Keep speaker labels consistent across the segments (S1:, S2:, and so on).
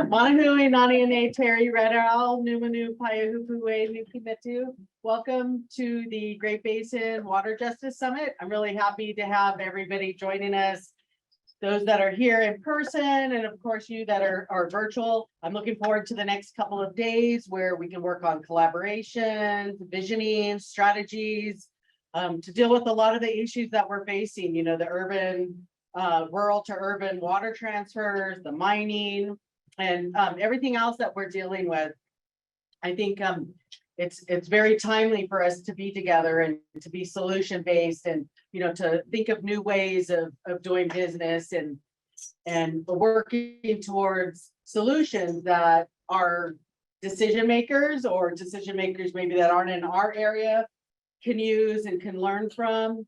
S1: Manahui Nani Terry Redal Numanu Payahupue Nukimetu. Welcome to the Great Basin Water Justice Summit. I'm really happy to have everybody joining us. Those that are here in person, and of course you that are virtual. I'm looking forward to the next couple of days where we can work on collaboration, visioning, strategies, to deal with a lot of the issues that we're facing, you know, the urban, rural to urban water transfers, the mining, and everything else that we're dealing with. I think it's very timely for us to be together and to be solution based, and you know, to think of new ways of doing business and working towards solutions that our decision makers or decision makers maybe that aren't in our area can use and can learn from.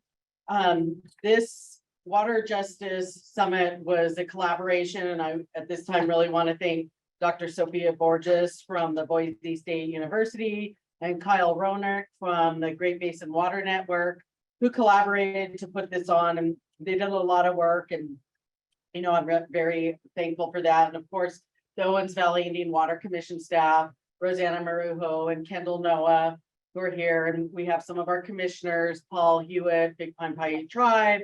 S1: This Water Justice Summit was a collaboration, and I at this time really want to thank Dr. Sophia Borges from the Boise State University and Kyle Roenick from the Great Basin Water Network, who collaborated to put this on, and they did a lot of work, and you know, I'm very thankful for that. And of course, the Owens Valley Indian Water Commission staff, Rosanna Marujo and Kendall Noah, who are here, and we have some of our commissioners, Paul Hewitt, Big Pine Paiute Tribe,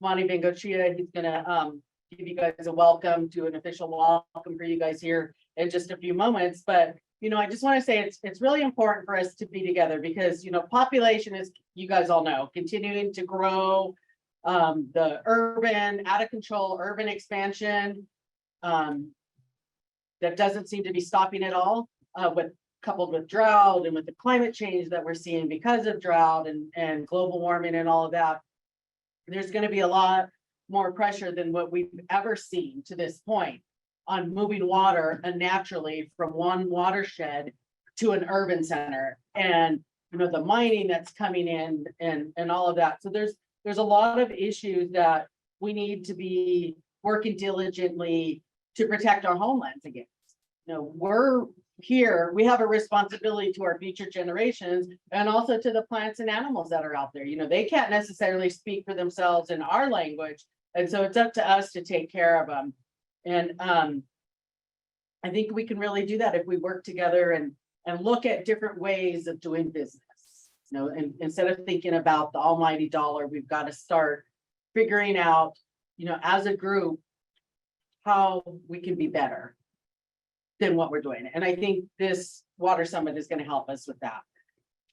S1: Monty Bengochia. He's gonna give you guys a welcome, to an official welcome for you guys here in just a few moments. But you know, I just want to say it's really important for us to be together because, you know, population is, you guys all know, continuing to grow. The urban, out of control urban expansion that doesn't seem to be stopping at all, coupled with drought and with the climate change that we're seeing because of drought and global warming and all of that. There's going to be a lot more pressure than what we've ever seen to this point on moving water unnaturally from one watershed to an urban center, and you know, the mining that's coming in and all of that. So there's a lot of issues that we need to be working diligently to protect our homelands against. You know, we're here, we have a responsibility to our future generations and also to the plants and animals that are out there. You know, they can't necessarily speak for themselves in our language, and so it's up to us to take care of them. And I think we can really do that if we work together and look at different ways of doing business. You know, and instead of thinking about the almighty dollar, we've got to start figuring out, you know, as a group, how we can be better than what we're doing. And I think this Water Summit is going to help us with that.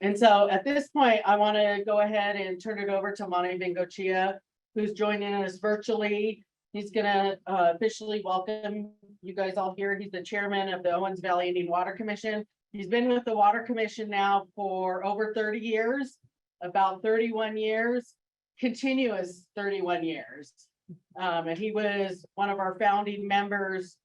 S1: And so at this point, I want to go ahead and turn it over to Monty Bengochia, who's joining us virtually. He's going to officially welcome you guys all here. He's the chairman of the Owens Valley Indian Water Commission. He's been with the Water Commission now for over 30 years, about 31 years, continuous 31 years. And he was one of our founding members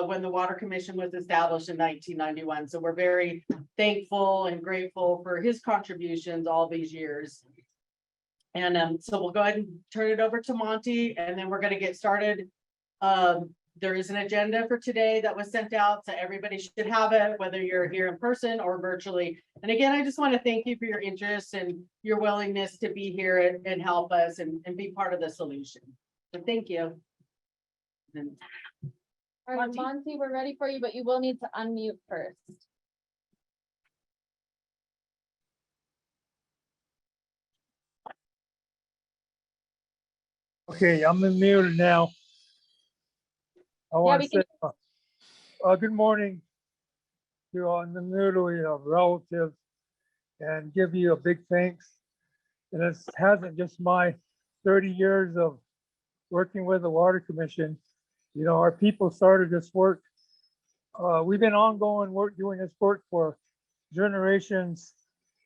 S1: when the Water Commission was established in 1991. So we're very thankful and grateful for his contributions all these years. And so we'll go ahead and turn it over to Monty, and then we're going to get started. There is an agenda for today that was sent out, so everybody should have it, whether you're here in person or virtually. And again, I just want to thank you for your interest and your willingness to be here and help us and be part of the solution. So thank you.
S2: All right, Monty, we're ready for you, but you will need to unmute first.
S3: Okay, I'm unmuted now. I want to say good morning to all the newly relatives and give you a big thanks. And it hasn't just my 30 years of working with the Water Commission. You know, our people started this work. We've been ongoing work doing this work for generations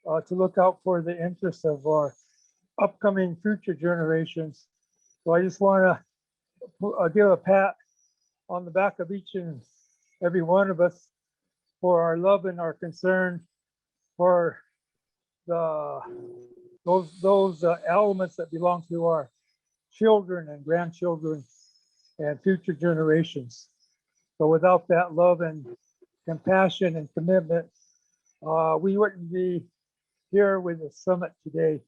S3: to look out for the interests of our upcoming future generations. So I just want to give a pat on the back of each and every one of us for our love and our concern for those elements that belong to our children and grandchildren and future generations. So without that love and compassion and commitment, we wouldn't be here with the summit today.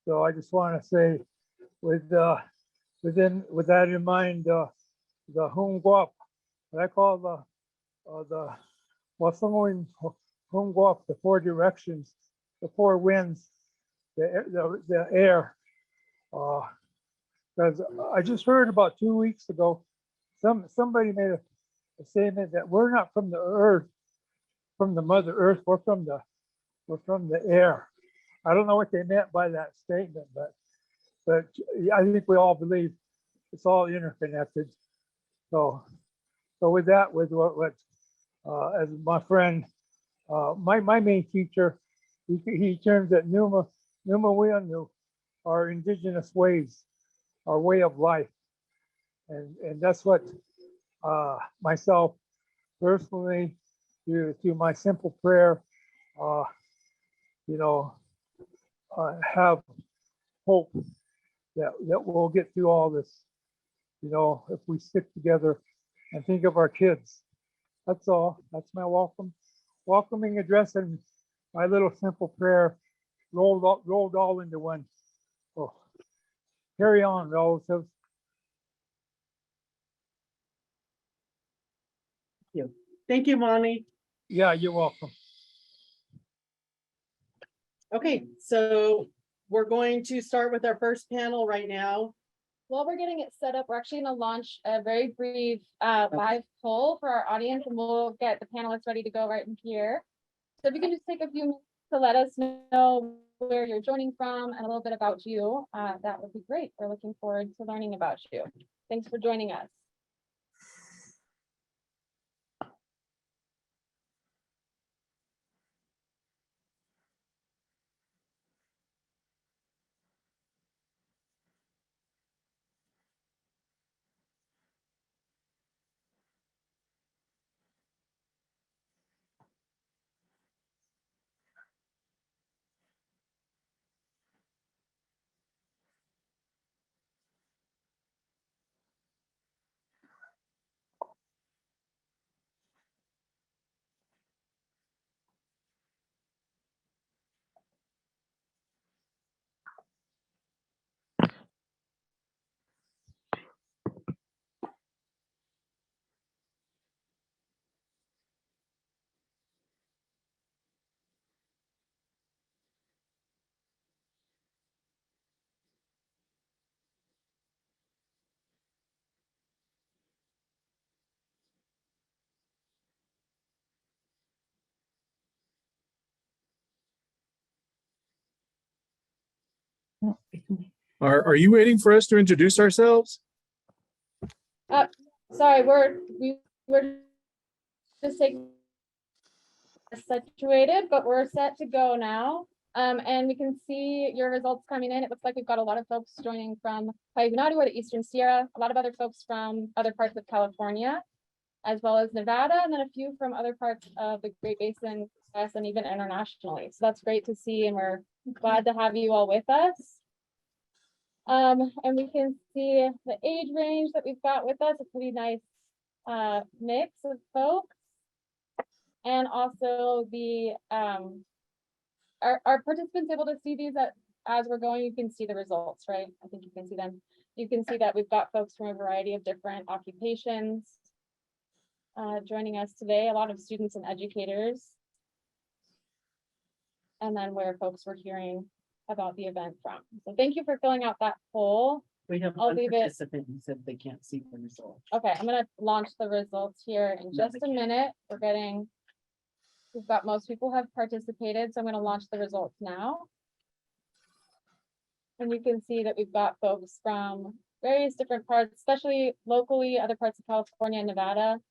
S3: So I just want to say, with that in mind, the home guap, what I call someone whom go up the four directions, the four winds, the air. Because I just heard about 2 weeks ago, somebody made a statement that we're not from the earth, from the Mother Earth, we're from the air. I don't know what they meant by that statement, but I think we all believe it's all interconnected. So with that, with what as my friend, my main teacher, he terms it Numa Wianu, our indigenous ways, our way of life, and that's what myself personally, through my simple prayer, uh, you know, have hope that we'll get through all this. You know, if we stick together and think of our kids. That's all. That's my welcoming address and my little simple prayer rolled all into one. So carry on, relatives.
S1: Thank you, Monty.
S3: Yeah, you're welcome.
S1: Okay, so we're going to start with our first panel right now.
S2: While we're getting it set up, we're actually going to launch a very brief live poll for our audience, and we'll get the panelists ready to go right in here. So if you can just take a few minutes to let us know where you're joining from and a little bit about you, that would be great. We're looking forward to learning about you. Thanks for joining us.
S4: Are you waiting for us to introduce ourselves?
S2: Sorry, we were just taking situated, but we're set to go now. And we can see your results coming in. It looks like we've got a lot of folks joining from Paigunadu or the Eastern Sierra, a lot of other folks from other parts of California, as well as Nevada, and then a few from other parts of the Great Basin, US, and even internationally. So that's great to see, and we're glad to have you all with us. And we can see the age range that we've got with us, a pretty nice mix of folks. And also the are participants able to see these as we're going? You can see the results, right? I think you can see them. You can see that we've got folks from a variety of different occupations joining us today, a lot of students and educators. And then where folks were hearing about the event from. So thank you for filling out that poll.
S1: We have
S2: I'll
S1: one
S2: leave it.
S1: participant who said they can't see the result.
S2: Okay, I'm gonna launch the results here in just a minute. We've got most people have participated, so I'm gonna launch the results now. And you can see that we've got folks from various different parts, especially locally, other parts of California and Nevada,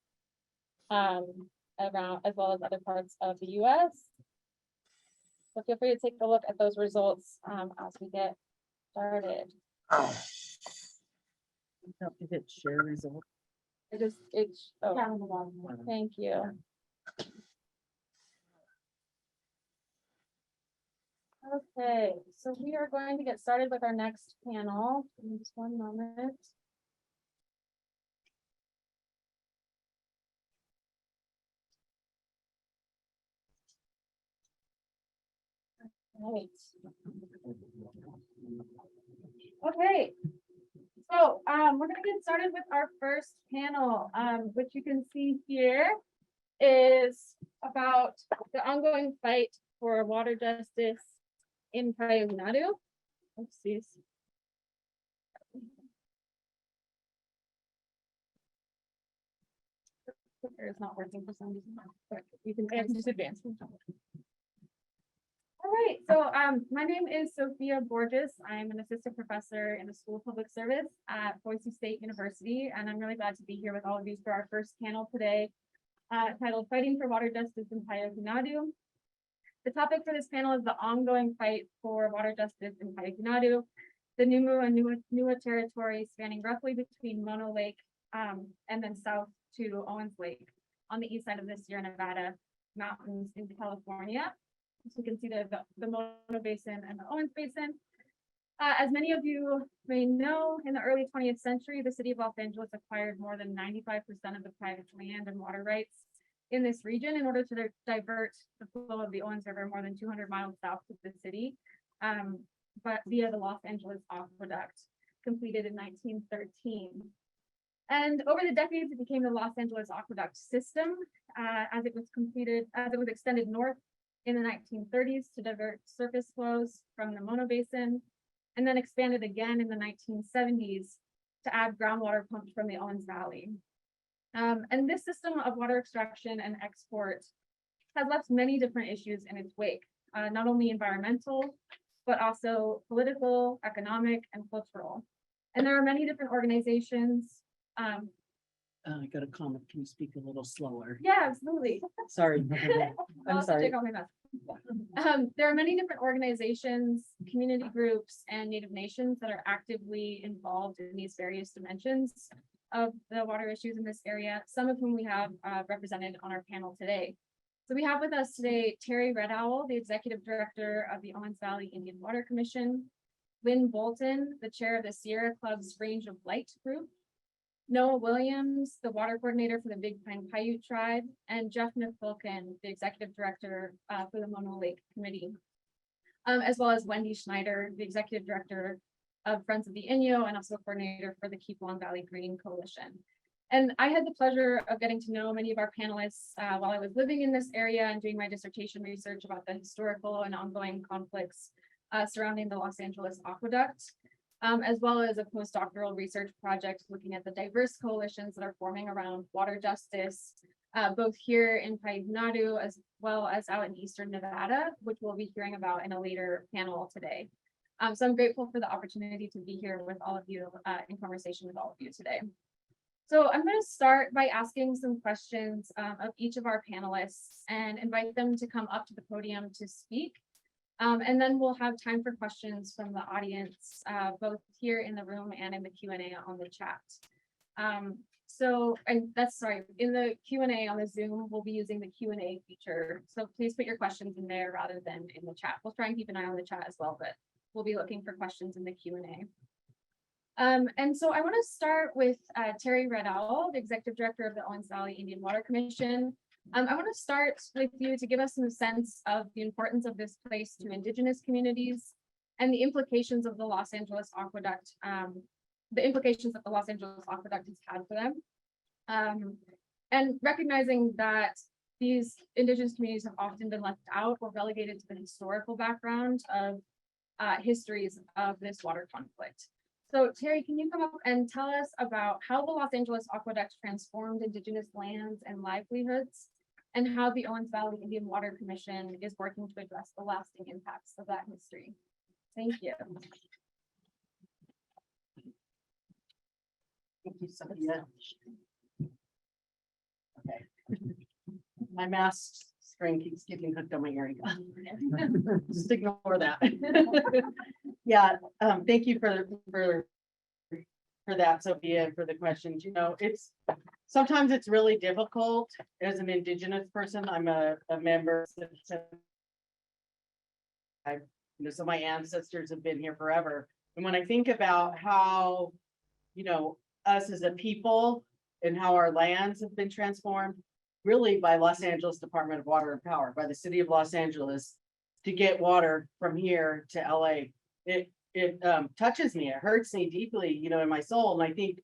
S2: around, as well as other parts of the US. So feel free to take a look at those results as we get started.
S1: Is it share result?
S2: Thank you. Okay, so we are going to get started with our next panel. Give me just one moment. Right. Okay. So we're gonna get started with our first panel, which you can see here. is about the ongoing fight for water justice in Payugnadu. Oopsies. It's not working for some reason, but you can just advance. All right, so my name is Sophia Borges. I'm an assistant professor in the School of Public Service at Boise State University, and I'm really glad to be here with all of you for our first panel today, titled "Fighting for Water Justice in Payugnadu." The topic for this panel is the ongoing fight for water justice in Payugnadu, the Numu and Nua territory spanning roughly between Mono Lake and then south to Owens Lake on the east side of the Sierra Nevada mountains in California. So you can see the Mono Basin and the Owens Basin. As many of you may know, in the early 20th century, the city of Los Angeles acquired more than 95% of the private land and water rights in this region in order to divert the flow of the Owens River more than 200 miles south of the city, but via the Los Angeles Aqueduct, completed in 1913. And over the decades, it became the Los Angeles Aqueduct system as it was extended north in the 1930s to divert surface flows from the Mono Basin, and then expanded again in the 1970s to add groundwater pumped from the Owens Valley. And this system of water extraction and export has left many different issues in its wake, not only environmental, but also political, economic, and cultural. And there are many different organizations.
S1: I got a comment. Can you speak a little slower?
S2: Yeah, absolutely.
S1: Sorry.
S2: I'll
S1: I'm sorry.
S2: take off my mask. There are many different organizations, community groups, and Native nations that are actively involved in these various dimensions of the water issues in this area, some of whom we have represented on our panel today. So we have with us today Terry Red Owl, the Executive Director of the Owens Valley Indian Water Commission, Lynn Bolton, the Chair of the Sierra Club's Range of Light Group, Noah Williams, the Water Coordinator for the Big Pine Paiute Tribe, and Jeff McFulkin, the Executive Director for the Mono Lake Committee, as well as Wendy Schneider, the Executive Director of Friends of the Inyo and also Coordinator for the Keep Long Valley Green Coalition. And I had the pleasure of getting to know many of our panelists while I was living in this area and doing my dissertation research about the historical and ongoing conflicts surrounding the Los Angeles Aqueduct, as well as a postdoctoral research project looking at the diverse coalitions that are forming around water justice, both here in Payugnadu as well as out in Eastern Nevada, which we'll be hearing about in a later panel today. So I'm grateful for the opportunity to be here with all of you in conversation with all of you today. So I'm going to start by asking some questions of each of our panelists and invite them to come up to the podium to speak. And then we'll have time for questions from the audience, both here in the room and in the Q&A on the chat. In the Q&A on the Zoom, we'll be using the Q&A feature. So please put your questions in there rather than in the chat. We'll try and keep an eye on the chat as well, but we'll be looking for questions in the Q&A. And so I want to start with Terry Red Owl, the Executive Director of the Owens Valley Indian Water Commission. I want to start with you to give us some sense of the importance of this place to Indigenous communities and the implications of the Los Angeles Aqueduct, the implications that the Los Angeles Aqueduct has had for them. And recognizing that these Indigenous communities have often been left out or relegated to the historical background of histories of this water conflict. So Terry, can you come up and tell us about how the Los Angeles Aqueduct transformed Indigenous lands and livelihoods, and how the Owens Valley Indian Water Commission is working to address the lasting impacts of that history? Thank you.
S1: Thank you, Sophia. Okay. My mask screen keeps getting hooked on my earring. Just ignore that. Yeah, thank you for that, Sophia, and for the questions. You know, sometimes it's really difficult as an Indigenous person. I'm a member. So my ancestors have been here forever. And when I think about how, us as a people and how our lands have been transformed, really by Los Angeles Department of Water and Power, by the city of Los Angeles, to get water from here to LA. It touches me, it hurts me deeply, in my soul. And I think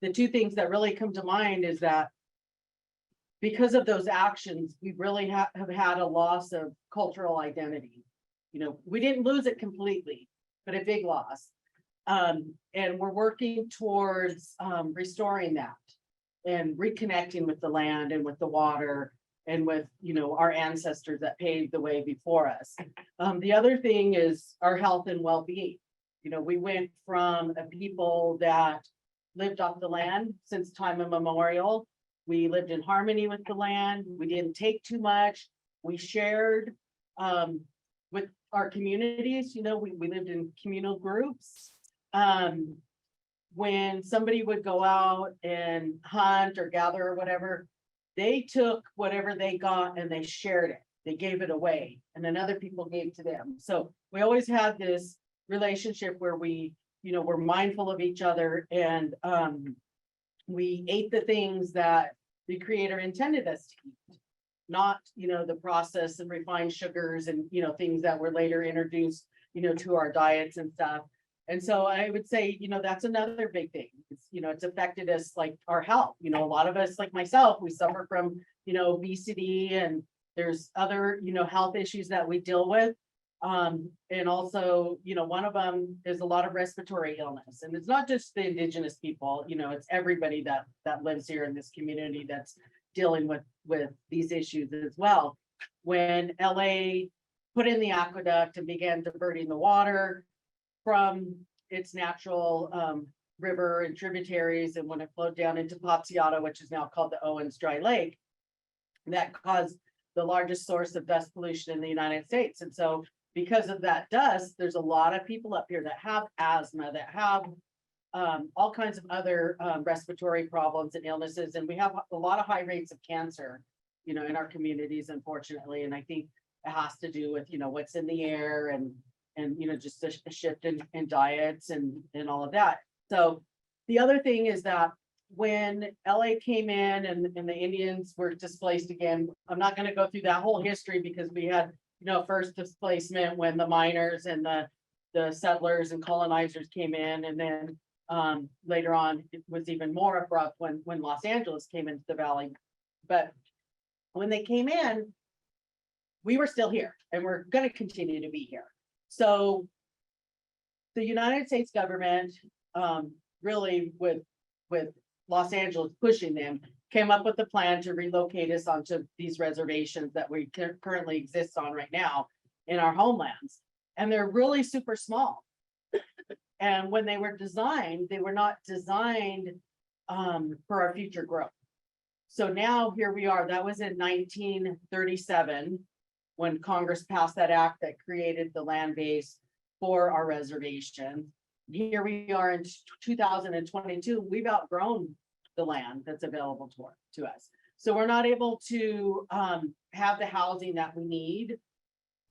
S1: the two things that really come to mind is that because of those actions, we really have had a loss of cultural identity. You know, we didn't lose it completely, but a big loss. And we're working towards restoring that and reconnecting with the land and with the water and with, you know, our ancestors that paved the way before us. The other thing is our health and well-being. You know, we went from a people that lived off the land since time immemorial. We lived in harmony with the land. We didn't take too much. We shared with our communities. You know, we lived in communal groups. When somebody would go out and hunt or gather or whatever, they took whatever they got and they shared it. They gave it away, and then other people gave to them. So we always had this relationship where we, you know, we're mindful of each other, and we ate the things that the Creator intended us to eat, not, you know, the processed and refined sugars and, you know, things that were later introduced, you know, to our diets and stuff. And so I would say, you know, that's another big thing. It's, you know, it's affected us, like our health. You know, a lot of us, like myself, we suffer from, you know, obesity, and there's other, you know, health issues that we deal with. And also, you know, one of them is a lot of respiratory illness, and it's not just the indigenous people, you know, it's everybody that lives here in this community that's dealing with these issues as well. When LA put in the aqueduct and began diverting the water from its natural river and tributaries, and when it flowed down into Patsiata, which is now called the Owens Dry Lake, that caused the largest source of dust pollution in the United States. And so because of that dust, there's a lot of people up here that have asthma, that have all kinds of other respiratory problems and illnesses. And we have a lot of high rates of cancer, you know, in our communities, unfortunately. And I think it has to do with, you know, what's in the air, and you know, just a shift in diets and all of that. So the other thing is that when LA came in and the Indians were displaced again, I'm not going to go through that whole history, because we had, you know, first displacement when the miners and the settlers and colonizers came in, and then later on it was even more abrupt when Los Angeles came into the valley. But when they came in, we were still here, and we're going to continue to be here. So the United States government, really with Los Angeles pushing them, came up with a plan to relocate us onto these reservations that we currently exist on right now in our homelands. And they're really super small. And when they were designed, they were not designed for our future growth. So now here we are. That was in 1937, when Congress passed that act that created the land base for our reservation. Here we are in 2022, we've outgrown the land that's available to us. So we're not able to have the housing that we need.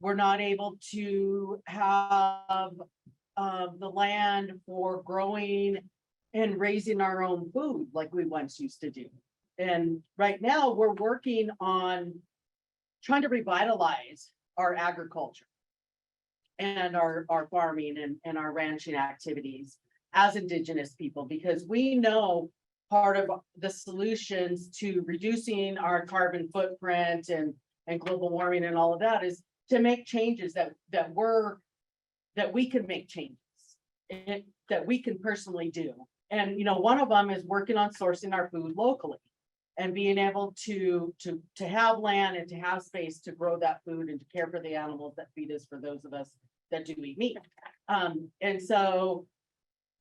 S1: We're not able to have the land for growing and raising our own food like we once used to do. And right now we're working on trying to revitalize our agriculture and our farming and our ranching activities as Indigenous people, because we know part of the solutions to reducing our carbon footprint and global warming and all of that is to make changes that we can make changes that we can personally do. And, you know, one of them is working on sourcing our food locally and being able to have land and to have space to grow that food and to care for the animals that feed us, for those of us that do eat meat. And so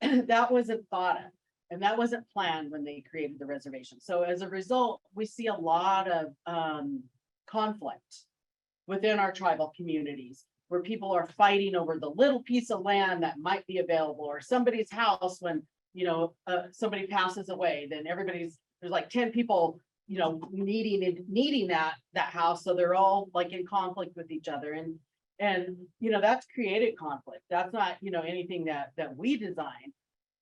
S1: that wasn't thought of, and that wasn't planned when they created the reservation. So as a result, we see a lot of conflict within our tribal communities, where people are fighting over the little piece of land that might be available, or somebody's house. When, you know, somebody passes away, then there's like 10 people, you know, needing that house. So they're all like in conflict with each other. And, you know, that's created conflict. That's not, you know, anything that we designed.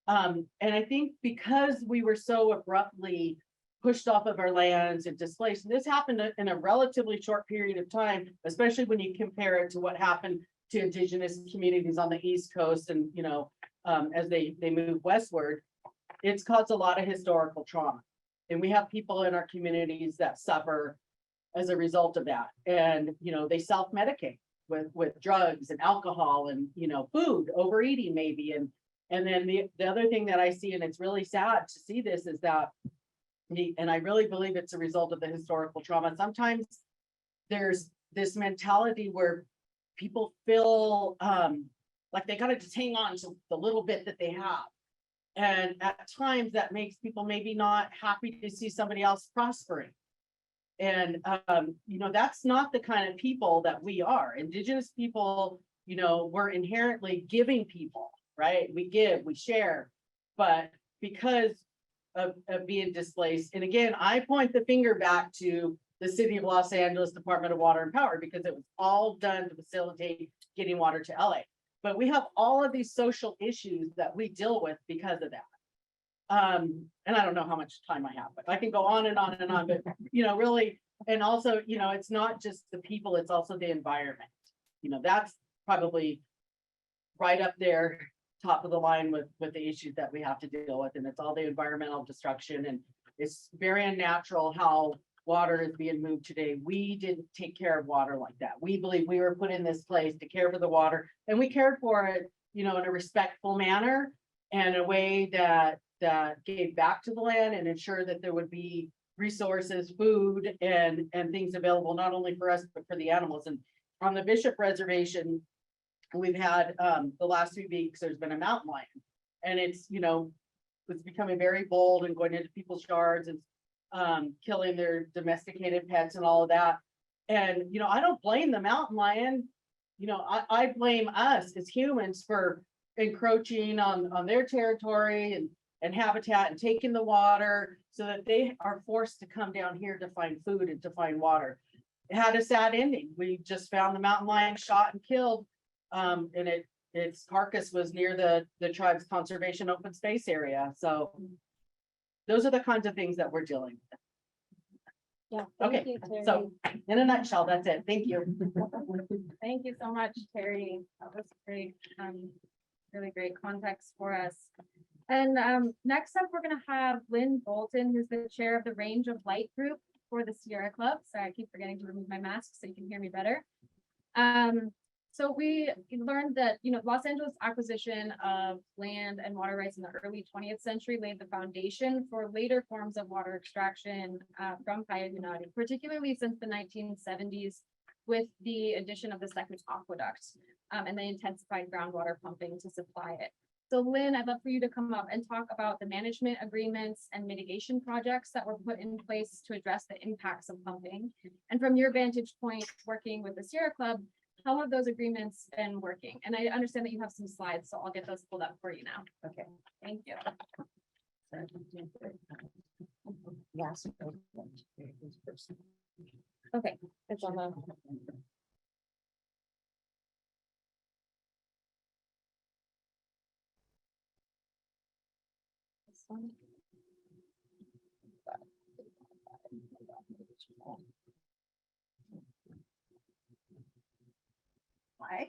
S1: And I think because we were so abruptly pushed off of our lands and displaced, and this happened in a relatively short period of time, especially when you compare it to what happened to Indigenous communities on the East Coast, and, you know, as they move westward, it's caused a lot of historical trauma. And we have people in our communities that suffer as a result of that. And, you know, they self-medicate with drugs and alcohol and, you know, food, overeating maybe. And then the other thing that I see, and it's really sad to see this, is that and I really believe it's a result of the historical trauma. Sometimes there's this mentality where people feel like they gotta just hang on to the little bit that they have. And at times that makes people maybe not happy to see somebody else prospering. And, you know, that's not the kind of people that we are. Indigenous people, you know, we're inherently giving people, right? We give, we share, but because of being displaced, and again, I point the finger back to the City of Los Angeles Department of Water and Power, because it was all done to facilitate getting water to LA. But we have all of these social issues that we deal with because of that. And I don't know how much time I have, but I can go on and on and on, but you know, really, and also, you know, it's not just the people, it's also the environment. You know, that's probably right up there, top of the line with the issues that we have to deal with. And it's all the environmental destruction, and it's very unnatural how water is being moved today. We didn't take care of water like that. We believe we were put in this place to care for the water, and we cared for it, you know, in a respectful manner and a way that gave back to the land and ensured that there would be resources, food, and things available, not only for us, but for the animals. And on the Bishop Reservation, we've had the last 2 weeks, there's been a mountain lion, and it's, you know, it's becoming very bold and going into people's yards and killing their domesticated pets and all of that. And, you know, I don't blame the mountain lion. You know, I blame us as humans for encroaching on their territory and habitat and taking the water, so that they are forced to come down here to find food and to find water. It had a sad ending. We just found the mountain lion shot and killed. And its carcass was near the tribe's conservation open space area. So those are the kinds of things that we're dealing with.
S2: Yeah.
S1: Okay,
S2: Thank you, Terry.
S1: So in a nutshell, that's it. Thank you.
S2: Thank you so much, Terry. That was great. Really great context for us. And next up, we're going to have Lynn Bolton, who's the chair of the Range of Light group for the Sierra Club. Sorry, I keep forgetting to remove my mask so you can hear me better. So we learned that, you know, Los Angeles acquisition of land and water rights in the early 20th century laid the foundation for later forms of water extraction from Payahunari, particularly since the 1970s, with the addition of the second aqueduct and the intensified groundwater pumping to supply it. So Lynn, I'd love for you to come up and talk about the management agreements and mitigation projects that were put in place to address the impacts of pumping. And from your vantage point, working with the Sierra Club, how have those agreements been working? And I understand that you have some slides, so I'll get those pulled up for you now.
S5: Okay.
S2: Thank you.
S5: Yes.
S2: Okay, it's on the. This one.
S5: Hi,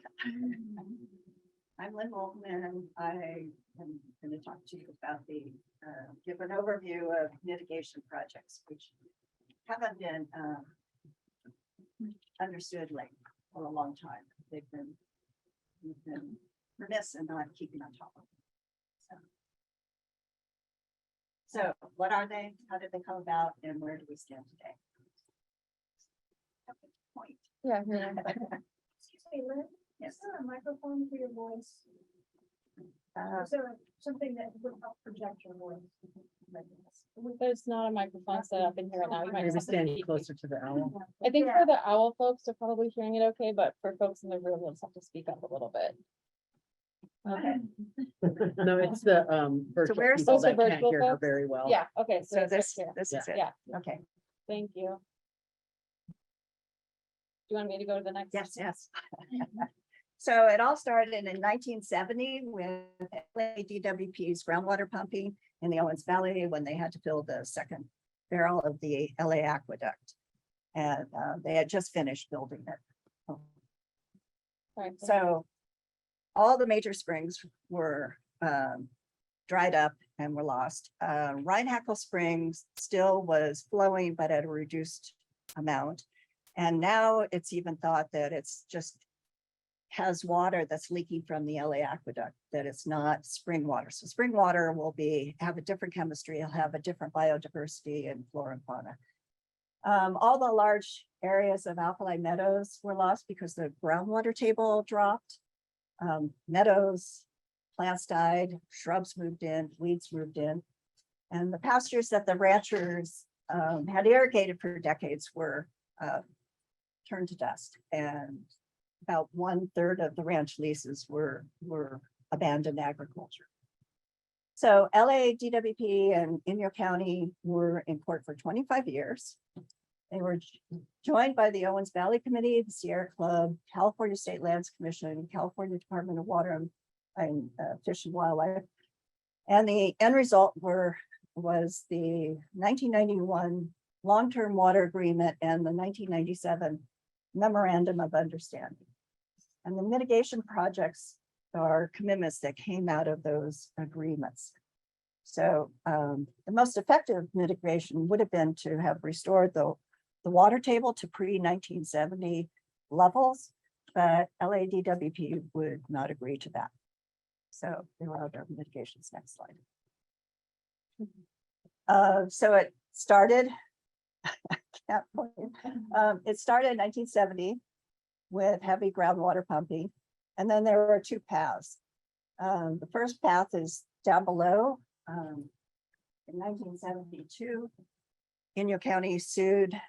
S5: I'm Lynn Bolton, and I am going to talk to you about give an overview of mitigation projects, which haven't been understood like for a long time. We've been remiss in not keeping on top of them. So what are they? How did they come about? And where do we stand today? Point.
S2: Yeah. Yeah.
S6: Excuse me, Lynn,
S5: Yes.
S6: is there a microphone for your voice? Is there something that would help project your voice?
S2: There's not a microphone set up in here right now. You might
S1: Maybe
S2: just have to
S1: standing
S2: speak.
S1: closer to the owl.
S2: I think for the owl folks, they're probably hearing it okay, but for folks in the room, you'll just have to speak up a little bit.
S5: Okay.
S1: No, it's the virtual
S5: where's
S1: people
S2: the
S1: that can't
S2: virtual
S1: hear her
S2: folks?
S1: very well.
S2: Yeah, okay.
S5: So
S2: it's right
S5: this
S2: here.
S5: is it.
S2: Yeah,
S5: Okay.
S2: thank you. Do you want me to go to the next?
S5: Yes. So it all started in 1970 with DWP's groundwater pumping in the Owens Valley when they had to fill the second barrel of the LA aqueduct. And they had just finished building it.
S2: All right,
S5: So all the major springs were dried up and were lost. Rhinehackle Springs still was flowing, but at a reduced amount. And now it's even thought that it's just has water that's leaking from the LA aqueduct, that it's not spring water. So spring water will have a different chemistry, it'll have a different biodiversity and flora and fauna. All the large areas of alkali meadows were lost because the groundwater table dropped. Meadows, plants died, shrubs moved in, weeds moved in. And the pastures that the ranchers had irrigated for decades were turned to dust. And about 1/3 of the ranch leases were abandoned agriculture. So LA, DWP, and Inyo County were in court for 25 years. They were joined by the Owens Valley Committee, the Sierra Club, California State Lands Commission, California Department of Water and Fish and Wildlife. And the end result was the 1991 long-term water agreement and the 1997 memorandum of understanding. And the mitigation projects are commitments that came out of those agreements. So the most effective mitigation would have been to have restored the water table to pre-1970 levels, but LADWP would not agree to that. So there were other mitigations. Next slide. So it started, I can't point. It started in 1970 with heavy groundwater pumping. And then there were two paths. The first path is down below. In 1972, Inyo County sued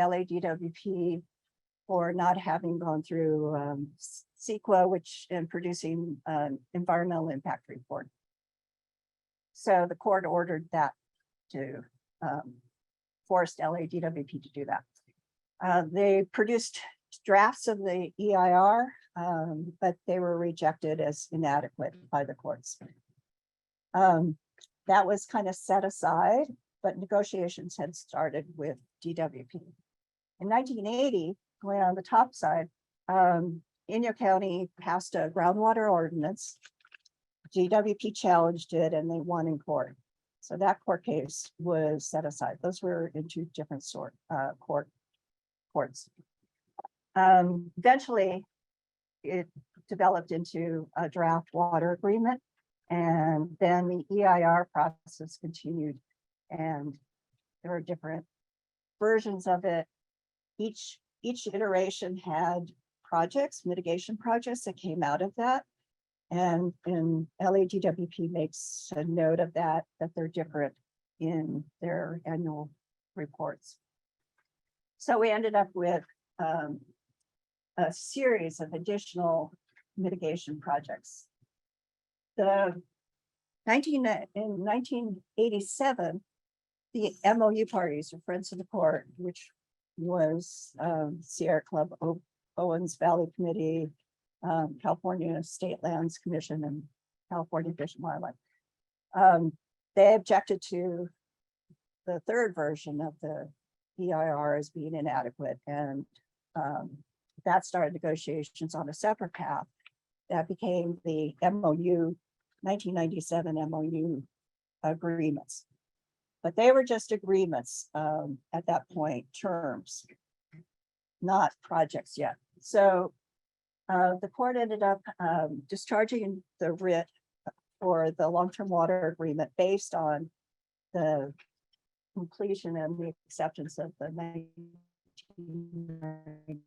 S5: LADWP for not having gone through CEQA, which in producing an environmental impact report. So the court ordered that to forced LADWP to do that. They produced drafts of the EIR, but they were rejected as inadequate by the courts. That was kind of set aside, but negotiations had started with DWP. In 1980, going on the top side, Inyo County passed a groundwater ordinance. DWP challenged it and they won in court. So that court case was set aside. Those were in two different courts. Eventually, it developed into a draft water agreement, and then the EIR process continued, and there were different versions of it. Each iteration had mitigation projects that came out of that. And LADWP makes a note of that they're different in their annual reports. So we ended up with a series of additional mitigation projects. In 1987, the MOU parties, or Friends of the Court, which was Sierra Club, Owens Valley Committee, California State Lands Commission, and California Fish and Wildlife. They objected to the third version of the EIR as being inadequate, and that started negotiations on a separate path that became the MOU 1997 MOU agreements. But they were just agreements at that point, terms, not projects yet. So the court ended up discharging the writ for the long-term water agreement based on the completion and the acceptance of the 1990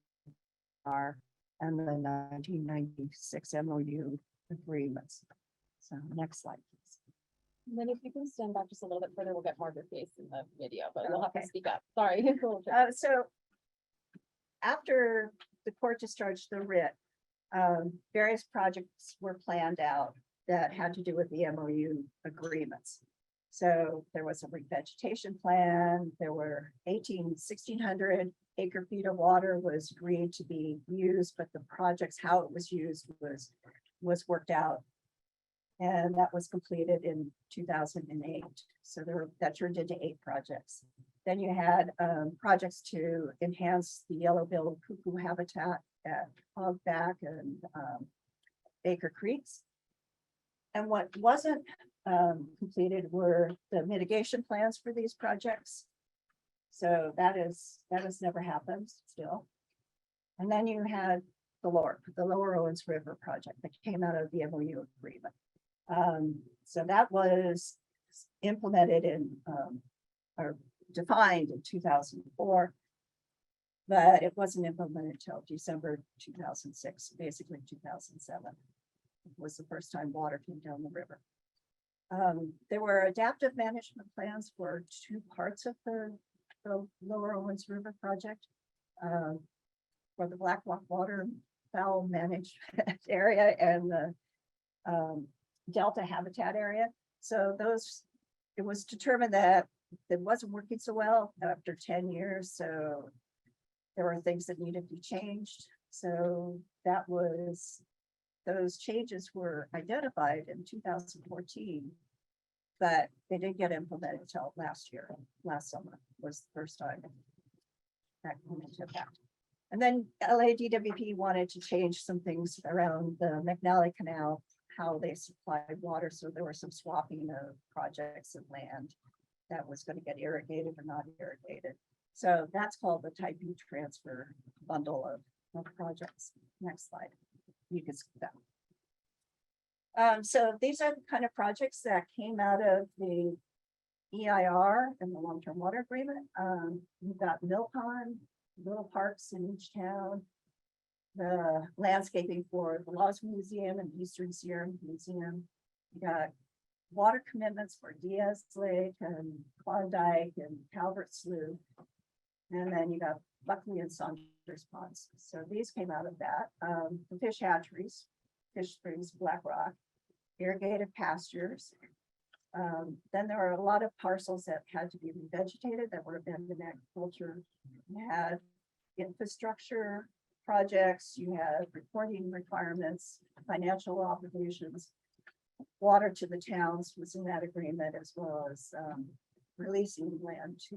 S5: and the 1996 MOU agreements. So next slide, please.
S2: And then if you can stand back just a little bit further, we'll get more of your face in the video, but you'll have
S5: Okay.
S2: to speak up. Sorry. It's a little tricky.
S5: So after the court discharged the writ, various projects were planned out that had to do with the MOU agreements. So there was a revegetation plan. There were 1,600 acre feet of water was agreed to be used, but the projects, how it was used was worked out. And that was completed in 2008. So that turned into 8 projects. Then you had projects to enhance the yellow-billed cuckoo habitat at Hogback and Baker Creeks. And what wasn't completed were the mitigation plans for these projects. So that has never happened still. And then you had the Lower Owens River project that came out of the MOU agreement. So that was implemented in, or defined in 2004. But it wasn't implemented until December 2006, basically 2007. Was the first time water came down the river. There were adaptive management plans for two parts of the Lower Owens River project. For the Black Rock waterfowl management area and the Delta habitat area. So it was determined that it wasn't working so well after 10 years. So there were things that needed to be changed. So those changes were identified in 2014, but they didn't get implemented until last summer was the first time that came into effect. And then LADWP wanted to change some things around the McNally Canal, how they supplied water. So there were some swapping of projects of land that was going to get irrigated or not irrigated. So that's called the type B transfer bundle of projects. Next slide. You can skip that. So these are the kind of projects that came out of the EIR and the long-term water agreement. You've got mill pond, little parks in each town, the landscaping for the Laws Museum and Eastern Sierra Museum. You got water commitments for Diaz Lake and Klondike and Calvert Slough. And then you got Buckley and Saunders ponds. So these came out of that. The fish hatcheries, Fish Springs, Black Rock, irrigated pastures. Then there were a lot of parcels that had to be revegetated that were abandoned agriculture. You had infrastructure projects, you had reporting requirements, financial obligations. Water to the towns was in that agreement, as well as releasing land to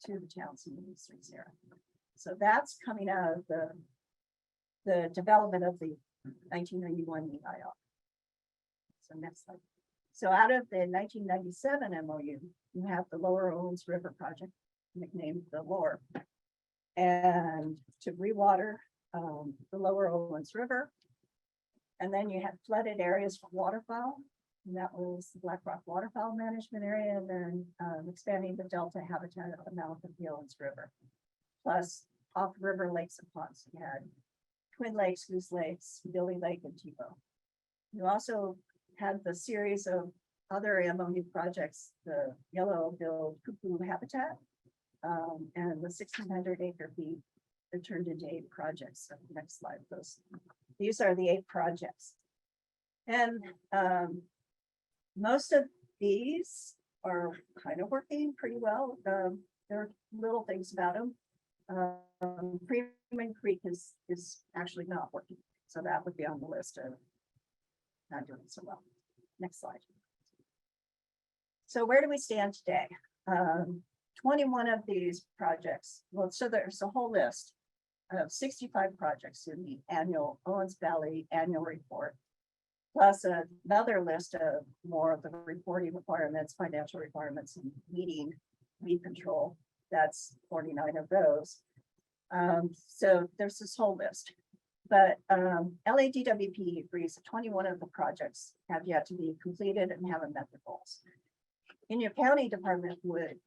S5: the towns in the Eastern Sierra. So that's coming out of the development of the 1991 EIR. So next slide. So out of the 1997 MOU, you have the Lower Owens River project, nicknamed the LORE, and to rewater the Lower Owens River. And then you had flooded areas for waterfowl, and that was the Black Rock waterfowl management area, and then expanding the Delta habitat at the mouth of the Owens River. Plus off-river lakes and ponds. You had Twin Lakes, Goose Lakes, Billy Lake, and Tebow. You also had the series of other MOU projects, the yellow-billed cuckoo habitat, and the 1,600 acre feet that turned into 8 projects. So next slide, these are the 8 projects. And most of these are kind of working pretty well. There are little things about them. Freeman Creek is actually not working. So that would be on the list of not doing so well. Next slide. So where do we stand today? 21 of these projects. Well, so there's a whole list of 65 projects in the annual Owens Valley annual report, plus another list of more of the reporting requirements, financial requirements, and meeting weed control. That's 49 of those. So there's this whole list. But LADWP agrees that 21 of the projects have yet to be completed and haven't met the goals. In your county department would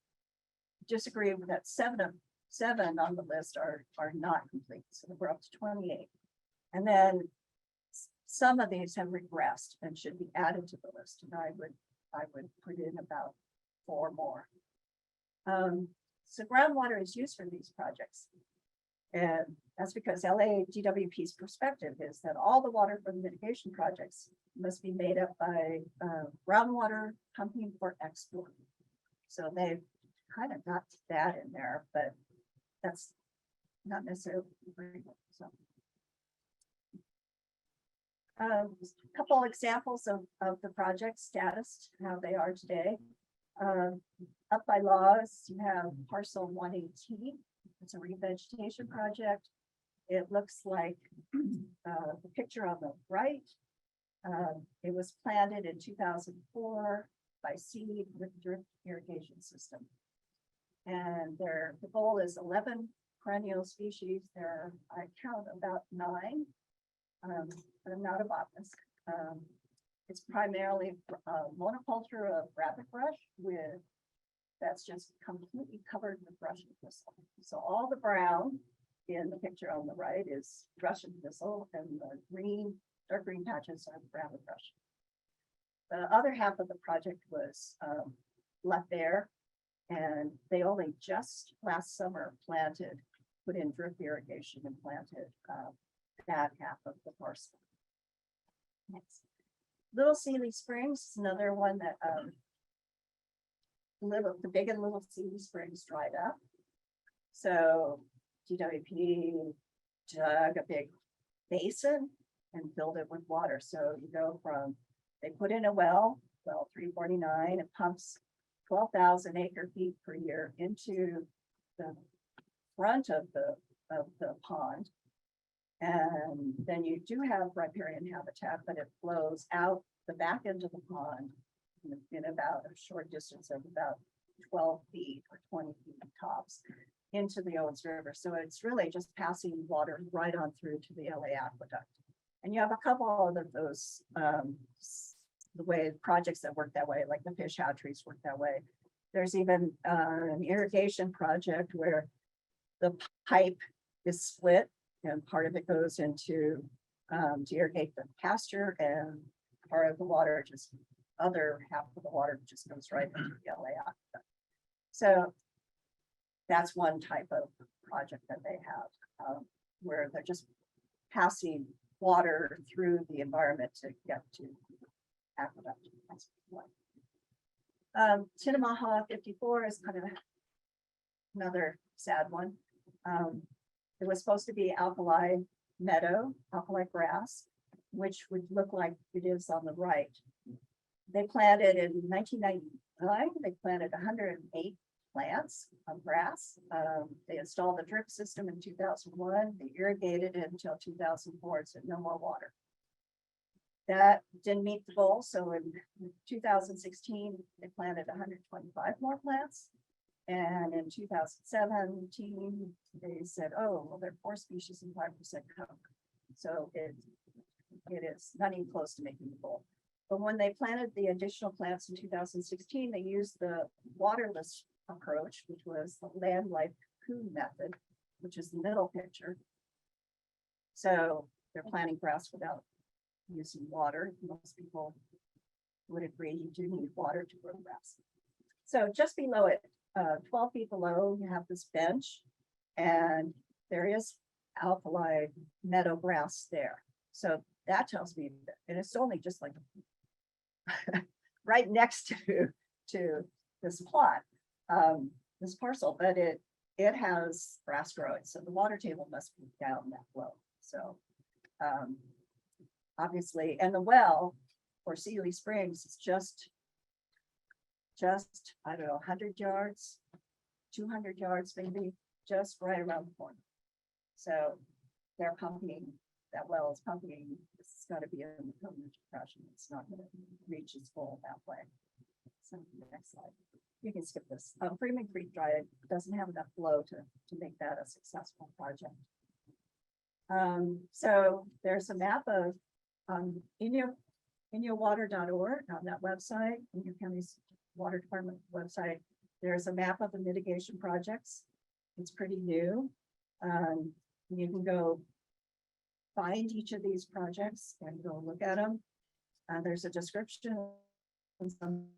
S5: disagree with that 7 on the list are not complete. So we're up to 28. And then some of these have regressed and should be added to the list. And I would put in about 4 more. So groundwater is used for these projects. And that's because LADWP's perspective is that all the water for the mitigation projects must be made up by groundwater pumping for export. So they've kind of got that in there, but that's not necessarily agreeable. So a couple examples of the project status, how they are today. Up by Laws, you have parcel 118. It's a revegetation project. It looks like the picture on the right. It was planted in 2004. by seed with drip irrigation system. And the goal is 11 perennial species. There are, I count about 9. But I'm not a botanist. It's primarily monoculture of rabbitbrush with, that's just completely covered with Russian thistle. So all the brown in the picture on the right is Russian thistle, and the green, dark green patches are rabbitbrush. The other half of the project was left there, and they only just last summer put in drip irrigation and planted that half of the parcel. Next. Little Sealy Springs is another one that the big and Little Sealy Springs dried up. So DWP dug a big basin and filled it with water. So you go from, they put in a well 349, it pumps 12,000 acre feet per year into the front of the pond. And then you do have riparian habitat, but it flows out the back end of the pond in about a short distance of about 12 feet or 20 feet tops into the Owens River. So it's really just passing water right on through to the LA Aqueduct. And you have a couple of those, the way projects that work that way, like the fish hatcheries work that way. There's even an irrigation project where the pipe is split and part of it goes into to irrigate the pasture, and part of the water other half of the water just goes right into the LA Aqueduct. So that's one type of project that they have where they're just passing water through the environment to get to aqueduct. That's one. Tinnemaha 54 is kind of another sad one. It was supposed to be alkali meadow, alkali grass, which would look like it is on the right. They planted in 1999, they planted 108 plants of grass. They installed the drip system in 2001. They irrigated it until 2004. It said no more water. That didn't meet the goal. So in 2016, they planted 125 more plants. And in 2017, they said, oh, well, there are 4 species and 5% cover. So it is not even close to making the goal. But when they planted the additional plants in 2016, they used the waterless approach, which was the land life cocoon method, which is the middle picture. So they're planting grass without using water. Most people would agree you do need water to grow grass. So just below it, 12 feet below, you have this bench, and there is alkali meadow grass there. So that tells me that, and it's only just like right next to this plot, this parcel, but it has grass growing, so the water table must be down that low. So obviously, and the well for Sealy Springs is just I don't know, 100 yards, 200 yards, maybe, just right around the corner. So they're pumping, that well is pumping, it's got to be in the Pilgrim depression. It's not going to reach its goal that way. So next slide. You can skip this. Freeman Creek Dry doesn't have enough flow to make that a successful project. So there's a map of InyoWater.org on that website, Inyo County's Water Department website. There's a map of the mitigation projects. It's pretty new. You can go find each of these projects and go look at them. There's a description of some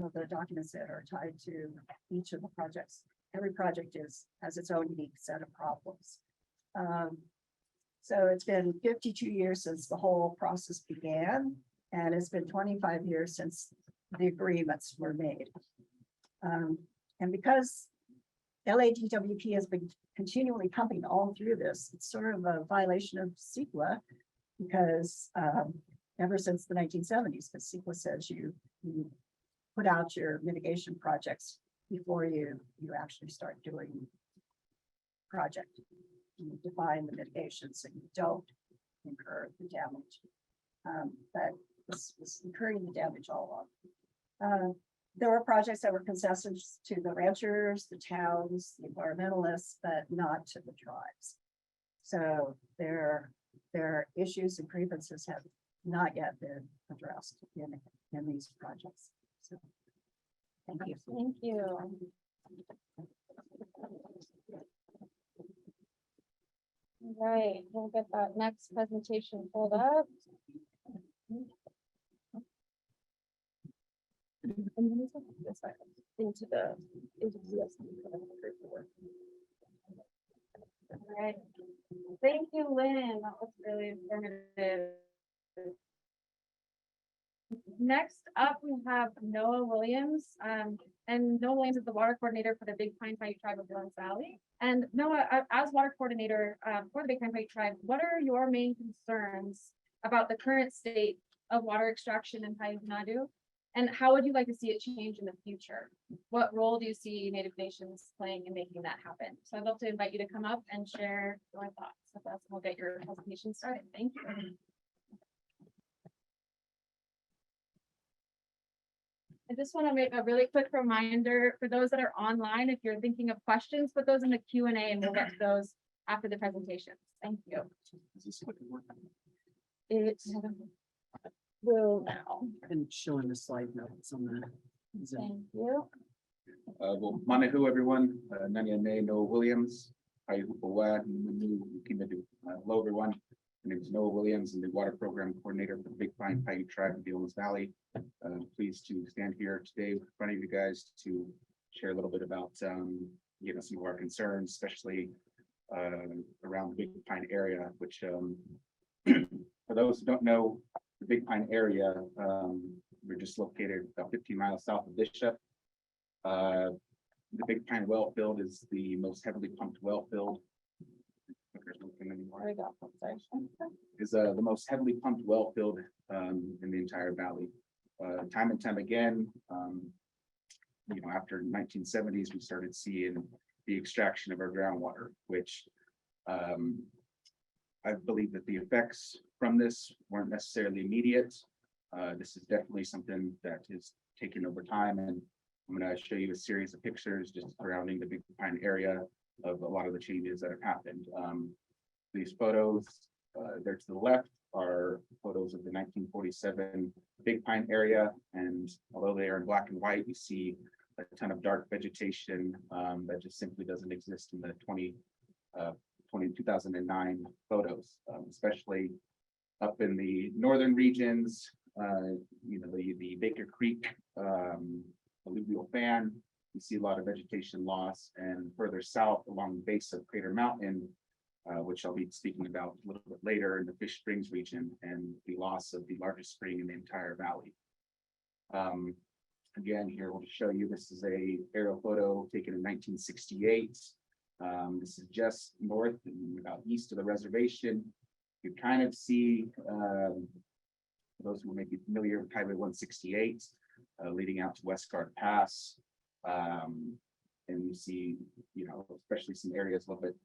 S5: of the documents that are tied to each of the projects. Every project has its own unique set of problems. So it's been 52 years since the whole process began, and it's been 25 years since the agreements were made. And because LADWP has been continually pumping all through this, it's sort of a violation of CEQA, because ever since the 1970s, because CEQA says you put out your mitigation projects before you actually start doing project. You define the mitigation so you don't incur the damage. But this was incurring the damage all along. There were projects that were concessions to the ranchers, the towns, the environmentalists, but not to the tribes. So their issues and grievances have not yet been addressed in these projects. So, thank you.
S2: Thank you. All right, we'll get that next presentation pulled up. And then we can put this back into the USB. All right. Thank you, Lynn. That was really informative. Next up, we have Noah Williams. And Noah Williams is the water coordinator for the Big Pine Paiute Tribe of Lawrence Valley. And Noah, as water coordinator for the Big Pine Paiute Tribe, what are your main concerns about the current state of water extraction in Paiute Nadu? And how would you like to see it change in the future? What role do you see Native Nations playing in making that happen? So I'd love to invite you to come up and share your thoughts. With us. We'll get your presentation started. Thank you. I just want to make a really quick reminder for those that are online, if you're thinking of questions, put those in the Q&A and we'll get to those after the presentation. Thank you. It will now.
S7: And showing the slide notes on that.
S2: Thank you.
S8: Well, Manahu, everyone. Nanyane Noah Williams. Hello, everyone. My name is Noah Williams. I'm the Water Program Coordinator for the Big Pine Paiute Tribe of the Owens Valley. Pleased to stand here today in front of you guys to share a little bit about some of our concerns, especially around the Big Pine area, which for those who don't know, the Big Pine area, we're just located about 15 miles south of Bishop. The Big Pine well field is the most heavily pumped well field.
S2: There we go. Sorry.
S8: Is the most heavily pumped well field in the entire valley. Time and time again, after 1970s, we started seeing the extraction of our groundwater, which I believe that the effects from this weren't necessarily immediate. This is definitely something that is taken over time, and I'm going to show you a series of pictures just surrounding the Big Pine area of a lot of the changes that have happened. These photos there to the left are photos of the 1947 Big Pine area, and although they are in black and white, you see a ton of dark vegetation that just simply doesn't exist in the 2009 photos, especially up in the northern regions. The Baker Creek alluvial fan, you see a lot of vegetation loss, and further south along the base of Crater Mountain, which I'll be speaking about a little bit later, in the Fish Springs region, and the loss of the largest spring in the entire valley. Again, here we'll show you, this is a aerial photo taken in 1968. This is just north and about east of the reservation. You kind of see, for those who may be familiar with Highway 168, leading out to Westgard Pass. And you see, especially some areas a little bit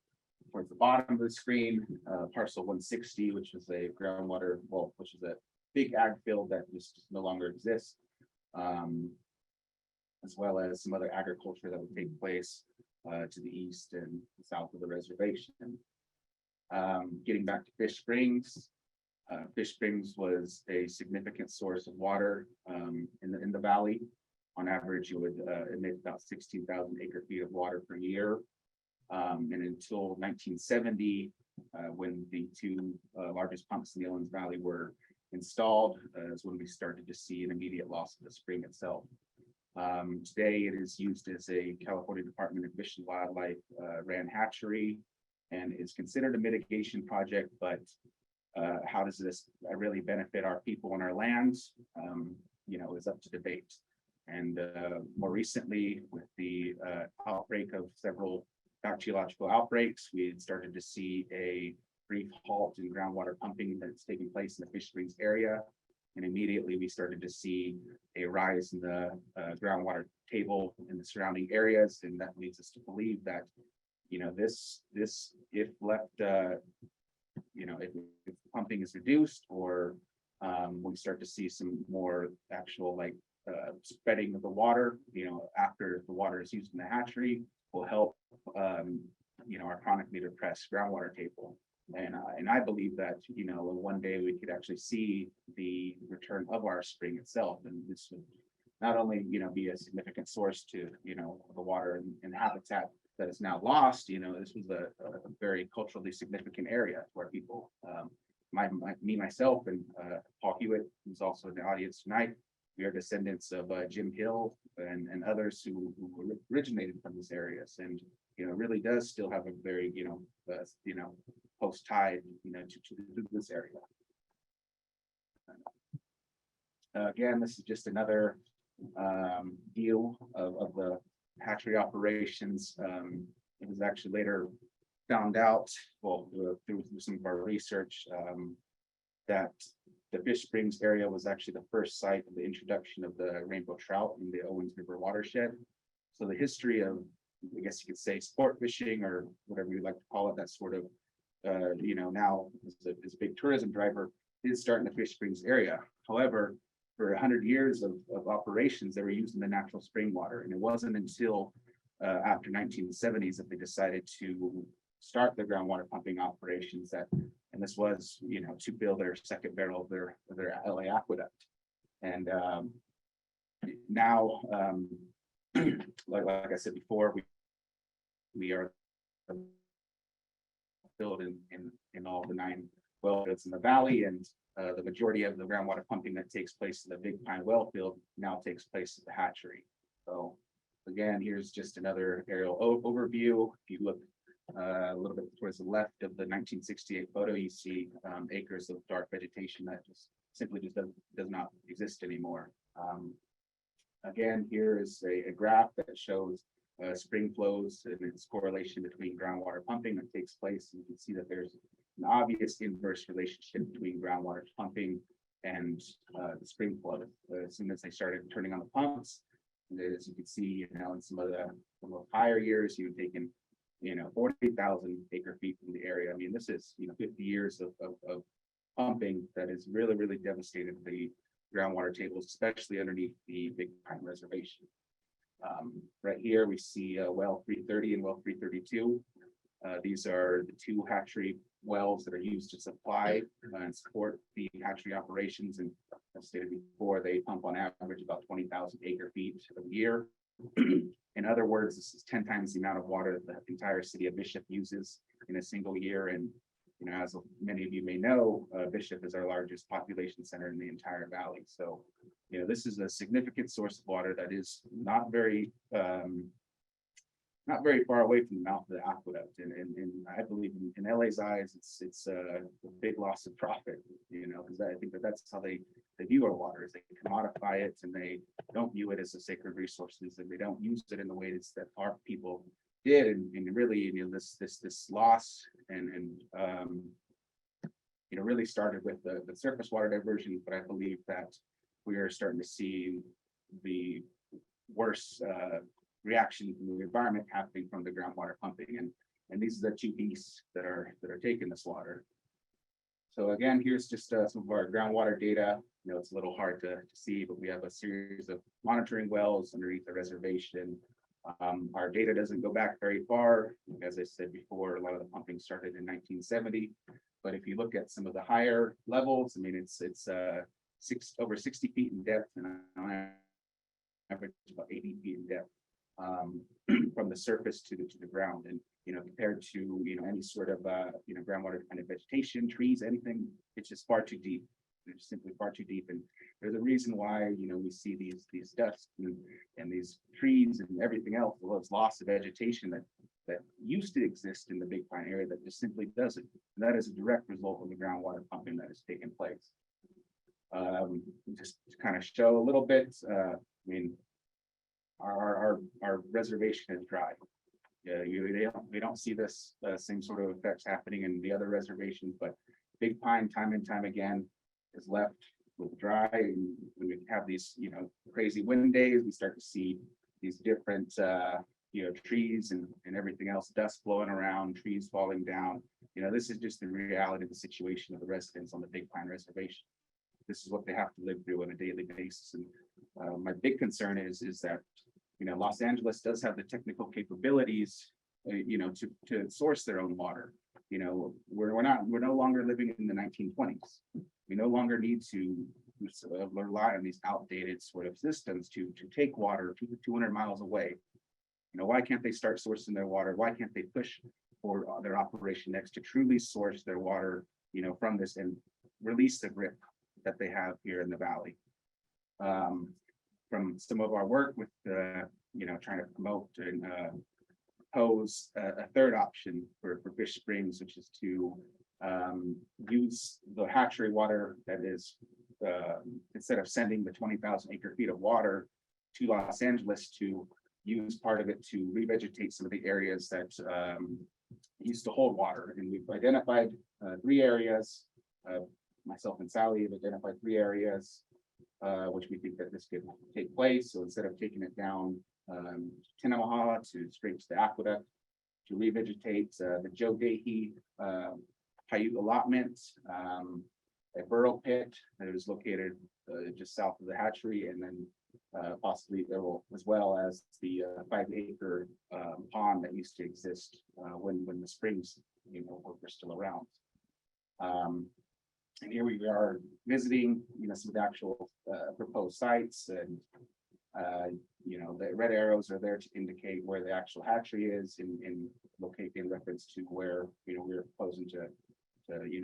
S8: towards the bottom of the screen, parcel 160, which is a groundwater, which is a big ag field that just no longer exists, as well as some other agriculture that would take place to the east and south of the reservation. Getting back to Fish Springs. Fish Springs was a significant source of water in the valley. On average, you would emit about 16,000 acre feet of water per year. And until 1970, when the two largest pumps in the Owens Valley were installed, is when we started to see an immediate loss of the spring itself. Today, it is used as a California Department of Fish and Wildlife ran hatchery, and is considered a mitigation project, but how does this really benefit our people and our lands, is up to debate. And more recently, with the outbreak of several bacteriological outbreaks, we had started to see a brief halt in groundwater pumping that's taking place in the Fish Springs area. And immediately we started to see a rise in the groundwater table in the surrounding areas. And that leads us to believe that, this if left, if pumping is reduced, or we start to see some more actual spreading of the water, after the water is used in the hatchery will help, our chronically depressed groundwater table. And I believe that, one day we could actually see the return of our spring itself. And this would not only, be a significant source to, the water and habitat that is now lost, this was a very culturally significant area where people, myself and Paul Hewitt, who's also in the audience tonight, we are descendants of Jim Hill and others who originated from these areas, and really does still have a very close tie to this area. Again, this is just another deal of the hatchery operations. It was actually later found out, well, through some of our research, that the Fish Springs area was actually the first site of the introduction of the rainbow trout in the Owens River watershed. So the history of, I guess you could say, sport fishing or whatever you'd like to call it, that sort of, now is a big tourism driver, did start in the Fish Springs area. However, for 100 years of operations, they were using the natural spring water, and it wasn't until after 1970s that they decided to start the groundwater pumping operations and this was, to build their second barrel of their LA aqueduct. And now, like I said before, we are filled in all the 9 well fields in the valley, and the majority of the groundwater pumping that takes place in the Big Pine well field now takes place at the hatchery. So again, here's just another aerial overview. If you look a little bit towards the left of the 1968 photo, you see acres of dark vegetation that just simply does not exist anymore. Again, here is a graph that shows spring flows and its correlation between groundwater pumping that takes place. And you can see that there's an obvious inverse relationship between groundwater pumping and the spring flow. As soon as they started turning on the pumps, and as you can see, in some of the higher years, you've taken 40,000 acre feet from the area. I mean, this is 50 years of pumping that has really devastated the groundwater tables, especially underneath the Big Pine Reservation. Right here we see well 330 and well 332. These are the 2 hatchery wells that are used to supply and support the hatchery operations. And as stated before, they pump on average about 20,000 acre feet a year. In other words, this is 10 times the amount of water that the entire city of Bishop uses in a single year. And as many of you may know, Bishop is our largest population center in the entire valley. So, this is a significant source of water that is not very far away from the mouth of the aqueduct. And I believe in LA's eyes, it's a big loss of profit, because I think that's how they view our water, is they commodify it and they don't view it as a sacred resources, and they don't use it in the ways that our people did. And really, this loss and really started with the surface water diversion, but I believe that we are starting to see the worst reaction from the environment happening from the groundwater pumping, and these are the 2 beasts that are taking this water. So again, here's just some of our groundwater data. It's a little hard to see, but we have a series of monitoring wells underneath the reservation. Our data doesn't go back very far. As I said before, a lot of the pumping started in 1970. But if you look at some of the higher levels, I mean, it's over 60 feet in depth, and on average about 80 feet in depth from the surface to the ground. And compared to any sort of groundwater kind of vegetation, trees, anything, it's just far too deep. It's simply far too deep. And there's a reason why we see these dusts and these trees and everything else, well, it's loss of vegetation that used to exist in the Big Pine area that just simply doesn't. And that is a direct result of the groundwater pumping that has taken place. Just to kind of show a little bit, I mean, our reservation is dry. We don't see this same sort of effects happening in the other reservations, but Big Pine, time and time again, is left with dry. And when we have these crazy wind days, we start to see these different trees and everything else, dust blowing around, trees falling down. This is just the reality of the situation of the residents on the Big Pine Reservation. this is what they have to live through on a daily basis. And my big concern is that, Los Angeles does have the technical capabilities, to source their own water. We're no longer living in the 1920s. We no longer need to rely on these outdated sort of systems to take water 200 miles away. Why can't they start sourcing their water? Why can't they push for their operation next to truly source their water, from this and release the grip that they have here in the valley? From some of our work with, trying to promote and pose a third option for Fish Springs, which is to use the hatchery water that is, instead of sending the 20,000 acre feet of water to Los Angeles, to use part of it to revegetate some of the areas that used to hold water. And we've identified 3 areas. Myself and Sally have identified 3 areas which we think that this could take place. So instead of taking it down Tinnamaha to straight to the aqueduct to revegetate the Joe Dahey Paiute allotment, a burrow pit that is located just south of the hatchery, and then possibly there will, as well as the 5-acre pond that used to exist when the springs were still around. And here we are visiting some of the actual proposed sites, and the red arrows are there to indicate where the actual hatchery is in reference to where we're proposing to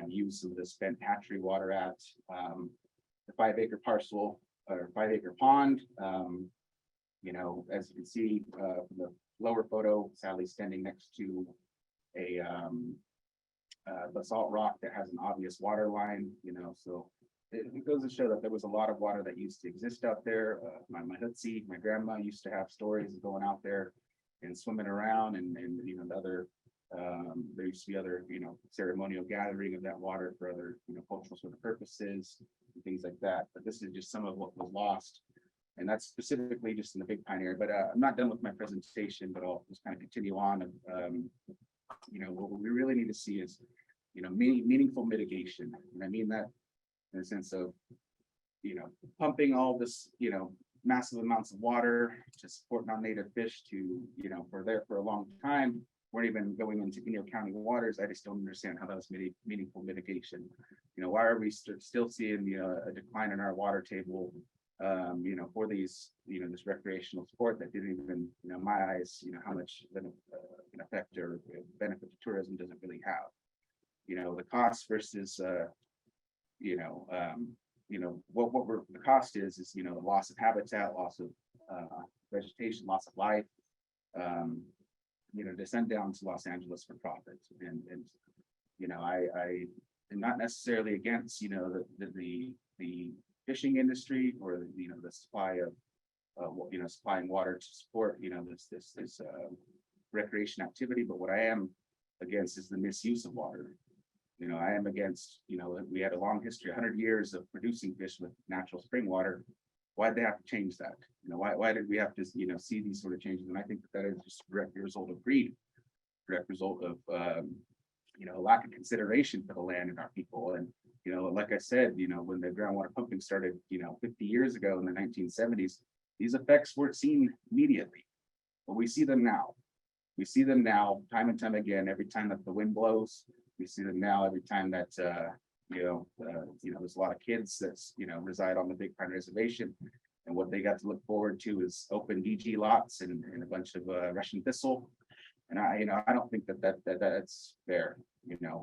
S8: use some of the spent hatchery water at. The 5-acre parcel or 5-acre pond, as you can see from the lower photo, Sally's standing next to a basalt rock that has an obvious water line, so it goes to show that there was a lot of water that used to exist out there. My hootsie, my grandma used to have stories of going out there and swimming around, and the other, there used to be other, ceremonial gathering of that water for other, cultural sort of purposes and things like that. But this is just some of what was lost. And that's specifically just in the Big Pine area. But I'm not done with my presentation, but I'll just kind of continue on. What we really need to see is, meaningful mitigation. And I mean that in the sense of, pumping all this, massive amounts of water to support non-native fish to, for a long time. We're even going into Inyo County waters. I just don't understand how that's meaningful mitigation. Why are we still seeing, a decline in our water table, for these, this recreational sport that didn't even, in my eyes, how much an effect or benefit to tourism does it really have? The cost versus, what the cost is, the loss of habitat, loss of vegetation, loss of life, to send down to Los Angeles for profit. And I am not necessarily against, the fishing industry or, the supply of, supplying water to support, this recreation activity. But what I am against is the misuse of water. I am against, we had a long history, 100 years of producing fish with natural spring water. Why'd they have to change that? Why did we have to, see these sort of changes? And I think that is just a direct result of greed, direct result of, lack of consideration for the land and our people. And, like I said, when the groundwater pumping started, 50 years ago in the 1970s, these effects weren't seen immediately, but we see them now. We see them now, time and time again, every time that the wind blows. We see them now every time that, there's a lot of kids that's, reside on the Big Pine Reservation. And what they got to look forward to is open DG lots and a bunch of Russian thistle. And I don't think that's fair.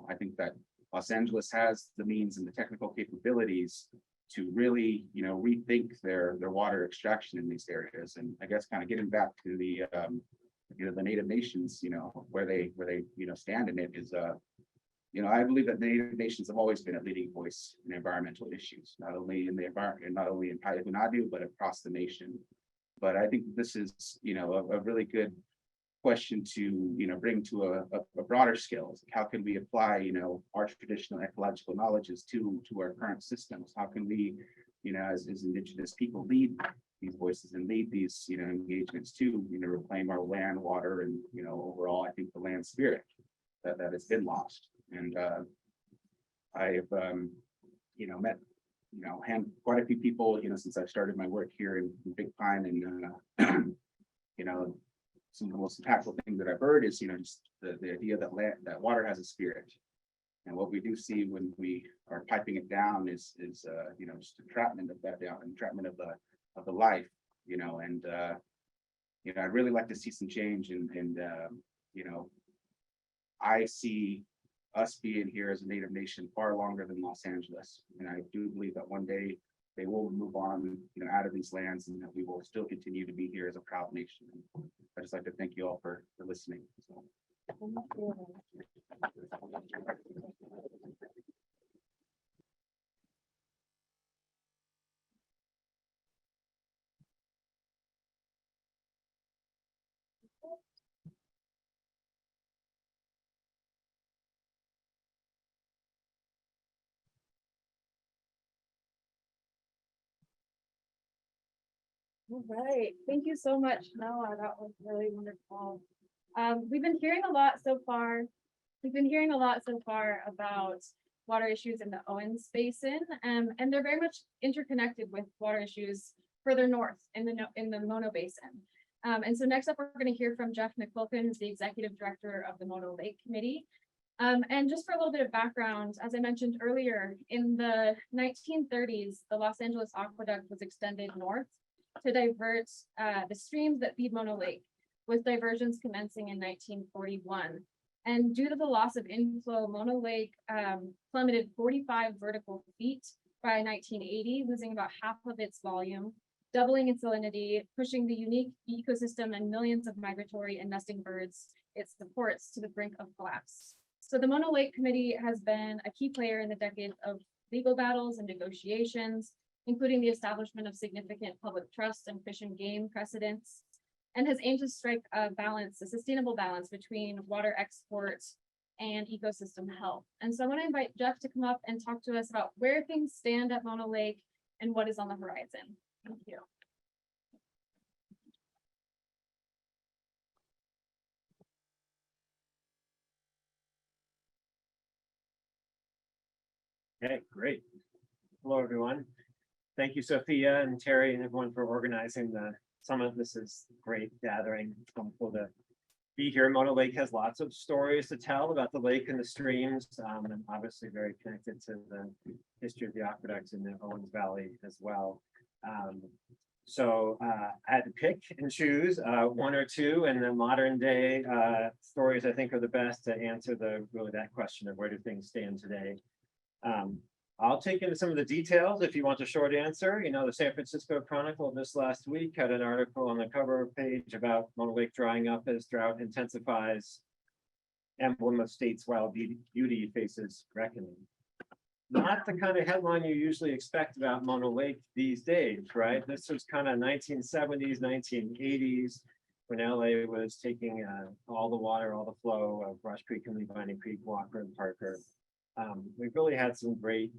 S8: I think that Los Angeles has the means and the technical capabilities to really, rethink their water extraction in these areas. And I guess kind of getting back to the, the Native Nations, where they stand in it is, I believe that the Native Nations have always been a leading voice in environmental issues, not only in the environment, not only in Paiute, but across the nation. But I think this is, a really good question to, bring to a broader scale. How can we apply, our traditional ecological knowledges to our current systems? How can we, as Indigenous people lead these voices and lead these, engagements to, reclaim our land, water, and, overall, I think the land spirit that has been lost. And I've, met hand quite a few people, since I started my work here in Big Pine, and some of the most impactful things that I've heard is, just the idea that that water has a spirit. And what we do see when we are piping it down is just entrapment of that down, entrapment of the life, and I'd really like to see some change, and I see us being here as a Native nation far longer than Los Angeles. And I do believe that one day they will move on, out of these lands, and that we will still continue to be here as a proud nation. I just like to thank you all for listening. So.
S2: All right, thank you so much, Noah. That was really wonderful. We've been hearing a lot so far. We've been hearing a lot so far about water issues in the Owens Basin, and they're very much interconnected with water issues further north in the Mono Basin. And so next up, we're going to hear from Jeff McQuilkin, who's the executive director of the Mono Lake Committee. And just for a little bit of background, as I mentioned earlier, in the 1930s, the Los Angeles Aqueduct was extended north to divert the streams that feed Mono Lake, with diversions commencing in 1941. And due to the loss of inflow, Mono Lake plummeted 45 vertical feet by 1980, losing about half of its volume, doubling its salinity, pushing the unique ecosystem and millions of migratory and nesting birds it supports to the brink of collapse. So the Mono Lake Committee has been a key player in the decades of legal battles and negotiations, including the establishment of significant public trust and fish and game precedents, and has aimed to strike a sustainable balance between water export and ecosystem health. And so I want to invite Jeff to come up and talk to us about where things stand at Mono Lake and what is on the horizon. Thank you.
S9: Okay, great. Hello, everyone. Thank you, Sophia and Terry and everyone for organizing the summit. This is a great gathering. It's wonderful to be here. Mono Lake has lots of stories to tell about the lake and the streams, and obviously very connected to the history of the aqueducts in the Owens Valley as well. So I had to pick and choose one or two, and the modern day stories I think are the best to answer really that question of where do things stand today. I'll take into some of the details if you want a short answer. The San Francisco Chronicle this last week had an article on the cover page about Mono Lake drying up as drought intensifies. Emblem of state's wild beauty faces reckoning. Not the kind of headline you usually expect about Mono Lake these days, right? This was kind of 1970s, 1980s, when LA was taking all the water, all the flow of Rush Creek and Levining Creek, Walker and Parker. We've really had some great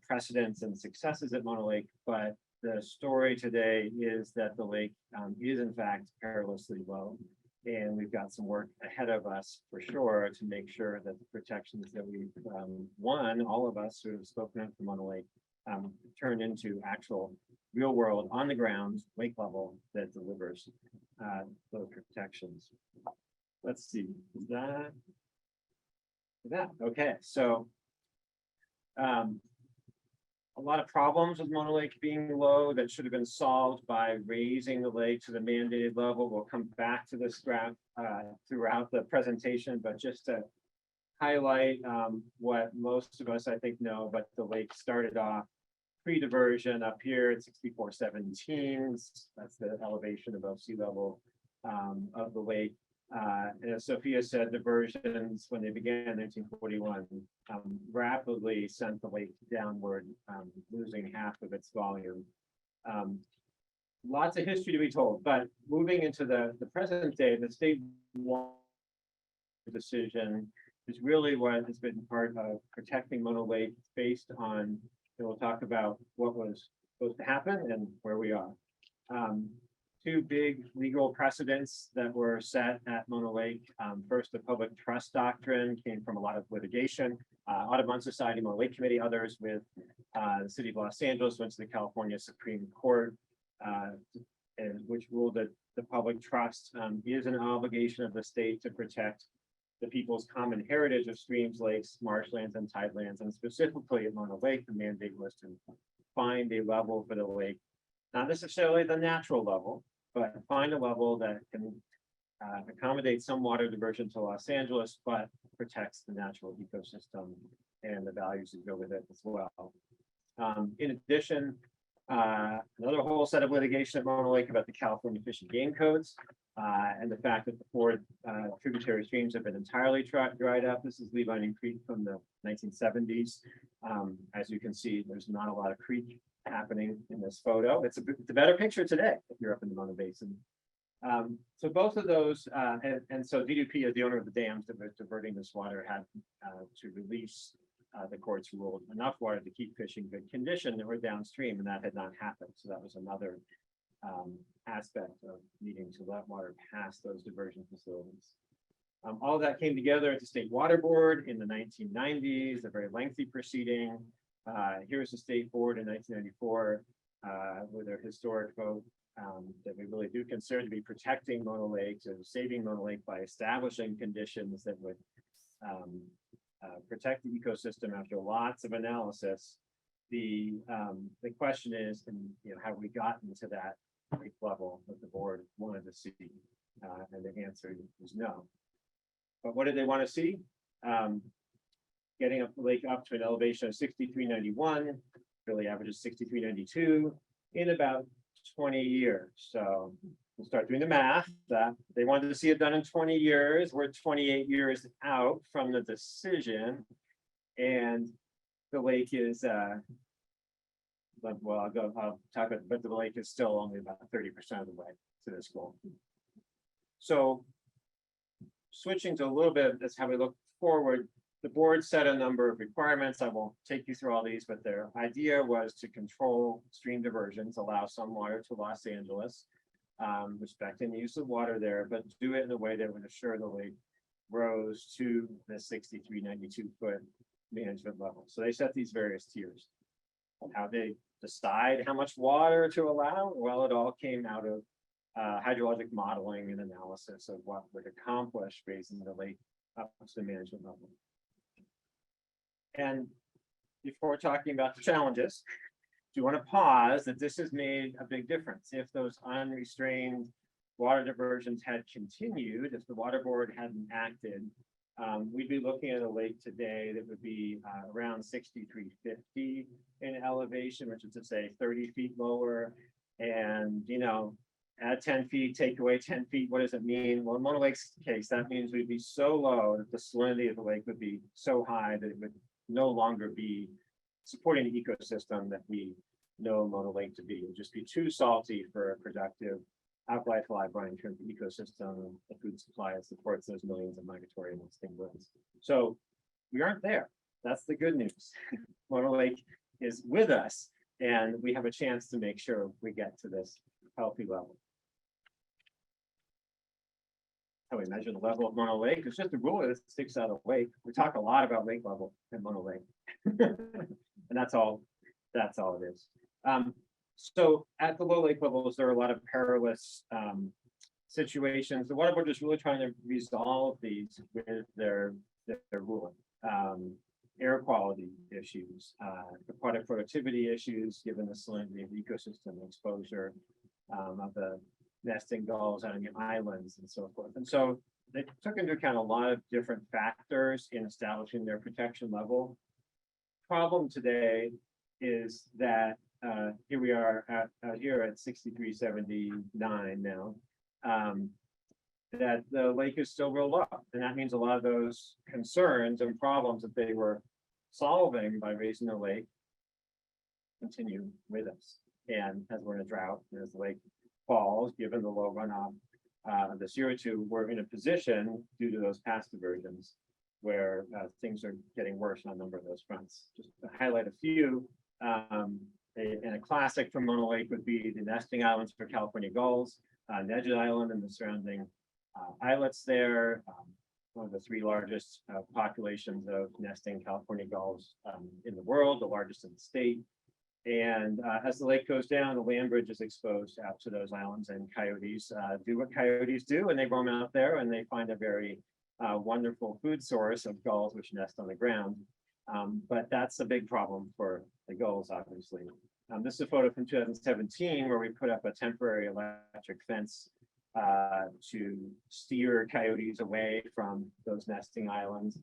S9: precedents and successes at Mono Lake, but the story today is that the lake is in fact perilously low. And we've got some work ahead of us for sure to make sure that the protections that we've won, all of us who have spoken up for Mono Lake, turn into actual real world on the ground lake level that delivers those protections. Let's see, is that okay? So a lot of problems with Mono Lake being low that should have been solved by raising the lake to the mandated level. We'll come back to this graph throughout the presentation, but just to highlight what most of us I think know, but the lake started off pre-diversion up here at 6417. That's the elevation above sea level of the lake. And as Sophia said, diversions when they began in 1941 rapidly sent the lake downward, losing half of its volume. Lots of history to be told, but moving into the present day, the state decision is really what has been part of protecting Mono Lake based on, and we'll talk about what was supposed to happen and where we are. two big legal precedents that were set at Mona Lake. First, the public trust doctrine came from a lot of litigation. Audubon Society, Mona Lake Committee, others with the city of Los Angeles went to the California Supreme Court, and which ruled that the public trust is an obligation of the state to protect the people's common heritage of streams, lakes, marshlands, and tidelands. And specifically at Mona Lake, the mandate was to find a level for the lake, not necessarily the natural level, but find a level that can accommodate some water diversion to Los Angeles, but protects the natural ecosystem and the values that go with it as well. In addition, another whole set of litigation at Mona Lake about the California Fish and Game Codes, and the fact that the four tributary streams have been entirely dried up. This is Levining Creek from the 1970s. As you can see, there's not a lot of creek happening in this photo. It's a better picture today if you're up in the Mona Basin. So both of those, and so DDP, as the owner of the dams that were diverting this water, had to release, the courts ruled, enough water to keep fishing good condition that were downstream, and that had not happened. So that was another aspect of needing to let water pass those diversion facilities. All of that came together at the State Water Board in the 1990s, a very lengthy proceeding. Here's the State Board in 1994 with a historic vote that we really do consider to be protecting Mona Lake, to saving Mona Lake by establishing conditions that would protect the ecosystem after lots of analysis. The question is, and have we gotten to that level that the board wanted to see? And the answer is no. But what did they want to see? Getting up the lake up to an elevation of 6391, really averages 6392 in about 20 years. So we'll start doing the math. They wanted to see it done in 20 years. We're 28 years out from the decision, and the lake is well, I'll talk about, but the lake is still only about 30% of the way to this goal. So switching to a little bit, that's how we look forward. The board set a number of requirements. I won't take you through all these, but their idea was to control stream diversions, allow some water to Los Angeles, respecting the use of water there, but do it in a way that would assure the lake rose to the 6392 foot management level. So they set these various tiers. How they decide how much water to allow? Well, it all came out of hydrologic modeling and analysis of what would accomplish raising the lake up to the management level. And before talking about the challenges, do you want to pause that this has made a big difference? If those unrestrained water diversions had continued, if the water board hadn't acted, we'd be looking at a lake today that would be around 6350 in elevation, which is to say 30 feet lower. And, add 10 feet, take away 10 feet, what does it mean? Well, in Mona Lake's case, that means we'd be so low that the salinity of the lake would be so high that it would no longer be supporting the ecosystem that we know Mona Lake to be. It would just be too salty for a productive alkali brine term ecosystem, and the food supply that supports those millions of migratory and extinguished. So we aren't there. That's the good news. Mona Lake is with us, and we have a chance to make sure we get to this healthy level. How we measure the level of Mona Lake, it's just a ruler that sticks out of the lake. We talk a lot about lake level at Mona Lake. And that's all it is. So at the low lake levels, there are a lot of perilous situations. The water board is really trying to resolve these with their ruling. Air quality issues, aquatic productivity issues, given the salinity of the ecosystem exposure of the nesting gulls out on the islands and so forth. And so they took into account a lot of different factors in establishing their protection level. Problem today is that here we are out here at 6379 now, that the lake is still real low. And that means a lot of those concerns and problems that they were solving by raising the lake continue with us. And as we're in a drought, as the lake falls, given the low runoff of the CO2, we're in a position due to those past diversions where things are getting worse on a number of those fronts. Just to highlight a few, and a classic from Mona Lake would be the nesting islands for California gulls. Nedget Island and the surrounding islets there. One of the three largest populations of nesting California gulls in the world, the largest in the state. And as the lake goes down, the land bridge is exposed out to those islands, and coyotes do what coyotes do, and they roam out there and they find a very wonderful food source of gulls which nest on the ground. But that's a big problem for the gulls, obviously. This is a photo from 2017 where we put up a temporary electric fence to steer coyotes away from those nesting islands.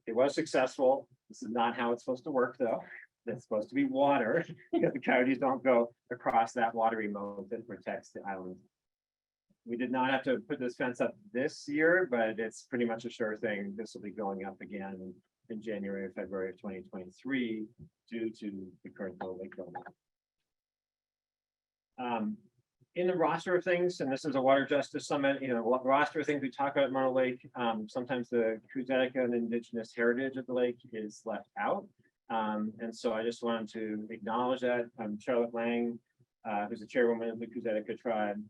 S9: It was successful. This is not how it's supposed to work, though. It's supposed to be water, because the coyotes don't go across that watery moat that protects the island. We did not have to put this fence up this year, but it's pretty much a sure thing. This will be going up again in January or February of 2023 due to the current low lake level. In the roster of things, and this is a water justice summit, roster of things we talk about at Mono Lake, sometimes the Kuzetica and indigenous heritage of the lake is left out. And so I just wanted to acknowledge that. Charlotte Lang, who's the chairwoman of the Kuzetica tribe,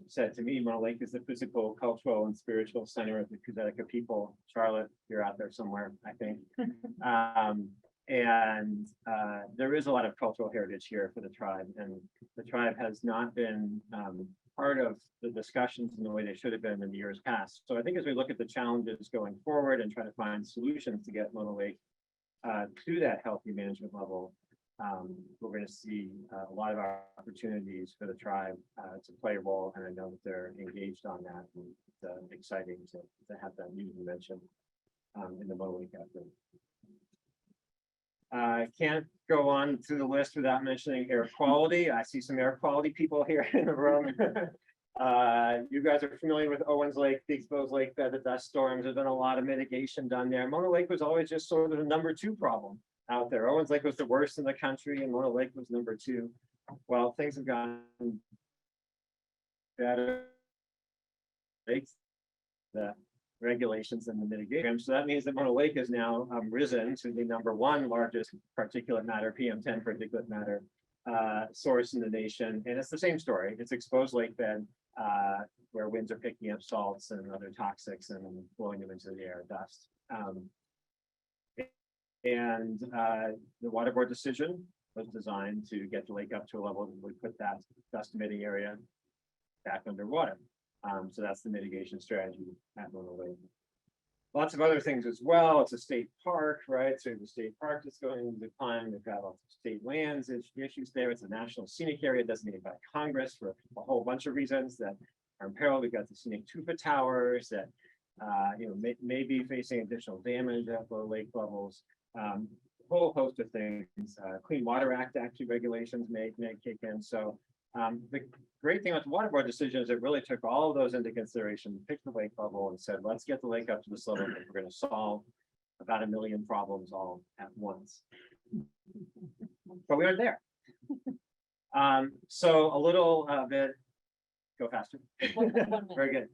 S9: said to me, Mono Lake is the physical, cultural, and spiritual center of the Kuzetica people. Charlotte, you're out there somewhere, I think. There is a lot of cultural heritage here for the tribe, and the tribe has not been part of the discussions in the way they should have been in the years past. So I think as we look at the challenges going forward and try to find solutions to get Mono Lake to that healthy management level, we're going to see a lot of opportunities for the tribe to play a role, and I know that they're engaged on that, and it's exciting to have that new dimension in the Mono Lake effort. I can't go on through the list without mentioning air quality. I see some air quality people here in the room. You guys are familiar with Owens Lake, the exposed lake bed, the dust storms. There's been a lot of mitigation done there. Mono Lake was always just sort of the #2 problem out there. Owens Lake was the worst in the country, and Mono Lake was #2. Well, things have gotten better. The regulations and the mitigation. So that means that Mono Lake is now risen to the #1 largest particulate matter, PM10 particulate matter source in the nation. And it's the same story. It's exposed lake bed where winds are picking up salts and other toxics and blowing them into the air, dust. The water board decision was designed to get the lake up to a level that would put that dust emitting area back underwater. So that's the mitigation strategy at Mono Lake. Lots of other things as well. It's a state park, right? So the state park is going to decline. We've got lots of state lands issues there. It's a national scenic area designated by Congress for a whole bunch of reasons that are in peril. We've got the scenic tufa towers that may be facing additional damage at low lake levels. A whole host of things. Clean Water Act actually regulations may kick in. So the great thing with the water board decision is it really took all of those into consideration, picked the lake level and said, let's get the lake up to this level. We're going to solve about 1 million problems all at once. But we aren't there. So a little bit, go faster. Very good.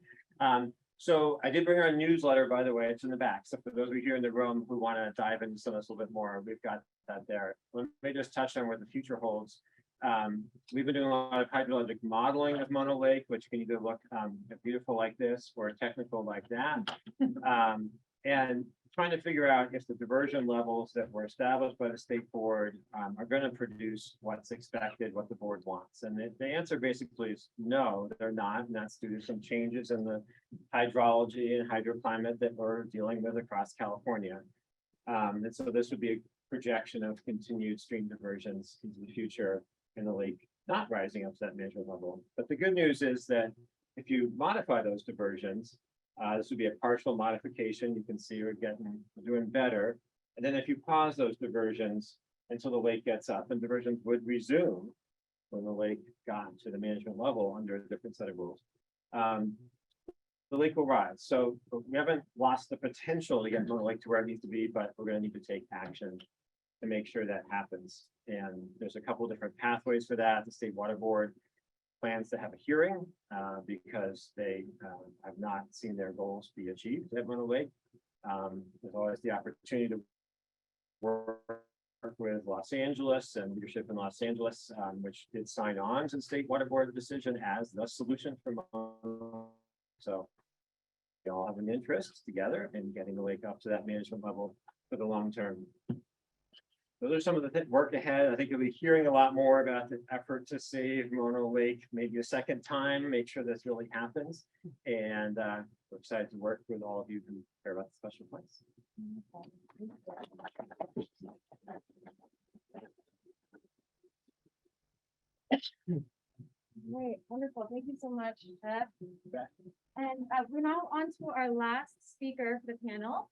S9: So I did bring our newsletter, by the way, it's in the back. So for those of you here in the room who want to dive into some of this a little bit more, we've got that there. Let me just touch on what the future holds. We've been doing a lot of hydrologic modeling of Mono Lake, which can either look beautiful like this or technical like that. And trying to figure out if the diversion levels that were established by the state board are going to produce what's expected, what the board wants. And the answer basically is no, they're not. And that's due to some changes in the hydrology and hydroclimate that we're dealing with across California. And so this would be a projection of continued stream diversions into the future in the lake not rising up to that measurement level. But the good news is that if you modify those diversions, this would be a partial modification. You can see we're doing better. And then if you pause those diversions until the lake gets up, and diversions would resume when the lake got to the management level under a different set of rules, the lake will rise. So we haven't lost the potential to get the lake to where it needs to be, but we're going to need to take action to make sure that happens. And there's a couple different pathways for that. The State Water Board plans to have a hearing because they have not seen their goals be achieved at Mono Lake. There's always the opportunity to work with Los Angeles and leadership in Los Angeles, which did sign on to the State Water Board decision as the solution for. So we all have an interest together in getting the lake up to that management level for the long term. Those are some of the work ahead. I think you'll be hearing a lot more about the effort to save Mono Lake, maybe a second time, make sure this really happens. And we're excited to work with all of you who care about the special place.
S2: Great, wonderful. Thank you so much, Jeff. And we're now on to our last speaker for the panel.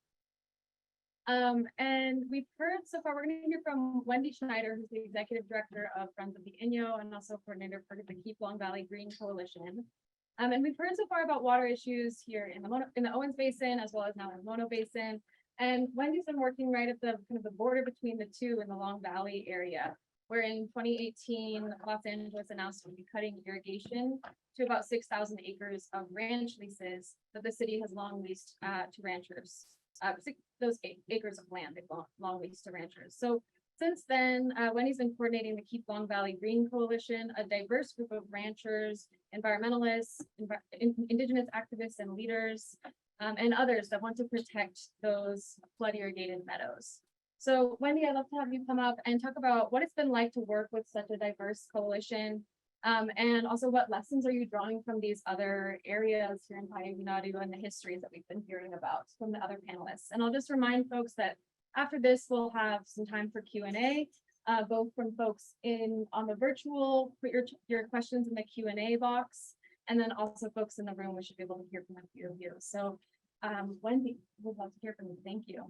S2: And we've heard so far, we're going to hear from Wendy Schneider, who's the Executive Director of Friends of the Inyo and also Coordinator for the Keep Long Valley Green Coalition. And we've heard so far about water issues here in the Owens Basin, as well as now in the Mono Basin. And Wendy's been working right at the kind of the border between the two in the Long Valley area, where in 2018, Los Angeles announced to be cutting irrigation to about 6,000 acres of ranch leases that the city has long leased to ranchers. Those acres of land they've long leased to ranchers. So since then, Wendy's been coordinating the Keep Long Valley Green Coalition, a diverse group of ranchers, environmentalists, indigenous activists and leaders, and others that want to protect those flood irrigated meadows. So Wendy, I'd love to have you come up and talk about what it's been like to work with such a diverse coalition. And also what lessons are you drawing from these other areas here in Payuginadu and the histories that we've been hearing about from the other panelists. And I'll just remind folks that after this, we'll have some time for Q&A, both from folks on the virtual, put your questions in the Q&A box, and then also folks in the room, we should be able to hear from a few of you. So Wendy, we'd love to hear from you. Thank you.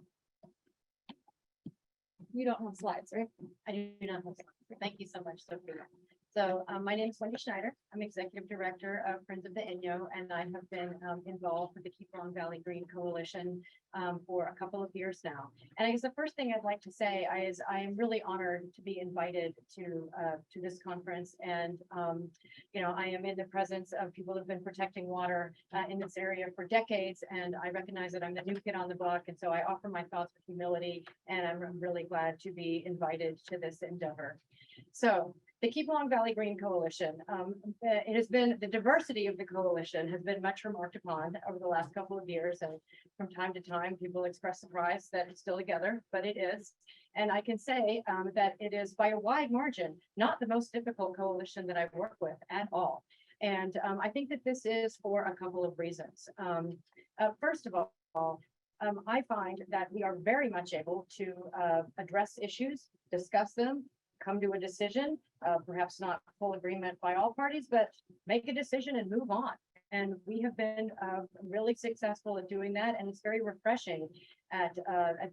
S2: You don't have slides, right?
S10: I do not have slides. Thank you so much, Sophia. So my name is Wendy Schneider. I'm Executive Director of Friends of the Inyo, and I have been involved with the Keep Long Valley Green Coalition for a couple of years now. And I guess the first thing I'd like to say is I am really honored to be invited to this conference. And you know, I am in the presence of people who've been protecting water in this area for decades, and I recognize that I'm the new kid on the block, and so I offer my thoughts with humility, and I'm really glad to be invited to this endeavor. So the Keep Long Valley Green Coalition, it has been, the diversity of the coalition has been much remarked upon over the last couple of years. And from time to time, people express surprise that it's still together, but it is. And I can say that it is by a wide margin, not the most difficult coalition that I've worked with at all. And I think that this is for a couple of reasons. First of all, I find that we are very much able to address issues, discuss them, come to a decision, perhaps not full agreement by all parties, but make a decision and move on. And we have been really successful at doing that. And it's very refreshing at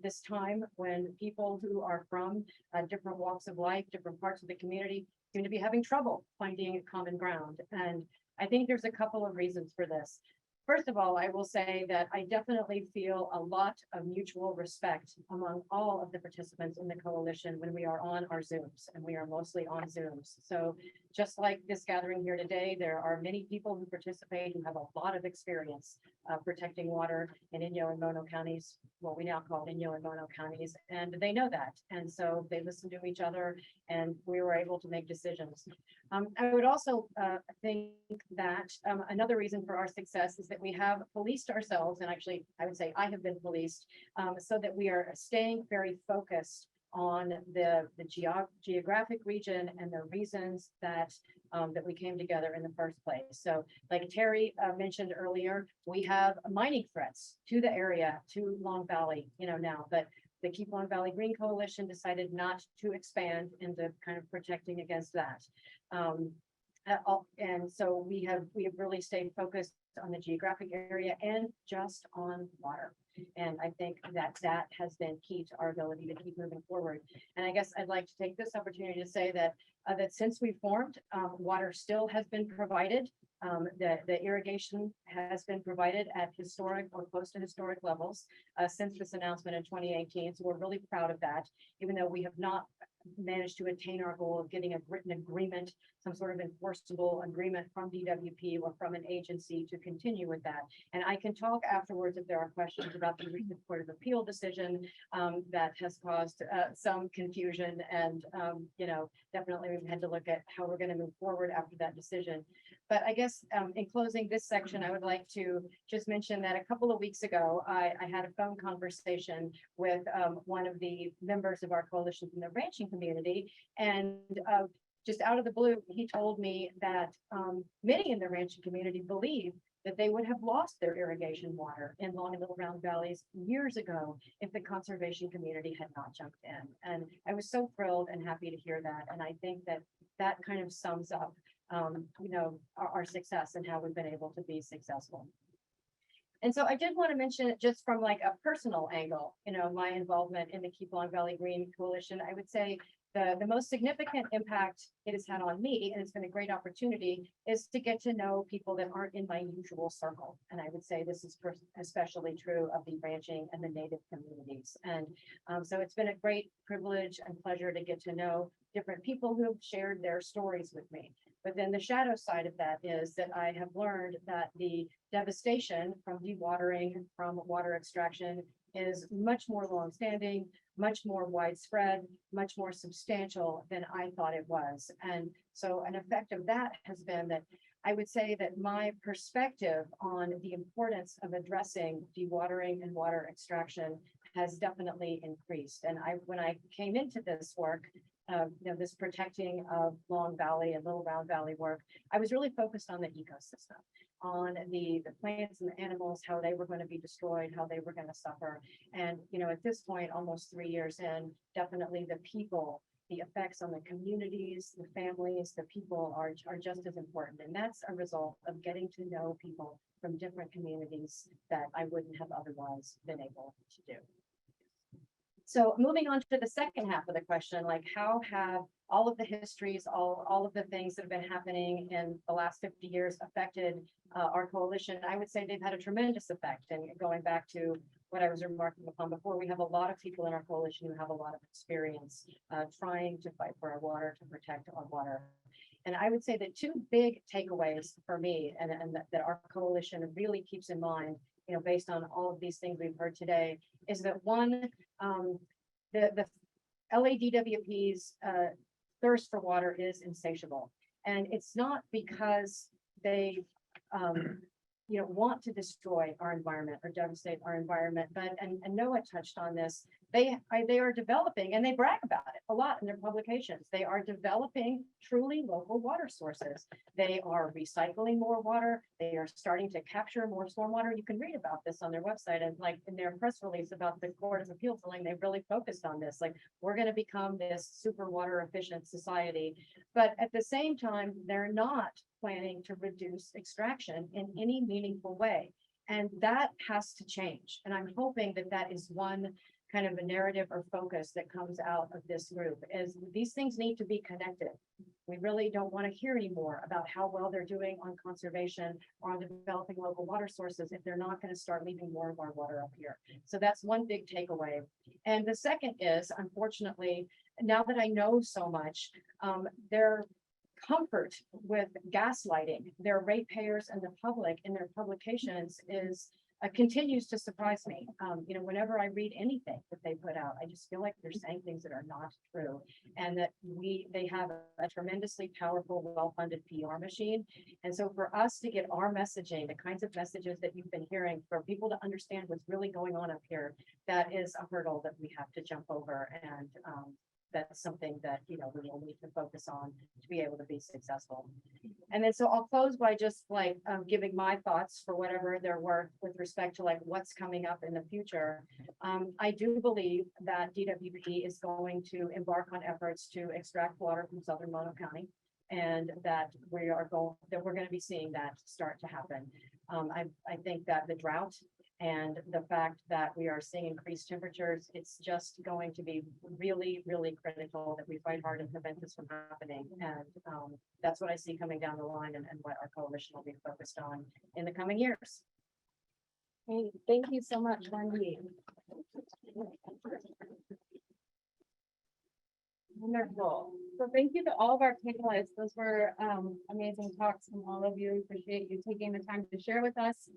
S10: this time when people who are from different walks of life, different parts of the community seem to be having trouble finding common ground. And I think there's a couple of reasons for this. First of all, I will say that I definitely feel a lot of mutual respect among all of the participants in the coalition when we are on our Zooms, and we are mostly on Zooms. So just like this gathering here today, there are many people who participate who have a lot of experience protecting water in Inyo and Mono counties, what we now call Inyo and Mono counties, and they know that. And so they listen to each other, and we were able to make decisions. I would also think that another reason for our success is that we have policed ourselves, and actually I would say I have been policed, so that we are staying very focused on the geographic region and the reasons that that we came together in the first place. So like Terry mentioned earlier, we have mining threats to the area, to Long Valley, you know, now, but the Keep Long Valley Green Coalition decided not to expand into kind of protecting against that. And so we have really stayed focused on the geographic area and just on water. And I think that that has been key to our ability to keep moving forward. And I guess I'd like to take this opportunity to say that that since we formed, water still has been provided. The irrigation has been provided at historic or close to historic levels since this announcement in 2018. So we're really proud of that, even though we have not managed to attain our goal of getting a written agreement, some sort of enforceable agreement from DWP or from an agency to continue with that. And I can talk afterwards if there are questions about the recent Court of Appeal decision that has caused some confusion. And, definitely we've had to look at how we're going to move forward after that decision. But I guess in closing this section, I would like to just mention that a couple of weeks ago, I had a phone conversation with one of the members of our coalition from the ranching community. And just out of the blue, he told me that many in the ranching community believe that they would have lost their irrigation water in Long and Little Round Valleys years ago if the conservation community had not jumped in. And I was so thrilled and happy to hear that. And I think that that kind of sums up, our success and how we've been able to be successful. And so I did want to mention it just from like a personal angle, my involvement in the Keep Long Valley Green Coalition. I would say the most significant impact it has had on me, and it's been a great opportunity, is to get to know people that aren't in my usual circle. And I would say this is especially true of the ranching and the native communities. And so it's been a great privilege and pleasure to get to know different people who have shared their stories with me. But then the shadow side of that is that I have learned that the devastation from dewatering, from water extraction, is much more longstanding, much more widespread, much more substantial than I thought it was. And so an effect of that has been that I would say that my perspective on the importance of addressing dewatering and water extraction has definitely increased. And when I came into this work, this protecting of Long Valley and Little Round Valley work, I was really focused on the ecosystem, on the plants and the animals, how they were going to be destroyed, how they were going to suffer. And, at this point, almost 3 years in, definitely the people, the effects on the communities, the families, the people are just as important. And that's a result of getting to know people from different communities that I wouldn't have otherwise been able to do. So moving on to the second half of the question, like how have all of the histories, all of the things that have been happening in the last 50 years affected our coalition? I would say they've had a tremendous effect. And going back to what I was remarking upon before, we have a lot of people in our coalition who have a lot of experience trying to fight for our water, to protect our water. And I would say that two big takeaways for me and that our coalition really keeps in mind, based on all of these things we've heard today, is that one, the LADWP's thirst for water is insatiable. And it's not because they want to destroy our environment or devastate our environment, but and Noah touched on this, they are developing, and they brag about it a lot in their publications. They are developing truly local water sources. They are recycling more water. They are starting to capture more stormwater. You can read about this on their website, and like in their press release about the Court of Appeal ruling, they really focused on this. Like, we're going to become this super water efficient society. But at the same time, they're not planning to reduce extraction in any meaningful way. And that has to change. And I'm hoping that that is one kind of a narrative or focus that comes out of this group, is these things need to be connected. We really don't want to hear anymore about how well they're doing on conservation or on developing local water sources if they're not going to start leaving more of our water up here. So that's one big takeaway. And the second is, unfortunately, now that I know so much, their comfort with gaslighting their ratepayers and the public in their publications is continues to surprise me. Whenever I read anything that they put out, I just feel like they're saying things that are not true, and that they have a tremendously powerful, well-funded PR machine. And so for us to get our messaging, the kinds of messages that you've been hearing, for people to understand what's really going on up here, that is a hurdle that we have to jump over. And that's something that, we will need to focus on to be able to be successful. And then, so I'll close by just like giving my thoughts for whatever they're worth with respect to like what's coming up in the future. I do believe that DWP is going to embark on efforts to extract water from Southern Mono County, and that we're going to be seeing that start to happen. I think that the drought and the fact that we are seeing increased temperatures, it's just going to be really, really critical that we fight hard and prevent this from happening. And that's what I see coming down the line, and what our coalition will be focused on in the coming years.
S2: Great. Thank you so much, Wendy. Wonderful. So thank you to all of our panelists. Those were amazing talks from all of you. Appreciate you taking the time to share with us.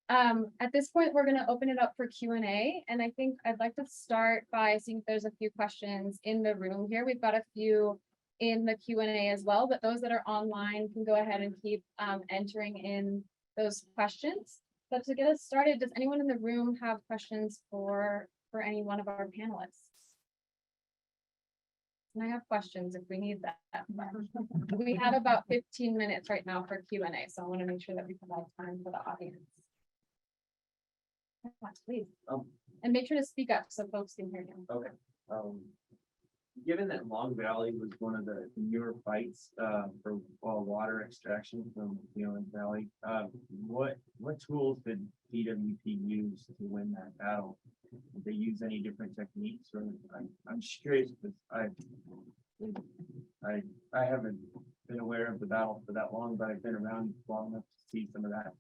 S2: At this point, we're going to open it up for Q&A. And I think I'd like to start by seeing if there's a few questions in the room here. We've got a few in the Q&A as well, but those that are online can go ahead and keep entering in those questions. But to get us started, does anyone in the room have questions for any one of our panelists? And I have questions if we need that. but We have about 15 minutes right now for Q&A, so I want to make sure that we provide time for the audience. Please. And make sure to speak up so folks can hear you.
S11: Okay. Given that Long Valley was one of the newer fights for water extraction from the Owens Valley, what tools did DWP use to win that battle? Did they use any different techniques? Or I'm just curious because I haven't been aware of the battle for that long, but I've been around long enough to see some of that.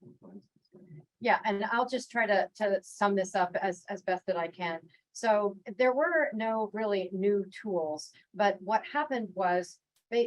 S10: Yeah, and I'll just try to sum this up as best that I can. So there were no really new tools, but what happened was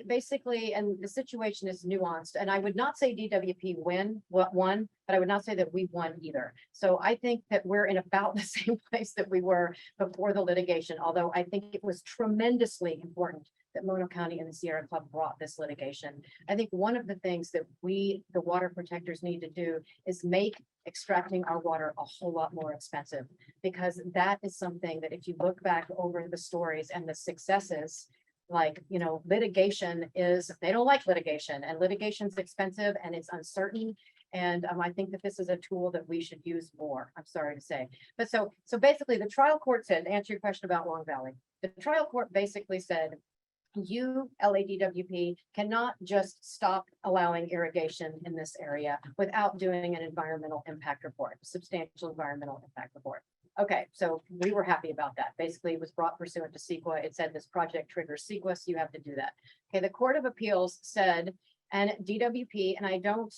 S10: basically, and the situation is nuanced, and I would not say DWP won, but I would not say that we won either. So I think that we're in about the same place that we were before the litigation, although I think it was tremendously important that Mono County and the Sierra Club brought this litigation. I think one of the things that we, the water protectors, need to do is make extracting our water a whole lot more expensive, because that is something that if you look back over the stories and the successes, like, you know, litigation is, they don't like litigation, and litigation's expensive and it's uncertain. And I think that this is a tool that we should use more, I'm sorry to say. But so basically the trial court said, to answer your question about Long Valley, the trial court basically said, you, LADWP, cannot just stop allowing irrigation in this area without doing an environmental impact report, substantial environmental impact report. Okay, so we were happy about that. Basically, it was brought pursuant to CEQA. It said this project triggers CEQA, so you have to do that. Okay, the Court of Appeals said, and DWP, and I don't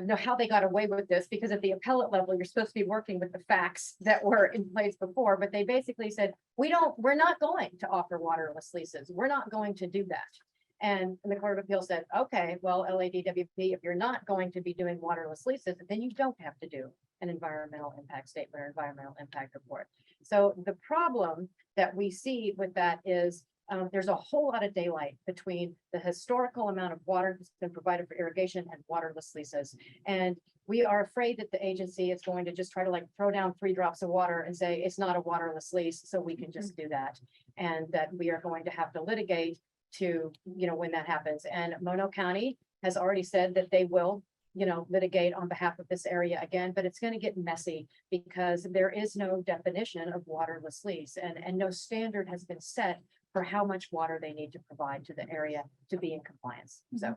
S10: know how they got away with this, because at the appellate level, you're supposed to be working with the facts that were in place before, but they basically said, we're not going to offer waterless leases. We're not going to do that. And the Court of Appeals said, okay, well, LADWP, if you're not going to be doing waterless leases, then you don't have to do an environmental impact statement or environmental impact report. So the problem that we see with that is there's a whole lot of daylight between the historical amount of water that's been provided for irrigation and waterless leases. And we are afraid that the agency is going to just try to like throw down 3 drops of water and say it's not a waterless lease, so we can just do that. And that we are going to have to litigate to, you know, when that happens. And Mono County has already said that they will, you know, litigate on behalf of this area again, but it's going to get messy because there is no definition of waterless lease, and no standard has been set for how much water they need to provide to the area to be in compliance. So.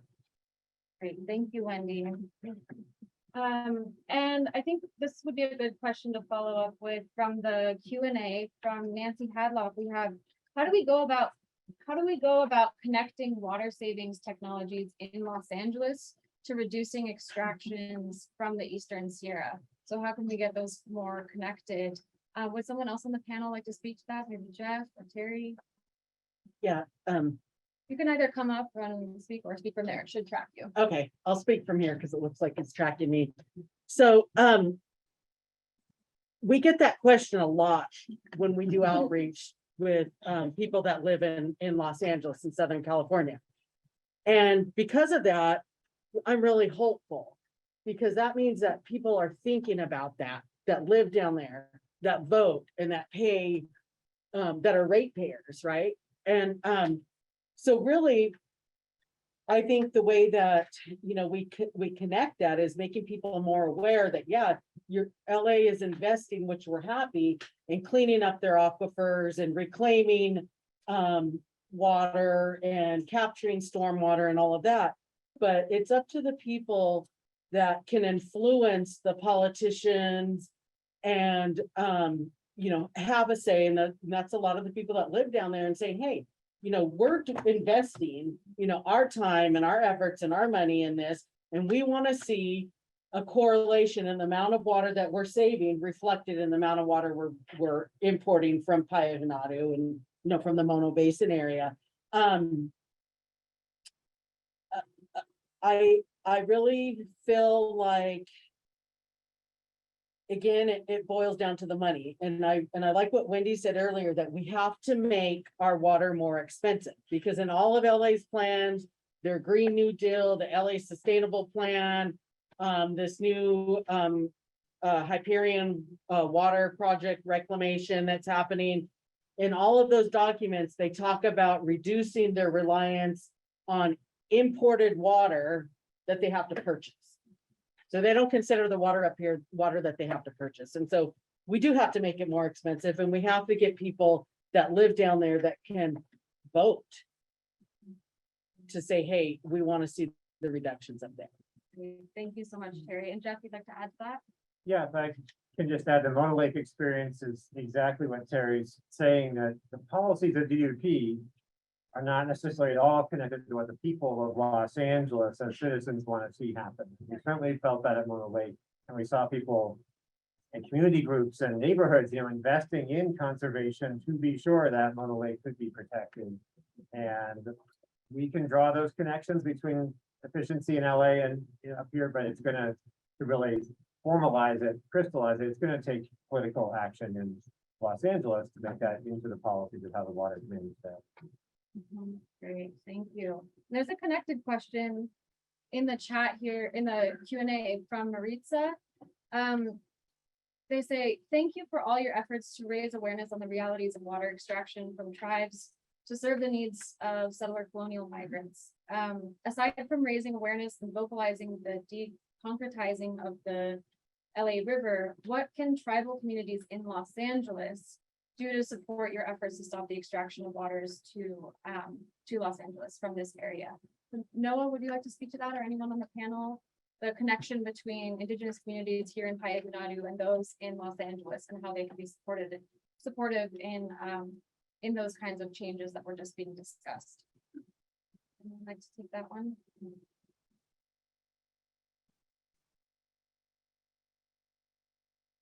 S2: Great, thank you, Wendy. And I think this would be a good question to follow up with from the Q&A from Nancy Hadlock. We have, how do we go about connecting water savings technologies in Los Angeles to reducing extractions from the Eastern Sierra? So how can we get those more connected? Would someone else on the panel like to speak to that? Maybe Jeff or Terry?
S1: Yeah,
S2: You can either come up and speak or speak from there. It should track you.
S1: okay, I'll speak from here because it looks like it's tracking me. So we get that question a lot when we do outreach with people that live in Los Angeles and Southern California. And because of that, I'm really hopeful, because that means that people are thinking about that live down there, that vote and that pay, that are ratepayers, right? And so really, I think the way that, you know, we connect that is making people more aware that, yeah, your LA is investing, which we're happy, in cleaning up their aquifers and reclaiming water and capturing stormwater and all of that. But it's up to the people that can influence the politicians and, you know, have a say. And that's a lot of the people that live down there and saying, hey, you know, we're investing, you know, our time and our efforts and our money in this, and we want to see a correlation in the amount of water that we're saving reflected in the amount of water we're importing from Payuhanadu and from the Mono Basin area. I really feel like, again, it boils down to the money. And I like what Wendy said earlier, that we have to make our water more expensive, because in all of LA's plans, their Green New Deal, the LA Sustainable Plan, this new Hyperion water project reclamation that's happening. In all of those documents, they talk about reducing their reliance on imported water that they have to purchase. So they don't consider the water up here water that they have to purchase. And so we do have to make it more expensive, and we have to get people that live down there that can vote to say, hey, we want to see the reductions up there.
S2: Thank you so much, Terry. And Jeff, you'd like to add to that?
S9: Yeah, if I can just add, the Mono Lake experience is exactly what Terry's saying, that the policies of DUP are not necessarily at all connected to what the people of Los Angeles as citizens want to see happen. We certainly felt that at Mono Lake, and we saw people and community groups and neighborhoods, investing in conservation to be sure that Mono Lake could be protected. And we can draw those connections between efficiency in LA and up here, but it's gonna, to really formalize it, crystallize it, it's gonna take political action in Los Angeles to make that into the policies of how the water is managed there.
S2: Great, thank you. There's a connected question in the chat here, in the Q&A from Maritza. They say, thank you for all your efforts to raise awareness on the realities of water extraction from tribes to serve the needs of settler colonial migrants. Aside from raising awareness and vocalizing the deconcretizing of the LA River, what can tribal communities in Los Angeles do to support your efforts to stop the extraction of waters to Los Angeles from this area? Noah, would you like to speak to that, or anyone on the panel? The connection between Indigenous communities here in Payag and those in Los Angeles, and how they can be supportive in those kinds of changes that were just being discussed. Anyone like to take that one?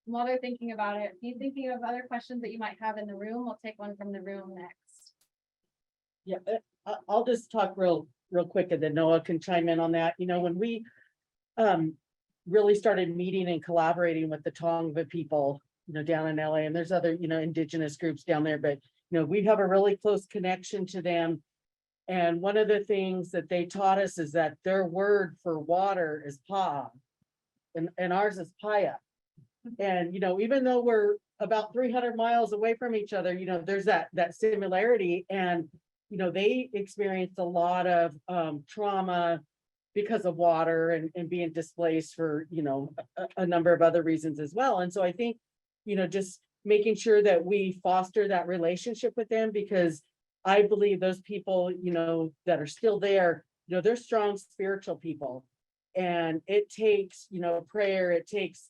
S2: While they're thinking about it, be thinking of other questions that you might have in the room. We'll take one from the room next.
S1: Yeah, I'll just talk real quick, and then Noah can chime in on that. When we really started meeting and collaborating with the Tongva people, down in LA, and there's other, indigenous groups down there, but, we have a really close connection to them. And one of the things that they taught us is that their word for water is pa, and ours is paya. And, even though we're about 300 miles away from each other, there's that similarity. And, they experienced a lot of trauma because of water and being displaced for, a number of other reasons as well. And so I think, just making sure that we foster that relationship with them, because I believe those people, that are still there, they're strong spiritual people. And it takes, prayer, it takes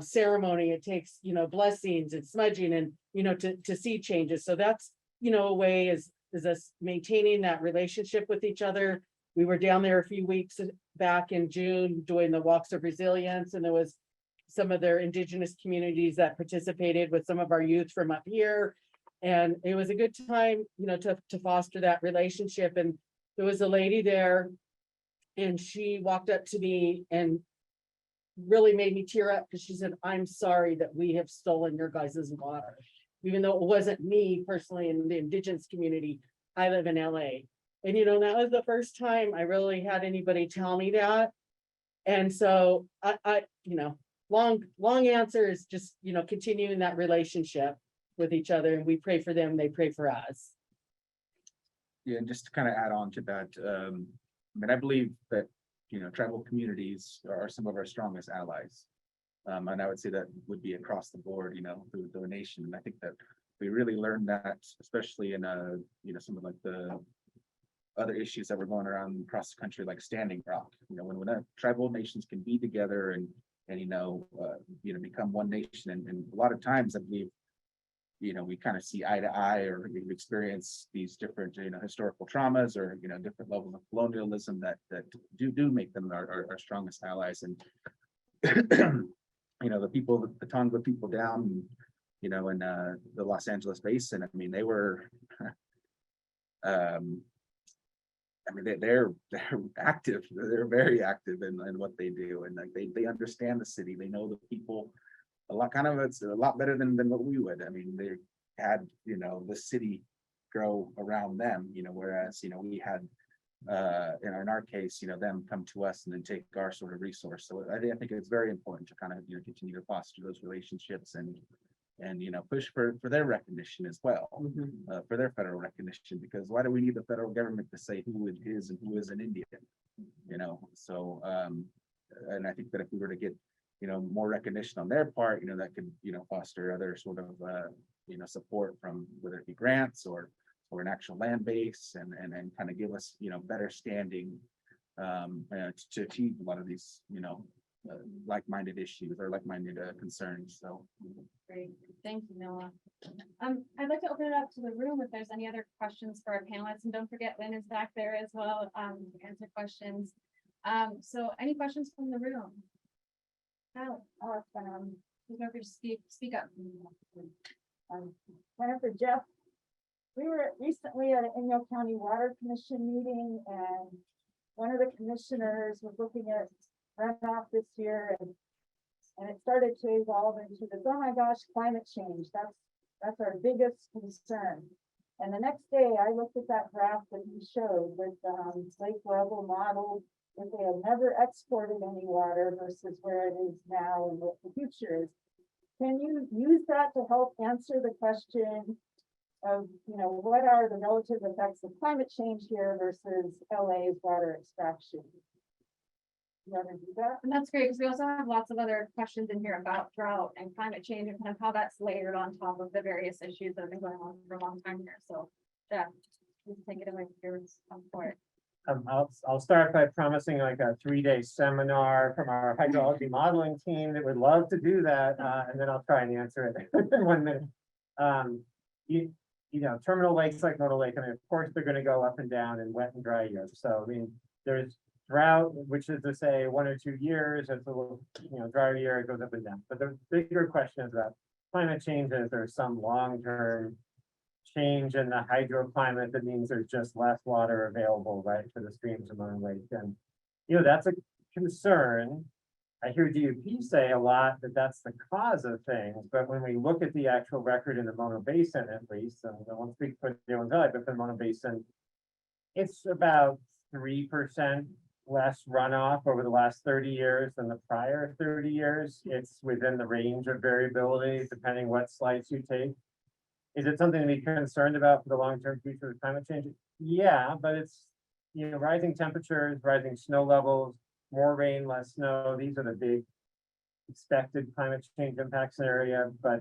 S1: ceremony, it takes, blessings and smudging and, to see changes. So that's, a way is us maintaining that relationship with each other. We were down there a few weeks back in June doing the walks of resilience, and there was some of their indigenous communities that participated with some of our youth from up here. And it was a good time, to foster that relationship. And there was a lady there, and she walked up to me and really made me tear up, because she said, I'm sorry that we have stolen your guys' water. Even though it wasn't me personally in the indigenous community, I live in LA. And, that was the first time I really had anybody tell me that. And so I long answer is just, continuing that relationship with each other, and we pray for them, they pray for us.
S8: Yeah, and just to kind of add on to that, I believe that, tribal communities are some of our strongest allies. And I would say that would be across the board, through the nation. And I think that we really learned that, especially in, some of like the other issues that were going around across the country, like Standing Rock, when tribal nations can be together and become one nation. And a lot of times I believe, we kind of see eye to eye, or we've experienced these different, historical traumas, or, different levels of colonialism that do make them our strongest allies. And, the Tongva people down you know, in the Los Angeles Basin. I mean, they were, I mean, they're active. They're very active in what they do, and like they understand the city. They know the people a lot. Kind of, it's a lot better than what we would. I mean, they had, you know, the city grow around them. You know, whereas, you know, we had in our case, you know, them come to us and then take our sort of resource. So I think it's very important to kind of, you know, continue to foster those relationships and you know, push for their recognition as well, for their federal recognition, because why do we need the federal government to say who it is and who isn't Indian? You know, so and I think that if we were to get, you know, more recognition on their part, you know, that could, you know, foster other sort of you know, support from whether it be grants or an actual land base, and kind of give us, you know, better standing to achieve a lot of these, you know, like-minded issues or like-minded concerns. So
S2: Great, thank you, Noah. I'd like to open it up to the room if there's any other questions for our panelists, and don't forget Lynn is back there as well, to answer questions. So any questions from the room? Who's going to speak up?
S6: Jennifer, Jeff, we were recently at an Inyo County Water Commission meeting, and one of the commissioners was looking at runoff this year, and it started to evolve into this, oh my gosh, climate change, that's our biggest concern. And the next day I looked at that graph that you showed with lake level model, if they had never exported any water versus where it is now and what the future is. Can you use that to help answer the question of, you know, what are the relative effects of climate change here versus LA's water extraction? You ever do that?
S2: And that's great, because we also have lots of other questions in here about drought and climate change and kind of how that's layered on top of the various issues that have been going on for a long time here. So, Jeff, please take it away for it.
S9: I'll start by promising like a 3-day seminar from our hydrology modeling team that would love to do that, and then I'll try and answer it in 1 minute. You know, terminal lakes like Mono Lake, I mean, of course, they're going to go up and down in wet and dry years. So, I mean, there's drought, which is to say 1 or 2 years, it's a little, you know, drier year, it goes up and down. But the bigger question is about climate change. Is there some long-term change in the hydroclimate that means there's just less water available, right, for the streams of Mono Lake? And, you know, that's a concern. I hear DUP say a lot that that's the cause of things, but when we look at the actual record in the Mono Basin, at least, and I won't speak for the Owens Valley, but for the Mono Basin, it's about 3% less runoff over the last 30 years than the prior 30 years. It's within the range of variability, depending what slice you take. Is it something to be concerned about for the long-term future of climate change? Yeah, but it's, you know, rising temperatures, rising snow levels, more rain, less snow. These are the big expected climate change impacts in the area, but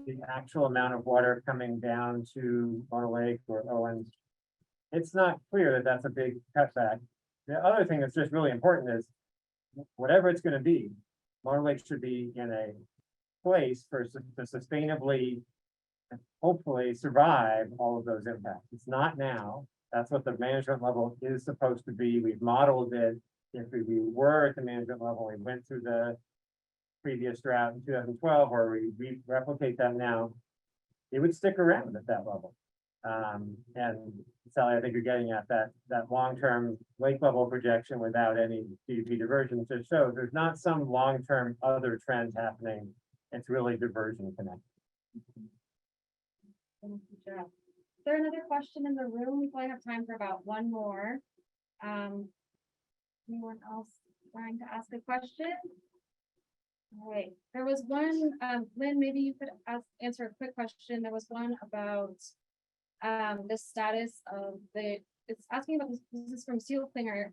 S9: the actual amount of water coming down to Mono Lake or Owens, it's not clear that that's a big cutback. The other thing that's just really important is whatever it's going to be, Mono Lake should be in a place to sustainably, hopefully survive all of those impacts. It's not now. That's what the management level is supposed to be. We've modeled it. If we were at the management level, we went through the previous drought in 2012, or we replicate that now, it would stick around at that level. And Sally, I think you're getting at that long-term lake level projection without any DUP diversion to show there's not some long-term other trends happening. It's really diversion connected.
S2: Thank you, Jeff. Is there another question in the room? We probably have time for about one more. Anyone else trying to ask a question? All right, there was one, Lynn, maybe you could answer a quick question. There was one about the status of it's asking about this is from Seal Klinger.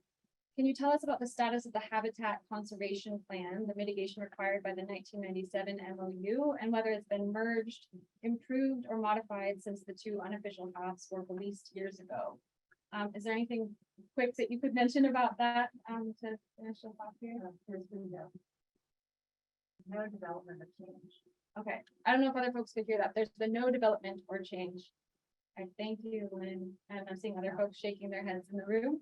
S2: Can you tell us about the status of the Habitat Conservation Plan, the mitigation required by the 1997 MOU, and whether it's been merged, improved, or modified since the 2 unofficial drafts were released years ago? Is there anything quick that you could mention about that to finish us off here? No development or change. Okay, I don't know if other folks could hear that. There's been no development or change. I thank you, Lynn, and I'm seeing other folks shaking their heads in the room.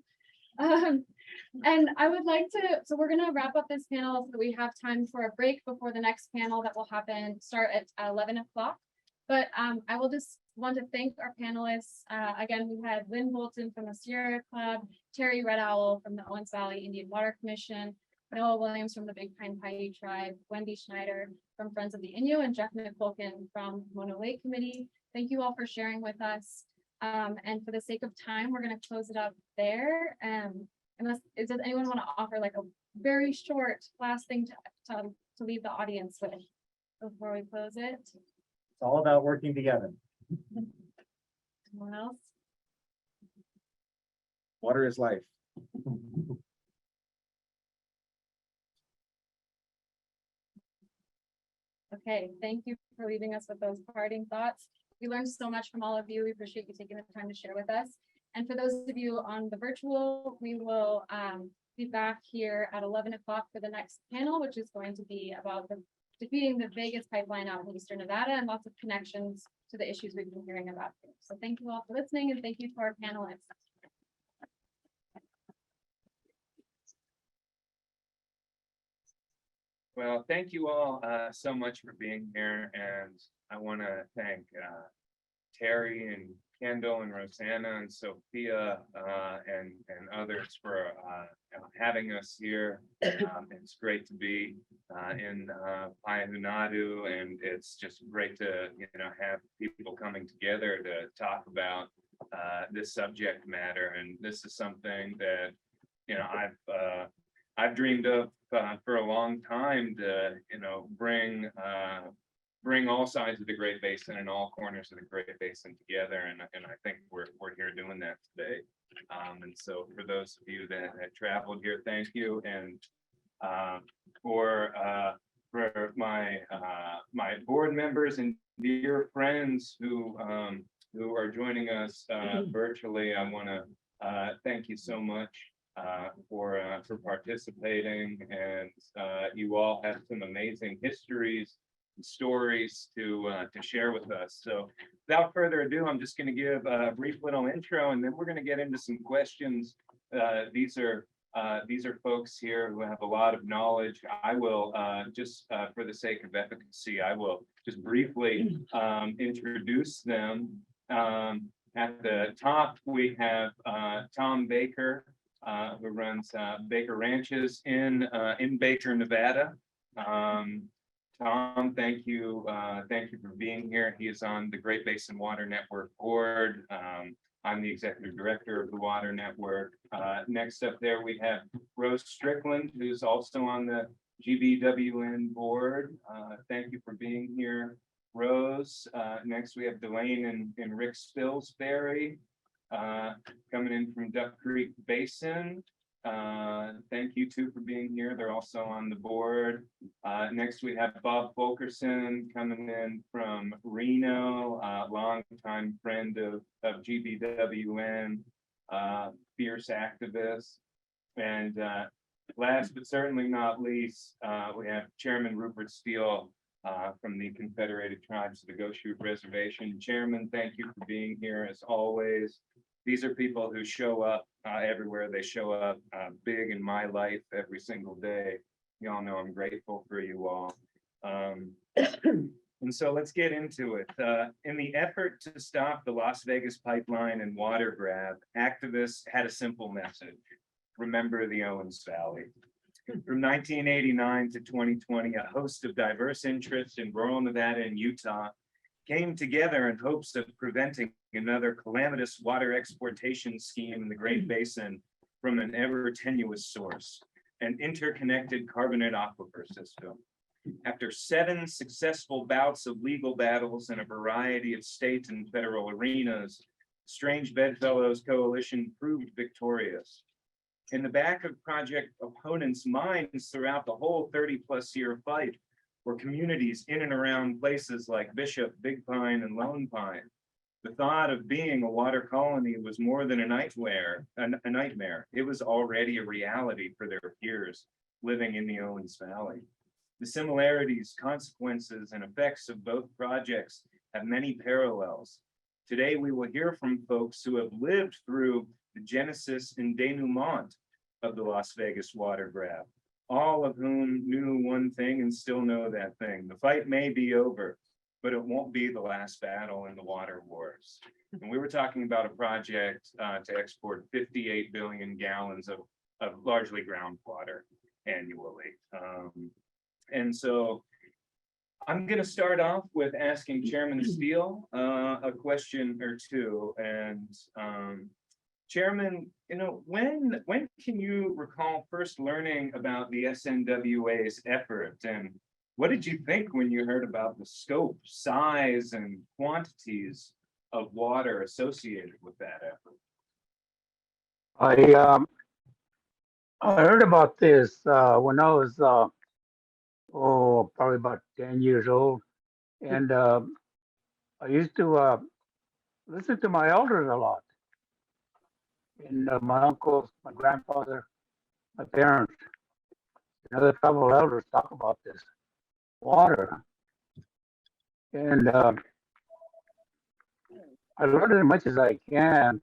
S2: And I would like to, so we're gonna wrap up this panel so that we have time for a break before the next panel that will happen, start at 11 o'clock. But I will just want to thank our panelists. Again, we had Lynn Bolton from the Sierra Club, Terry Red Owl from the Owens Valley Indian Water Commission, Noah Williams from the Big Pine Paiute Tribe, Wendy Schneider from Friends of the Inyo, and Jeff McCulkin from Mono Lake Committee. Thank you all for sharing with us. And for the sake of time, we're going to close it up there. Does anyone want to offer like a very short last thing to leave the audience with before we close it?
S9: It's all about working together.
S2: Someone else?
S8: Water is life.
S2: Okay, thank you for leaving us with those parting thoughts. We learned so much from all of you. We appreciate you taking the time to share with us. And for those of you on the virtual, we will be back here at 11 o'clock for the next panel, which is going to be about defeating the Vegas pipeline out in Eastern Nevada, and lots of connections to the issues we've been hearing about here. So thank you all for listening, and thank you to our panelists.
S11: Well, thank you all so much for being here, and I want to thank Terry and Kendall and Rosanna and Sophia and others for having us here. It's great to be in Paihunadu, and it's just great to have people coming together to talk about this subject matter. And this is something that I've dreamed of for a long time to bring all sides of the Great Basin and all corners of the Great Basin together, and I think we're here doing that today. And so for those of you that had traveled here, thank you. And for my board members and dear friends who are joining us virtually, I want to thank you so much for participating. And you all have some amazing histories and stories to share with us. So without further ado, I'm just going to give a brief little intro, and then we're going to get into some questions. These are folks here who have a lot of knowledge. I will just for the sake of efficacy, I will just briefly introduce them. At the top, we have Tom Baker, who runs Baker Ranches in Baker, Nevada. Tom, thank you for being here. He is on the Great Basin Water Network board. I'm the executive director of the Water Network. Next up there, we have Rose Strickland, who's also on the GBWN board. Thank you for being here, Rose. Next, we have Delane and Rick Spilsbury coming in from Duck Creek Basin. Thank you too for being here. They're also on the board. Next, we have Bob Fulkerson coming in from Reno, longtime friend of GBWN, fierce activist. And last but certainly not least, we have Chairman Rupert Steele from the Confederated Tribes of the Goshute Reservation. Chairman, thank you for being here as always. These are people who show up everywhere. They show up big in my life every single day. Y'all know I'm grateful for you all. And so let's get into it. In the effort to stop the Las Vegas pipeline and water grab, activists had a simple message: remember the Owens Valley. From 1989 to 2020, a host of diverse interests in rural Nevada and Utah came together in hopes of preventing another calamitous water exportation scheme in the Great Basin from an ever tenuous source, an interconnected carbonate aquifer system. After 7 successful bouts of legal battles in a variety of state and federal arenas, Strange Bedfellows Coalition proved victorious. In the back of project opponents' minds throughout the whole 30-plus-year fight were communities in and around places like Bishop, Big Pine, and Lone Pine. The thought of being a water colony was more than a nightmare. It was already a reality for their peers living in the Owens Valley. The similarities, consequences, and effects of both projects have many parallels. Today, we will hear from folks who have lived through the genesis and denouement of the Las Vegas water grab, all of whom knew one thing and still know that thing. The fight may be over, but it won't be the last battle in the water wars. And we were talking about a project to export 58 billion gallons of largely groundwater annually. And so I'm going to start off with asking Chairman Steele a question or two. And Chairman, when can you recall first learning about the SNWA's effort, and what did you think when you heard about the scope, size, and quantities of water associated with that effort?
S3: I heard about this when I was probably about 10 years old, and I used to listen to my elders a lot, and my uncles, my grandfather, my parents, and other fellow elders talk about this water, and I learned as much as I can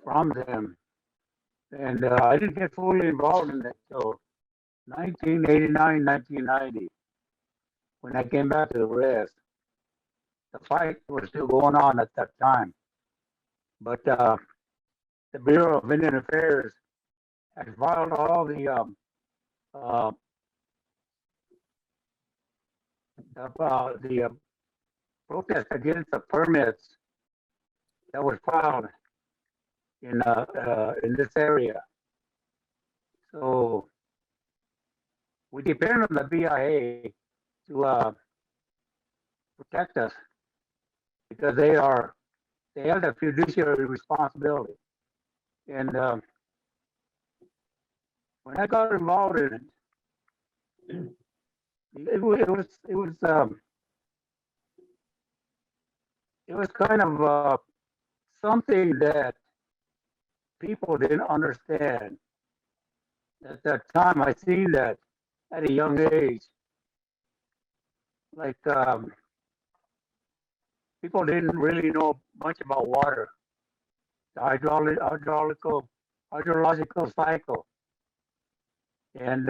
S3: from them, and I didn't get fully involved in it till 1989, 1990, when I came back to the rest. The fight was still going on at that time, but the Bureau of Indian Affairs had filed all the protest against the permits that was filed in this area. So we depend on the BIA to protect us, because they have the fiduciary responsibility. And when I got involved in it, it was kind of something that people didn't understand. At that time, I seen that at a young age, like people didn't really know much about water, the hydrological cycle, and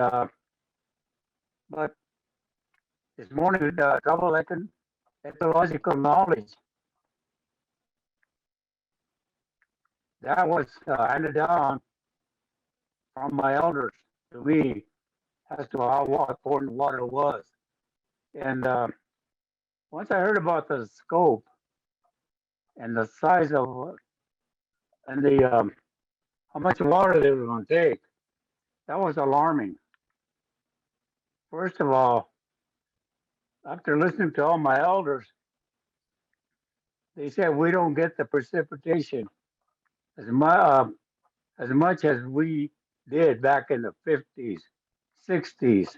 S3: but this morning double ecological knowledge that was handed down from my elders to me as to how important water was. And once I heard about the scope and the size of and the how much water they were going to take, that was alarming. First of all, after listening to all my elders, they said we don't get the precipitation as much as we did back in the 50s, 60s.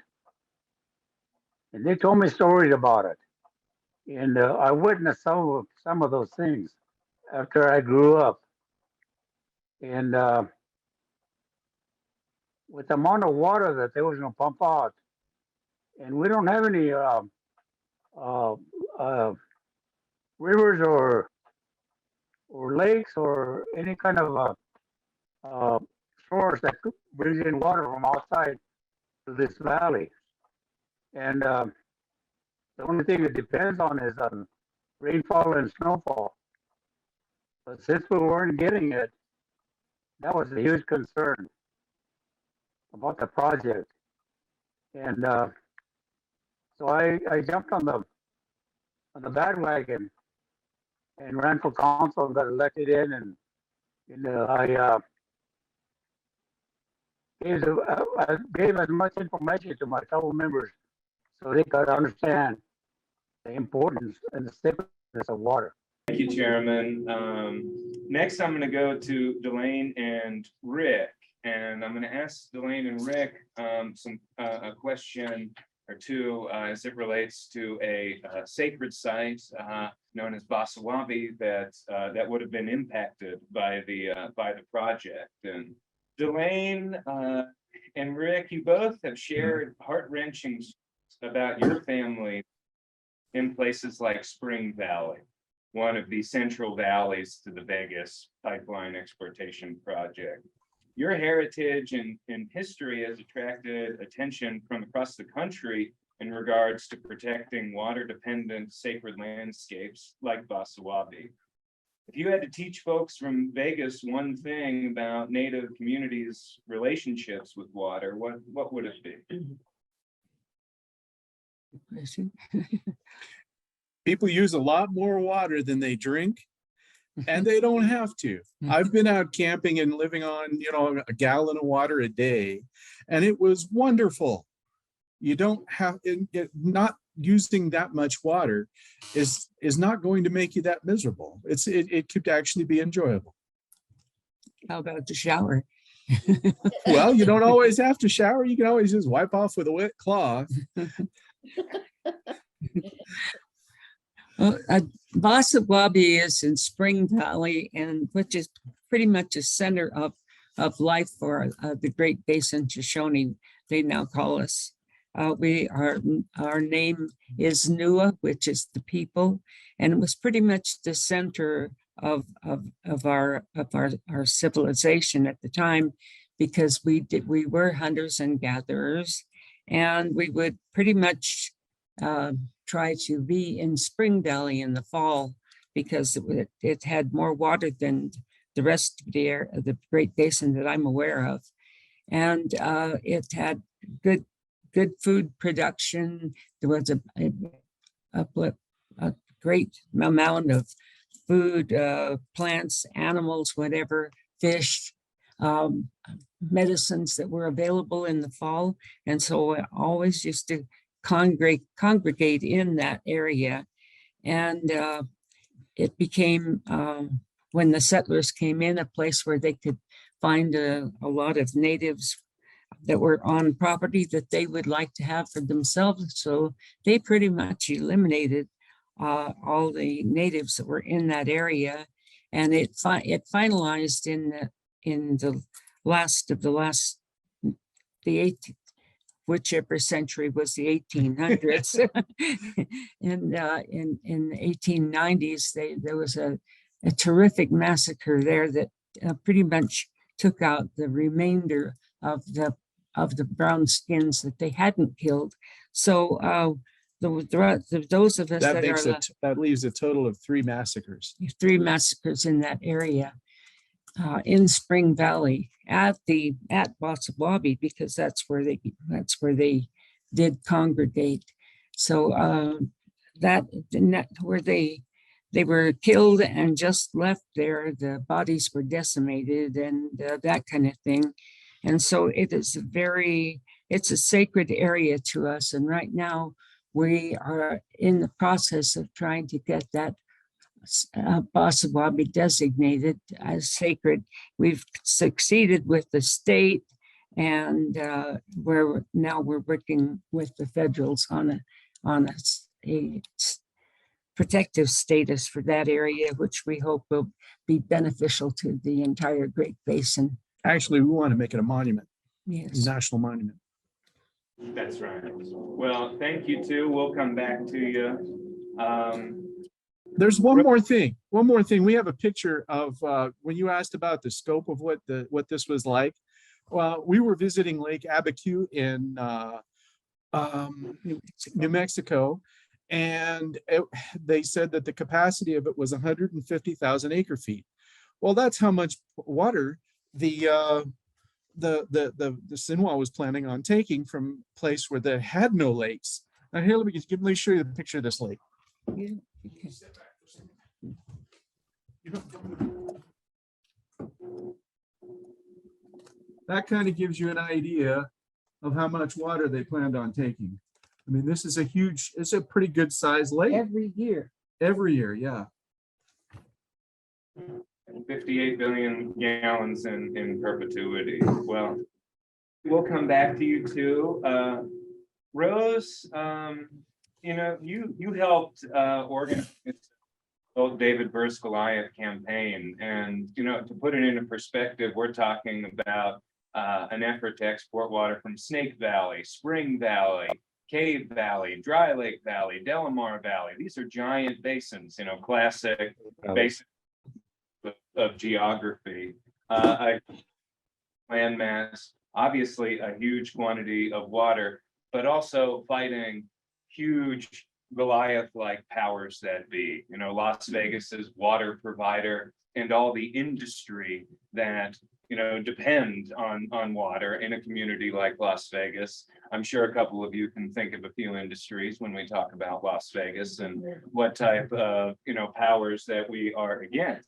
S3: And they told me stories about it. And I witnessed some of those things after I grew up. And with the amount of water that they was going to pump out, and we don't have any rivers or lakes or any kind of source that brings in water from outside to this valley. And the only thing it depends on is on rainfall and snowfall. But since we weren't getting it, that was a huge concern about the project. And so I jumped on the bandwagon and ran for council and got elected in, and I gave as much information to my fellow members so they could understand the importance and the sacredness of water.
S11: Thank you, Chairman. Next, I'm going to go to Delane and Rick, and I'm going to ask Delane and Rick a question or two as it relates to a sacred site known as Basawabi that would have been impacted by the project. And Delane and Rick, you both have shared heart-wrenching about your family in places like Spring Valley, one of the central valleys to the Vegas pipeline exploitation project. Your heritage and history has attracted attention from across the country in regards to protecting water-dependent sacred landscapes like Basawabi. If you had to teach folks from Vegas one thing about Native communities' relationships with water, what would it be?
S4: People use a lot more water than they drink, and they don't have to. I've been out camping and living on, a gallon of water a day, and it was wonderful. You don't have, not using that much water is not going to make you that miserable. It could actually be enjoyable.
S12: How about the shower?
S4: Well, you don't always have to shower. You can always just wipe off with a wet cloth.
S12: Well, Basawabi is in Spring Valley, and which is pretty much a center of life for the Great Basin Shoshone, they now call us. Our name is Nua, which is the people, and it was pretty much the center of our civilization at the time, because we were hunters and gatherers, and we would pretty much try to be in Spring Valley in the fall, because it had more water than the rest of the Great Basin that I'm aware of, and it had good food production. There was a great amount of food, plants, animals, whatever, fish, medicines that were available in the fall. And so I always used to congregate in that area. And it became, when the settlers came in, a place where they could find a lot of natives that were on property that they would like to have for themselves. So they pretty much eliminated all the natives that were in that area. And it finalized in the last, whichever century was the 1800s. And in the 1890s, there was a terrific massacre there that pretty much took out the remainder of the brown skins that they hadn't killed. So those of us
S4: that leaves a total of 3 massacres.
S12: 3 massacres in that area, in Spring Valley at Basawabi, because that's where they did congregate. So where they were killed and just left there, the bodies were decimated and that kind of thing. And so it's a sacred area to us. And right now we are in the process of trying to get that Basawabi designated as sacred. We've succeeded with the state, and we're working with the federals on a protective status for that area, which we hope will be beneficial to the entire Great Basin.
S4: Actually, we want to make it a monument,
S12: Yes.
S4: national monument.
S11: That's right. Well, thank you too. We'll come back to you.
S4: There's one more thing. We have a picture of when you asked about the scope of what this was like. Well, we were visiting Lake Abiquiu in New Mexico, and they said that the capacity of it was 150,000 acre feet. Well, that's how much water the Sinwaa was planning on taking from a place where they had no lakes. Now here, let me show you the picture of this lake.
S12: Yeah.
S4: That kind of gives you an idea of how much water they planned on taking. I mean, this is it's a pretty good sized lake.
S12: Every year.
S4: Every year, yeah.
S11: 58 billion gallons in perpetuity. Well, we'll come back to you too. Rose, you helped organize the David versus Goliath campaign, and to put it into perspective, we're talking about an effort to export water from Snake Valley, Spring Valley, Cave Valley, Dry Lake Valley, Delamar Valley. These are giant basins, classic basins of geography. Landmass, obviously a huge quantity of water. but also fighting huge Goliath-like powers that be, Las Vegas's water provider and all the industry that, depend on water in a community like Las Vegas. I'm sure a couple of you can think of a few industries when we talk about Las Vegas and what type of, powers that we are against.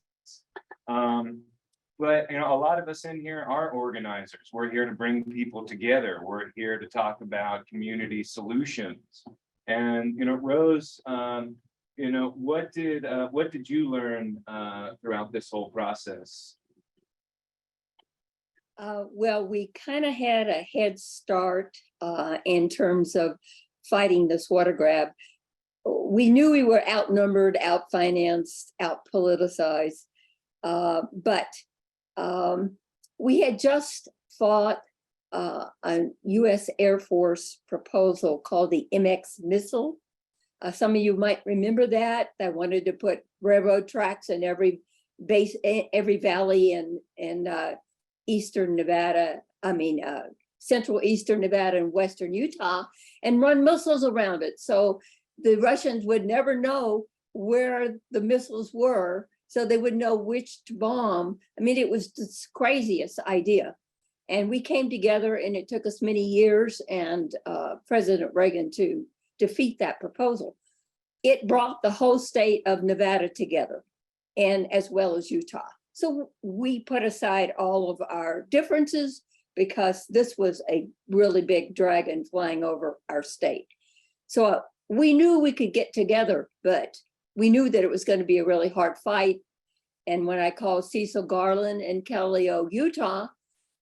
S11: But a lot of us in here are organizers. We're here to bring people together. We're here to talk about community solutions. And Rose, what did you learn throughout this whole process?
S13: Well, we kind of had a head start in terms of fighting this water grab. We knew we were outnumbered, outfinanced, outpoliticized, but we had just fought a U.S. Air Force proposal called the MX missile. Some of you might remember that. They wanted to put railroad tracks in every base, every valley in eastern Nevada, central eastern Nevada and western Utah, and run missiles around it. So the Russians would never know where the missiles were, so they would know which to bomb. It was the craziest idea. And we came together, and it took us many years and President Reagan to defeat that proposal. It brought the whole state of Nevada together, and as well as Utah. So we put aside all of our differences because this was a really big dragon flying over our state. So we knew we could get together, but we knew that it was going to be a really hard fight. And when I called Cecil Garland in Calio, Utah,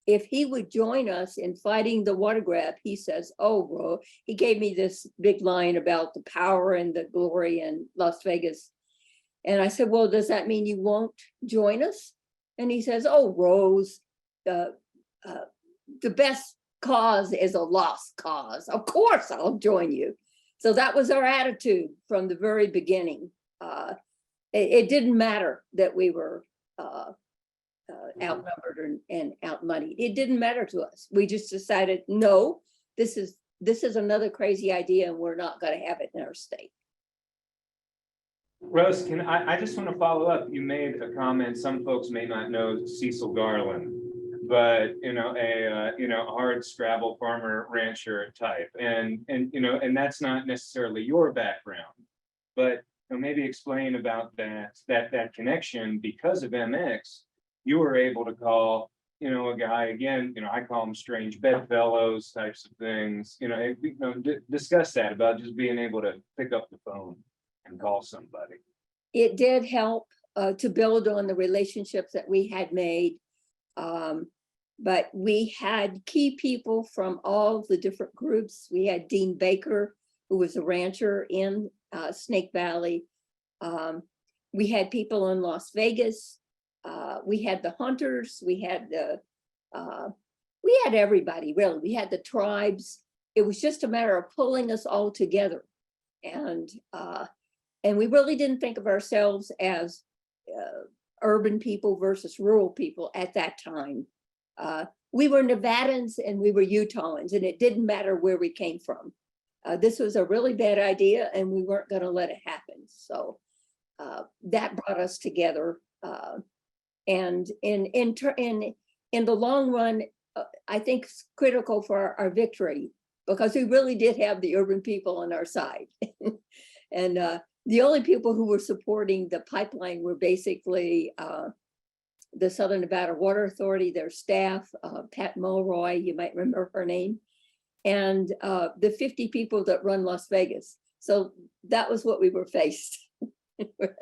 S13: if he would join us in fighting the water grab, he says, oh, bro, he gave me this big line about the power and the glory in Las Vegas. And I said, well, does that mean you won't join us? And he says, oh, Rose, the best cause is a lost cause. Of course, I'll join you. So that was our attitude from the very beginning. It didn't matter that we were outnumbered and outmoneyed. It didn't matter to us. We just decided, no, this is another crazy idea, and we're not going to have it in our state.
S11: Rose, I just want to follow up. You made a comment. Some folks may not know Cecil Garland, but a hard Scrabble farmer rancher type, and that's not necessarily your background, but maybe explain about that connection. Because of MX, you were able to call a guy again. I call them strange bedfellows types of things. Discuss that about just being able to pick up the phone and call somebody.
S13: It did help to build on the relationships that we had made. But we had key people from all the different groups. We had Dean Baker, who was a rancher in Snake Valley. We had people in Las Vegas. We had the hunters. We had everybody, really. We had the tribes. It was just a matter of pulling us all together. And we really didn't think of ourselves as urban people versus rural people at that time. We were Nevadans and we were Utahns, and it didn't matter where we came from. This was a really bad idea, and we weren't going to let it happen. So that brought us together. And in the long run, I think it's critical for our victory, because we really did have the urban people on our side. And the only people who were supporting the pipeline were basically the Southern Nevada Water Authority, their staff, Pat Mulroy, you might remember her name, and the 50 people that run Las Vegas. So that was what we were faced with.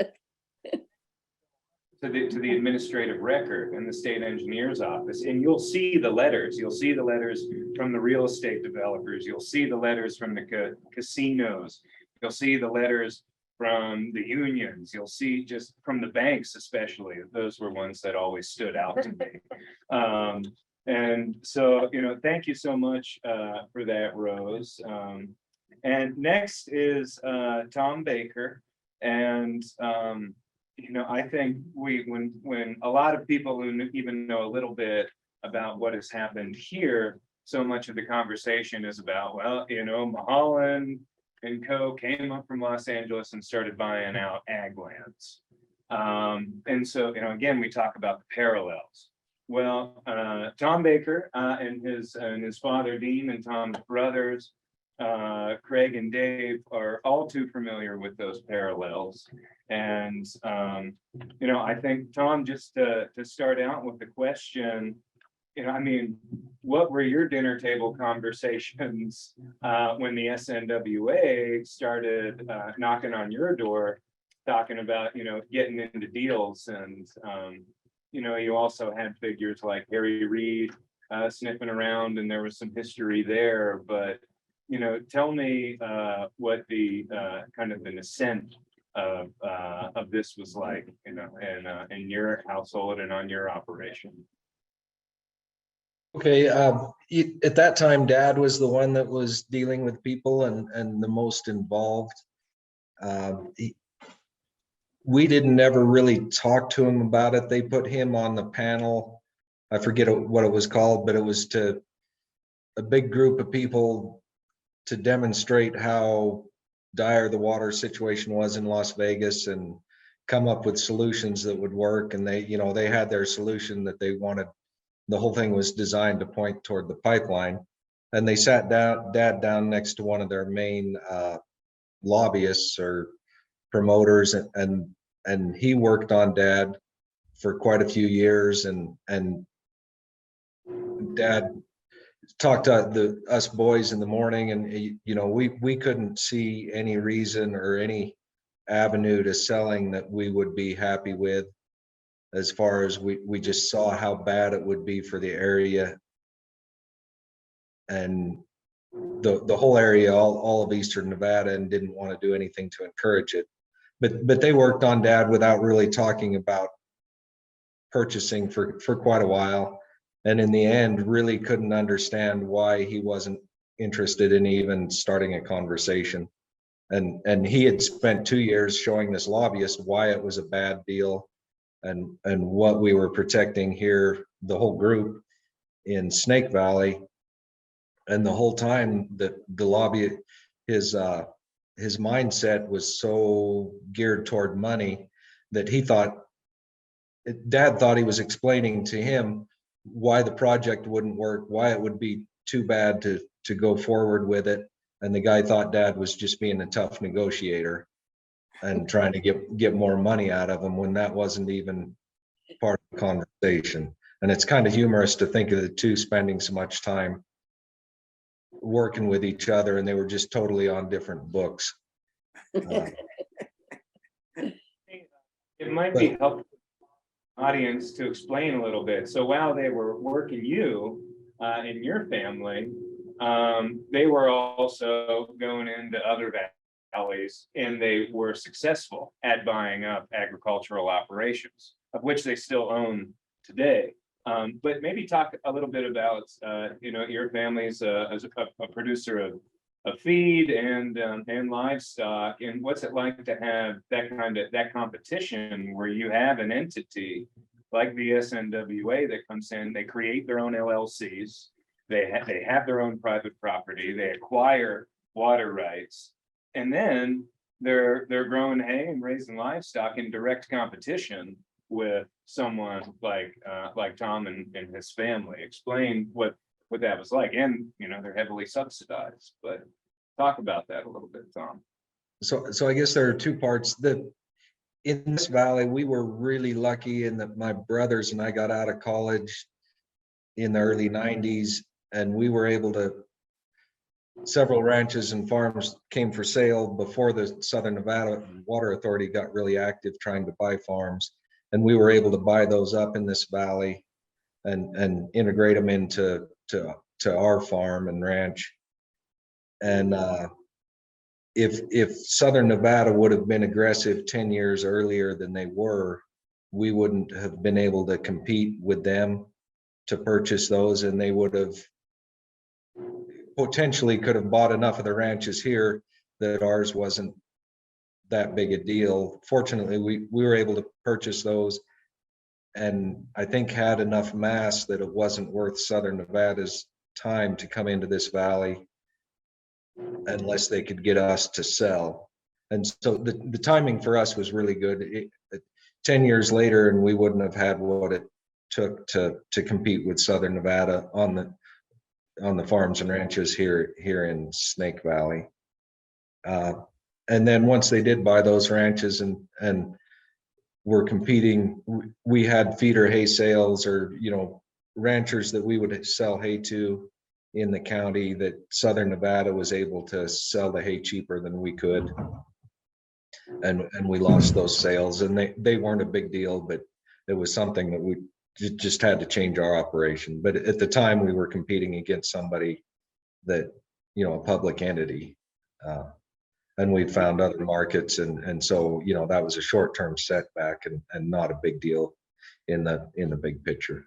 S11: To the administrative record and the state engineer's office, and you'll see the letters. You'll see the letters from the real estate developers. You'll see the letters from the casinos. You'll see the letters from the unions. You'll see just from the banks, especially. Those were ones that always stood out to me. And so, thank you so much for that, Rose. And next is Tom Baker. And I think when a lot of people who even know a little bit about what has happened here so much of the conversation is about, well, you know, Mulholland and Co. came up from Los Angeles and started buying out ag lands. And so, you know, again, we talk about the parallels. Well, Tom Baker and his father Dean and Tom's brothers, Craig and Dave, are all too familiar with those parallels. And you know, I think, Tom, just to start out with the question, you know, I mean, what were your dinner table conversations when the SNWA started knocking on your door, talking about, you know, getting into deals? And you know, you also had figures like Harry Reid sniffing around, and there was some history there. But you know, tell me what the kind of the ascent of this was like, you know, in your household and on your operation.
S14: Okay, at that time, Dad was the one that was dealing with people and the most involved. We didn't ever really talk to him about it. They put him on the panel. I forget what it was called, but it was to a big group of people to demonstrate how dire the water situation was in Las Vegas and come up with solutions that would work. And they, you know, they had their solution that they wanted. The whole thing was designed to point toward the pipeline. And they sat Dad down next to one of their main lobbyists or promoters, and he worked on Dad for quite a few years, and Dad talked to us boys in the morning, and you know, we couldn't see any reason or any avenue to selling that we would be happy with, as far as we just saw how bad it would be for the area and the whole area, all of eastern Nevada, and didn't want to do anything to encourage it. But they worked on Dad without really talking about purchasing for quite a while, and in the end really couldn't understand why he wasn't interested in even starting a conversation. And he had spent 2 years showing this lobbyist why it was a bad deal and what we were protecting here, the whole group in Snake Valley. And the whole time that the lobby, his mindset was so geared toward money that he thought, Dad thought he was explaining to him why the project wouldn't work, why it would be too bad to go forward with it. And the guy thought Dad was just being a tough negotiator and trying to get more money out of him, when that wasn't even part of the conversation. And it's kind of humorous to think of the two spending so much time working with each other, and they were just totally on different books.
S11: It might be helpful audience to explain a little bit. So while they were working you in your family, they were also going into other valleys, and they were successful at buying up agricultural operations, of which they still own today. But maybe talk a little bit about, you know, your family's as a producer of feed and livestock, and what's it like to have that competition where you have an entity like the SNWA that comes in, they create their own LLCs, they have their own private property, they acquire water rights, and then they're growing hay and raising livestock in direct competition with someone like Tom and his family. Explain what that was like. And you know, they're heavily subsidized, but talk about that a little bit, Tom.
S14: So I guess there are two parts. That in this valley, we were really lucky in that my brothers and I got out of college in the early 90s, and we were able to, several ranches and farms came for sale before the Southern Nevada Water Authority got really active trying to buy farms. And we were able to buy those up in this valley and integrate them into our farm and ranch. And if Southern Nevada would have been aggressive 10 years earlier than they were, we wouldn't have been able to compete with them to purchase those, and they would have potentially could have bought enough of the ranches here that ours wasn't that big a deal. Fortunately, we were able to purchase those, and I think had enough mass that it wasn't worth Southern Nevada's time to come into this valley unless they could get us to sell. And so the timing for us was really good. 10 years later, and we wouldn't have had what it took to compete with Southern Nevada on the farms and ranches here in Snake Valley. And then once they did buy those ranches and were competing, we had feeder hay sales, or, you know, ranchers that we would sell hay to in the county, that Southern Nevada was able to sell the hay cheaper than we could. And we lost those sales, and they weren't a big deal, but it was something that we just had to change our operation. But at the time, we were competing against somebody that, you know, a public entity, and we'd found other markets, and so, you know, that was a short-term setback and not a big deal in the big picture.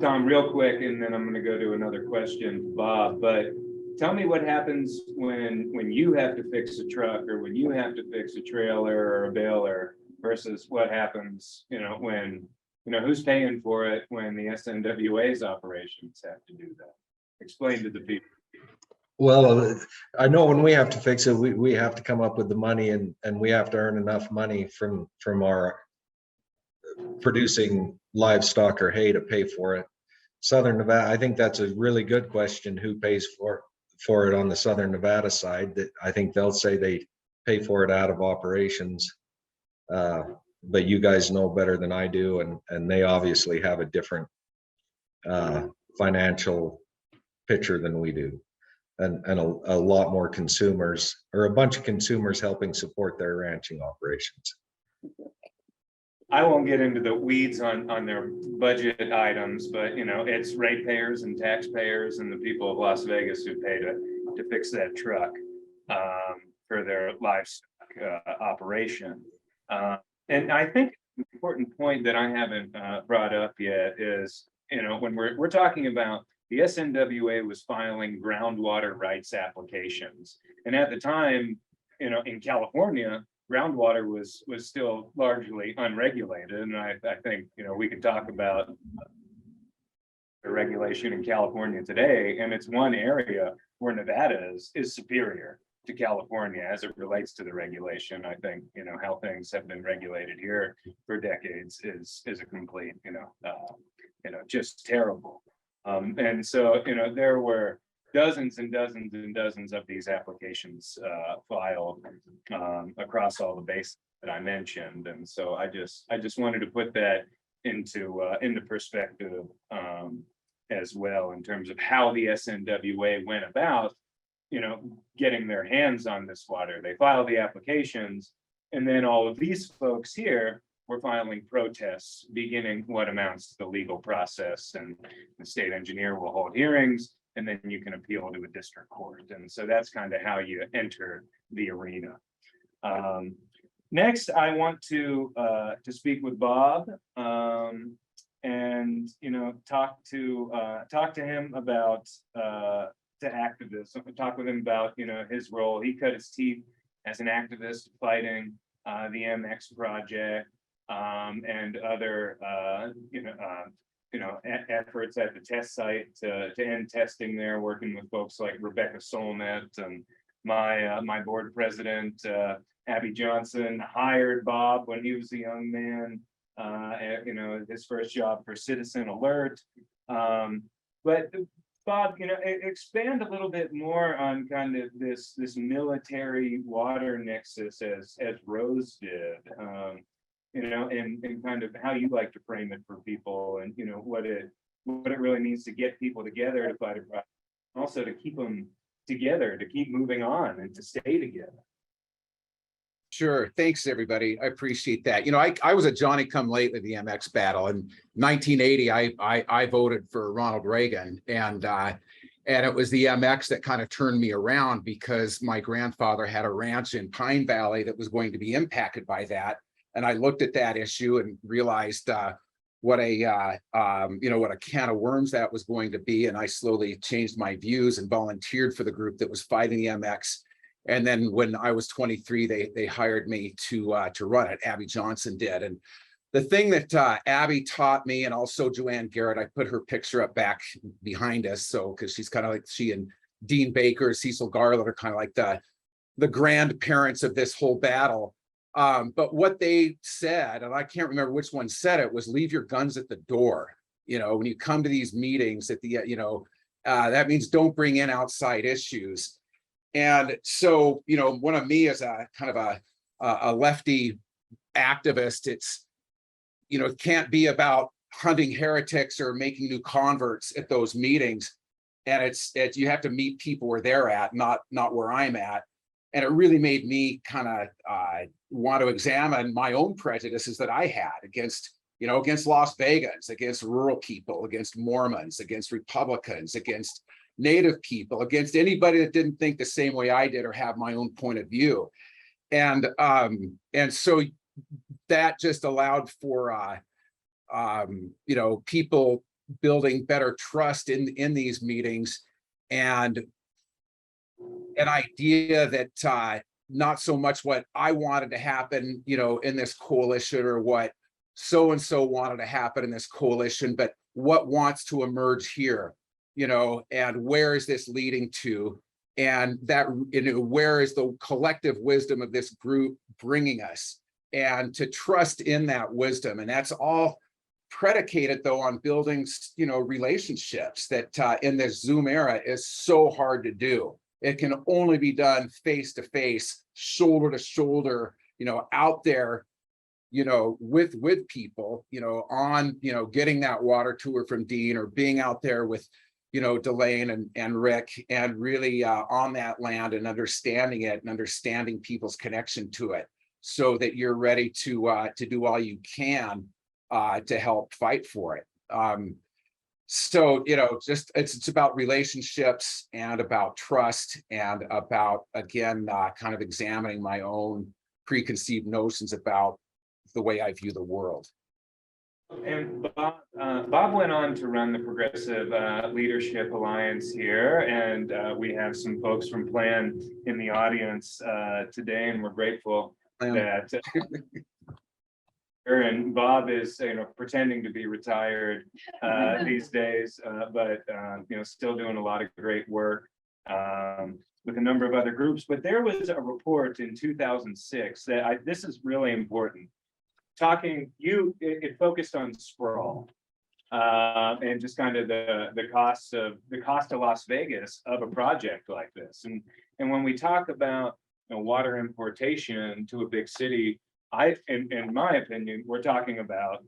S11: Tom, real quick, and then I'm gonna go to another question, Bob, but tell me what happens when you have to fix a truck, or when you have to fix a trailer or a baler, versus what happens, you know, when, you know, who's paying for it when the SNWA's operations have to do that? Explain to the people.
S14: Well, I know when we have to fix it, we have to come up with the money, and we have to earn enough money from our producing livestock or hay to pay for it. Southern Nevada, I think that's a really good question, who pays for it on the Southern Nevada side. That I think they'll say they pay for it out of operations. But you guys know better than I do, and they obviously have a different financial picture than we do. And a lot more consumers, or a bunch of consumers, helping support their ranching operations.
S11: I won't get into the weeds on their budget items, but, you know, it's ratepayers and taxpayers and the people of Las Vegas who pay to fix that truck for their livestock operation. And I think an important point that I haven't brought up yet is, you know, when we're talking about the SNWA was filing groundwater rights applications. And at the time, you know, in California, groundwater was still largely unregulated. And I think, you know, we could talk about the regulation in California today, and it's one area where Nevada is superior to California as it relates to the regulation. I think, you know, how things have been regulated here for decades is a complete, you know, just terrible. And so, you know, there were dozens and dozens and dozens of these applications filed across all the basins that I mentioned. And so I just wanted to put that into perspective as well, in terms of how the SNWA went about, you know, getting their hands on this water. They filed the applications, and then all of these folks here were filing protests, beginning what amounts to the legal process. And the state engineer will hold hearings, and then you can appeal to a district court. And so that's kind of how you enter the arena. Next, I want to speak with Bob, and, you know, talk to him about to activists. Talk with him about, you know, his role. He cut his teeth as an activist fighting the MX project. And other, efforts at the test site to end testing there, working with folks like Rebecca Solnit, and my board president, Abby Johnson, hired Bob when he was a young man, you know, his first job for Citizen Alert. But Bob, you know, expand a little bit more on kind of this military water nexus as Rose did. You know, and kind of how you like to frame it for people, and, you know, what it really means to get people together to fight a problem, also to keep them together, to keep moving on, and to stay together.
S15: Sure. Thanks, everybody. I appreciate that. You know, I was a Johnny come late with the MX battle. In 1980, I voted for Ronald Reagan, and it was the MX that kind of turned me around, because my grandfather had a ranch in Pine Valley that was going to be impacted by that. And I looked at that issue and realized what a can of worms that was going to be. And I slowly changed my views and volunteered for the group that was fighting the MX. And then when I was 23, they hired me to run it. Abby Johnson did. And the thing that Abby taught me, and also Joanne Garrett, I put her picture up back behind us, so because she's kind of like, she and Dean Baker, Cecil Garland are kind of like the grandparents of this whole battle. But what they said, and I can't remember which one said it, was leave your guns at the door. You know, when you come to these meetings at the, that means don't bring in outside issues. And so, one of me as a kind of a lefty activist, it's, it can't be about hunting heretics or making new converts at those meetings. And it's you have to meet people where they're at, not where I'm at. And it really made me kind of want to examine my own prejudices that I had against Las Vegas, against rural people, against Mormons, against Republicans, against Native people, against anybody that didn't think the same way I did or have my own point of view. And so that just allowed for people building better trust in these meetings, and an idea that not so much what I wanted to happen, in this coalition, or what so and so wanted to happen in this coalition, but what wants to emerge here, and where is this leading to, and that, where is the collective wisdom of this group bringing us, and to trust in that wisdom. And that's all predicated though on building, relationships that in this Zoom era is so hard to do. It can only be done face to face, shoulder to shoulder, out there, with people, on, getting that water tour from Dean, or being out there with, Delane and Rick, and really on that land and understanding it and understanding people's connection to it, so that you're ready to do all you can to help fight for it. So, just it's about relationships and about trust, and about, again, kind of examining my own preconceived notions about the way I view the world.
S16: And Bob went on to run the Progressive Leadership Alliance here, and we have some folks from Plan in the audience today, and we're grateful that and Bob is, pretending to be retired these days, but still doing a lot of great work with a number of other groups. But there was a report in 2006 that this is really important. It focused on sprawl and just kind of the cost of Las Vegas of a project like this. And when we talk about water importation to a big city, in my opinion, we're talking about,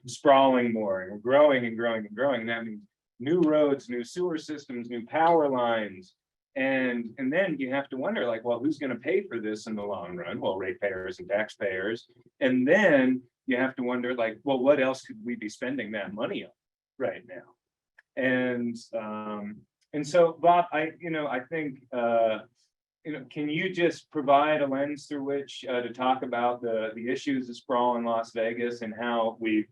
S16: sprawling more, and growing and growing and growing. That means new roads, new sewer systems, new power lines. And then you have to wonder, like, well, who's going to pay for this in the long run? Well, ratepayers and taxpayers. And then you have to wonder, like, well, what else could we be spending that money on right now? And so, Bob, I think, can you just provide a lens through which to talk about the issues of sprawl in Las Vegas, and how we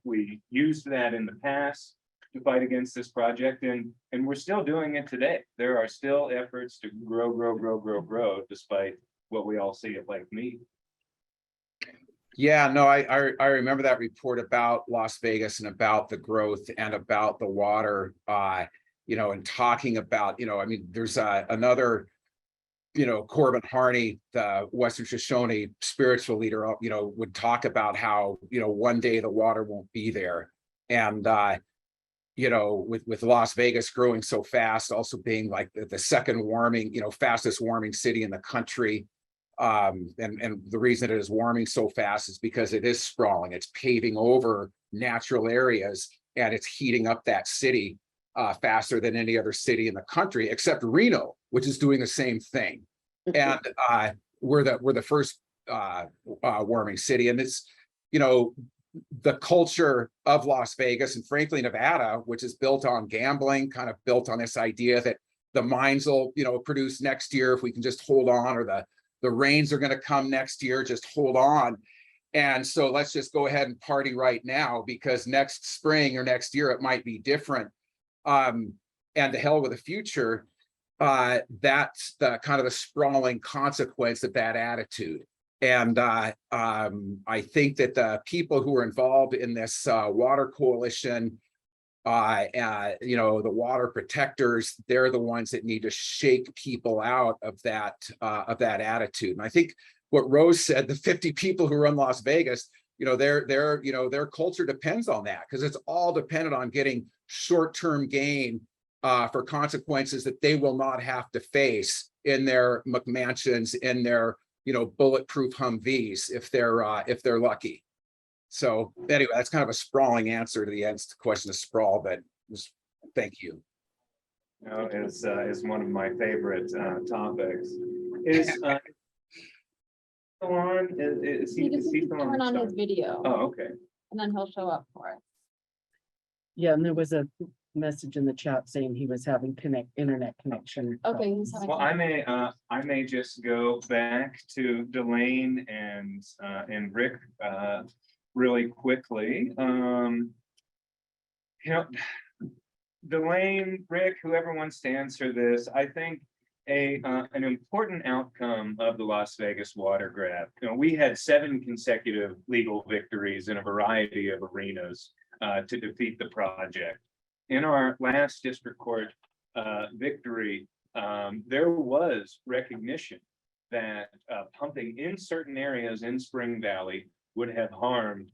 S16: used that in the past to fight against this project, and we're still doing it today. There are still efforts to grow, despite what we all see at Lake Mead.
S15: Yeah, no, I remember that report about Las Vegas, and about the growth, and about the water, and talking about, there's another, Corbin Harney, the Western Shoshone spiritual leader, would talk about how, one day the water won't be there. And, with Las Vegas growing so fast, also being like the second fastest warming city in the country. And the reason it is warming so fast is because it is sprawling. It's paving over natural areas, and it's heating up that city faster than any other city in the country, except Reno, which is doing the same thing. And we're the first warming city. And it's, the culture of Las Vegas, and frankly Nevada, which is built on gambling, kind of built on this idea that the mines will, produce next year if we can just hold on, or the rains are going to come next year, just hold on. And so let's just go ahead and party right now, because next spring or next year it might be different. And to hell with the future. That's the kind of the sprawling consequence of that attitude. And I think that the people who are involved in this water coalition, you know, the water protectors, they're the ones that need to shake people out of that attitude. And I think what Rose said, the 50 people who run Las Vegas, you know, their culture depends on that, because it's all dependent on getting short-term gain for consequences that they will not have to face in their McMansions, in their, you know, bulletproof Humvees, if they're lucky. So anyway, that's kind of a sprawling answer to the question of sprawl, but thank you.
S16: You know, is one of my favorite topics. Is on, is
S2: He just needs to
S16: still
S2: turn on
S16: the
S2: his video
S16: Oh, okay.
S2: and then he'll show up for us.
S7: Yeah, and there was a message in the chat saying he was having internet connection.
S2: Okay. He's having
S16: Well, I may just go back to Delane and Rick really quickly. You know, Delane, Rick, whoever wants to answer this, I think an important outcome of the Las Vegas water grab. You know, we had 7 consecutive legal victories in a variety of arenas to defeat the project. In our last district court victory, there was recognition that pumping in certain areas in Spring Valley would have harmed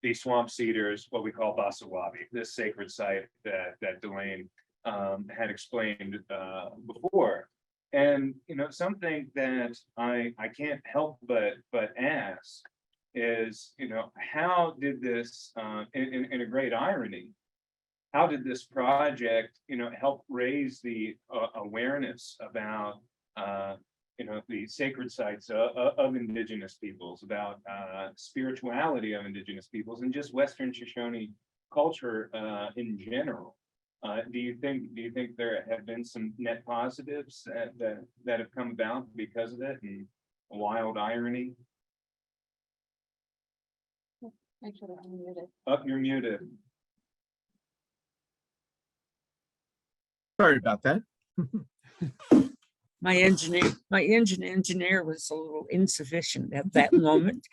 S16: the swamp cedars, what we call Basin, this sacred site that Delane had explained before. And, you know, something that I can't help but ask is, you know, how did this, in a great irony, how did this project, you know, help raise the awareness about, you know, the sacred sites of Indigenous peoples, about spirituality of Indigenous peoples, and just Western Shoshone culture in general? Do you think there have been some net positives that have come about because of it, and a wild irony?
S2: Make sure that I'm muted.
S16: Oh, you're muted.
S4: Sorry about that.
S12: My engine engineer was a little insufficient at that moment.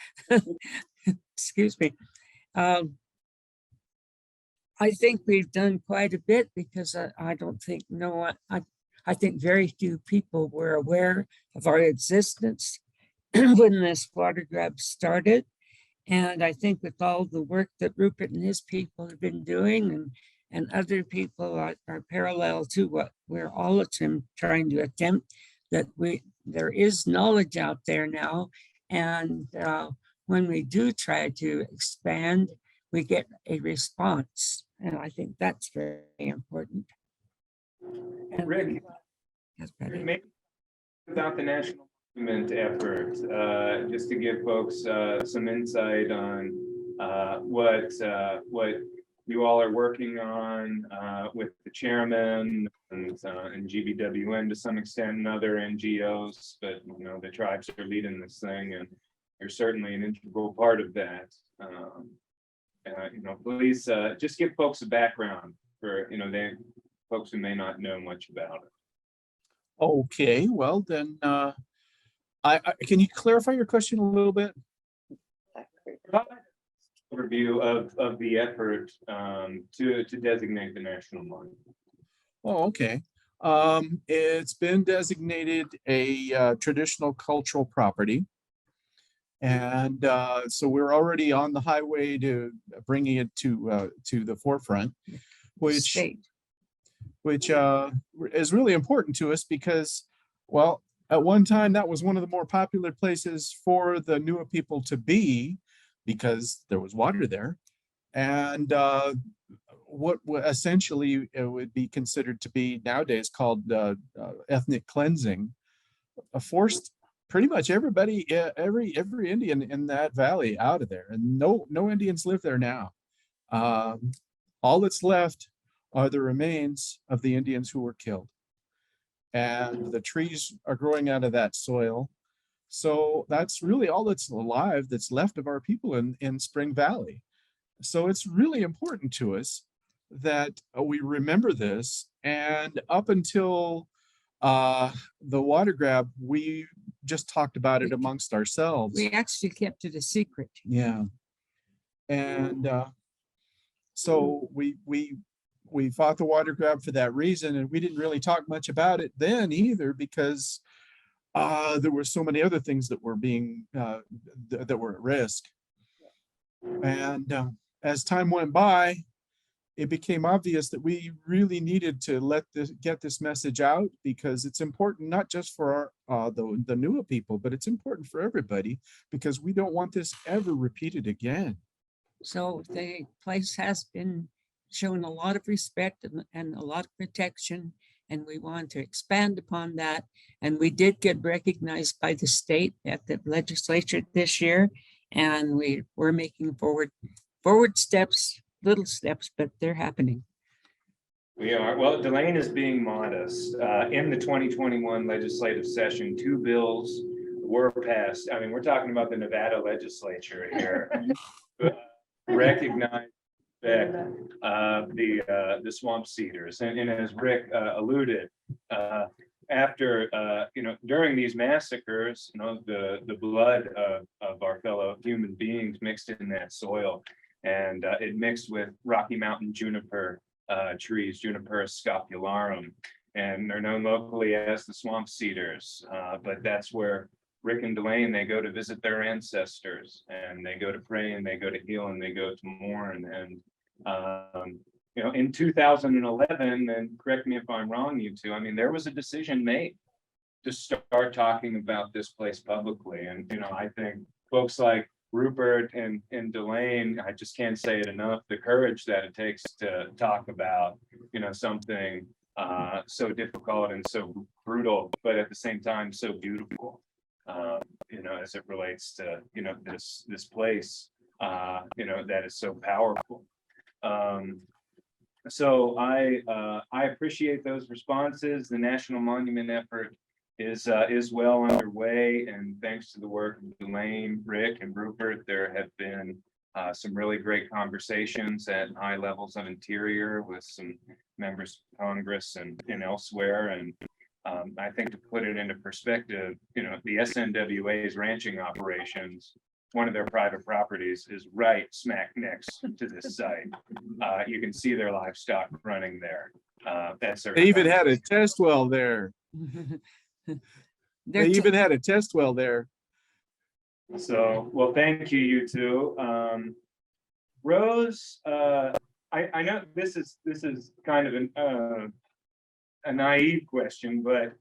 S12: Excuse me. I think we've done quite a bit, because I don't think I think very few people were aware of our existence when this water grab started. And I think with all the work that Rupert and his people have been doing, and other people are parallel to what we're all trying to attempt, that there is knowledge out there now. And when we do try to expand, we get a response. And I think that's very important. And
S16: Rick,
S12: that's better.
S16: maybe about the national movement effort, just to give folks some insight on what you all are working on with the chairman and GBWN to some extent, and other NGOs, but you know, the tribes are leading this thing, and you're certainly an integral part of that. You know, please just give folks a background for, you know, folks who may not know much about it.
S4: Okay, well then, can you clarify your question a little bit?
S16: Overview of the effort to designate the national monument.
S4: Oh, okay. It's been designated a traditional cultural property. And so we're already on the highway to bringing it to the forefront, which is really important to us, because, well, at one time that was one of the more popular places for the Nua people to be, because there was water there. And what essentially it would be considered to be nowadays called ethnic cleansing, forced pretty much everybody, every Indian in that valley out of there, and no Indians live there now. All that's left are the remains of the Indians who were killed, and the trees are growing out of that soil. So that's really all that's alive, that's left of our people in Spring Valley. So it's really important to us that we remember this. And up until the water grab, we just talked about it amongst ourselves.
S12: We actually kept it a secret.
S4: Yeah. And so we fought the water grab for that reason, and we didn't really talk much about it then either, because there were so many other things that were being that were at risk. And as time went by, it became obvious that we really needed to get this message out, because it's important not just for our the newer people, but it's important for everybody, because we don't want this ever repeated again.
S12: So the place has been shown a lot of respect and a lot of protection, and we want to expand upon that. And we did get recognized by the state at the legislature this year, and we're making forward steps, little steps, but they're happening.
S16: We are. Well, Delane is being modest. In the 2021 legislative session, 2 bills were passed. I mean, we're talking about the Nevada legislature here. Recognize the swamp cedars, and as Rick alluded, after during these massacres, the blood of our fellow human beings mixed in that soil, and it mixed with Rocky Mountain juniper trees, Juniper scopularum, and they're known locally as the swamp cedars. But that's where Rick and Delane, they go to visit their ancestors, and they go to pray, and they go to heal, and they go to mourn. And in 2011, and correct me if I'm wrong, you two, I mean, there was a decision made to start talking about this place publicly. And I think folks like Rupert and Delane, I just can't say it enough, the courage that it takes to talk about something so difficult and so brutal, but at the same time so beautiful. As it relates to this place that is so powerful. So I appreciate those responses. The National Monument effort is well underway, and thanks to the work of Delane, Rick, and Rupert, there have been some really great conversations at high levels of Interior with some members of Congress and elsewhere. And I think, to put it into perspective, the SNWA's ranching operations, one of their private properties is right smack next to this site. You can see their livestock running there.
S4: They even had a test well there. They even had a test well there.
S16: So, well, thank you, you two. Rose, I know this is kind of a naive question, but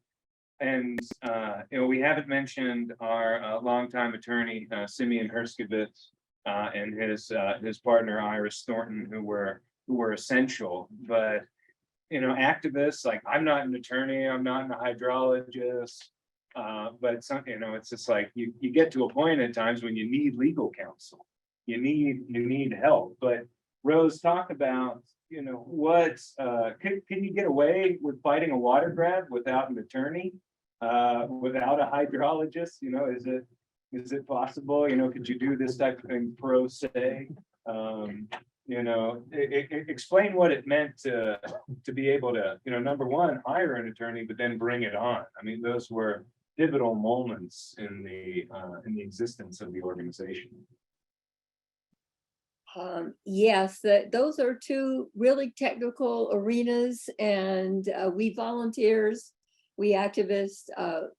S16: we haven't mentioned our longtime attorney Simeon Herskovitz and his partner Iris Thornton, who were essential. But activists, like, I'm not an attorney, I'm not a hydrologist, but it's it's just like you get to a point at times when you need legal counsel, you need help. But Rose, talk about what can you get away with fighting a water grab without an attorney, without a hydrologist? Is it possible? Could you do this type of thing pro se? Explain what it meant to be able to, number one, hire an attorney, but then bring it on. I mean, those were pivotal moments in the existence of the organization.
S13: Yes, those are 2 really technical arenas, and we volunteers, we activists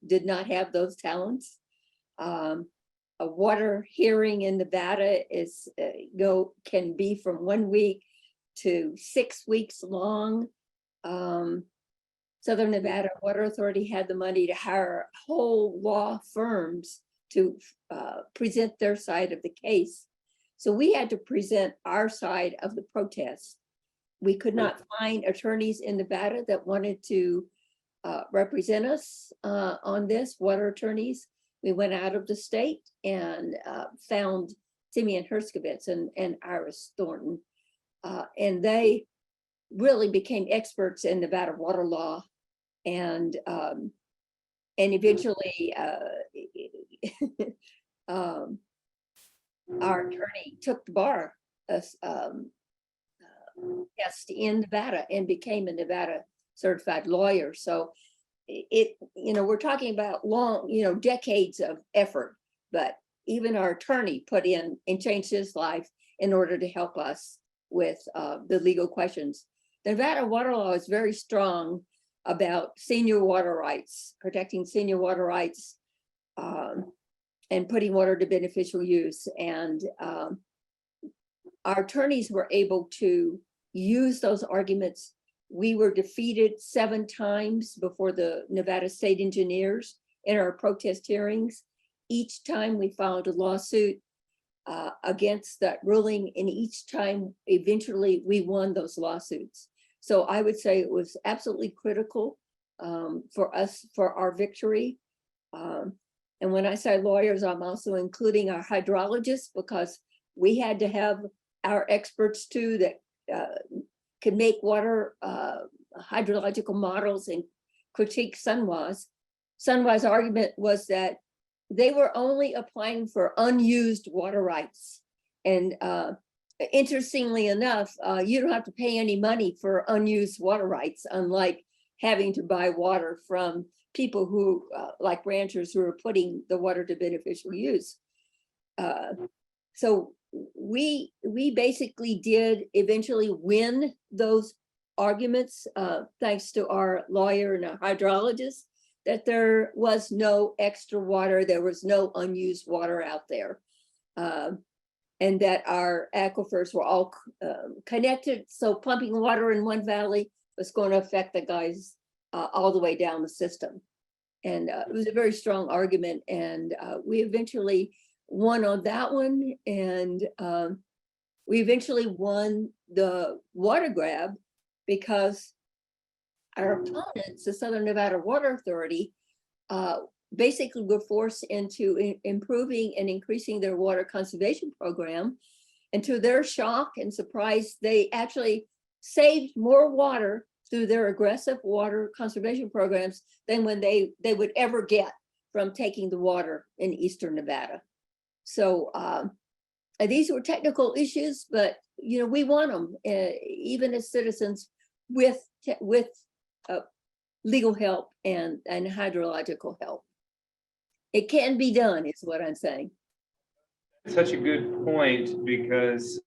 S13: did not have those talents. A water hearing in Nevada can be from 1 week to 6 weeks long. Southern Nevada Water Authority had the money to hire whole law firms to present their side of the case. So we had to present our side of the protest. We could not find attorneys in Nevada that wanted to represent us on this, water attorneys. We went out of the state and found Simeon Herskovitz and Iris Thornton. And they really became experts in Nevada water law. And eventually our attorney took the bar test in Nevada and became a Nevada certified lawyer. So we're talking about long, decades of effort, but even our attorney put in and changed his life in order to help us with the legal questions. The Nevada water law is very strong about senior water rights, protecting senior water rights, and putting water to beneficial use. And our attorneys were able to use those arguments. We were defeated 7 times before the Nevada state engineers in our protest hearings. Each time we filed a lawsuit against that ruling, and each time eventually we won those lawsuits. So I would say it was absolutely critical for us, for our victory. And when I say lawyers, I'm also including our hydrologists, because we had to have our experts too that could make water hydrological models and critique Sunwise. Sunwise argument was that they were only applying for unused water rights. And interestingly enough, you don't have to pay any money for unused water rights, unlike having to buy water from people who, like ranchers, who are putting the water to beneficial use. So we basically did eventually win those arguments, thanks to our lawyer and our hydrologist, that there was no extra water, there was no unused water out there, and that our aquifers were all connected. So pumping water in one valley was going to affect the guys all the way down the system. And it was a very strong argument, and we eventually won on that one. And we eventually won the water grab because our opponents, the Southern Nevada Water Authority, basically were forced into improving and increasing their water conservation program. And to their shock and surprise, they actually saved more water through their aggressive water conservation programs than when they would ever get from taking the water in Eastern Nevada. So these were technical issues, but we won them, even as citizens, with legal help and hydrological help. It can be done, is what I'm saying.
S16: Such a good point, because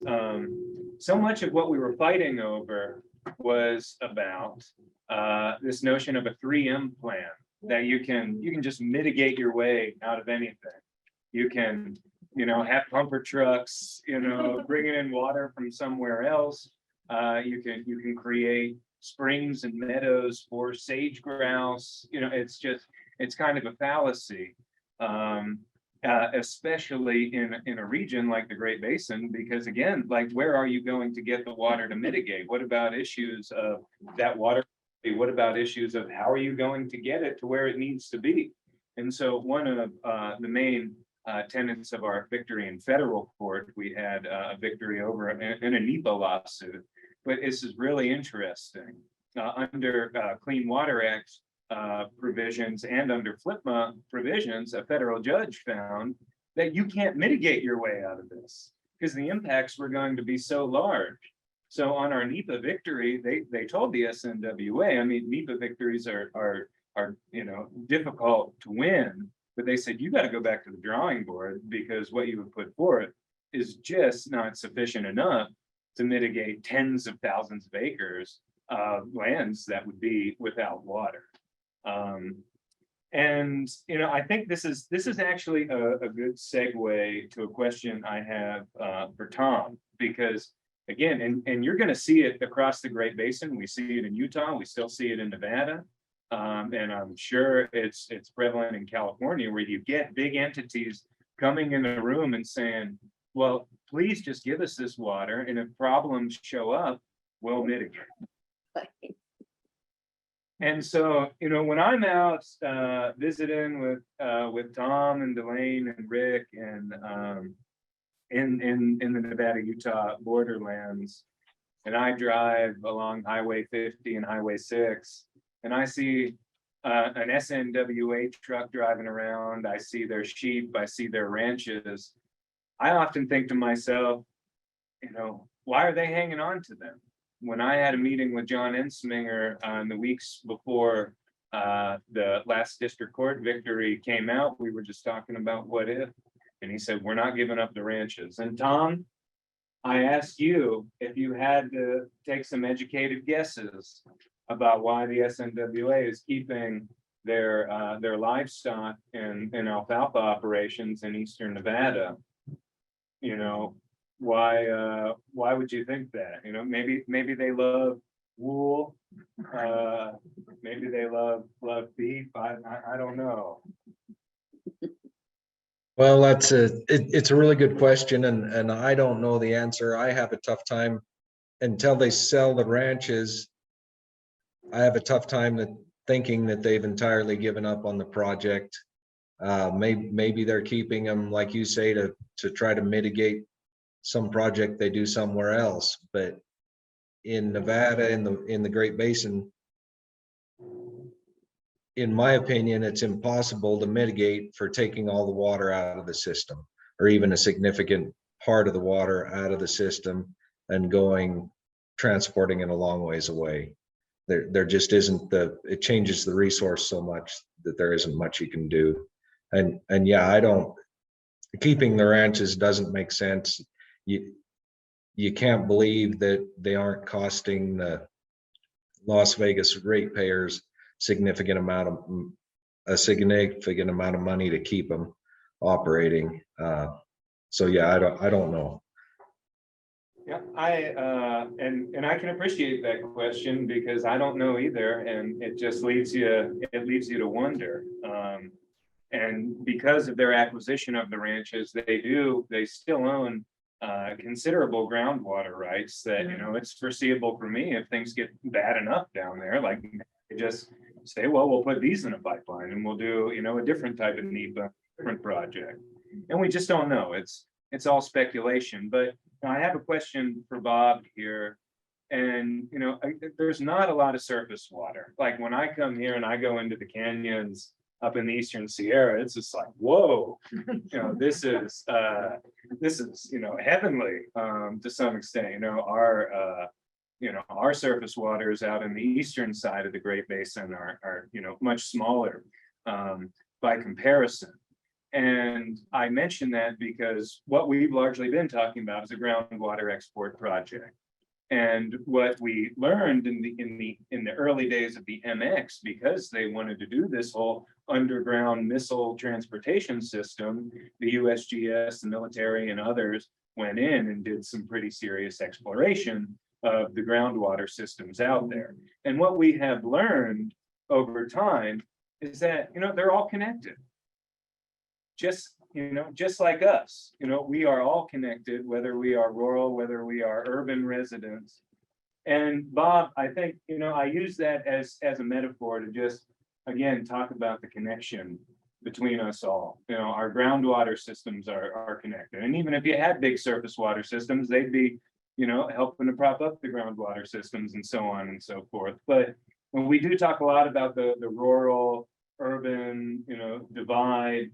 S16: so much of what we were fighting over was about this notion of a 3M plan, that you can just mitigate your way out of anything. You can, have pumper trucks, bringing in water from somewhere else. You can create springs and meadows for sage grouse. It's kind of a fallacy, especially in a region like the Great Basin, because again, like, where are you going to get the water to mitigate? What about issues of that water? What about issues of how are you going to get it to where it needs to be? And so one of the main tenets of our victory in federal court, we had a victory over in a NEPA lawsuit. But this is really interesting. Under Clean Water Act provisions and under FLPMA provisions, a federal judge found that you can't mitigate your way out of this because the impacts were going to be so large. So on our NEPA victory, they told the SNWA, NEPA victories are difficult to win, but they said, you got to go back to the drawing board because what you would put forth is just not sufficient enough to mitigate tens of thousands of acres of lands that would be without water. I think this is actually a good segue to a question I have for Tom, because again, and you're going to see it across the Great Basin. We see it in Utah. We still see it in Nevada. And I'm sure it's prevalent in California, where you get big entities coming in a room and saying, well, please just give us this water, and if problems show up, we'll mitigate. And so, when I'm out visiting with Tom and Delane and Rick and in the Nevada-Utah borderlands, and I drive along Highway 50 and Highway 6, and I see an SNWA truck driving around, I see their sheep, I see their ranches, I often think to myself, why are they hanging on to them? When I had a meeting with John Ensminger in the weeks before The last district court victory came out, we were just talking about what if. And he said, we're not giving up the ranches. And Tom, I asked you if you had to take some educated guesses about why the SNWA is keeping their livestock and alfalfa operations in eastern Nevada. You know, why would you think that? You know, maybe they love wool, maybe they love beef. I don't know.
S14: Well, it's a really good question, and I don't know the answer. I have a tough time until they sell the ranches. I have a tough time thinking that they've entirely given up on the project. Maybe they're keeping them, like you say, to try to mitigate some project they do somewhere else. But in Nevada, in the Great Basin, in my opinion, it's impossible to mitigate for taking all the water out of the system, or even a significant part of the water out of the system and transporting it a long ways away. There just isn't it changes the resource so much that there isn't much you can do. And yeah, keeping the ranches doesn't make sense. You can't believe that they aren't costing the Las Vegas ratepayers a significant amount of money to keep them operating. So yeah, I don't know.
S16: Yeah, and I can appreciate that question because I don't know either, and it just leaves you to wonder. And because of their acquisition of the ranches, they still own considerable groundwater rights that, you know, it's foreseeable for me if things get bad enough down there, like they just say, well, we'll put these in a pipeline and we'll do, you know, a different type of NEPA, different project. And we just don't know. It's all speculation. But I have a question for Bob here. And, you know, there's not a lot of surface water. Like when I come here and I go into the canyons up in the Eastern Sierra, it's just like, whoa, you know, this is, you know, heavenly, to some extent. You know, our surface waters out in the eastern side of the Great Basin are, you know, much smaller, by comparison. And I mention that because what we've largely been talking about is a groundwater export project. And what we learned in the early days of the MX, because they wanted to do this whole underground missile transportation system, the USGS, the military, and others went in and did some pretty serious exploration of the groundwater systems out there. And what we have learned over time is that, you know, they're all connected. Just like us, you know, we are all connected, whether we are rural, whether we are urban residents. And Bob, I think, you know, I use that as a metaphor to just, again, talk about the connection between us all. You know, our groundwater systems are connected. And even if you had big surface water systems, they'd be, you know, helping to prop up the groundwater systems and so on and so forth. But when we do talk a lot about the rural, urban, you know, divide,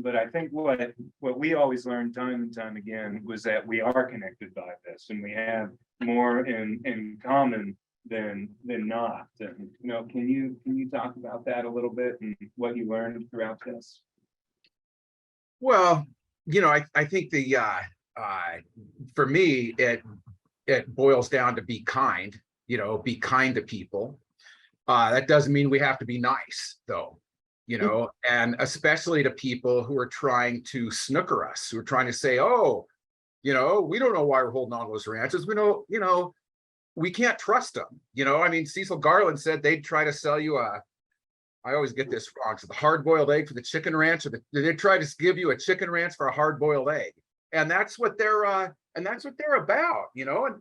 S16: but I think what we always learned time and time again was that we are connected by this, and we have more in common than not. And, you know, can you talk about that a little bit and what you learned throughout this?
S15: Well, you know, I think for me, it boils down to be kind, you know, be kind to people. That doesn't mean we have to be nice, though, you know, and especially to people who are trying to snooker us, who are trying to say, oh, you know, we don't know why we're holding on to those ranches. We know, you know, we can't trust them. You know, I mean, Cecil Garland said they'd try to sell you I always get this wrong. So the hard-boiled egg for the chicken ranch, or they try to give you a chicken ranch for a hard-boiled egg. And that's what they're about, you know. And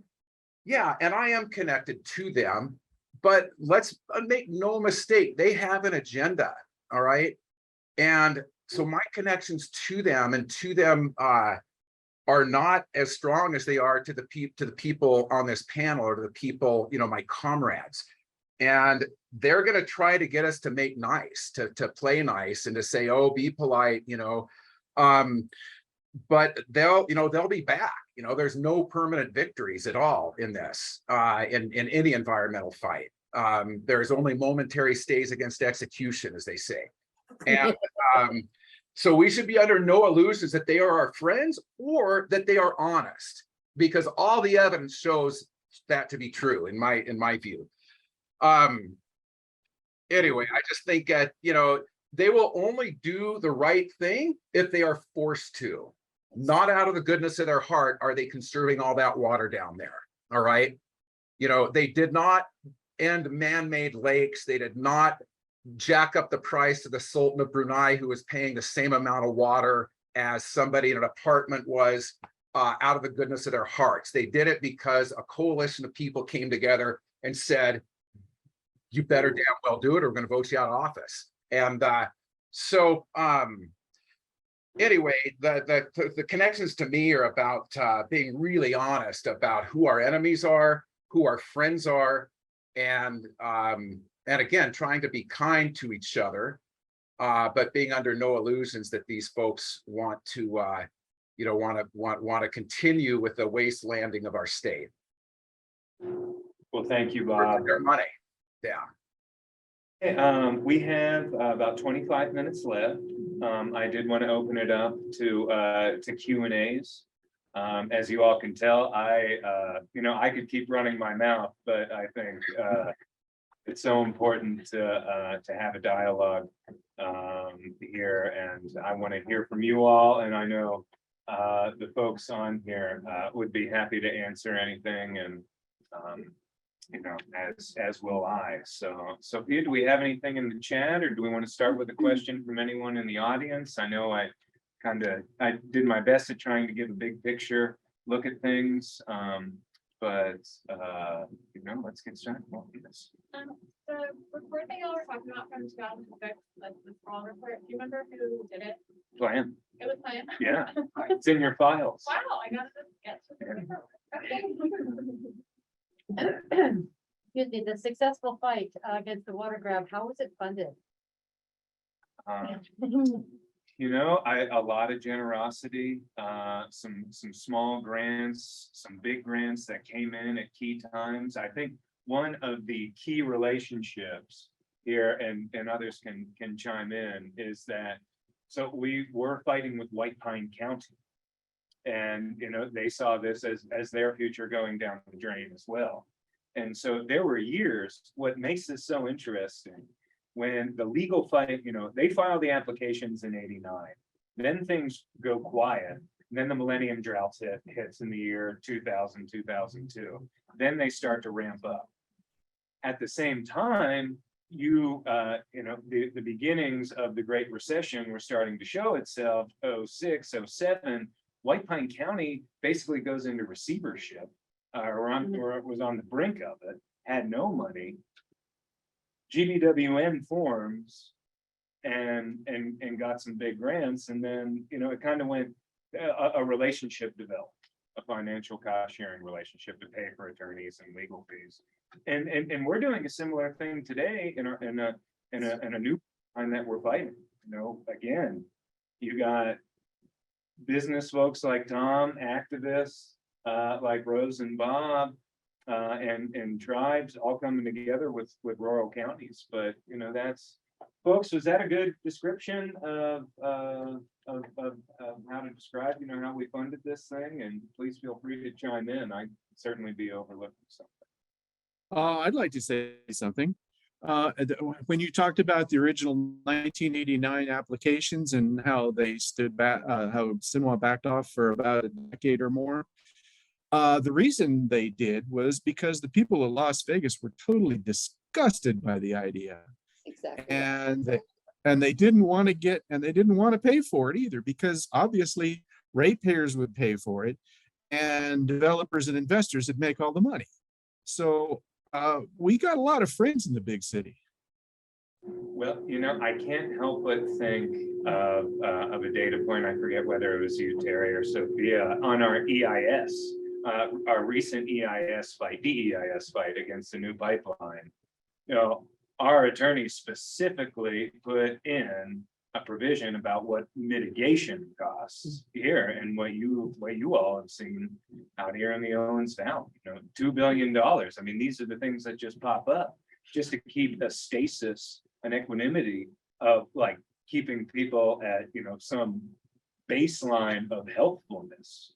S15: yeah, and I am connected to them, but let's make no mistake, they have an agenda. All right. And so my connections to them are not as strong as they are to the people on this panel, or to the people, you know, my comrades. And they're going to try to get us to make nice, to play nice, and to say, oh, be polite, you know. But they'll be back. You know, there's no permanent victories at all in this, in any environmental fight. There's only momentary stays against execution, as they say. And so we should be under no illusions that they are our friends or that they are honest, because all the evidence shows that to be true in my view. Anyway, I just think that, you know, they will only do the right thing if they are forced to. Not out of the goodness of their heart are they conserving all that water down there. All right. You know, they did not end man-made lakes. They did not jack up the price to the Sultan of Brunei, who was paying the same amount of water as somebody in an apartment was, out of the goodness of their hearts. They did it because a coalition of people came together and said, you better damn well do it, or we're going to vote you out of office. And anyway, the connections to me are about being really honest about who our enemies are, who our friends are, and again, trying to be kind to each other, but being under no illusions that these folks want to, you know, want to continue with the waste landing of our state.
S16: Well, thank you, Bob.
S15: Their money. Yeah.
S16: We have about 25 minutes left. I did want to open it up to Q&As. As you all can tell, you know, I could keep running my mouth, but I think it's so important to have a dialogue here, and I want to hear from you all. And I know the folks on here would be happy to answer anything, and you know, as will I. So, Sophia, do we have anything in the chat, or do we want to start with a question from anyone in the audience? I know I did my best at trying to give a big picture look at things, but you know, let's get started.
S2: The report that y'all were talking about from 2006, that's the small report. Do you remember who did it?
S16: Plan.
S2: It was Plan.
S16: Yeah, it's in your files.
S2: Wow, I gotta just get to the paper. Okay.
S10: Excuse me, the successful fight against the water grab, how was it funded?
S16: You know, a lot of generosity, some small grants, some big grants that came in at key times. I think one of the key relationships here, and others can chime in, is that, so we were fighting with White Pine County. And, you know, they saw this as their future going down the drain as well. And so there were years, what makes this so interesting, when the legal fight, you know, they filed the applications in '89, then things go quiet. Then the millennium drought hits in the year 2000, 2002. Then they start to ramp up. At the same time, you know, the beginnings of the Great Recession were starting to show itself. 06, 07, White Pine County basically goes into receivership, or was on the brink of it, had no money. GBWN forms and got some big grants, and then, you know, it kind of went, a relationship developed, a financial cost sharing relationship to pay for attorneys and legal fees. And we're doing a similar thing today in a new time that we're fighting. You know, again, you got business folks like Tom, activists like Rose and Bob, and tribes all coming together with rural counties. But, you know, that's, folks, was that a good description of how to describe, you know, how we funded this thing? And please feel free to chime in. I'd certainly be overlooking something.
S4: I'd like to say something. When you talked about the original 1989 applications and how they stood back, how Sinwha backed off for about a decade or more, the reason they did was because the people of Las Vegas were totally disgusted by the idea.
S13: Exactly.
S4: And they didn't want to pay for it either, because obviously ratepayers would pay for it and developers and investors would make all the money. So we got a lot of friends in the big city.
S16: Well, you know, I can't help but think of a data point. I forget whether it was you, Terry, or Sophia, on our EIS, our recent EIS fight, DEIS fight against the new pipeline. You know, our attorney specifically put in a provision about what mitigation costs here, and what you all have seen out here in the Owens Valley. You know, $2 billion. I mean, these are the things that just pop up. just to keep a stasis, an equanimity of like keeping people at, some baseline of healthfulness.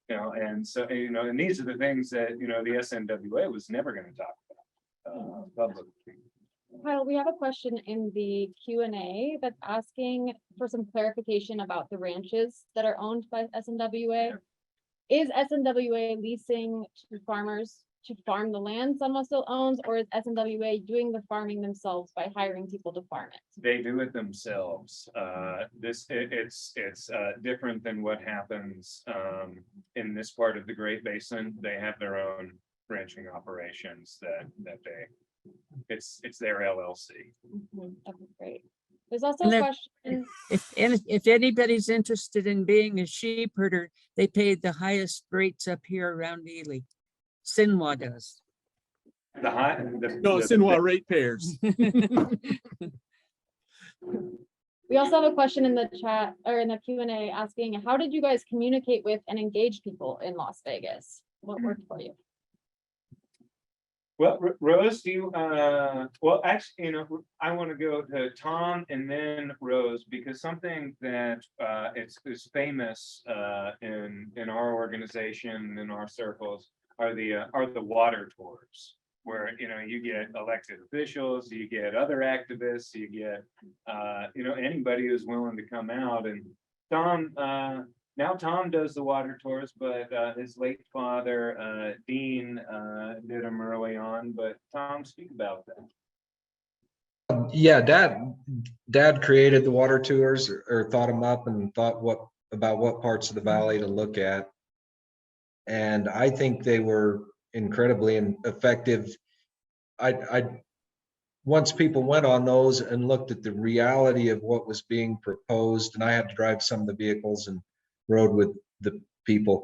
S16: And so, and these are the things that, the SNWA was never going to talk about publicly.
S2: Kyle, we have a question in the Q&A that's asking for some clarification about the ranches that are owned by SNWA. Is SNWA leasing to farmers to farm the land someone still owns, or is SNWA doing the farming themselves by hiring people to farm it?
S16: They do it themselves. It's different than what happens in this part of the Great Basin. They have their own ranching operations that it's their LLC.
S2: Okay, great. There's also
S12: And
S2: a
S12: if-
S2: question.
S12: If anybody's interested in being a sheep herder, they pay the highest rates up here around Ely. Sinwa does.
S16: The high,
S4: No, Sinwa ratepayers.
S2: We also have a question in the chat or in the Q&A asking, how did you guys communicate with and engage people in Las Vegas? What worked for you?
S16: Well, Rose, do you, well, actually, I want to go to Tom and then Rose, because something that is famous in our organization, in our circles, are the water tours, where, you get elected officials, you get other activists, you get, anybody who's willing to come out. And Tom, now Tom does the water tours, but his late father, Dean, did them early on. But Tom, speak about that.
S14: Yeah, dad created the water tours or thought them up and thought about what parts of the valley to look at. And I think they were incredibly effective. Once people went on those and looked at the reality of what was being proposed, and I had to drive some of the vehicles and rode with the people,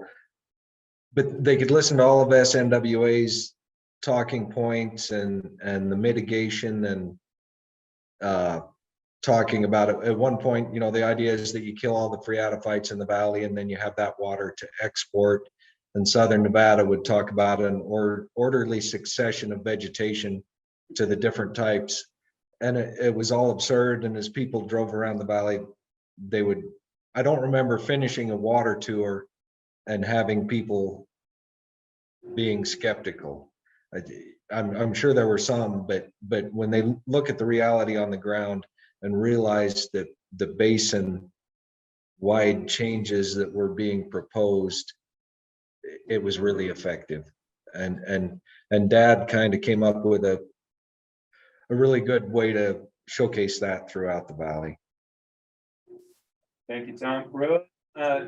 S14: but they could listen to all of SNWA's talking points and the mitigation and talking about it. At one point, the idea is that you kill all the phreatophytes in the valley and then you have that water to export. And Southern Nevada would talk about an orderly succession of vegetation to the different types. And it was all absurd. And as people drove around the valley, I don't remember finishing a water tour and having people being skeptical. I'm sure there were some, but when they look at the reality on the ground and realize that the basin wide changes that were being proposed, it was really effective. And Dad kind of came up with a really good way to showcase that throughout the valley.
S16: Thank you, Tom. Rose,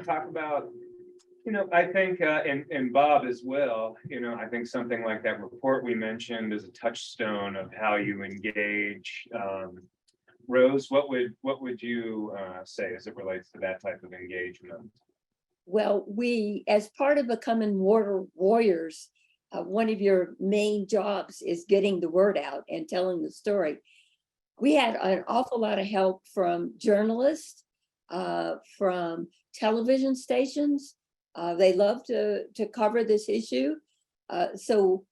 S16: talk about, I think, and Bob as well, I think something like that report we mentioned is a touchstone of how you engage. Rose, what would you say as it relates to that type of engagement?
S13: Well, we, as part of becoming water warriors, one of your main jobs is getting the word out and telling the story. We had an awful lot of help from journalists, from television stations. They love to cover this issue. So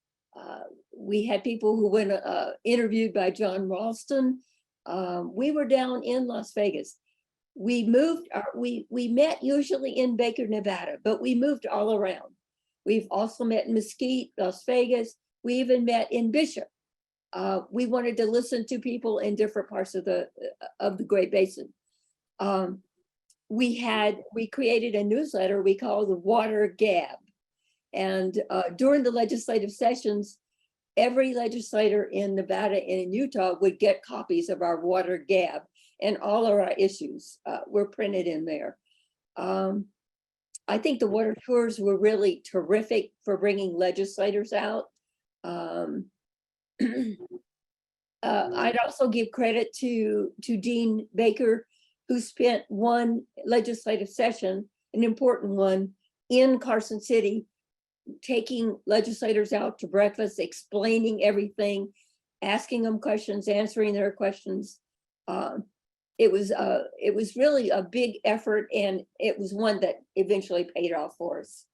S13: we had people who went interviewed by John Ralston. We were down in Las Vegas. We moved, we met usually in Baker, Nevada, but we moved all around. We've also met in Mesquite, Las Vegas. We even met in Bishop. We wanted to listen to people in different parts of the Great Basin. We created a newsletter we call the Water Gab. And during the legislative sessions, every legislator in Nevada and in Utah would get copies of our Water Gab, and all of our issues were printed in there. I think the water tours were really terrific for bringing legislators out. I'd also give credit to Dean Baker, who spent one legislative session, an important one, in Carson City, taking legislators out to breakfast, explaining everything, asking them questions, answering their questions. It was really a big effort, and it was one that eventually paid off for us,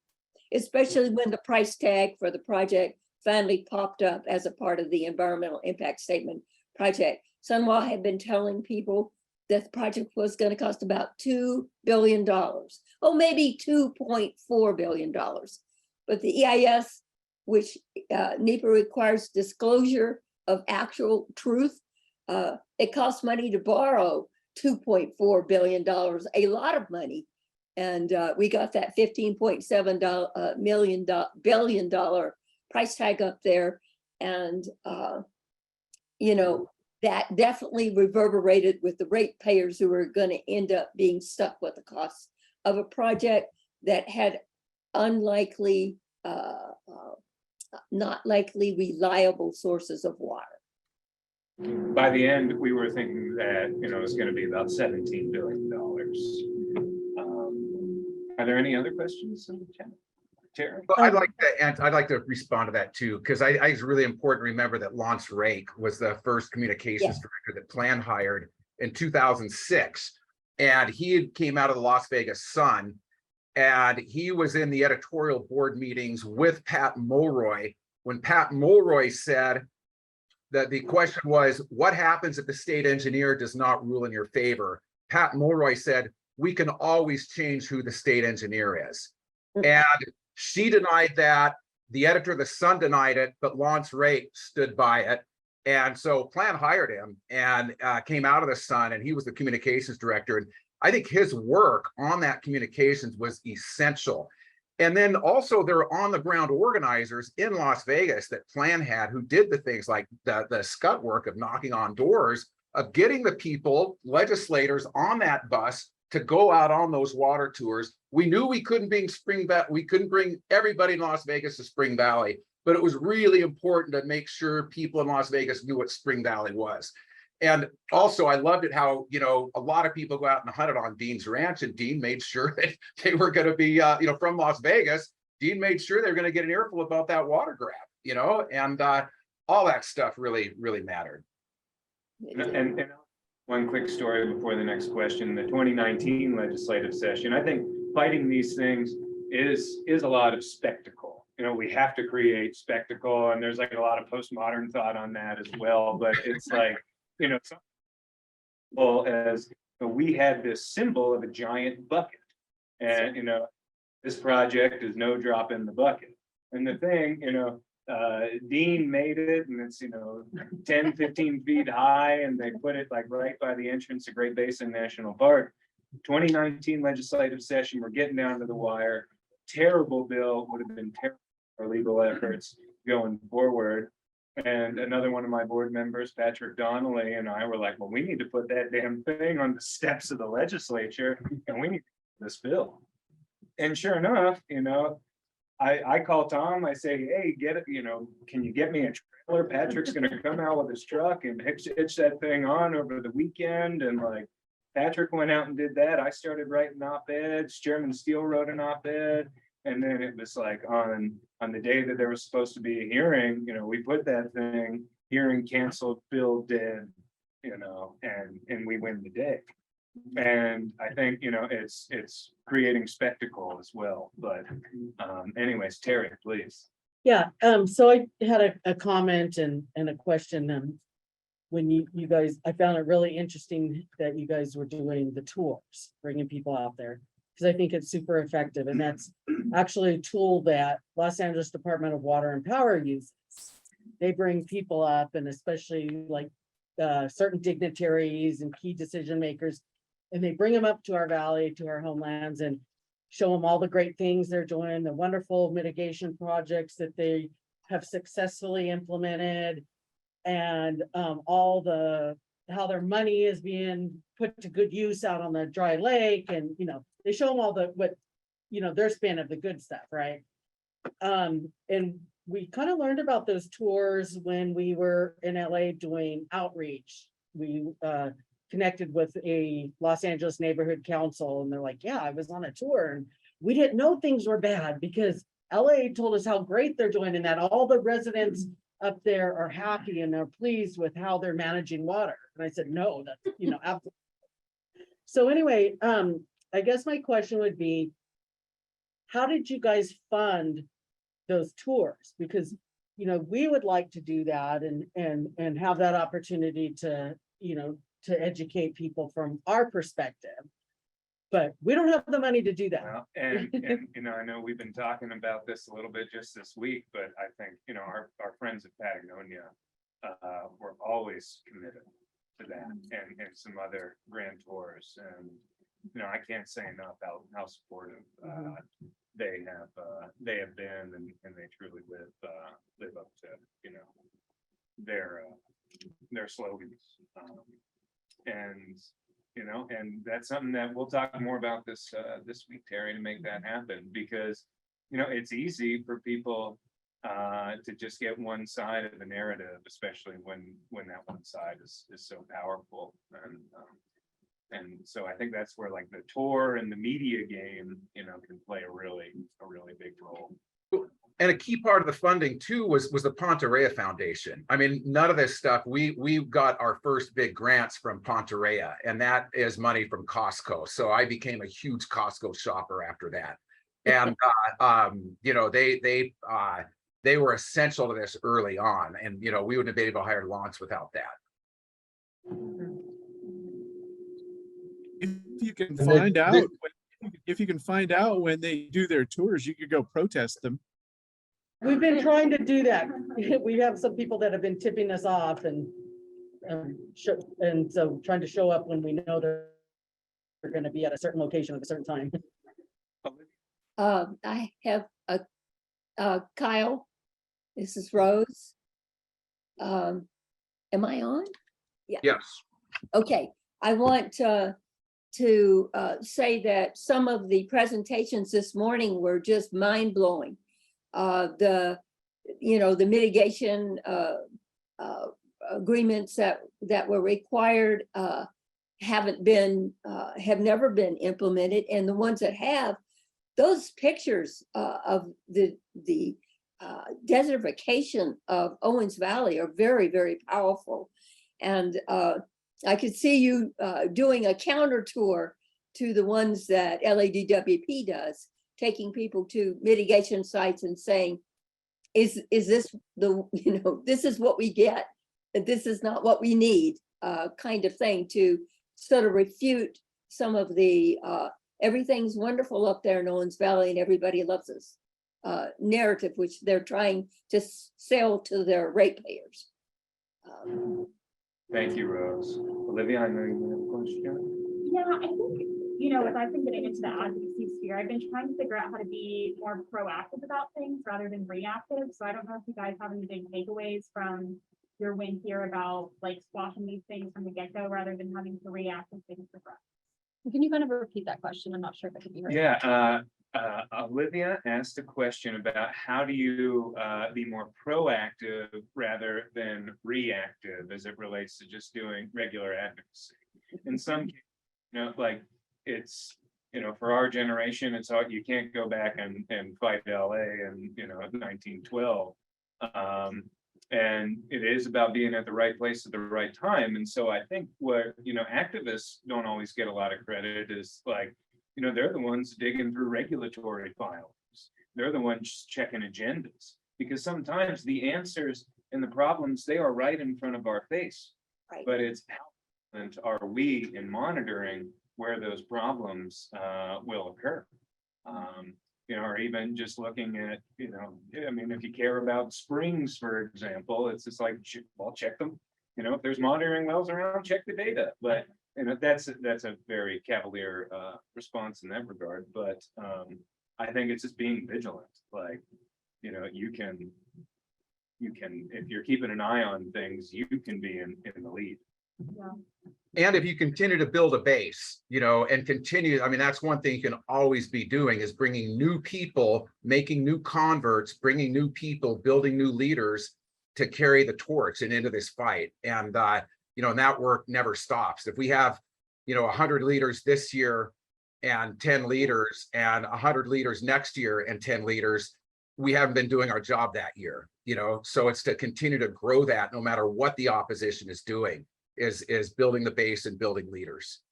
S13: especially when the price tag for the project finally popped up as a part of the environmental impact statement project. Sunwha had been telling people that the project was going to cost about $2 billion. Oh, maybe $2.4 billion. But the EIS, which NEPA requires disclosure of actual truth, it costs money to borrow $2.4 billion, a lot of money. And we got that $15.7 billion price tag up there. And, you know, that definitely reverberated with the ratepayers who are going to end up being stuck with the cost of a project that had unlikely, not likely reliable sources of water.
S16: By the end, we were thinking that, you know, it's gonna be about $17 billion. Are there any other questions in the chat? Terry?
S15: Well, I'd like to respond to that too, because I think it's really important to remember that Lance Rake was the first communications director that Plan hired in 2006. And he came out of the Las Vegas Sun, and he was in the editorial board meetings with Pat Mulroy when Pat Mulroy said that the question was, what happens if the state engineer does not rule in your favor? Pat Mulroy said, we can always change who the state engineer is. And she denied that. The editor of the Sun denied it, but Lance Rake stood by it. And so Plan hired him and came out of the Sun, and he was the communications director. And I think his work on that communications was essential. And then also there are on the ground organizers in Las Vegas that Plan had who did the things like the scut work of knocking on doors, of getting the people, legislators on that bus to go out on those water tours. We knew we couldn't bring everybody in Las Vegas to Spring Valley, but it was really important to make sure people in Las Vegas knew what Spring Valley was. And also, I loved it how, you know, a lot of people go out and hunted on Dean's ranch, and Dean made sure that they were going to be, you know, from Las Vegas. Dean made sure they were going to get an earful about that water grab, you know, and all that stuff really, really mattered.
S16: And one quick story before the next question, the 2019 legislative session, I think fighting these things is a lot of spectacle. You know, we have to create spectacle, and there's like a lot of postmodern thought on that as well, but it's like, you know, well, as we had this symbol of a giant bucket, and you know, this project is no drop in the bucket. And the thing, you know, Dean made it, and it's, you know, 10, 15 feet high, and they put it like right by the entrance to Great Basin National Park. 2019 legislative session, we're getting down to the wire. Terrible bill, would have been terrible for legal efforts going forward. And another one of my board members, Patrick Donnelly, and I were like, well, we need to put that damn thing on the steps of the legislature, and we need this bill. And sure enough, you know, I call Tom, I say, hey, get it, you know, can you get me a trailer? Patrick's gonna come out with his truck and hitch that thing on over the weekend. And like, Patrick went out and did that. I started writing op-eds. Chairman Steele wrote an op-ed. And then it was like on the day that there was supposed to be a hearing, you know, we put that thing, hearing canceled, bill dead, you know, and we win the day. And I think, you know, it's creating spectacle as well. But anyways, Terry, please.
S7: Yeah, so I had a comment and a question. When you guys, I found it really interesting that you guys were doing the tours, bringing people out there, because I think it's super effective. And that's actually a tool that Los Angeles Department of Water and Power uses. They bring people up, and especially like certain dignitaries and key decision makers, and they bring them up to our valley, to our homelands, and show them all the great things they're doing, the wonderful mitigation projects that they have successfully implemented, and all the how their money is being put to good use out on the dry lake. And you know, they show them all the what, you know, their spin of the good stuff, right? And we kind of learned about those tours when we were in LA doing outreach. We connected with a Los Angeles neighborhood council, and they're like, yeah, I was on a tour and we didn't know things were bad because LA told us how great they're doing and that all the residents up there are happy and they're pleased with how they're managing water. And I said, no, that's, you know, absolutely. So anyway, I guess my question would be, how did you guys fund those tours? Because you know, we would like to do that and have that opportunity to, you know, to educate people from our perspective. But we don't have the money to do that.
S16: Well, and, you know, I know we've been talking about this a little bit just this week, but I think, you know, our friends at Patagonia were always committed to that and some other grand tours. And, you know, I can't say enough how supportive they have been and they truly live up to, you know, their slogans. And, you know, and that's something that we'll talk more about this week, Terry, to make that happen, because, you know, it's easy for people to just get one side of the narrative, especially when that one side is so powerful. And so I think that's where like the tour and the media game, you know, can play a really big role.
S15: And a key part of the funding too was the Ponterea Foundation. I mean, none of this stuff, we got our first big grants from Ponterea, and that is money from Costco. So I became a huge Costco shopper after that. And you know, they were essential to this early on. And you know, we wouldn't have been able to hire Lawrence without that.
S4: If you can find out, if you can find out when they do their tours, you could go protest them.
S7: We've been trying to do that. We have some people that have been tipping us off and so trying to show up when we know they're going to be at a certain location at a certain time.
S13: I have Kyle, this is Rose. Am I on? Yeah.
S15: Yes.
S13: Okay, I want to say that some of the presentations this morning were just mind-blowing. The mitigation agreements that were required have never been implemented, and the ones that have, those pictures of the desertification of Owens Valley are very, very powerful. And I could see you doing a counter tour to the ones that LADWP does, taking people to mitigation sites and saying, is this this is what we get, this is not what we need, kind of thing, to sort of refute some of the everything's wonderful up there in Owens Valley and everybody loves us narrative, which they're trying to sell to their ratepayers.
S16: Thank you, Rose. Olivia, I know you have a question.
S2: Yeah, I think, as I've been getting into the advocacy sphere, I've been trying to figure out how to be more proactive about things rather than reactive. So I don't know if you guys have any big takeaways from your win here about like squashing these things from the get-go rather than having to react as things progress. Can you kind of repeat that question? I'm not sure if it could be heard.
S16: Yeah, Olivia asked a question about how do you be more proactive rather than reactive as it relates to just doing regular advocacy. In some cases, like it's, for our generation, it's hard, you can't go back and fight LA and, 1912. And it is about being at the right place at the right time. And so I think what, activists don't always get a lot of credit is like, they're the ones digging through regulatory files. They're the ones checking agendas, because sometimes the answers and the problems, they are right in front of our face.
S13: Right.
S16: But it's how confident are we in monitoring where those problems will occur? Or even just looking at, if you care about springs, for example, it's just like, well, check them. If there's monitoring wells around, check the data. But that's a very cavalier response in that regard. But I think it's just being vigilant. Like, you can, if you're keeping an eye on things, you can be in the lead.
S2: Yeah.
S15: And if you continue to build a base, and continue, that's one thing you can always be doing, is bringing new people, making new converts, bringing new people, building new leaders to carry the torch and into this fight. And, and that work never stops. If we have, 100 leaders this year and 10 leaders and 100 leaders next year and 10 leaders, we haven't been doing our job that year, so it's to continue to grow that no matter what the opposition is doing. Is building the base and building leaders.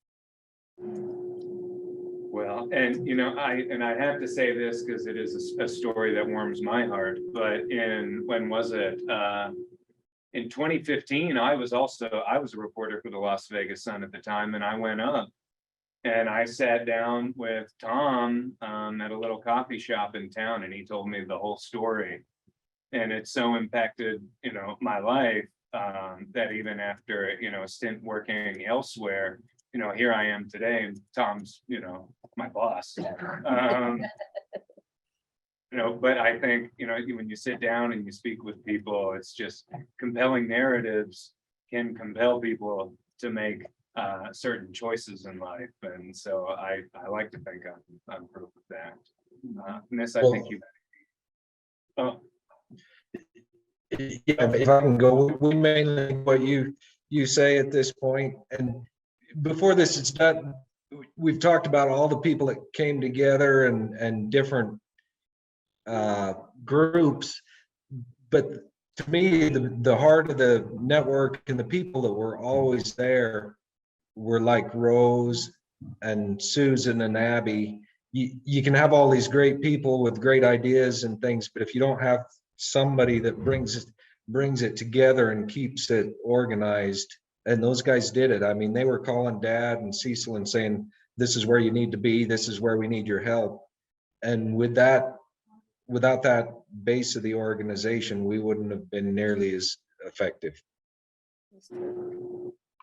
S16: Well Well, and you know, I have to say this because it is a story that warms my heart, but when was it? In 2015, I was a reporter for the Las Vegas Sun at the time, and I went up and I sat down with Tom at a little coffee shop in town, and he told me the whole story. And it so impacted, you know, my life that even after, you know, a stint working elsewhere, you know, here I am today, and Tom's, you know, my boss. You know, but I think, you know, when you sit down and you speak with people, it's just compelling narratives can compel people to make certain choices in life. And so I like to think I'm proof of that. And this, I think you. Oh,
S14: Yeah, if I can go, we mainly what you say at this point, and before this is done, we've talked about all the people that came together and different groups, but to me, the heart of the network and the people that were always there were like Rose and Susan and Abby. You can have all these great people with great ideas and things, but if you don't have somebody that brings it together and keeps it organized, and those guys did it. I mean, they were calling Dad and Cecil and saying, this is where you need to be, this is where we need your help. And without that base of the organization, we wouldn't have been nearly as effective.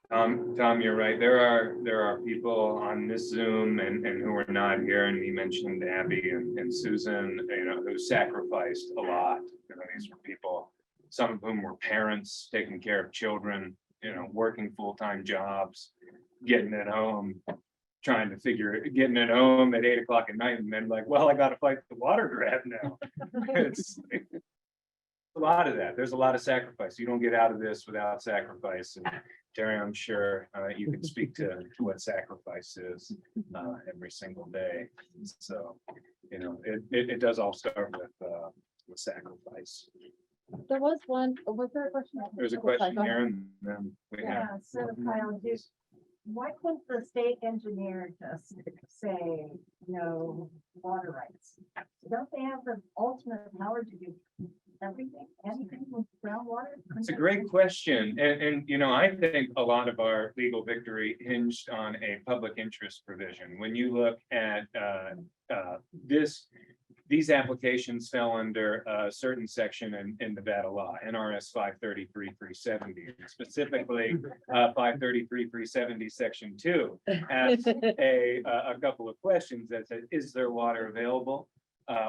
S16: Tom, you're right. There are people on this Zoom and who are not here, and he mentioned Abby and Susan, you know, who sacrificed a lot. You know, these were people, some of whom were parents, taking care of children, you know, working full-time jobs, getting at home, getting at home at 8 o'clock at night, and then like, well, I got to fight the water grab now. It's a lot of that. There's a lot of sacrifice. You don't get out of this without sacrifice. And Terry, I'm sure you can speak to what sacrifice is every single day. So, you know, it does all start with sacrifice.
S2: There was there a question?
S16: There's a question here, and then we have.
S6: Yeah, so Kyle, why couldn't the state engineer just say no water rights? Don't they have the ultimate power to do everything, anything with groundwater?
S16: It's a great question. And, you know, I think a lot of our legal victory hinged on a public interest provision. When you look at these applications fell under a certain section in Nevada law, NRS 533-370, specifically 533-370 section 2 asks a couple of questions that said, is there water available?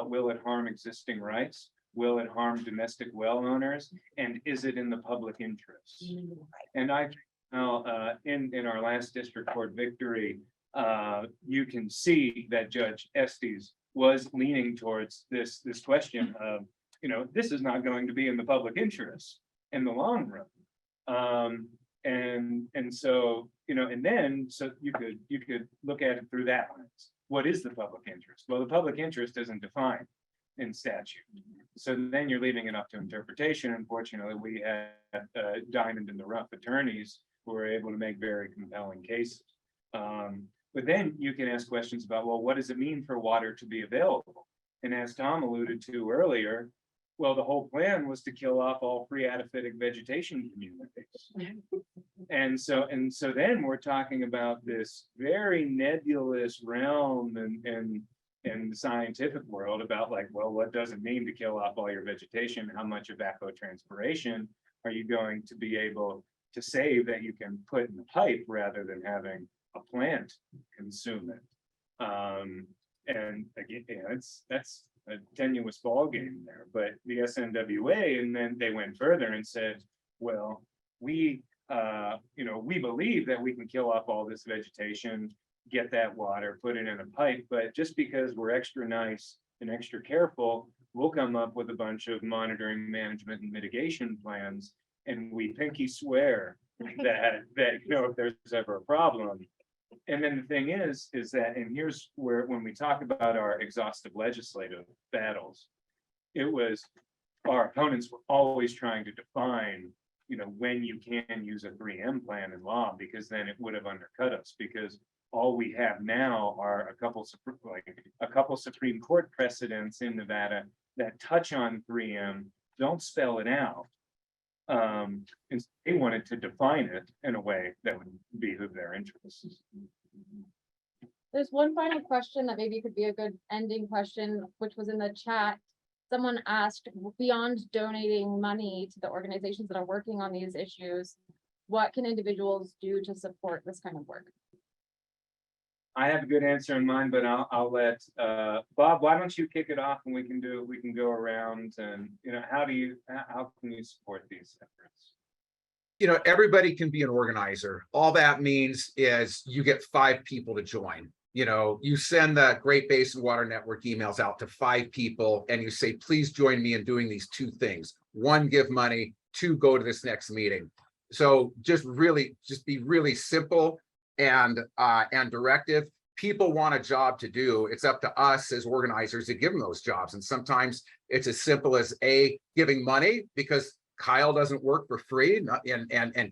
S16: Will it harm existing rights? Will it harm domestic well owners? And is it in the public interest? And I, in our last district court victory, you can see that Judge Estes was leaning towards this question of, you know, this is not going to be in the public interest in the long run. And so, you know, and then so you could look at it through that lens. What is the public interest? Well, the public interest isn't defined in statute. So then you're leaving it up to interpretation. Unfortunately, we had diamond in the rough attorneys who were able to make very compelling cases. But then you can ask questions about, well, what does it mean for water to be available? And as Tom alluded to earlier, well, the whole plan was to kill off all pre-atophytic vegetation communities. And so then we're talking about this very nebulous realm in the scientific world about like, well, what does it mean to kill off all your vegetation? How much evapotranspiration are you going to be able to save that you can put in the pipe rather than having a plant consume it? And again, that's a tenuous ball game there, but the SNWA, and then they went further and said, well, we believe that we can kill off all this vegetation, get that water, put it in a pipe, but just because we're extra nice and extra careful, we'll come up with a bunch of monitoring, management, and mitigation plans, and we pinky swear that you know, if there's ever a problem. And then the thing is that, and here's where, when we talk about our exhaustive legislative battles, it was, our opponents were always trying to define, you know, when you can use a 3M plan in law, because then it would have undercut us, because all we have now are a couple Supreme Court precedents in Nevada that touch on 3M, don't spell it out. And they wanted to define it in a way that would behoove their interests.
S2: There's one final question that maybe could be a good ending question, which was in the chat. Someone asked, beyond donating money to the organizations that are working on these issues, what can individuals do to support this kind of work?
S16: I have a good answer in mind, but I'll let Bob, why don't you kick it off and we can go around and, how can you support these efforts?
S15: Everybody can be an organizer. All that means is you get 5 people to join. You send the Great Basin Water Network emails out to 5 people and you say, please join me in doing these 2 things. 1, give money, 2, go to this next meeting. So just be really simple and directive. People want a job to do. It's up to us as organizers to give them those jobs. And sometimes it's as simple as giving money, because Kyle doesn't work for free and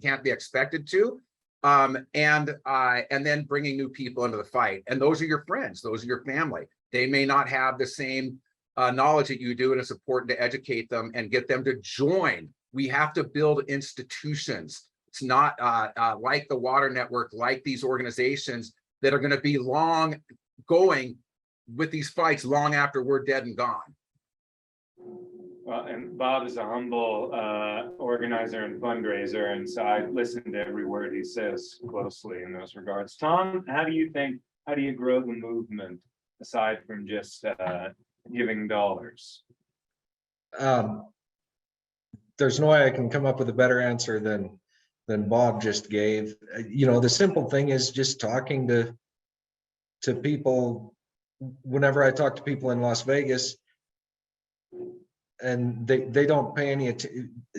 S15: can't be expected to. And then bringing new people into the fight. And those are your friends, those are your family. They may not have the same knowledge that you do, and it's important to educate them and get them to join. We have to build institutions. It's not like the water network, like these organizations that are going to be long going with these fights long after we're dead and gone.
S16: Well, and Bob is a humble organizer and fundraiser, and so I listen to every word he says closely in those regards. Tom, how do you grow the movement aside from just giving dollars?
S14: There's no way I can come up with a better answer than Bob just gave. The simple thing is just talking to people. Whenever I talk to people in Las Vegas, and they don't pay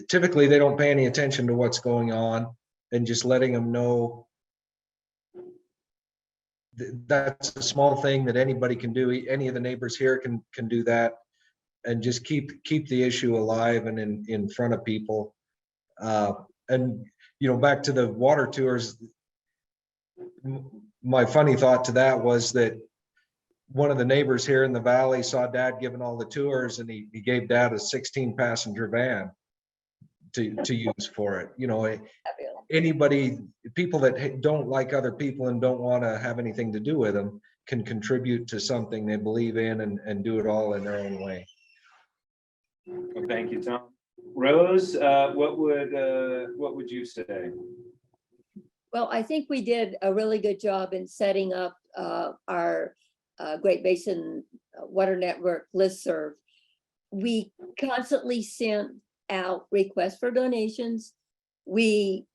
S14: typically they don't pay any attention to what's going on, and just letting them know that's a small thing that anybody can do. Any of the neighbors here can do that, and just keep the issue alive and in front of people. And back to the water tours, my funny thought to that was that one of the neighbors here in the valley saw Dad giving all the tours, and he gave Dad a 16-passenger van to use for it. People that don't like other people and don't want to have anything to do with them can contribute to something they believe in and do it all in their own way.
S16: Well, thank you, Tom. Rose, what would you say?
S13: Well, I think we did a really good job in setting up our Great Basin Water Network listserv. We constantly sent out requests for donations. We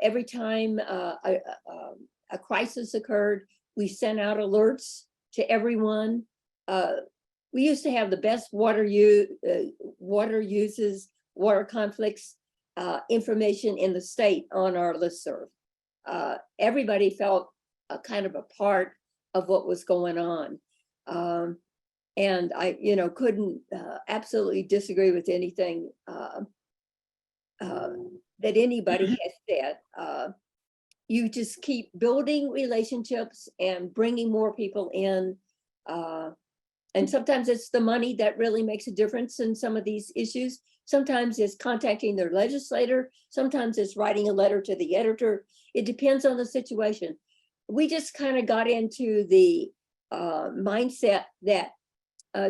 S13: every time a crisis occurred, we sent out alerts to everyone. We used to have the best water uses, water conflicts information in the state on our listserv. Everybody felt kind of a part of what was going on. And I, couldn't absolutely disagree with anything that anybody has said. You just keep building relationships and bringing more people in. And sometimes it's the money that really makes a difference in some of these issues. Sometimes it's contacting their legislator. Sometimes it's writing a letter to the editor. It depends on the situation. We just kind of got into the mindset that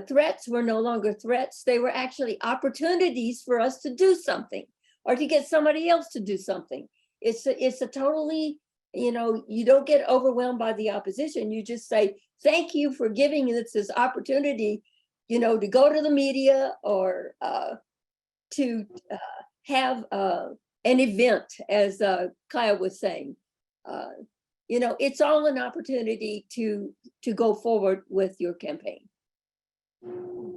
S13: threats were no longer threats. They were actually opportunities for us to do something or to get somebody else to do something. It's a totally, you don't get overwhelmed by the opposition. You just say, thank you for giving us this opportunity, to go to the media or to have an event, as Kyle was saying. It's all an opportunity to go forward with your campaign.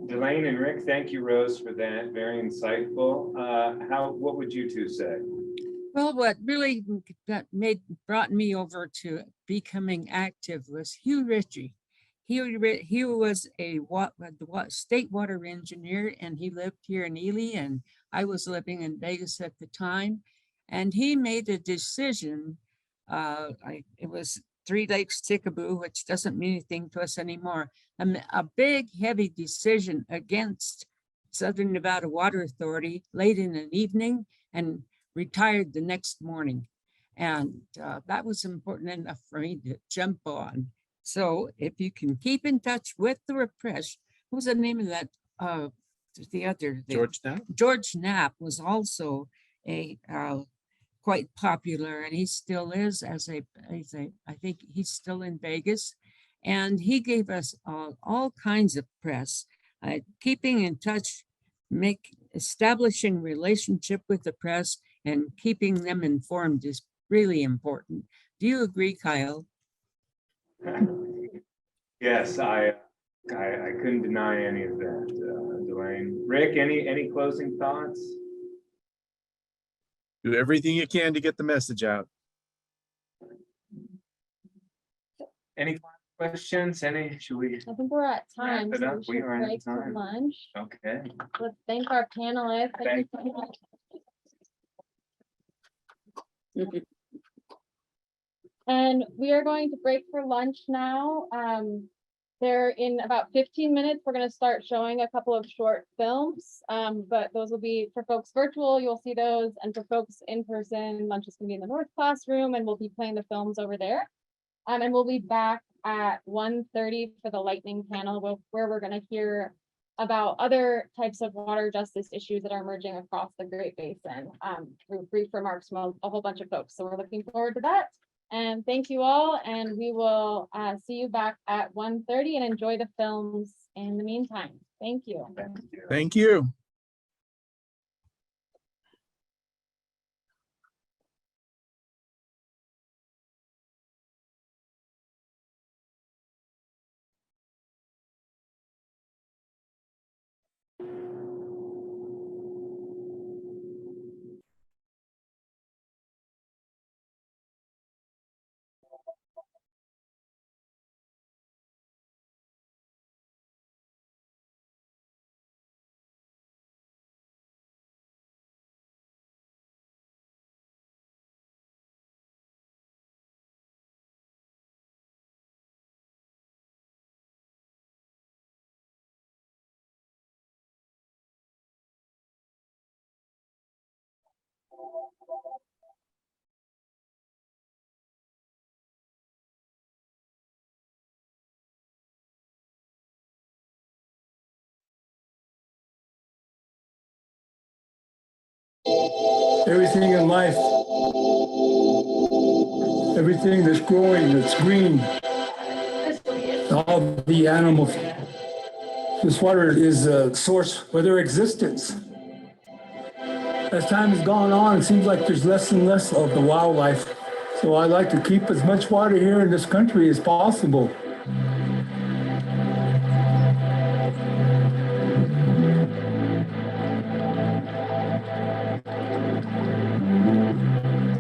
S16: Delane and Rick, thank you, Rose, for that. Very insightful. What would you two say?
S12: Well, what really brought me over to becoming active was Hugh Ritchie. He was a state water engineer, and he lived here in Ely, and I was living in Vegas at the time. And he made a decision. It was Three Lakes Tickaboo, which doesn't mean anything to us anymore. A big, heavy decision against Southern Nevada Water Authority late in an evening and retired the next morning. And that was important enough for me to jump on. So if you can keep in touch with the repressed, what was the name of that?
S4: George Knapp?
S12: George Knapp was also a quite popular, and he still is as a I think he's still in Vegas, and he gave us all kinds of press. Keeping in touch, establishing relationship with the press and keeping them informed is really important. Do you agree, Kyle?
S16: Yes, I couldn't deny any of that, Dwayne. Rick, any closing thoughts?
S4: Do everything you can to get the message out.
S16: Any questions? Should we?
S2: I think we're at time.
S16: Wrap it
S2: So
S16: up.
S2: we
S16: We
S2: should
S16: are at
S2: break for
S16: time.
S2: lunch.
S16: Okay.
S2: Let's thank our panelists. Thank you
S16: Thank
S2: so much. And we are going to break for lunch now. There in about 15 minutes, we're going to start showing a couple of short films, but those will be for folks virtual. You'll see those, and for folks in person, lunch is going to be in the North classroom, and we'll be playing the films over there. And we'll be back at 1:30 for the lightning panel, where we're going to hear about other types of water justice issues that are emerging across the Great Basin through brief remarks from a whole bunch of folks. So we're looking forward to that. And thank you all, and we will see you back at 1:30 and enjoy the films in the meantime. Thank you.
S4: Thank you.
S3: Everything in life, everything that's growing, that's green, all the animals. This water is a source for their existence. As time has gone on, it seems like there's less and less of the wildlife. So I like to keep as much water here in this country as possible.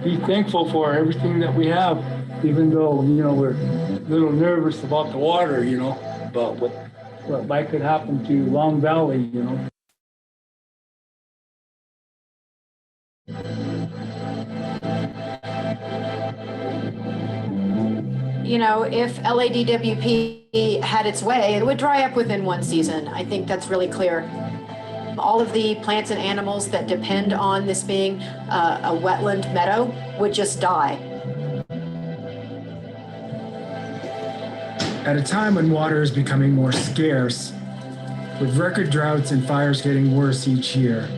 S3: Be thankful for everything that we have, even though, we're a little nervous about the water, about what might could happen to Long Valley,
S10: If LADWP had its way, it would dry up within one season. I think that's really clear. All of the plants and animals that depend on this being a wetland meadow would just die.
S17: At a time when water is becoming more scarce, with record droughts and fires getting worse each year,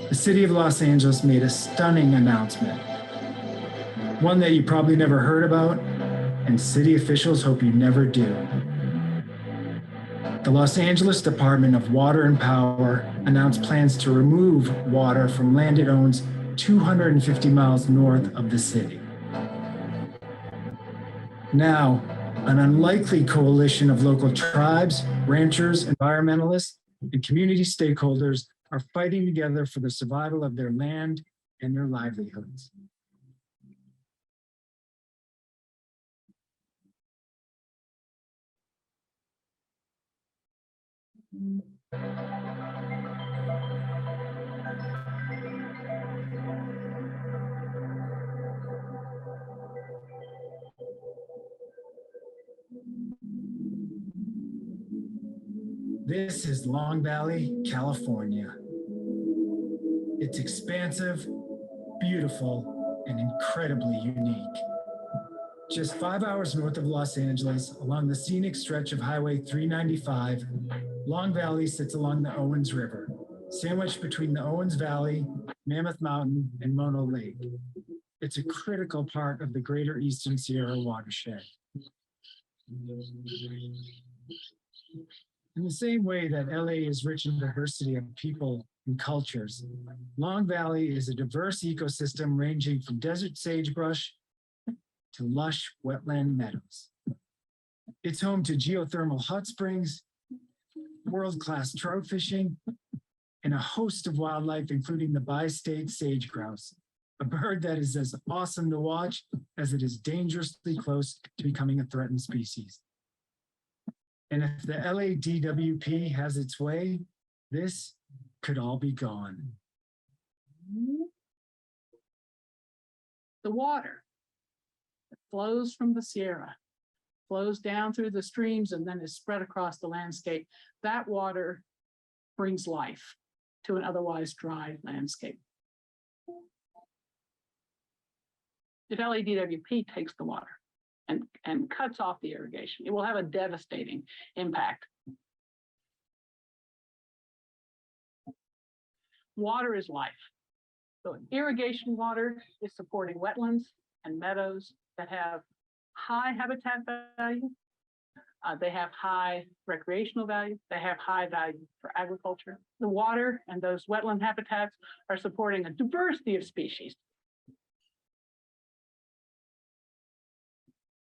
S17: the city of Los Angeles made a stunning announcement. One that you probably never heard about, and city officials hope you never do. The Los Angeles Department of Water and Power announced plans to remove water from land it owns 250 miles north of the city. Now, an unlikely coalition of local tribes, ranchers, environmentalists, and community stakeholders are fighting together for the survival of their land and their livelihoods. This is Long Valley, California. It's expansive, beautiful, and incredibly unique. Just 5 hours north of Los Angeles, along the scenic stretch of Highway 395, Long Valley sits along the Owens River, sandwiched between the Owens Valley, Mammoth Mountain, and Mono Lake. It's a critical part of the greater Eastern Sierra watershed. In the same way that LA is rich in diversity of people and cultures, Long Valley is a diverse ecosystem ranging from desert sagebrush to lush wetland meadows. It's home to geothermal hot springs, world-class trout fishing, and a host of wildlife, including the bi-state sage grouse, a bird that is as awesome to watch as it is dangerously close to becoming a threatened species. And if the LADWP has its way, this could all be gone.
S6: The water that flows from the Sierra, flows down through the streams and then is spread across the landscape. That water brings life to an otherwise dry landscape. If LADWP takes the water and cuts off the irrigation, it will have a devastating impact. Water is life. So irrigation water is supporting wetlands and meadows that have high habitat value. They have high recreational value. They have high value for agriculture. The water and those wetland habitats are supporting a diversity of species.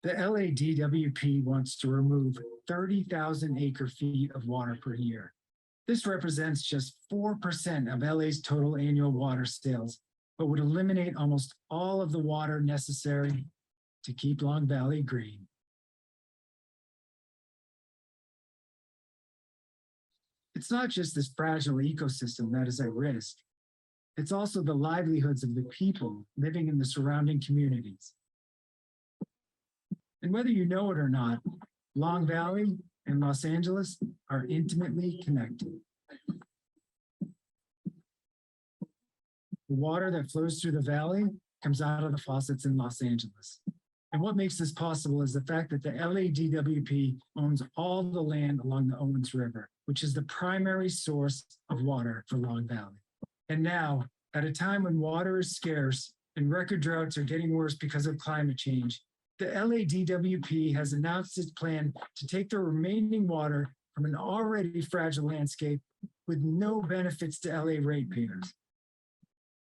S17: The LADWP wants to remove 30,000 acre-feet of water per year. This represents just 4% of LA's total annual water sales, but would eliminate almost all of the water necessary to keep Long Valley green. It's not just this fragile ecosystem that is at risk. It's also the livelihoods of the people living in the surrounding communities. And whether you know it or not, Long Valley and Los Angeles are intimately connected. The water that flows through the valley comes out of the faucets in Los Angeles. And what makes this possible is the fact that the LADWP owns all the land along the Owens River, which is the primary source of water for Long Valley. And now, at a time when water is scarce and record droughts are getting worse because of climate change, the LADWP has announced its plan to take the remaining water from an already fragile landscape with no benefits to LA ratepayers.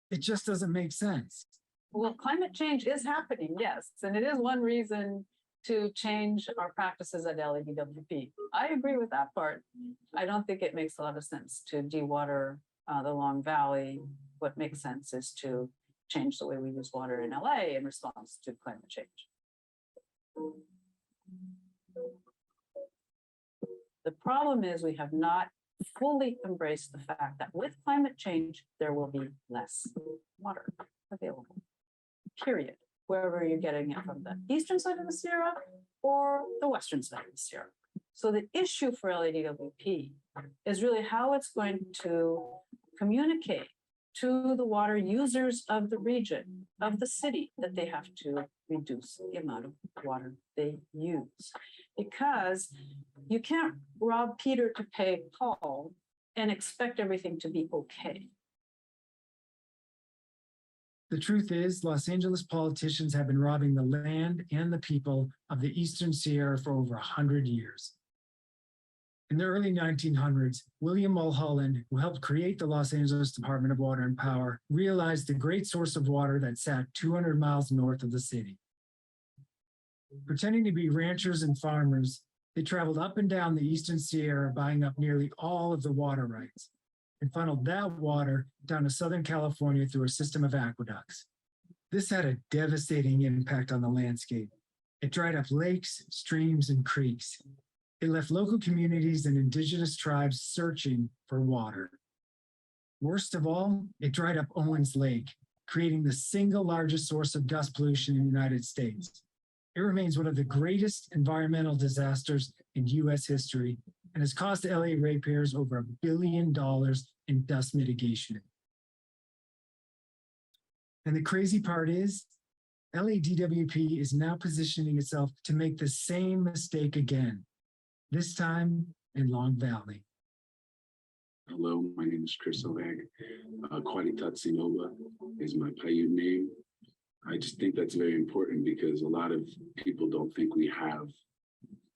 S17: It just doesn't make sense.
S6: Well, climate change is happening, yes, and it is one reason to change our practices at LADWP. I agree with that part. I don't think it makes a lot of sense to dewater the Long Valley. What makes sense is to change the way we use water in LA in response to climate change. The problem is we have not fully embraced the fact that with climate change, there will be less water available, period. Wherever you're getting it from the eastern side of the Sierra or the western side of the Sierra. So the issue for LADWP is really how it's going to communicate to the water users of the region, of the city, that they have to reduce the amount of water they use. Because you can't rob Peter to pay Paul and expect everything to be okay.
S17: The truth is, Los Angeles politicians have been robbing the land and the people of the Eastern Sierra for over 100 years. In the early 1900s, William Mulholland, who helped create the Los Angeles Department of Water and Power, realized the great source of water that sat 200 miles north of the city. Pretending to be ranchers and farmers, they traveled up and down the Eastern Sierra, buying up nearly all of the water rights, and funneled that water down to Southern California through a system of aqueducts. This had a devastating impact on the landscape. It dried up lakes, streams, and creeks. It left local communities and indigenous tribes searching for water. Worst of all, it dried up Owens Lake, creating the single largest source of dust pollution in the United States. It remains one of the greatest environmental disasters in US history and has cost LA ratepayers over $1 billion in dust mitigation. And the crazy part is, LADWP is now positioning itself to make the same mistake again, this time in Long Valley.
S18: Hello, my name is Chris Ovag. Kwalitatsinova is my Paiute name. I just think that's very important because a lot of people don't think we have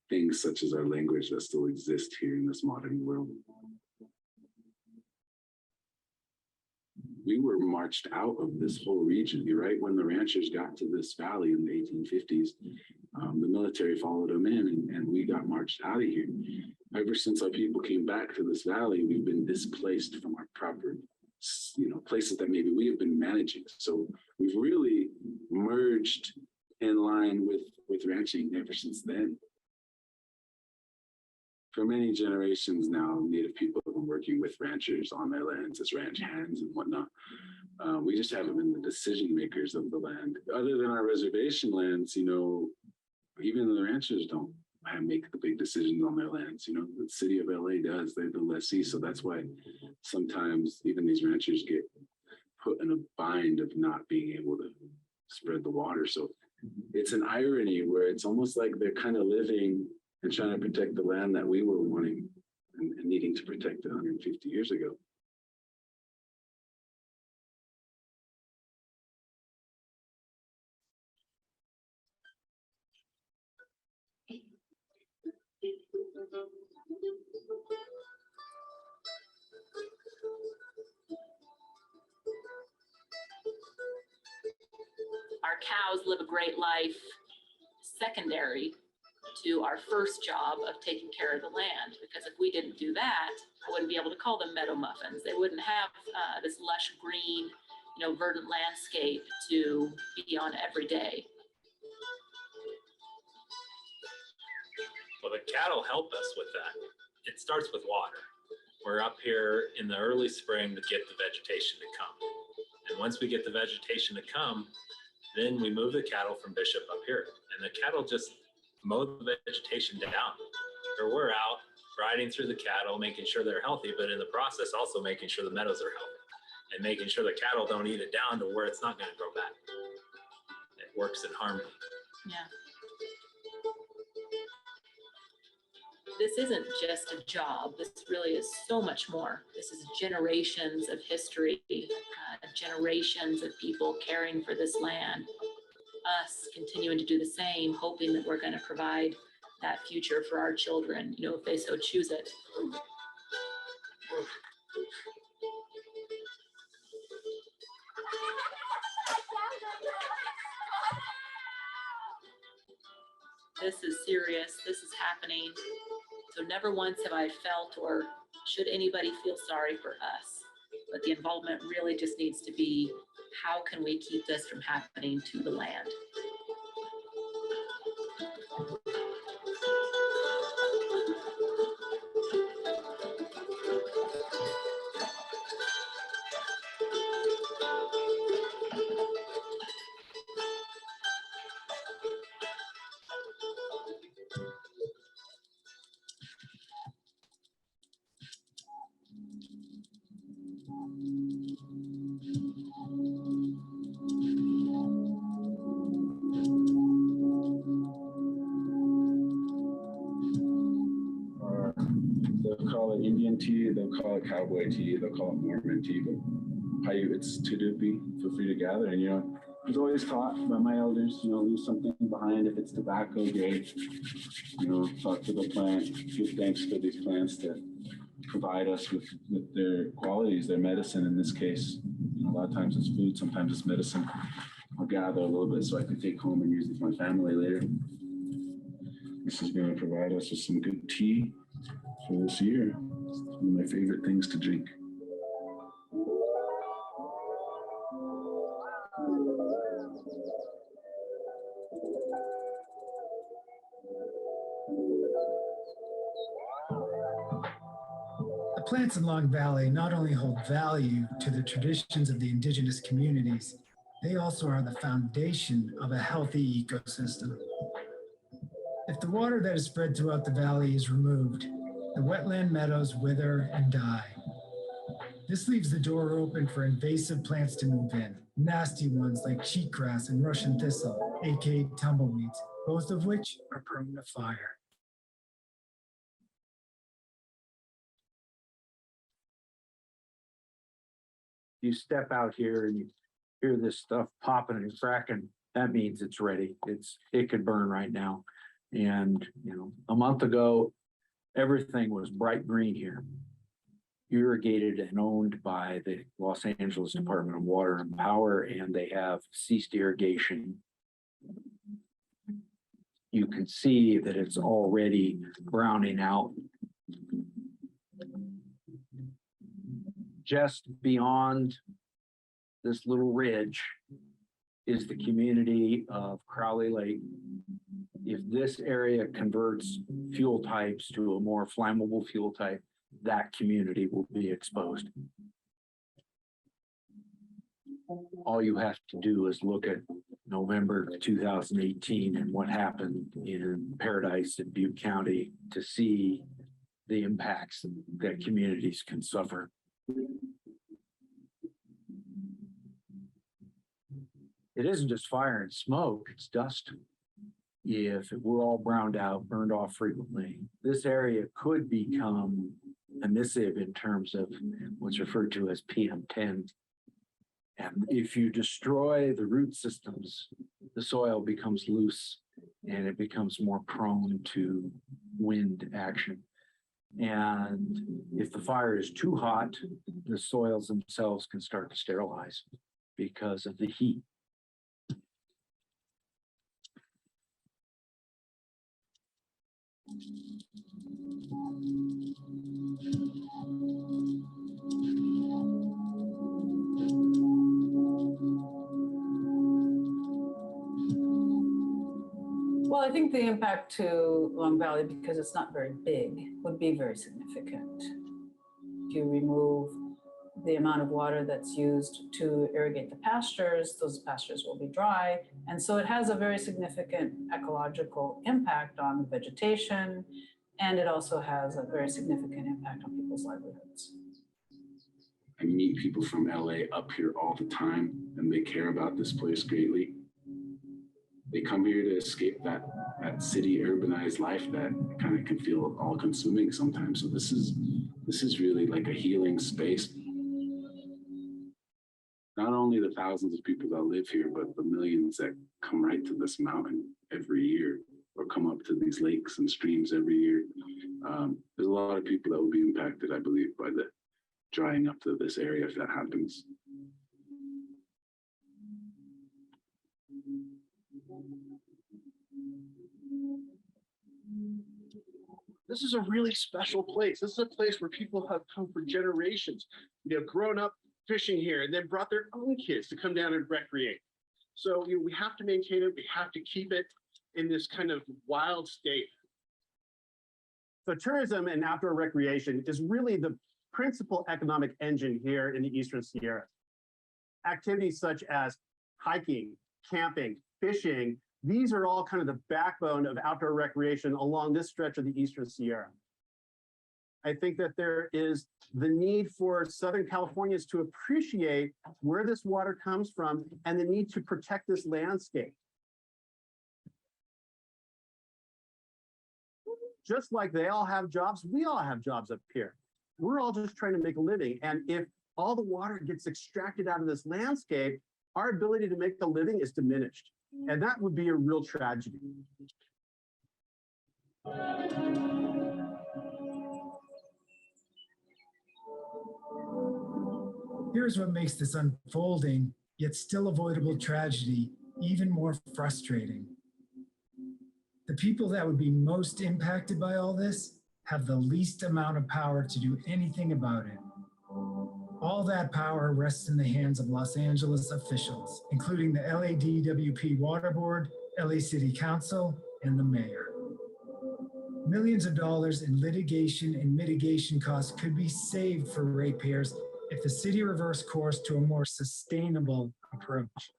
S18: things such as our language that still exist here in this modern world. We were marched out of this whole region, right? When the ranchers got to this valley in the 1850s, the military followed them in and we got marched out of here. Ever since our people came back to this valley, we've been displaced from our proper, places that maybe we have been managing. So we've really merged in line with ranching ever since then. For many generations now, Native people have been working with ranchers on their lands as ranch hands and whatnot. We just haven't been the decision makers of the land. Other than our reservation lands, even the ranchers don't make the big decisions on their lands. The city of LA does, they're the lessee. So that's why sometimes even these ranchers get put in a bind of not being able to spread the water. So it's an irony where it's almost like they're kind of living and trying to protect the land that we were wanting and needing to protect 150 years ago.
S19: Our cows live a great life secondary to our first job of taking care of the land, because if we didn't do that, I wouldn't be able to call them meadow muffins. They wouldn't have this lush green, verdant landscape to be on every day.
S20: Well, the cattle help us with that. It starts with water. We're up here in the early spring to get the vegetation to come. And once we get the vegetation to come, then we move the cattle from Bishop up here. And the cattle just mow the vegetation down. Or we're out riding through the cattle, making sure they're healthy, but in the process also making sure the meadows are healthy and making sure the cattle don't eat it down to where it's not going to grow back. It works in harmony.
S19: Yeah. This isn't just a job. This really is so much more. This is generations of history, generations of people caring for this land, us continuing to do the same, hoping that we're going to provide that future for our children, if they so choose it. This is serious. This is happening. So never once have I felt, or should anybody feel sorry for us. But the involvement really just needs to be, how can we keep this from happening to the land?
S18: They'll call it Indian tea, they'll call it cowboy tea, they'll call it Mormon tea, but Paiute, it's Tudupi. Feel free to gather. And I was always taught by my elders, leave something behind. If it's tobacco, great. Talk to the plant, give thanks for these plants that provide us with their qualities, their medicine in this case. A lot of times it's food, sometimes it's medicine. I'll gather a little bit so I can take home and use it with my family later. This is going to provide us with some good tea for this year. It's one of my favorite things to drink.
S17: The plants in Long Valley not only hold value to the traditions of the indigenous communities, they also are the foundation of a healthy ecosystem. If the water that is spread throughout the valley is removed, the wetland meadows wither and die. This leaves the door open for invasive plants to move in, nasty ones like cheatgrass and Russian thistle, aka tumbleweeds, both of which are prone to fire.
S21: You step out here and you hear this stuff popping and cracking, that means it's ready. It could burn right now. And, you know, a month ago, everything was bright green here, irrigated and owned by the Los Angeles Department of Water and Power, and they have ceased irrigation. You can see that it's already browning out. Just beyond this little ridge is the community of Crowley Lake. If this area converts fuel types to a more flammable fuel type, that community will be exposed. All you have to do is look at November 2018 and what happened in Paradise and Butte County to see the impacts that communities can suffer. It isn't just fire and smoke, it's dust. If it were all browned out, burned off frequently, this area could become emissive in terms of what's referred to as PM10. And if you destroy the root systems, the soil becomes loose and it becomes more prone to wind action. And if the fire is too hot, the soils themselves can start to sterilize because of the heat.
S22: Well, I think the impact to Long Valley, because it's not very big, would be very significant. If you remove the amount of water that's used to irrigate the pastures, those pastures will be dry. And so it has a very significant ecological impact on the vegetation, and it also has a very significant impact on people's livelihoods.
S18: I meet people from LA up here all the time, and they care about this place greatly. They come here to escape that city urbanized life that kind of can feel all consuming sometimes. So this is really like a healing space. Not only the thousands of people that live here, but the millions that come right to this mountain every year or come up to these lakes and streams every year. There's a lot of people that will be impacted, I believe, by the drying up to this area if that happens.
S23: This is a really special place. This is a place where people have come for generations, grown up fishing here and then brought their own kids to come down and recreate. So we have to maintain it. We have to keep it in this kind of wild state. So tourism and outdoor recreation is really the principal economic engine here in the Eastern Sierra. Activities such as hiking, camping, fishing, these are all kind of the backbone of outdoor recreation along this stretch of the Eastern Sierra. I think that there is the need for Southern Californians to appreciate where this water comes from and the need to protect this landscape. Just like they all have jobs, we all have jobs up here. We're all just trying to make a living. And if all the water gets extracted out of this landscape, our ability to make a living is diminished. And that would be a real tragedy.
S17: Here's what makes this unfolding, yet still avoidable tragedy even more frustrating. The people that would be most impacted by all this have the least amount of power to do anything about it. All that power rests in the hands of Los Angeles officials, including the LADWP Water Board, LA City Council, and the mayor. Millions of dollars in litigation and mitigation costs could be saved for ratepayers if the city reversed course to a more sustainable approach.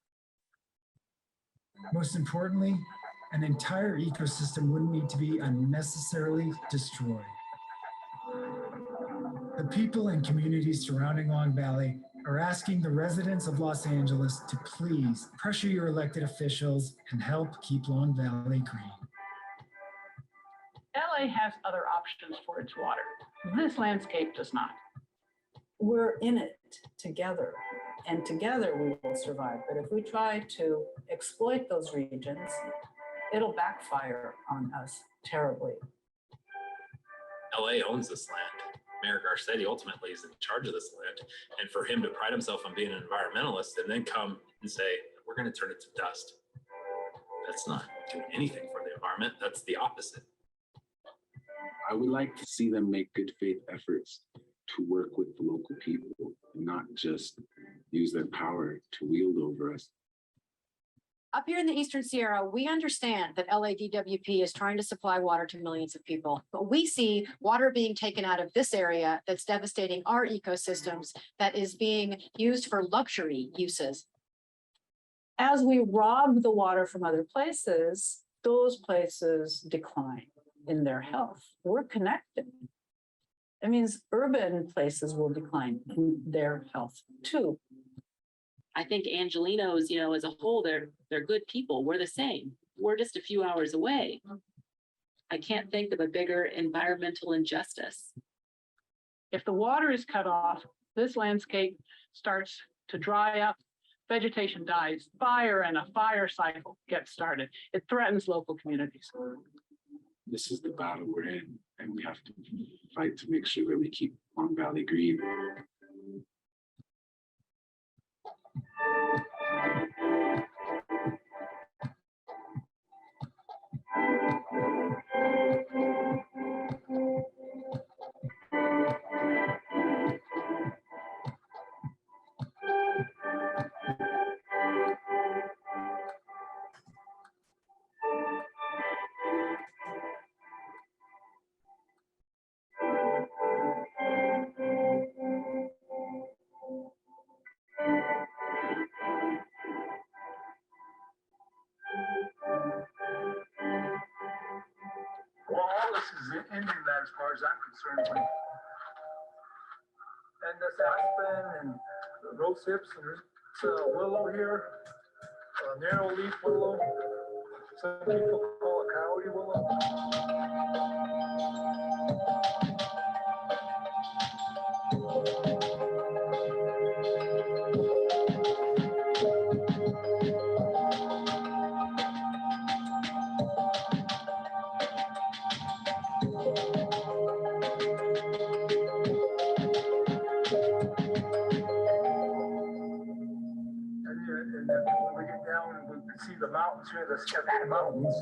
S17: Most importantly, an entire ecosystem wouldn't need to be unnecessarily destroyed. The people and communities surrounding Long Valley are asking the residents of Los Angeles to please pressure your elected officials and help keep Long Valley green.
S22: LA has other options for its water. This landscape does not. We're in it together, and together we will survive. But if we try to exploit those regions, it'll backfire on us terribly.
S20: LA owns this land. Mayor Garcetti ultimately is in charge of this land. And for him to pride himself on being an environmentalist and then come and say, we're going to turn it to dust. That's not doing anything for the environment. That's the opposite.
S18: I would like to see them make good faith efforts to work with the local people and not just use their power to wield over us.
S10: Up here in the Eastern Sierra, we understand that LADWP is trying to supply water to millions of people, but we see water being taken out of this area that's devastating our ecosystems, that is being used for luxury uses.
S22: As we rob the water from other places, those places decline in their health. We're connected. It means urban places will decline in their health too.
S19: I think Angelinos, as a whole, they're good people. We're the same. We're just a few hours away. I can't think of a bigger environmental injustice.
S22: If the water is cut off, this landscape starts to dry up, vegetation dies, fire and a fire cycle gets started. It threatens local communities.
S18: This is the battle we're in, and we have to fight to make sure that we keep Long Valley green.
S3: Well, all this is Indian land as far as I'm concerned. And this aspen and the rose hips and this willow here, narrow leaf willow. Some people call it coyote willow. And then when we get down, we can see the mountains here, the Sketchy Mountains.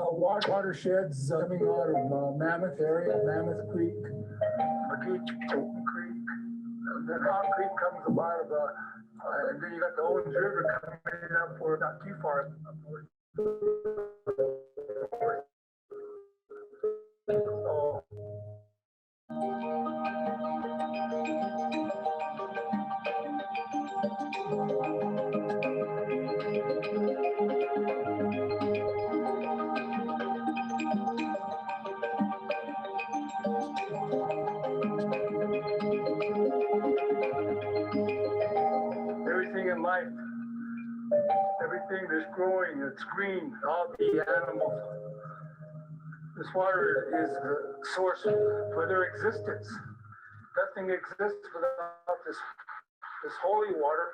S3: Watersheds coming out of Mammoth area, Mammoth Creek, McGee Creek. And then Hot Creek comes about of, and then you got the Owens River coming up for not too far. So, everything in life, everything that's growing, it's green, all the animals. This water is the source for their existence. Nothing exists without this holy water.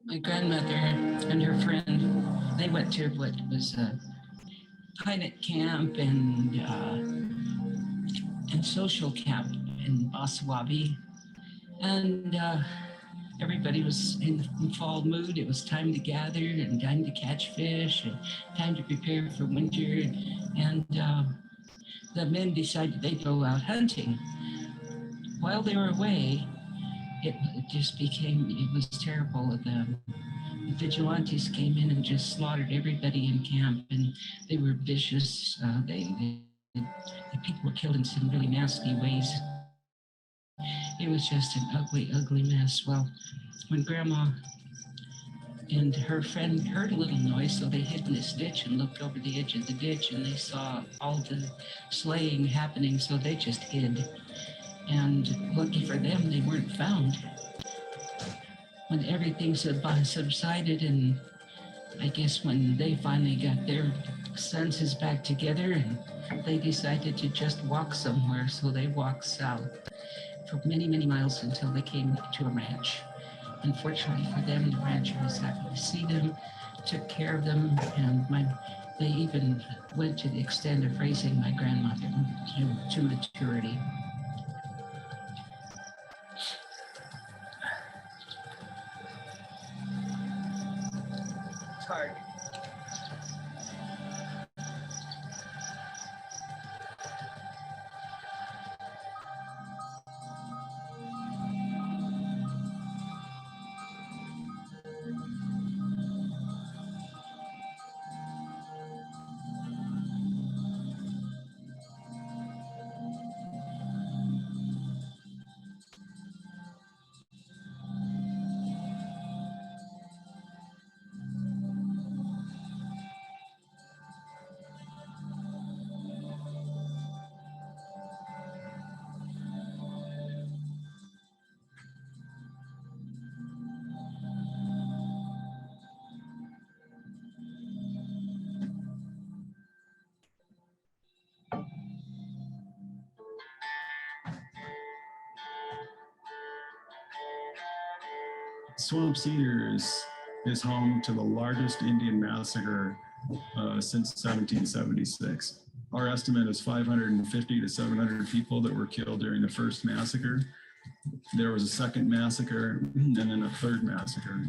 S1: My grandmother and her friend, they went to what was pilot camp and social camp in Osawabi. And everybody was in fall mood. It was time to gather and time to catch fish and time to prepare for winter. And the men decided they'd go out hunting. While they were away, it was terrible. The vigilantes came in and just slaughtered everybody in camp, and they were vicious. The people were killed in some really nasty ways. It was just an ugly, ugly mess. Well, when Grandma and her friend heard a little noise, so they hid in this ditch and looked over the edge of the ditch, and they saw all the slaying happening, so they just hid. And lucky for them, they weren't found. When everything subsided, and I guess when they finally got their senses back together, and they decided to just walk somewhere, so they walked south for many, many miles until they came to a ranch. Unfortunately for them, the rancher was happy to see them, took care of them, and they even went to the extent of raising my grandmother to maturity. It's hard.
S5: Swamp Cedars is home to the largest Indian massacre since 1776. Our estimate is 550 to 700 people that were killed during the first massacre. There was a second massacre and then a third massacre,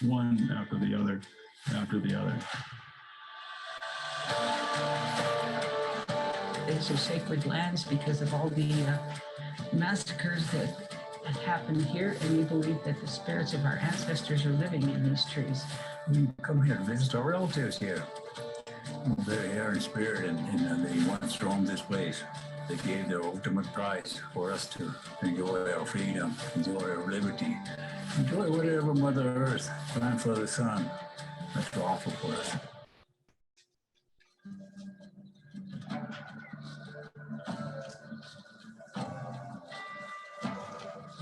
S5: one after the other,
S1: These are sacred lands because of all the massacres that happened here, and we believe that the spirits of our ancestors are living in these trees.
S9: We come here to visit our relatives here. They are in spirit, and they once roamed this place. They gave their ultimate price for us to enjoy our freedom, enjoy our liberty, enjoy whatever Mother Earth, Grandfather Sun has to offer for us.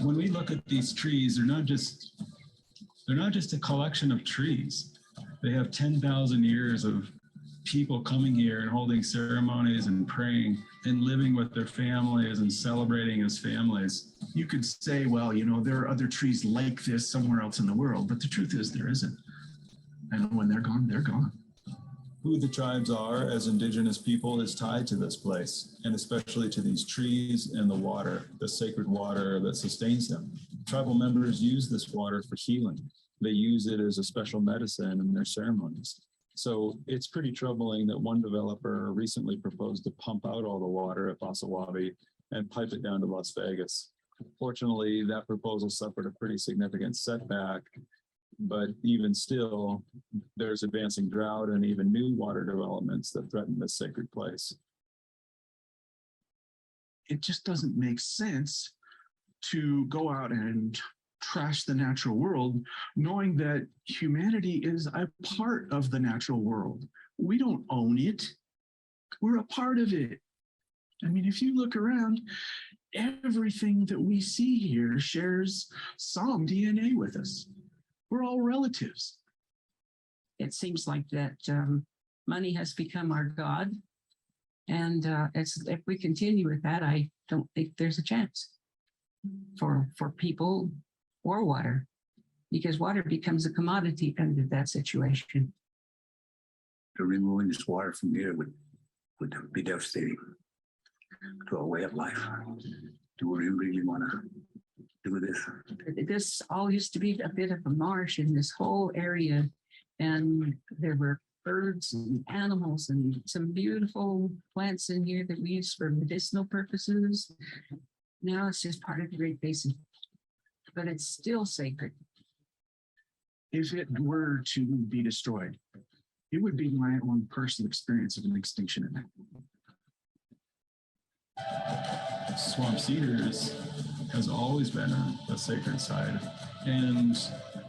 S5: When we look at these trees, they're not just a collection of trees. They have 10,000 years of people coming here and holding ceremonies and praying and living with their families and celebrating as families.
S24: You could say, well, you know, there are other trees like this somewhere else in the world, but the truth is there isn't. And when they're gone, they're gone.
S5: Who the tribes are as Indigenous people is tied to this place, and especially to these trees and the water, the sacred water that sustains them. Tribal members use this water for healing. They use it as a special medicine in their ceremonies. So it's pretty troubling that one developer recently proposed to pump out all the water at Osawabi and pipe it down to Las Vegas. Fortunately, that proposal suffered a pretty significant setback, but even still, there's advancing drought and even new water developments that threaten this sacred place.
S24: It just doesn't make sense to go out and trash the natural world, knowing that humanity is a part of the natural world. We don't own it. We're a part of it. I mean, if you look around, everything that we see here shares some DNA with us. We're all relatives.
S1: It seems like that money has become our God. And if we continue with that, I don't think there's a chance for people or water, because water becomes a commodity under that situation.
S9: removing this water from here would be devastating to our way of life. Do we really want to do this?
S1: This all used to be a bit of a marsh in this whole area. And there were birds and animals and some beautiful plants in here that we use for medicinal purposes. Now it's just part of the Great Basin, but it's still sacred.
S24: If it were to be destroyed, it would be my own personal experience of an extinction event.
S5: Swamp Cedars has always been a sacred site. And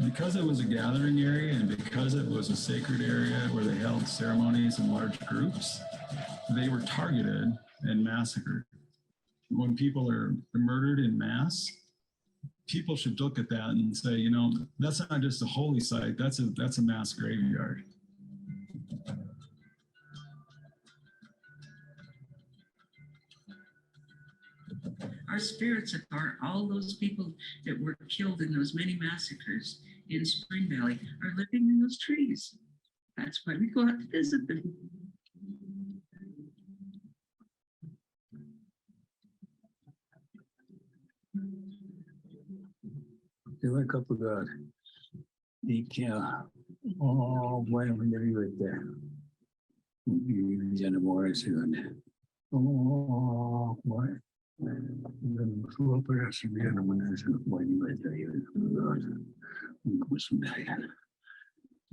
S5: because it was a gathering area and because it was a sacred area where they held ceremonies in large groups, they were targeted and massacred. When people are murdered in mass, people should look at that and say, you know, that's not just a holy site, that's a mass graveyard.
S1: Our spirits are all those people that were killed in those many massacres in Spring Valley are living in those trees. That's why we go out to visit them.
S9: They wake up with God. Oh, bueno, ya vive ya no more soon. Oh, boy. Su operación ya no me hace bueno, como es un día.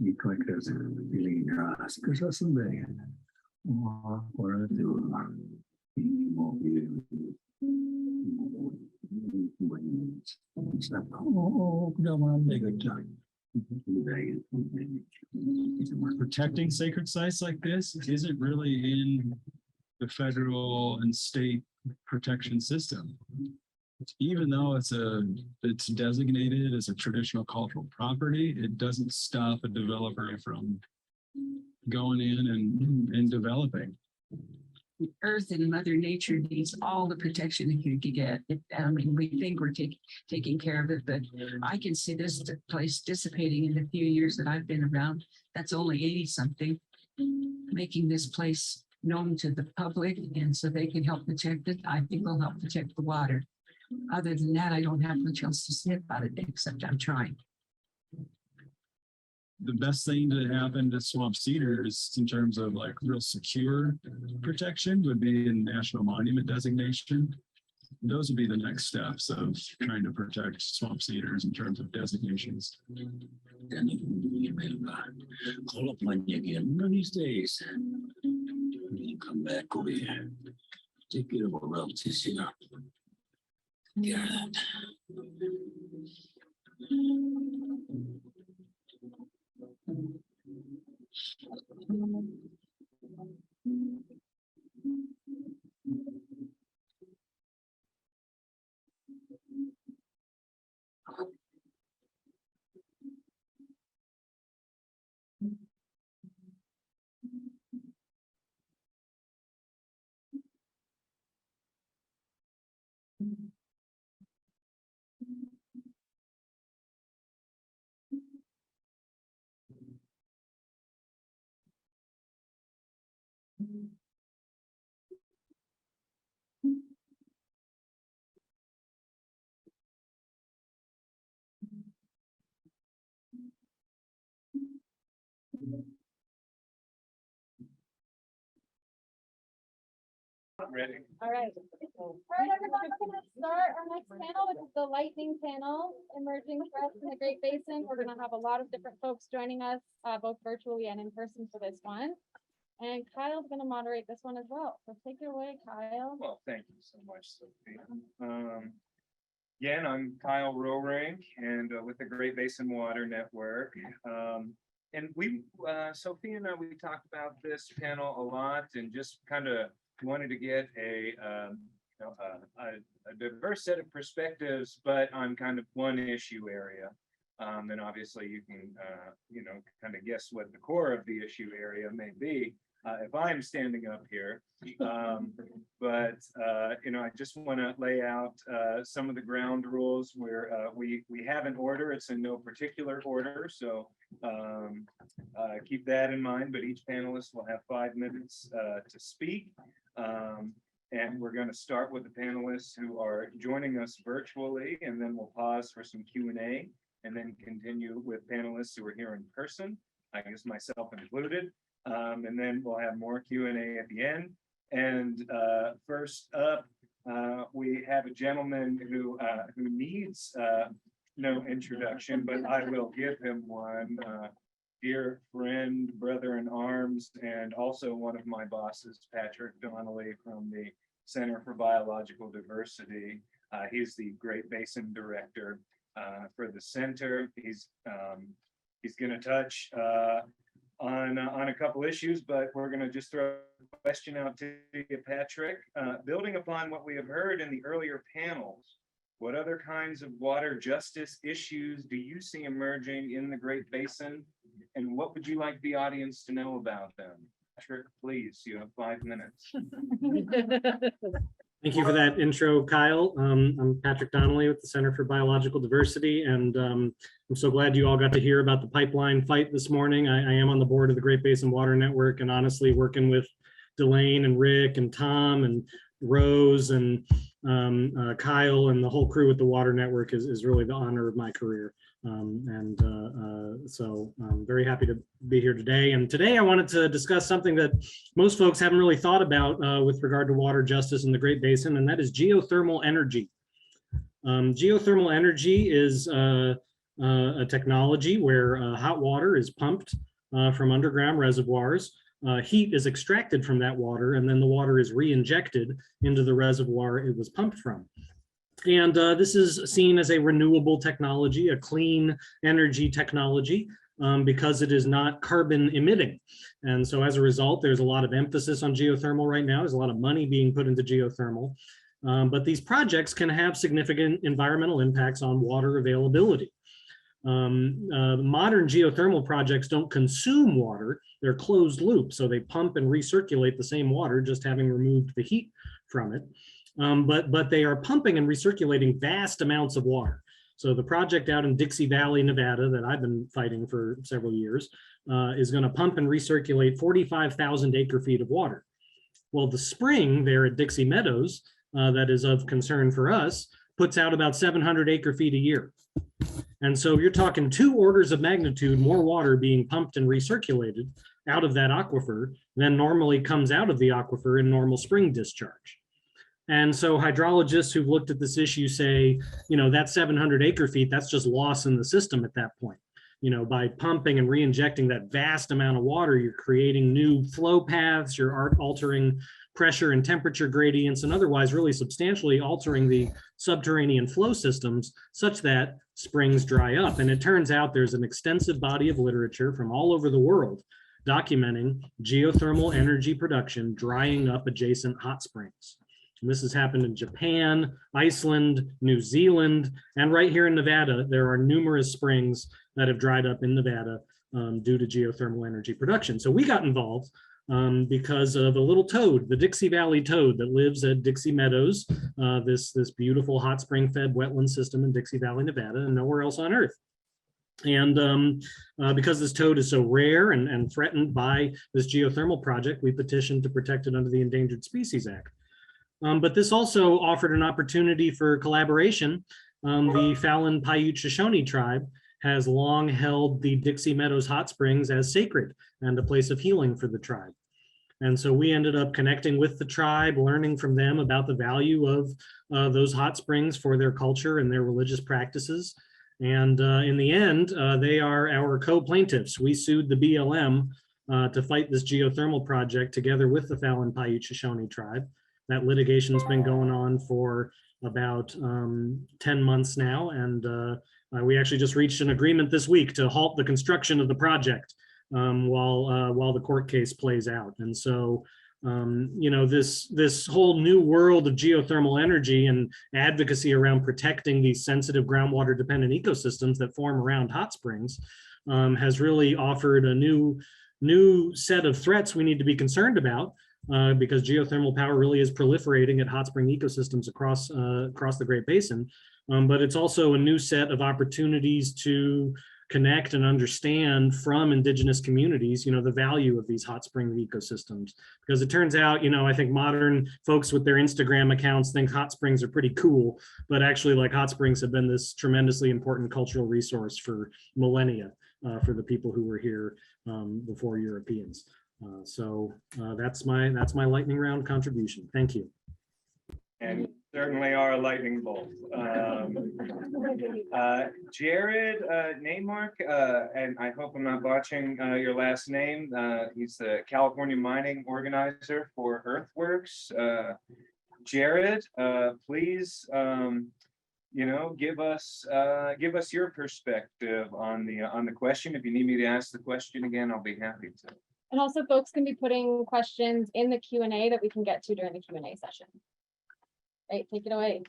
S9: Y con que es líneas, que se hacen de por tu
S5: Protecting sacred sites like this isn't really in the federal and state protection system. Even though it's designated as a traditional cultural property, it doesn't stop a developer from going in and developing.
S1: The earth and Mother Nature needs all the protection it can get. I mean, we think we're taking care of it, but I can see this place dissipating in the few years that I've been around. That's only 80 something, making this place known to the public, and so they can help protect it. I think will help protect the water. Other than that, I don't have much else to say about it, except I'm trying.
S5: The best thing to happen to Swamp Cedars in terms of like real secure protection would be in national monument designation. Those would be the next steps of trying to protect Swamp Cedars in terms of designations.
S9: Call up on you again one of these days. You come back over here. Take care of our relatives here. Yeah.
S16: Ready.
S2: All right. All right, everyone, we're gonna start our next panel, which is the lightning panel, emerging threats in the Great Basin. We're gonna have a lot of different folks joining us, both virtually and in person for this one. And Kyle's gonna moderate this one as well. So take it away, Kyle.
S16: Well, thank you so much, Sophia. Again, I'm Kyle Rohrink and with the Great Basin Water Network. And we, Sophia and I, we talked about this panel a lot and just kind of wanted to get a diverse set of perspectives, but on kind of one issue area. And obviously you can, kind of guess what the core of the issue area may be. if I'm standing up here. I just want to lay out some of the ground rules where we have an order. It's in no particular order, so keep that in mind. But each panelist will have 5 minutes to speak. And we're going to start with the panelists who are joining us virtually, and then we'll pause for some Q&A, and then continue with panelists who are here in person, I guess myself included. And then we'll have more Q&A at the end. And first up, we have a gentleman who needs no introduction, but I will give him one. Dear friend, brother in arms, and also one of my bosses, Patrick Donnelly from the Center for Biological Diversity. He's the Great Basin Director for the center. He's going to touch on a couple issues, but we're going to just throw a question out to you, Patrick. Building upon what we have heard in the earlier panels, what other kinds of water justice issues do you see emerging in the Great Basin? And what would you like the audience to know about them? Patrick, please, you have 5 minutes.
S7: Thank you for that intro, Kyle. I'm Patrick Donnelly with the Center for Biological Diversity, and I'm so glad you all got to hear about the pipeline fight this morning. I am on the board of the Great Basin Water Network, and honestly, working with Delane and Rick and Tom and Rose and Kyle and the whole crew at the Water Network is really the honor of my career. So I'm very happy to be here today. And today I wanted to discuss something that most folks haven't really thought about with regard to water justice in the Great Basin, and that is geothermal energy. Geothermal energy is a technology where hot water is pumped from underground reservoirs. Heat is extracted from that water, and then the water is re-injected into the reservoir it was pumped from. And this is seen as a renewable technology, a clean energy technology, because it is not carbon emitting. And so as a result, there's a lot of emphasis on geothermal right now. There's a lot of money being put into geothermal. But these projects can have significant environmental impacts on water availability. Modern geothermal projects don't consume water. They're closed loop, so they pump and recirculate the same water, just having removed the heat from it. But they are pumping and recirculating vast amounts of water. So the project out in Dixie Valley, Nevada, that I've been fighting for several years, is going to pump and recirculate 45,000 acre feet of water. Well, the spring there at Dixie Meadows, that is of concern for us, puts out about 700 acre feet a year. And so you're talking 2 orders of magnitude more water being pumped and recirculated out of that aquifer than normally comes out of the aquifer in normal spring discharge. And so hydrologists who've looked at this issue say, that 700 acre feet, that's just loss in the system at that point. By pumping and re-injecting that vast amount of water, you're creating new flow paths, you're altering pressure and temperature gradients, and otherwise really substantially altering the subterranean flow systems such that springs dry up. And it turns out there's an extensive body of literature from all over the world documenting geothermal energy production drying up adjacent hot springs. And this has happened in Japan, Iceland, New Zealand, and right here in Nevada, there are numerous springs that have dried up in Nevada due to geothermal energy production. So we got involved because of a little toad, the Dixie Valley toad that lives at Dixie Meadows, this beautiful hot spring fed wetland system in Dixie Valley, Nevada, and nowhere else on earth. And because this toad is so rare and threatened by this geothermal project, we petitioned to protect it under the Endangered Species Act. But this also offered an opportunity for collaboration. The Fallon Paiute Shoshone tribe has long held the Dixie Meadows hot springs as sacred and a place of healing for the tribe. And so we ended up connecting with the tribe, learning from them about the value of those hot springs for their culture and their religious practices. And in the end, they are our co-plaintiffs. We sued the BLM to fight this geothermal project together with the Fallon Paiute Shoshone tribe. That litigation's been going on for about 10 months now, and we actually just reached an agreement this week to halt the construction of the project while the court case plays out. And so, this whole new world of geothermal energy and advocacy around protecting these sensitive groundwater dependent ecosystems that form around hot springs has really offered a new new set of threats we need to be concerned about, because geothermal power really is proliferating at hot spring ecosystems across the Great Basin. But it's also a new set of opportunities to connect and understand from indigenous communities, the value of these hot spring ecosystems. Because it turns out, I think modern folks with their Instagram accounts think hot springs are pretty cool, but actually, like, hot springs have been this tremendously important cultural resource for millennia, for the people who were here before Europeans. So that's my lightning round contribution. Thank you.
S16: And certainly are a lightning bolt. Jared Neymark, and I hope I'm not botching your last name. He's the California mining organizer for Earthworks. Jared, please, give us your perspective on the question. If you need me to ask the question again, I'll be happy to.
S2: And also, folks can be putting questions in the Q&A that we can get to during the Q&A session. Right, take it away.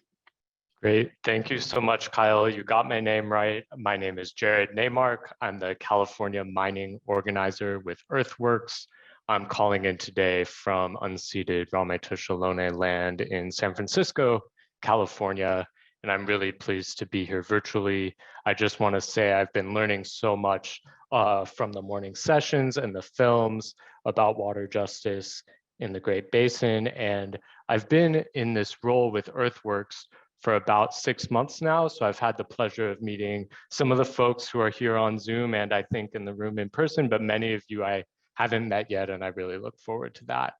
S8: Great. Thank you so much, Kyle. You got my name right. My name is Jared Neymark. I'm the California mining organizer with Earthworks. I'm calling in today from unceded Ramaytush Ohlone land in San Francisco, California, and I'm really pleased to be here virtually. I just want to say I've been learning so much from the morning sessions and the films about water justice in the Great Basin, and I've been in this role with Earthworks for about 6 months now. So I've had the pleasure of meeting some of the folks who are here on Zoom and I think in the room in person, but many of you I haven't met yet, and I really look forward to that.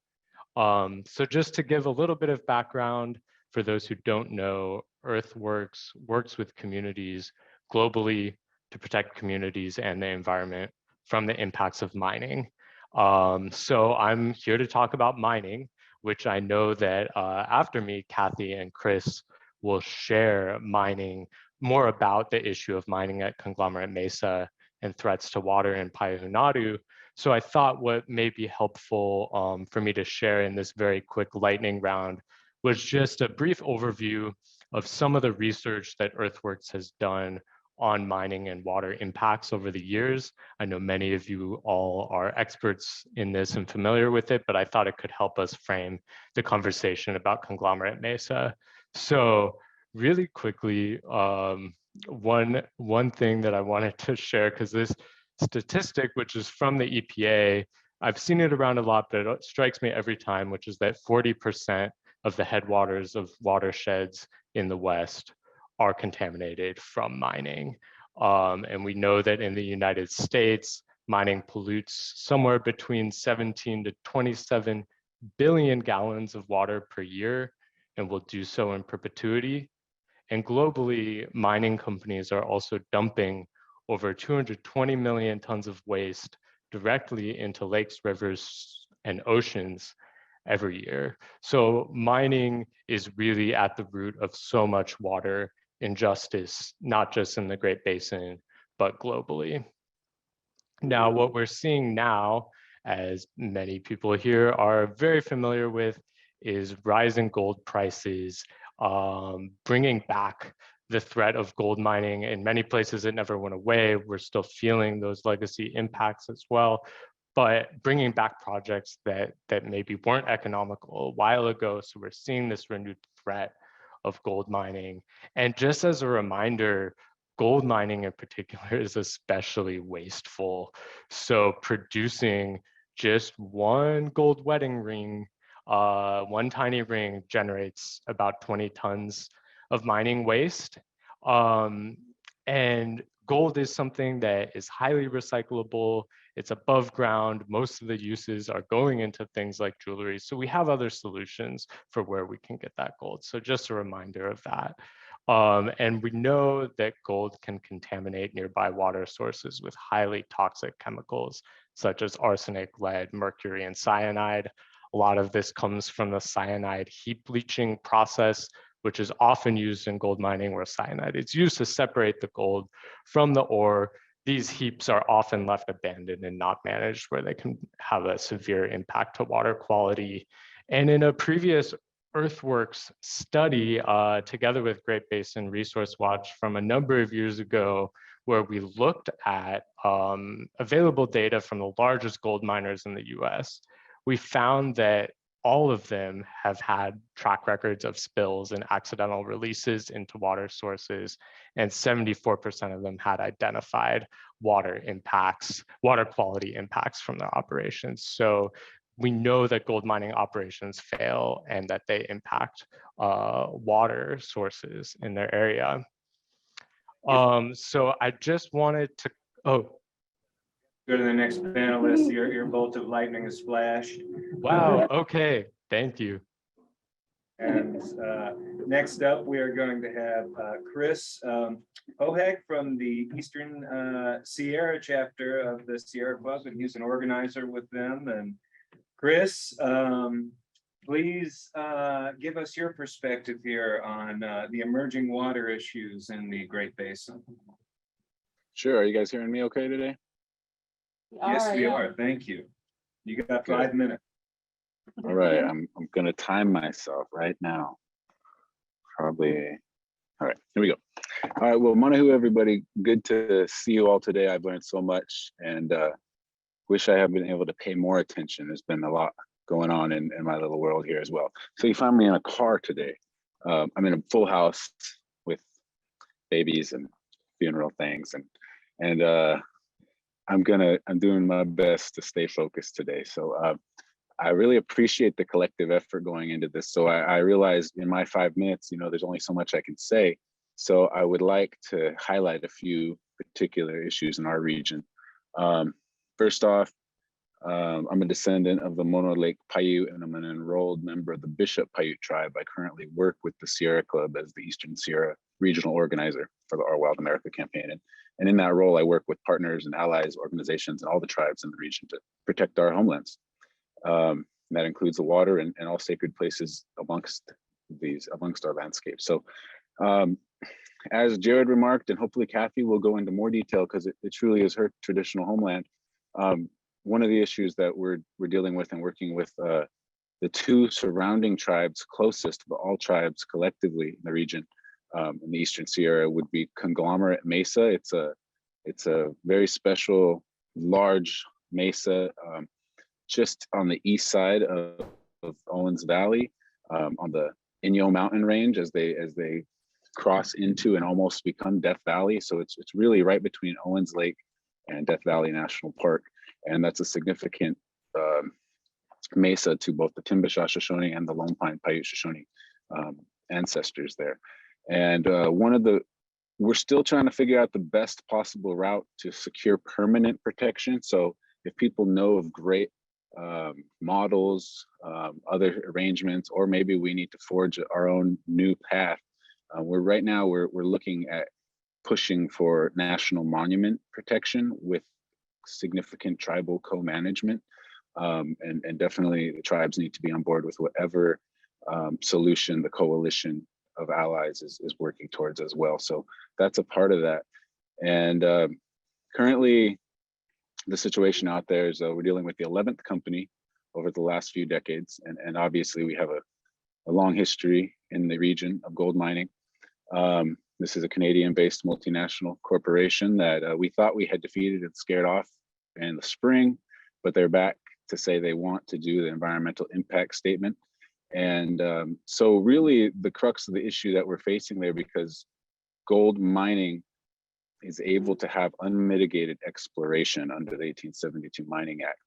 S8: So just to give a little bit of background for those who don't know, Earthworks works with communities globally to protect communities and the environment from the impacts of mining. So I'm here to talk about mining, which I know that after me, Kathy and Chris will share more about the issue of mining at Conglomerate Mesa and threats to water in Payahunadu. So I thought what may be helpful for me to share in this very quick lightning round was just a brief overview of some of the research that Earthworks has done on mining and water impacts over the years. I know many of you all are experts in this and familiar with it, but I thought it could help us frame the conversation about Conglomerate Mesa. So really quickly, one thing that I wanted to share, because this statistic, which is from the EPA, I've seen it around a lot, but it strikes me every time, which is that 40% of the headwaters of watersheds in the West are contaminated from mining. And we know that in the United States, mining pollutes somewhere between 17 to 27 billion gallons of water per year, and will do so in perpetuity. And globally, mining companies are also dumping over 220 million tons of waste directly into lakes, rivers, and oceans every year. So mining is really at the root of so much water injustice, not just in the Great Basin, but globally. Now, what we're seeing now, as many people here are very familiar with, is rising gold prices, bringing back the threat of gold mining. In many places, it never went away. We're still feeling those legacy impacts as well, but bringing back projects that maybe weren't economical a while ago. So we're seeing this renewed threat of gold mining. And just as a reminder, gold mining in particular is especially wasteful. So producing just one gold wedding ring, one tiny ring generates about 20 tons of mining waste. And gold is something that is highly recyclable. It's above ground. Most of the uses are going into things like jewelry. So we have other solutions for where we can get that gold. So just a reminder of that. And we know that gold can contaminate nearby water sources with highly toxic chemicals, such as arsenic, lead, mercury, and cyanide. A lot of this comes from the cyanide heap leaching process, which is often used in gold mining, where cyanide is used to separate the gold from the ore. These heaps are often left abandoned and not managed, where they can have a severe impact to water quality. And in a previous Earthworks study, together with Great Basin Resource Watch from a number of years ago, where we looked at available data from the largest gold miners in the US. We found that all of them have had track records of spills and accidental releases into water sources, and 74% of them had identified water quality impacts from their operations. So we know that gold mining operations fail and that they impact water sources in their area. So I just wanted to,
S16: Go to the next panelist. Your bolt of lightning is flashed.
S8: Wow, okay, thank you.
S16: And next up, we are going to have Chris Hoheg from the Eastern Sierra chapter of the Sierra Club, and he's an organizer with them. And Chris, please give us your perspective here on the emerging water issues in the Great Basin.
S11: Sure, are you guys hearing me okay today?
S16: Yes, we are. Thank you. You got 5 minutes.
S11: All right, I'm gonna time myself right now. Probably. All right, here we go. All right, well, Manahu, everybody. Good to see you all today. I've learned so much, and wish I had been able to pay more attention. There's been a lot going on in my little world here as well. So you find me in a car today. I'm in a full house with babies and funeral things, and I'm doing my best to stay focused today. So I really appreciate the collective effort going into this. So I realized in my 5 minutes, there's only so much I can say. So I would like to highlight a few particular issues in our region. First off, I'm a descendant of the Mono Lake Paiute, and I'm an enrolled member of the Bishop Paiute tribe. I currently work with the Sierra Club as the Eastern Sierra regional organizer for the Our Wild America campaign. And in that role, I work with partners and allies, organizations, and all the tribes in the region to protect our homelands. That includes the water and all sacred places amongst our landscape. So as Jared remarked, and hopefully Kathy will go into more detail because it truly is her traditional homeland. One of the issues that we're dealing with and working with the two surrounding tribes closest to all tribes collectively in the region in the Eastern Sierra would be Conglomerate Mesa. It's a very special, large mesa just on the east side of Owens Valley, on the Inyo mountain range as they cross into and almost become Death Valley. So it's really right between Owens Lake and Death Valley National Park. And that's a significant mesa to both the Timbisha Shoshone and the Lone Pine Paiute Shoshone ancestors there. And we're still trying to figure out the best possible route to secure permanent protection. So if people know of great models, other arrangements, or maybe we need to forge our own new path. Right now we're looking at pushing for national monument protection with significant tribal co-management, and definitely the tribes need to be on board with whatever solution the coalition of allies is working towards as well. So that's a part of that. And currently, the situation out there is we're dealing with the 11th company over the last few decades. And obviously we have a long history in the region of gold mining. This is a Canadian-based multinational corporation that we thought we had defeated and scared off in the spring, but they're back to say they want to do the environmental impact statement. And so really the crux of the issue that we're facing there, because gold mining is able to have unmitigated exploration under the 1872 Mining Act.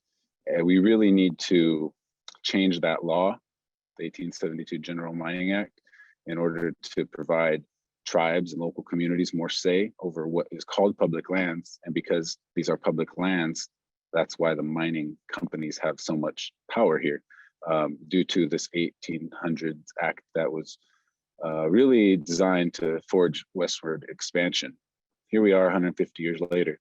S11: And we really need to change that law, the 1872 General Mining Act, in order to provide tribes and local communities more say over what is called public lands. And because these are public lands, that's why the mining companies have so much power here, due to this 1800s act that was really designed to forge westward expansion. Here we are 150 years later.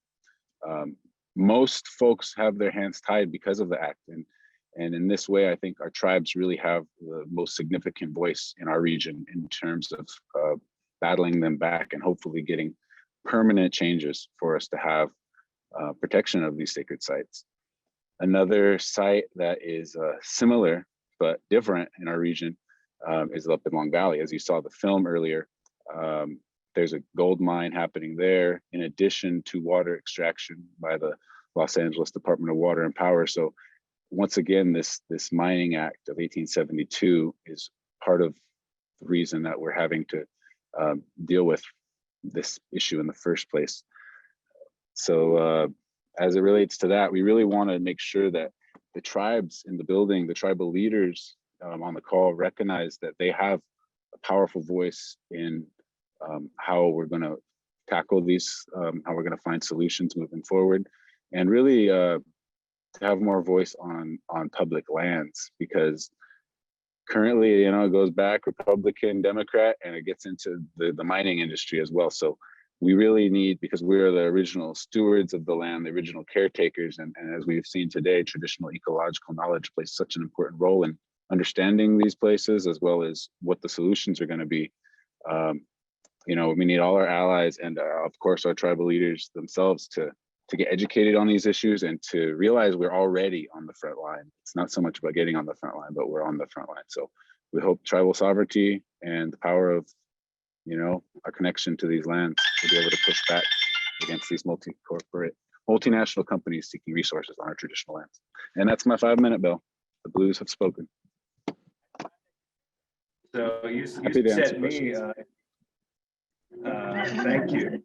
S11: Most folks have their hands tied because of the act. And in this way, I think our tribes really have the most significant voice in our region in terms of battling them back and hopefully getting permanent changes for us to have protection of these sacred sites. Another site that is similar but different in our region is up in Long Valley. As you saw the film earlier, there's a gold mine happening there, in addition to water extraction by the Los Angeles Department of Water and Power. So once again, this Mining Act of 1872 is part of the reason that we're having to deal with this issue in the first place. So as it relates to that, we really want to make sure that the tribes in the building, the tribal leaders on the call, recognize that they have a powerful voice in how we're going to tackle these, how we're going to find solutions moving forward, and really to have more voice on public lands, because currently, you know, it goes back Republican, Democrat, and it gets into the mining industry as well. So we really need, because we are the original stewards of the land, the original caretakers, and as we've seen today, traditional ecological knowledge plays such an important role in understanding these places, as well as what the solutions are going to be. You know, we need all our allies and of course our tribal leaders themselves to get educated on these issues and to realize we're already on the front line. It's not so much about getting on the front line, but we're on the front line. So we hope tribal sovereignty and the power of, you know, our connection to these lands to be able to push back against these multinational companies seeking resources on our traditional lands. And that's my 5-minute bell. The Blues have spoken.
S16: So you
S11: Happy to answer
S16: set me, thank you.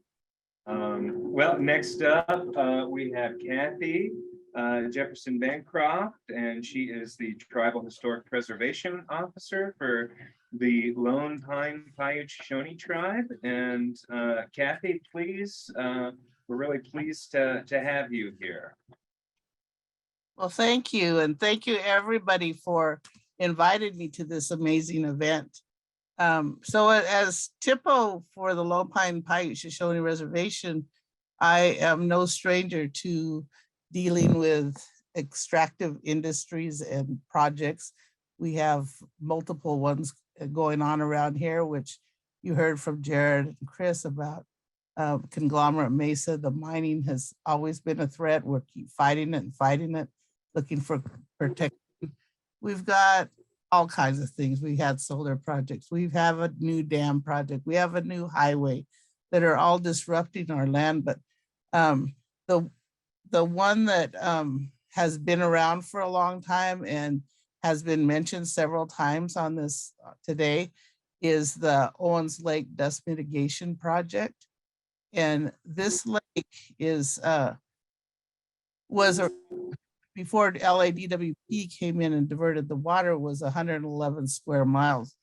S16: Well, next up, we have Kathy Jefferson Bancroft, and she is the Tribal Historic Preservation Officer for the Lone Pine Paiute Shoshone Tribe. And Kathy, please, we're really pleased to have you here.
S12: Well, thank you. And thank you everybody for inviting me to this amazing event. So as TIPO for the Lone Pine Paiute Shoshone Reservation, I am no stranger to dealing with extractive industries and projects. We have multiple ones going on around here, which you heard from Jared and Chris about. Conglomerate Mesa, the mining has always been a threat. We'll keep fighting it, looking for protection. We've got all kinds of things. We had solar projects. We have a new dam project. We have a new highway that are all disrupting our land. But the one that has been around for a long time and has been mentioned several times on this today is the Owens Lake Dust Mitigation Project. And this lake is before LADWP came in and diverted the water, was 111 square miles.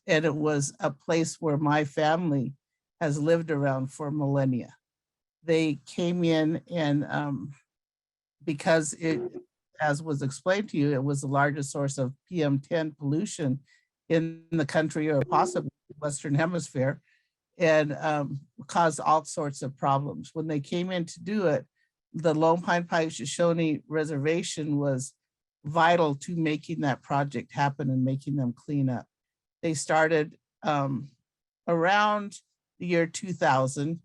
S12: And it was a place where my family has lived around for millennia. They came in and because it, as was explained to you, it was the largest source of PM10 pollution in the country or possibly the Western Hemisphere, and caused all sorts of problems. When they came in to do it, the Lone Pine Paiute Shoshone Reservation was vital to making that project happen and making them clean up. They started around the year 2000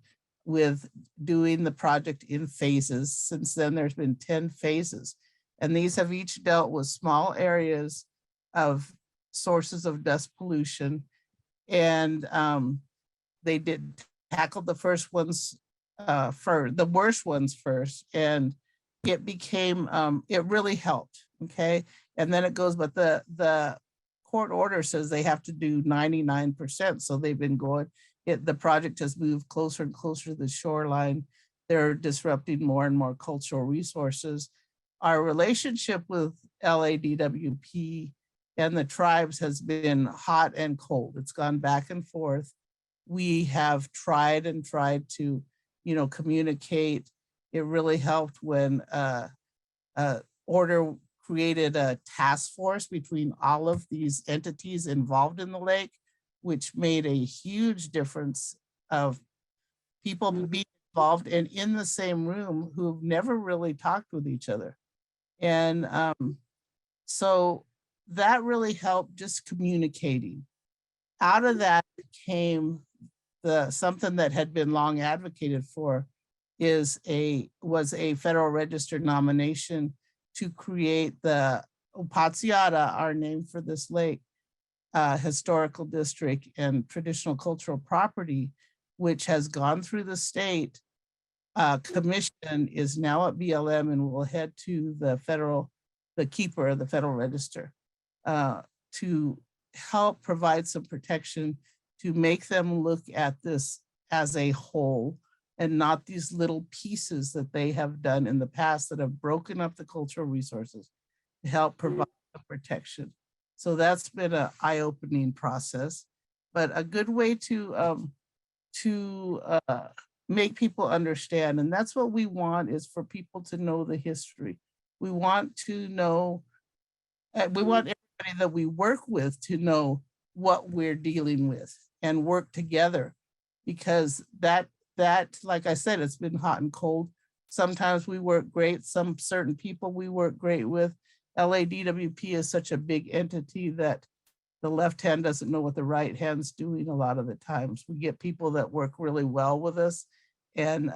S12: with doing the project in phases. Since then, there's been 10 phases, and these have each dealt with small areas of sources of dust pollution. And they did tackle the first ones the worst ones first, and it became, it really helped, okay? And then it goes, but the court order says they have to do 99%, so they've been going, the project has moved closer and closer to the shoreline. They're disrupting more and more cultural resources. Our relationship with LADWP and the tribes has been hot and cold. It's gone back and forth. We have tried and tried to, you know, communicate. It really helped when order created a task force between all of these entities involved in the lake, which made a huge difference of people being involved and in the same room who've never really talked with each other. And so that really helped, just communicating. Out of that came something that had been long advocated for, was a Federal Register nomination to create the Opatsiata, our name for this lake, historical district and traditional cultural property which has gone through the state commission, is now at BLM and will head to the keeper of the Federal Register to help provide some protection, to make them look at this as a whole and not these little pieces that they have done in the past that have broken up the cultural resources to help provide protection. So that's been an eye-opening process, but a good way to make people understand. And that's what we want, is for people to know the history. We want to know, we want everybody that we work with to know what we're dealing with and work together, because that, like I said, it's been hot and cold. Sometimes we work great. Some certain people we work great with. LADWP is such a big entity that the left hand doesn't know what the right hand's doing a lot of the times. We get people that work really well with us, and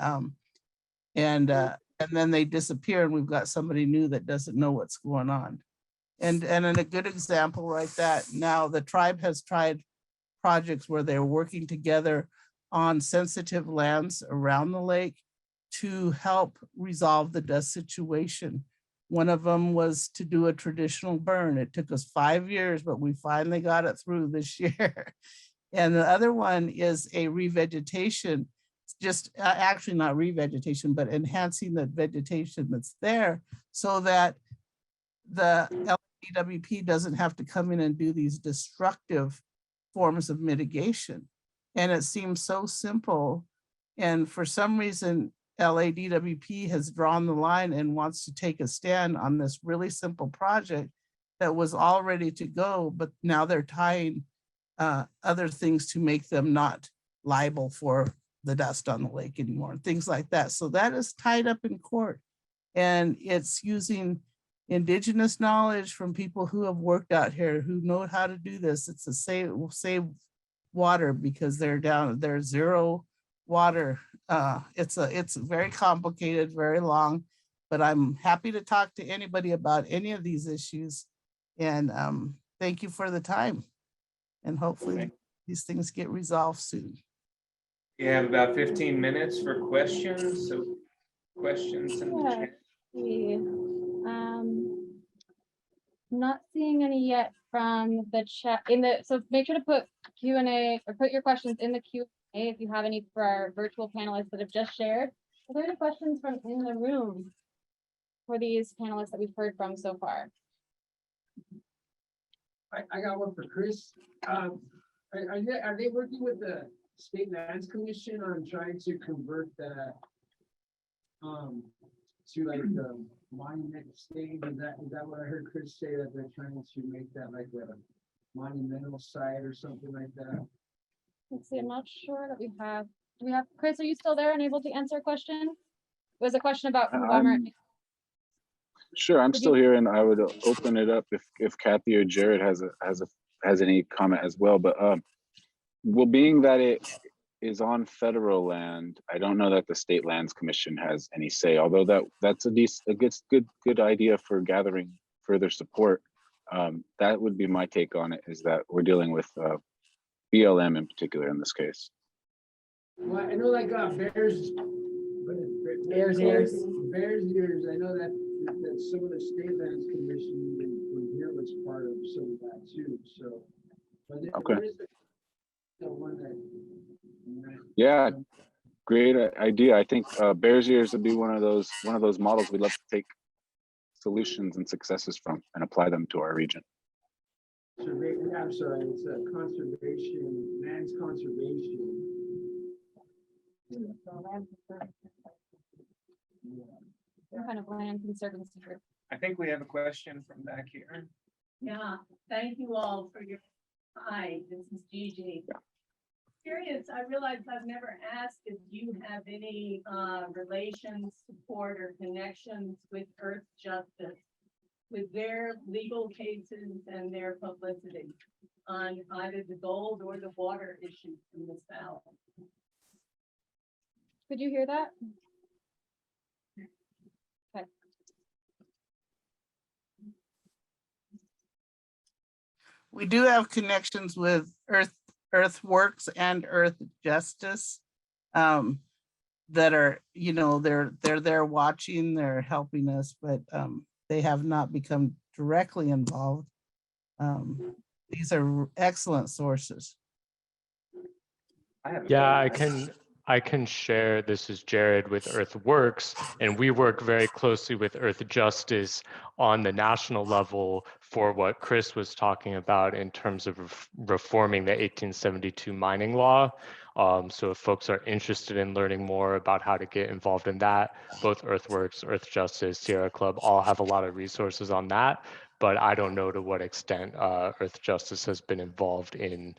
S12: then they disappear, and we've got somebody new that doesn't know what's going on. And in a good example like that, now the tribe has tried projects where they're working together on sensitive lands around the lake to help resolve the dust situation. One of them was to do a traditional burn. It took us 5 years, but we finally got it through this year. And the other one is a revegetation, just actually not revegetation, but enhancing the vegetation that's there so that the LADWP doesn't have to come in and do these destructive forms of mitigation. And it seems so simple. And for some reason, LADWP has drawn the line and wants to take a stand on this really simple project that was all ready to go, but now they're tying other things to make them not liable for the dust on the lake anymore, and things like that. So that is tied up in court, and it's using indigenous knowledge from people who have worked out here, who know how to do this. It's a save water, because they're zero water. It's very complicated, very long, but I'm happy to talk to anybody about any of these issues. And thank you for the time. And hopefully these things get resolved soon.
S16: You have about 15 minutes for questions. So questions in the chat.
S2: Not seeing any yet from the chat so make sure to put Q&A or put your questions in the Q&A if you have any for our virtual panelists that have just shared. Are there any questions from in the room for these panelists that we've heard from so far?
S4: I got one for Chris. Are they working with the State Lands Commission on trying to convert that to like the monument stage? Is that what I heard Chris say, that they're trying to make that like a monumental site or something like that?
S2: Let's see, I'm not sure that we have. Do we have Chris? Are you still there and able to answer a question? It was a question about conglomerate.
S11: Sure, I'm still here, and I would open it up if Kathy or Jared has any comment as well. But well, being that it is on federal land, I don't know that the State Lands Commission has any say. Although that's a good idea for gathering further support. That would be my take on it. Is that we're dealing with BLM in particular in this case.
S4: Well, I know like Bears Ears. I know that some of the State Lands Commission in here was part of some of that too. So, but
S11: Okay.
S4: The one that.
S11: Yeah, great idea. I think Bears Ears would be one of those models we'd love to take solutions and successes from and apply them to our region.
S4: I'm sorry, it's a conservation, lands conservation.
S2: Some kind of land conservancy group.
S16: I think we have a question from back here.
S13: Yeah, thank you all for your. Hi, this is Gigi.
S11: Yeah.
S13: Curious, I realize I've never asked if you have any relations, support, or connections with Earth Justice, with their legal cases and their publicity on either the gold or the water issues in this valley.
S2: Could you hear that? Okay.
S12: We do have connections with Earthworks and Earth Justice. that are, you know, they're there watching, they're helping us, but they have not become directly involved. These are excellent sources.
S8: Yeah, I can share. This is Jared with Earthworks, and we work very closely with Earth Justice on the national level for what Chris was talking about in terms of reforming the 1872 mining law. So if folks are interested in learning more about how to get involved in that, both Earthworks, Earth Justice, Sierra Club all have a lot of resources on that. But I don't know to what extent Earth Justice has been involved in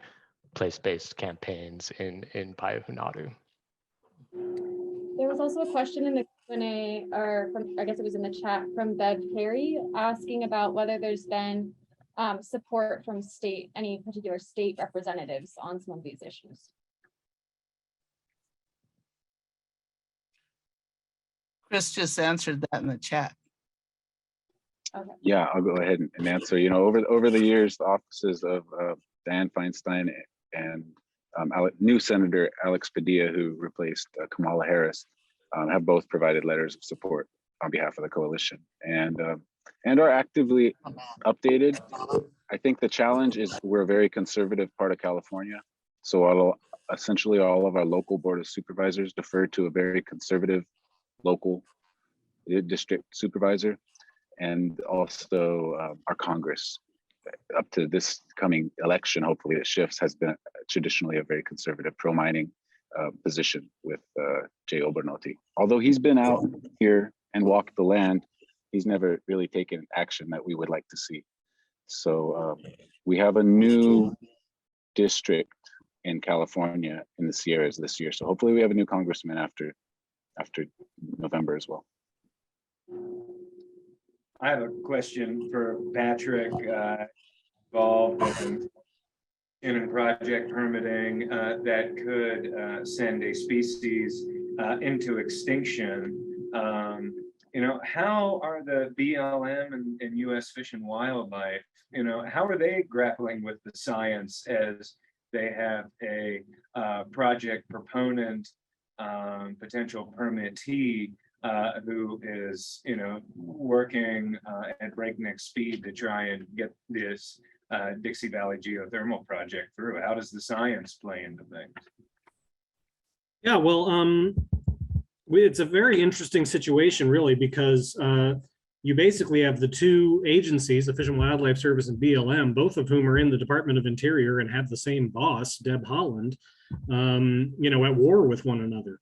S8: place-based campaigns in Payahunadu.
S2: There was also a question in the Q&A, or from, I guess it was in the chat, from Bev Carey asking about whether there's been support from any particular state representatives on some of these issues.
S12: Chris just answered that in the chat.
S2: Okay.
S11: Yeah, I'll go ahead and answer. You know, over the years, the offices of Dianne Feinstein and new Senator Alex Padilla, who replaced Kamala Harris, have both provided letters of support on behalf of the coalition and are actively updated. I think the challenge is we're a very conservative part of California, so essentially all of our local board of supervisors defer to a very conservative local district supervisor, and also our Congress. Up to this coming election, hopefully it shifts, has been traditionally a very conservative pro-mining position with Jay Obernolte. Although he's been out here and walked the land, he's never really taken action that we would like to see. So we have a new district in California in the Sierras this year. So hopefully we have a new congressman after November as well.
S16: I have a question for Patrick, involved in project permitting that could send a species into extinction. You know, how are the BLM and U.S. Fish and Wildlife, you know, how are they grappling with the science as they have a project proponent, potential permittee, who is, you know, working at breakneck speed to try and get this Dixie Valley geothermal project through? How does the science play into things?
S7: Yeah, well, it's a very interesting situation, really, because you basically have the two agencies, the Fish and Wildlife Service and BLM, both of whom are in the Department of Interior and have the same boss, Deb Haaland, you know, at war with one another.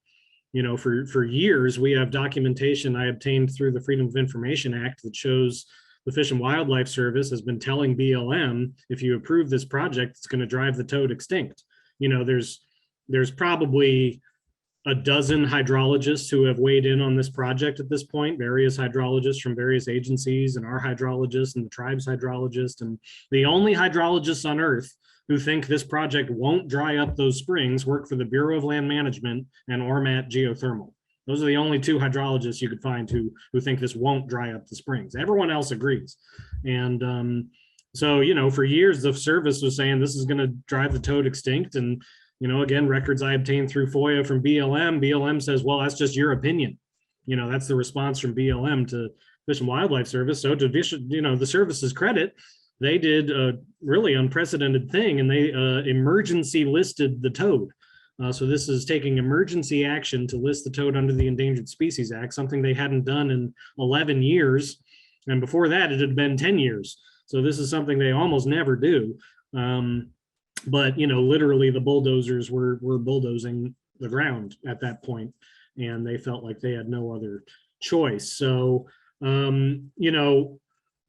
S7: You know, for years, we have documentation I obtained through the Freedom of Information Act that shows the Fish and Wildlife Service has been telling BLM, if you approve this project, it's going to drive the toad extinct. You know, there's probably a dozen hydrologists who have weighed in on this project at this point, various hydrologists from various agencies, and our hydrologist and the tribe's hydrologist. And the only hydrologists on Earth who think this project won't dry up those springs work for the Bureau of Land Management and Ormat Geothermal. Those are the only two hydrologists you could find who think this won't dry up the springs. Everyone else agrees. And so, you know, for years, the service was saying this is going to drive the toad extinct. And, you know, again, records I obtained through FOIA from BLM says, well, that's just your opinion. You know, that's the response from BLM to Fish and Wildlife Service. So to, you know, the service's credit, they did a really unprecedented thing, and they emergency listed the toad. So this is taking emergency action to list the toad under the Endangered Species Act, something they hadn't done in 11 years. And before that, it had been 10 years. So this is something they almost never do. But, you know, literally the bulldozers were bulldozing the ground at that point, and they felt like they had no other choice. So, you know,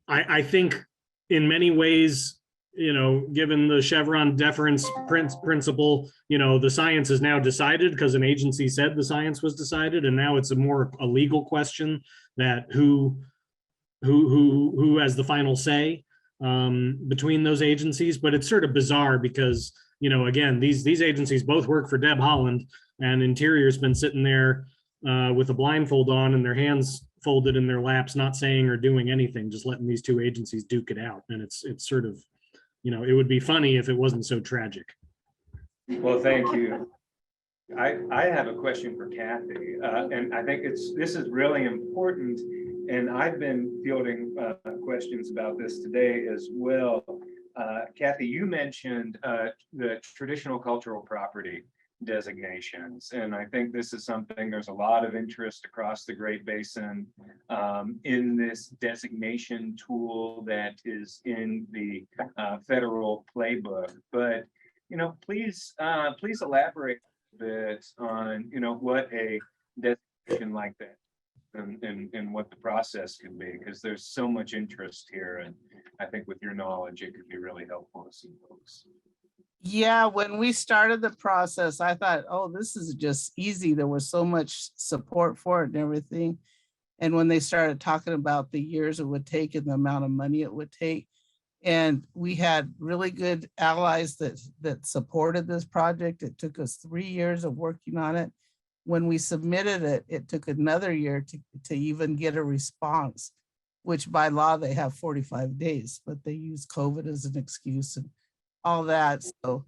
S7: I think in many ways, you know, given the Chevron deference principle, you know, the science is now decided because an agency said the science was decided, and now it's a legal question that who has the final say between those agencies. But it's sort of bizarre because, you know, again, these agencies both work for Deb Haaland, and Interior's been sitting there with a blindfold on and their hands folded in their laps, not saying or doing anything, just letting these two agencies duke it out. And it's sort of, you know, it would be funny if it wasn't so tragic.
S16: Well, thank you. I have a question for Kathy, and I think this is really important. And I've been fielding questions about this today as well. Kathy, you mentioned the traditional cultural property designations. And I think this is something, there's a lot of interest across the Great Basin in this designation tool that is in the federal playbook. But, please elaborate a bit on, what a designation like that and what the process can be, because there's so much interest here. And I think with your knowledge, it could be really helpful to some folks.
S12: Yeah, when we started the process, I thought, oh, this is just easy. There was so much support for it and everything. And when they started talking about the years it would take and the amount of money it would take, and we had really good allies that supported this project. It took us 3 years of working on it. When we submitted it, it took another year to even get a response, which by law they have 45 days, but they use COVID as an excuse and all that. So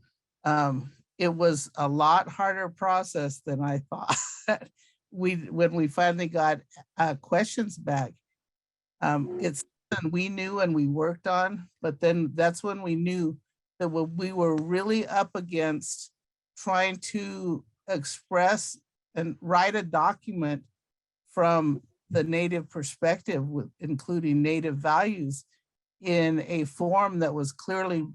S12: it was a lot harder process than I thought. When we finally got questions back, it's something we knew and we worked on, but then that's when we knew that we were really up against trying to express and write a document from the Native perspective, including Native values, in a form that was clearly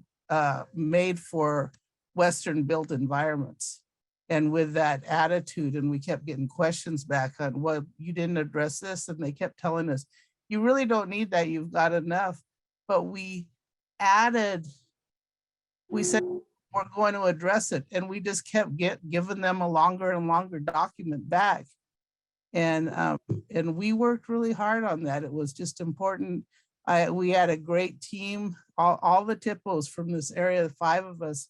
S12: made for Western built environments. And with that attitude, and we kept getting questions back on, well, you didn't address this. And they kept telling us, you really don't need that, you've got enough. But we said, we're going to address it. And we just kept giving them a longer and longer document back. And we worked really hard on that. It was just important. We had a great team. All the TIPOs from this area, 5 of us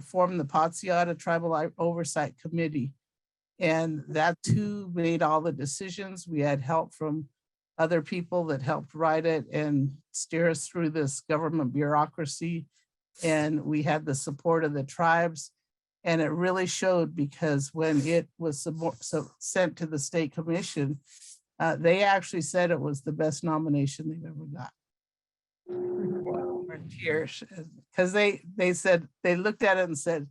S12: formed the Patsiata Tribal Oversight Committee. And that too made all the decisions. We had help from other people that helped write it and steer us through this government bureaucracy. And we had the support of the tribes. And it really showed, because when it was sent to the state commission, they actually said it was the best nomination they've ever got. Tears, because they said, they looked at it and said,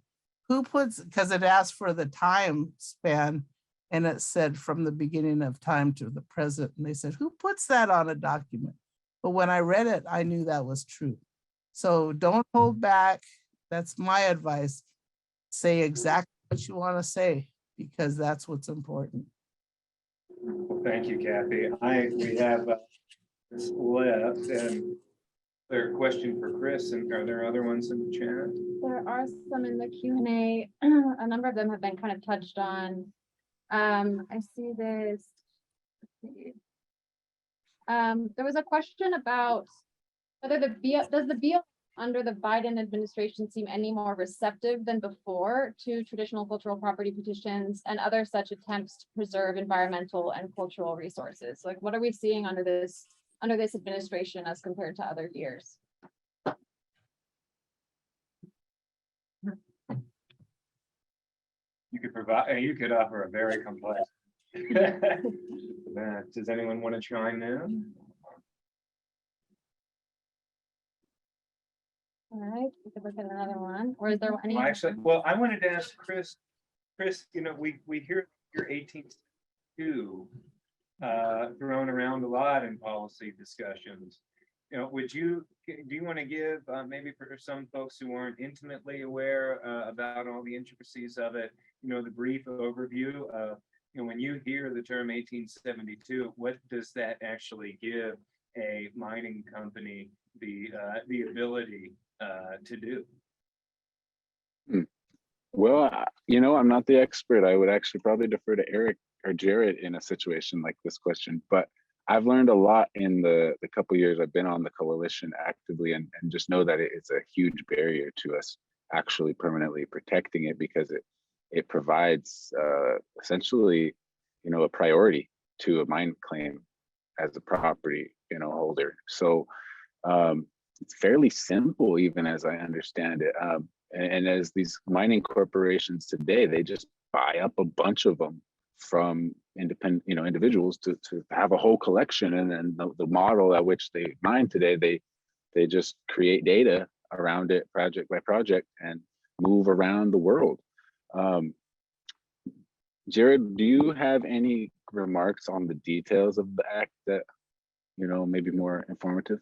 S12: who puts, because it asked for the time span, and it said from the beginning of time to the present, and they said, who puts that on a document? But when I read it, I knew that was true. So don't hold back. That's my advice. Say exactly what you want to say, because that's what's important.
S16: Thank you, Kathy. We have this left, and there a question for Chris, and are there other ones in the chat?
S2: There are some in the Q&A. A number of them have been kind of touched on. I see this. There was a question about whether does the BLM under the Biden administration seem any more receptive than before to traditional cultural property petitions and other such attempts to preserve environmental and cultural resources? Like, what are we seeing under this administration as compared to other years?
S16: You could offer a very complex. Does anyone want to chime in?
S2: All right, we could look at another one. Or is there any?
S16: Well, I wanted to ask Chris. Chris, we hear your 1862 thrown around a lot in policy discussions. Do you want to give maybe for some folks who aren't intimately aware about all the intricacies of it, the brief overview of, when you hear the term 1872, what does that actually give a mining company the ability to do?
S11: Well, I'm not the expert. I would actually probably defer to Eric or Jared in a situation like this question, but I've learned a lot in the couple years I've been on the coalition actively, and just know that it's a huge barrier to us actually permanently protecting it, because it provides essentially, a priority to a mine claim as a property, holder. So it's fairly simple, even as I understand it. And as these mining corporations today, they just buy up a bunch of them from independent, individuals to have a whole collection. And then the model at which they mine today, they just create data around it project by project and move around the world. Jared, do you have any remarks on the details of the act that, maybe more informative?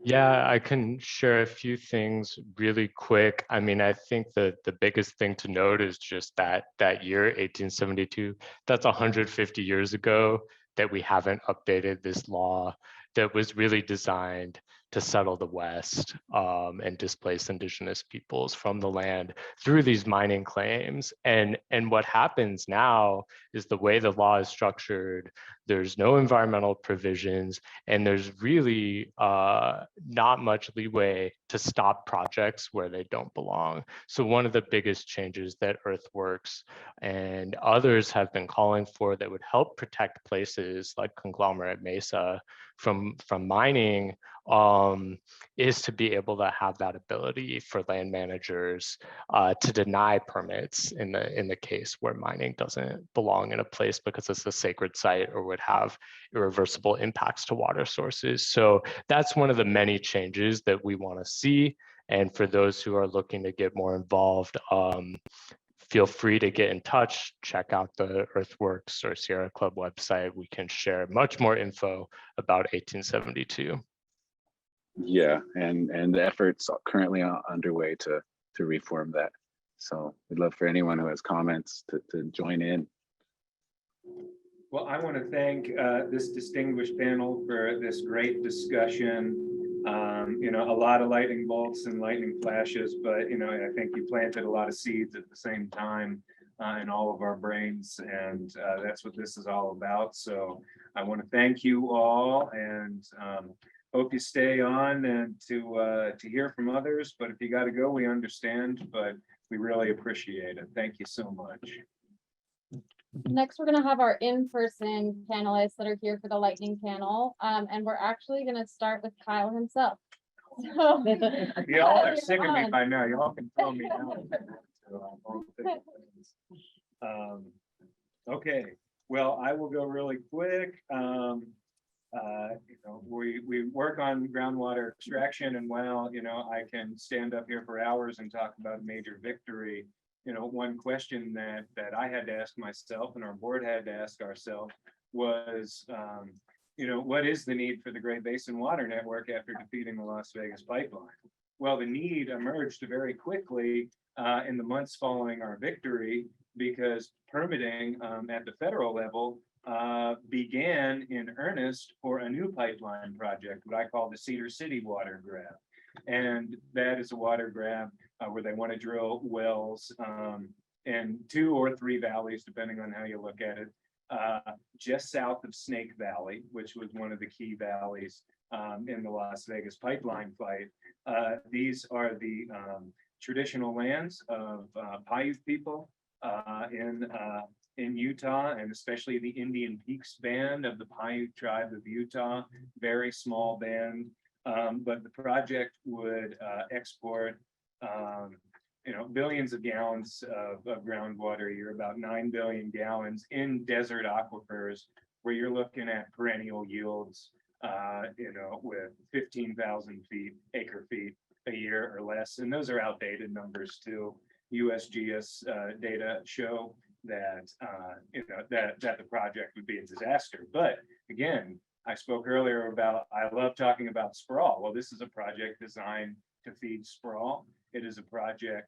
S8: Yeah, I can share a few things really quick. I mean, I think the biggest thing to note is just that year, 1872, that's 150 years ago that we haven't updated this law that was really designed to settle the West and displace indigenous peoples from the land through these mining claims. And what happens now is the way the law is structured, there's no environmental provisions, and there's really not much leeway to stop projects where they don't belong. So one of the biggest changes that Earthworks and others have been calling for that would help protect places like Conglomerate Mesa from mining is to be able to have that ability for land managers to deny permits in the case where mining doesn't belong in a place because it's a sacred site or would have irreversible impacts to water sources. So that's one of the many changes that we want to see. And for those who are looking to get more involved, feel free to get in touch, check out the Earthworks or Sierra Club website. We can share much more info about 1872.
S11: Yeah, and the efforts are currently underway to reform that. So we'd love for anyone who has comments to join in.
S16: Well, I want to thank this distinguished panel for this great discussion. A lot of lightning bolts and lightning flashes, but I think you planted a lot of seeds at the same time in all of our brains, and that's what this is all about. So I want to thank you all, and hope you stay on and to hear from others. But if you got to go, we understand, but we really appreciate it. Thank you so much.
S2: Next, we're going to have our in-person panelists that are here for the lightning panel. And we're actually going to start with Kyle himself. So,
S16: y'all are sick of me by now. Y'all can throw me down. Okay, well, I will go really quick. We work on groundwater extraction, and while I can stand up here for hours and talk about a major victory, one question that I had to ask myself and our board had to ask ourselves was, what is the need for the Great Basin Water Network after defeating the Las Vegas pipeline? Well, the need emerged very quickly in the months following our victory, because permitting at the federal level began in earnest for a new pipeline project, what I call the Cedar City water grab. And that is a water grab where they want to drill wells in 2 or 3 valleys, depending on how you look at it, just south of Snake Valley, which was one of the key valleys in the Las Vegas pipeline fight. These are the traditional lands of Paiute people in Utah, and especially the Indian Peaks Band of the Paiute tribe of Utah, very small band. But the project would export billions of gallons of groundwater a year, about 9 billion gallons in desert aquifers, where you're looking at perennial yields, with 15,000 acre feet a year or less. And those are outdated numbers too. USGS data show that, that the project would be a disaster. But again, I spoke earlier about, I love talking about sprawl. Well, this is a project designed to feed sprawl. It is a project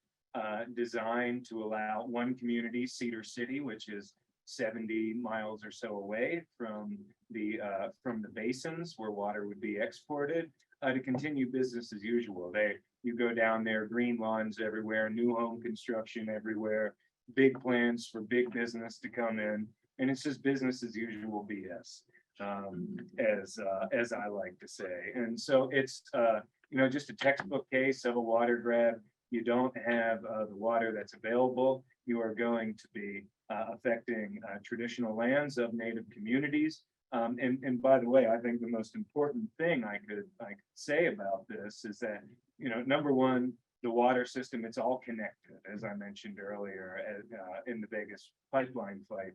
S16: designed to allow one community, Cedar City, which is 70 miles or so away from the basins where water would be exported, to continue business as usual. You go down there, green lawns everywhere, new home construction everywhere, big plans for big business to come in, and it's just business as usual BS. As I like to say. And so it's just a textbook case of a water grab. You don't have the water that's available. You are going to be affecting traditional lands of Native communities. And by the way, I think the most important thing I could say about this is that, number one, the water system, it's all connected, as I mentioned earlier, in the Vegas pipeline fight.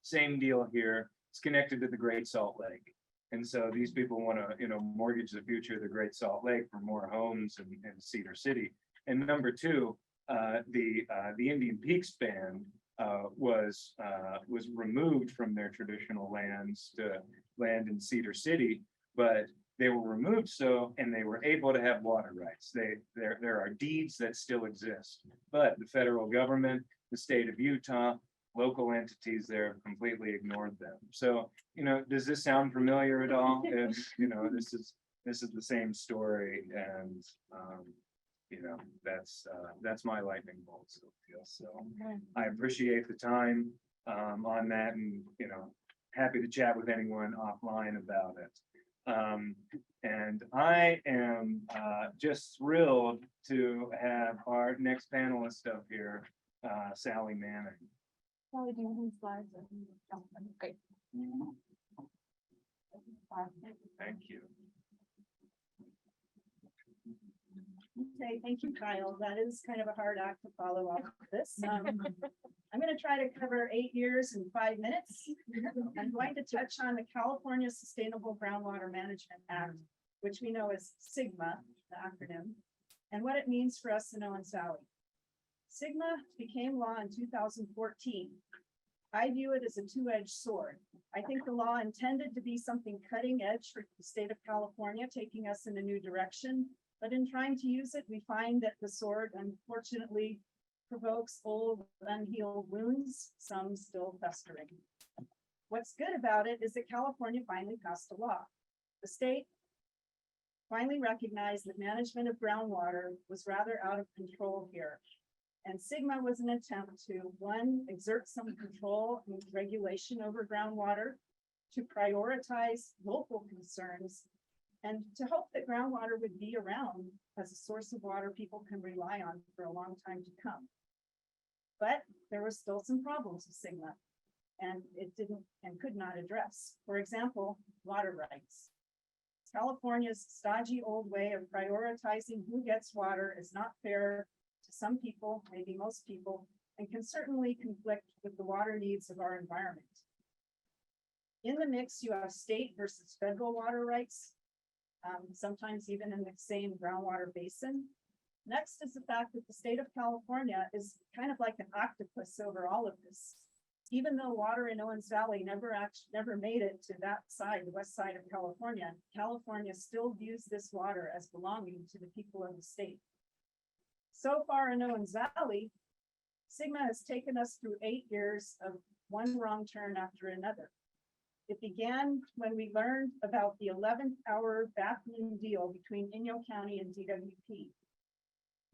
S16: Same deal here. It's connected to the Great Salt Lake. And so these people want to, mortgage the future of the Great Salt Lake for more homes in Cedar City. And number two, the Indian Peaks Band was removed from their traditional lands to land in Cedar City, but they were removed and they were able to have water rights. There are deeds that still exist, but the federal government, the state of Utah, local entities there have completely ignored them. So, does this sound familiar at all? This is the same story, and that's my lightning bolt. So I appreciate the time on that, and happy to chat with anyone offline about it. And I am just thrilled to have our next panelist up here, Sally Manning.
S2: Sally, do you have any slides? Great.
S16: Thank you.
S6: Okay, thank you, Kyle. That is kind of a hard act to follow up with this. I'm going to try to cover 8 years in 5 minutes. I'm going to touch on the California Sustainable Groundwater Management Act, which we know as SGMA, the acronym, and what it means for us in Owens Valley. SGMA became law in 2014. I view it as a two-edged sword. I think the law intended to be something cutting edge for the state of California, taking us in a new direction. But in trying to use it, we find that the sword, unfortunately, provokes old, unhealed wounds, some still festering. What's good about it is that California finally passed a law. The state finally recognized that management of groundwater was rather out of control here. And SGMA was an attempt to, one, exert some control and regulation over groundwater, to prioritize local concerns, and to hope that groundwater would be around as a source of water people can rely on for a long time to come. But there were still some problems with SGMA, and it didn't and could not address. For example, water rights. California's stodgy old way of prioritizing who gets water is not fair to some people, maybe most people, and can certainly conflict with the water needs of our environment. In the mix, you have state versus federal water rights, sometimes even in the same groundwater basin. Next is the fact that the state of California is kind of like an octopus over all of this. Even though water in Owens Valley never made it to that side, the west side of California, California still views this water as belonging to the people of the state. So far in Owens Valley, SGMA has taken us through 8 years of one wrong turn after another. It began when we learned about the 11th hour bathroom deal between Inyo County and DWP.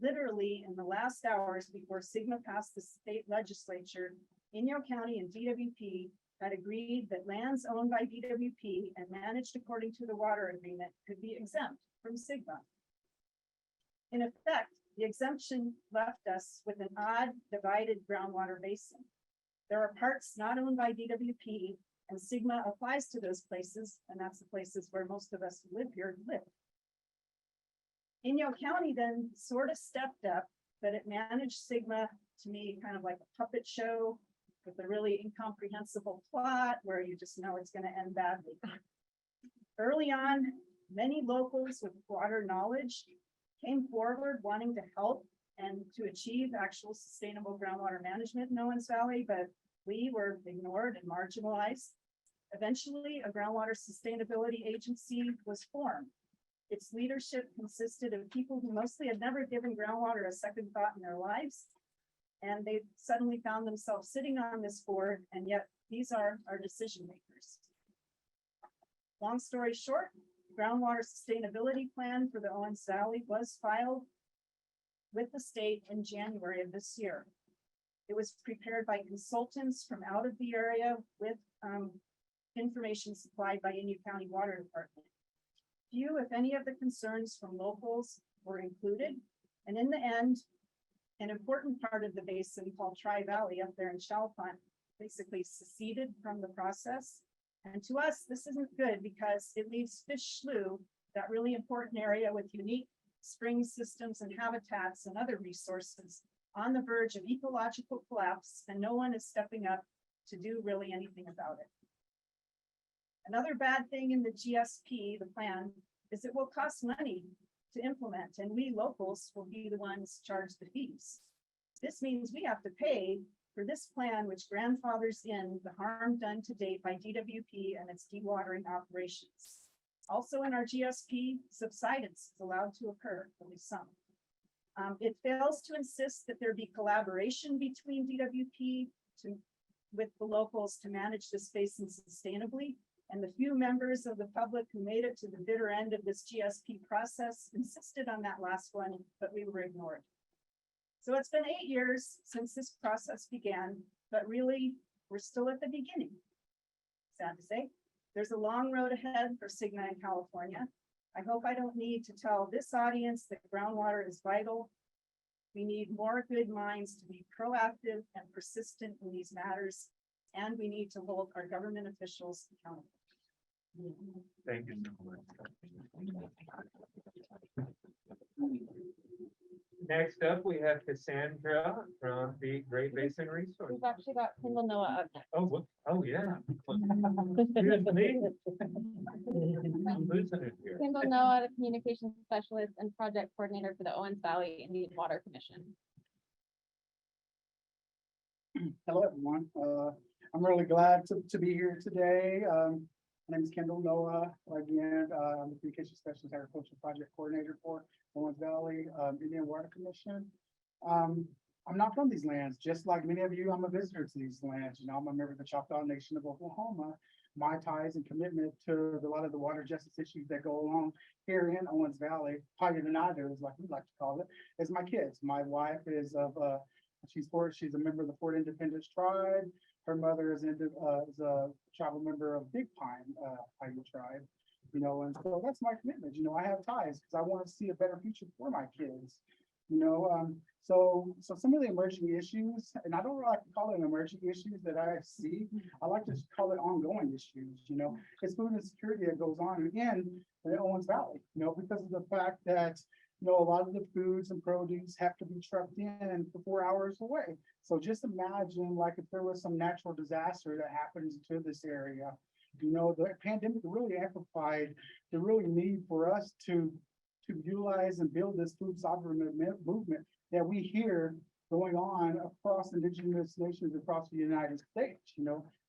S6: Literally in the last hours before SGMA passed the state legislature, Inyo County and DWP had agreed that lands owned by DWP and managed according to the water agreement could be exempt from SGMA. In effect, the exemption left us with an odd divided groundwater basin. There are parts not owned by DWP, and SGMA applies to those places, and that's the places where most of us who live here live. Inyo County then sort of stepped up, but it managed SGMA, to me, kind of like a puppet show with a really incomprehensible plot where you just know it's going to end badly. Early on, many locals with water knowledge came forward wanting to help and to achieve actual sustainable groundwater management in Owens Valley, but we were ignored and marginalized. Eventually, a groundwater sustainability agency was formed. Its leadership consisted of people who mostly had never given groundwater a second thought in their lives. And they suddenly found themselves sitting on this board, and yet these are our decision makers. Long story short, groundwater sustainability plan for the Owens Valley was filed with the state in January of this year. It was prepared by consultants from out of the area with information supplied by Inyo County Water Department. Few, if any, of the concerns from locals were included. And in the end, an important part of the basin called Tri-Valley up there in Chalfont basically seceded from the process. And to us, this isn't good because it leaves Fish Slough, that really important area with unique spring systems and habitats and other resources on the verge of ecological collapse, and no one is stepping up to do really anything about it. Another bad thing in the GSP, the plan, is it will cost money to implement, and we locals will be the ones charged the fees. This means we have to pay for this plan, which grandfathers in the harm done to date by DWP and its dewatering operations. Also in our GSP, subsidence is allowed to occur, at least some. It fails to insist that there be collaboration between DWP with the locals to manage this basin sustainably. And the few members of the public who made it to the bitter end of this GSP process insisted on that last one, but we were ignored. So it's been 8 years since this process began, but really we're still at the beginning. Sad to say, there's a long road ahead for Cigna in California. I hope I don't need to tell this audience that groundwater is vital. We need more good minds to be proactive and persistent in these matters, and we need to hold our government officials accountable.
S16: Thank you so much. Next up, we have Cassandra from the Great Basin Resource.
S2: We've actually got Kendall Noah up.
S16: Oh, yeah. Excuse me. I'm losing it here.
S2: Kendall Noah, the communications specialist and project coordinator for the Owens Valley Indian Water Commission.
S14: Hello, everyone. I'm really glad to be here today. My name is Kendall Noah. Again, I'm the communication specialist, agriculture project coordinator for Owens Valley Indian Water Commission. I'm not from these lands, just like many of you. I'm a visitor to these lands. You know, I'm a member of the Choctaw Nation of Oklahoma. My ties and commitment to a lot of the water justice issues that go along here in Owens Valley, Pioneer United, like we like to call it, is my kids. My wife is of she's a member of the Fort Independence tribe. Her mother is a tribal member of Big Pine Pioneer tribe. You know, and so that's my commitment. You know, I have ties because I want to see a better future for my kids. You know, so some of the emerging issues, and I don't really like to call them emerging issues that I see. I like to call it ongoing issues. You know, it's food insecurity that goes on again in Owens Valley. You know, because of the fact that a lot of the foods and produce have to be trucked in for 4 hours away. So just imagine, like, if there was some natural disaster that happens to this area. The pandemic really amplified the really need for us to utilize and build this food sovereignty movement that we hear going on across indigenous nations across the United States.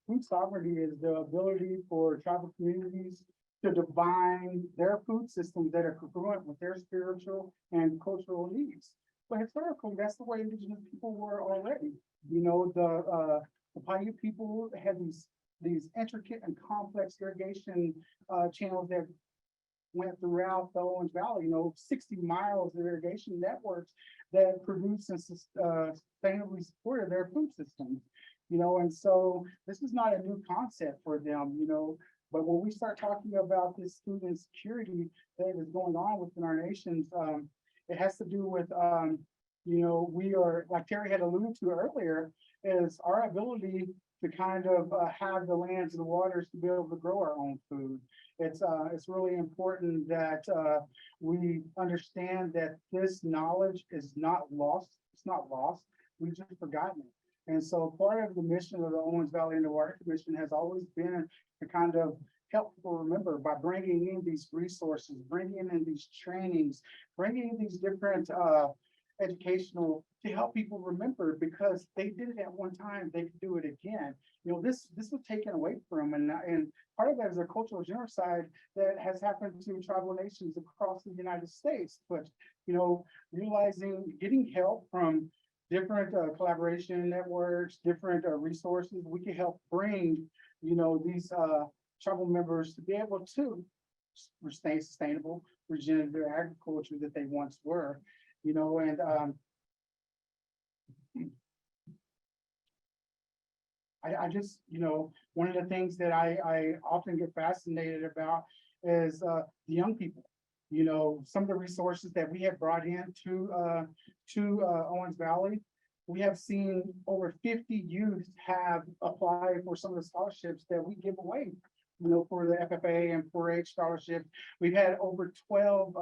S14: Food sovereignty is the ability for tribal communities to define their food systems that are congruent with their spiritual and cultural needs. But historically, that's the way indigenous people were already. The Paiute people had these intricate and complex irrigation channels that went throughout the Owens Valley, 60 miles of irrigation networks that produced and sustainably supported their food systems, and so this is not a new concept for them, but when we start talking about this food insecurity that is going on within our nations, it has to do with, we are, like Terry had alluded to earlier, is our ability to kind of have the lands and the waters to be able to grow our own food. It's really important that we understand that this knowledge is not lost. It's not lost. We've just forgotten it. And so part of the mission of the Owens Valley Indian Water Commission has always been to kind of help people remember by bringing in these resources, bringing in these trainings, bringing in these different educational to help people remember, because they did it at one time, they could do it again. This was taken away from them, and part of that is a cultural genocide that has happened to tribal nations across the United States. But realizing, getting help from different collaboration networks, different resources, we can help bring these tribal members to be able to stay sustainable, regenerative agriculture that they once were. I just, one of the things that I often get fascinated about is the young people. Some of the resources that we have brought in to Owens Valley, we have seen over 50 youth have applied for some of the scholarships that we give away for the FFA and 4-H scholarship. We've had over 12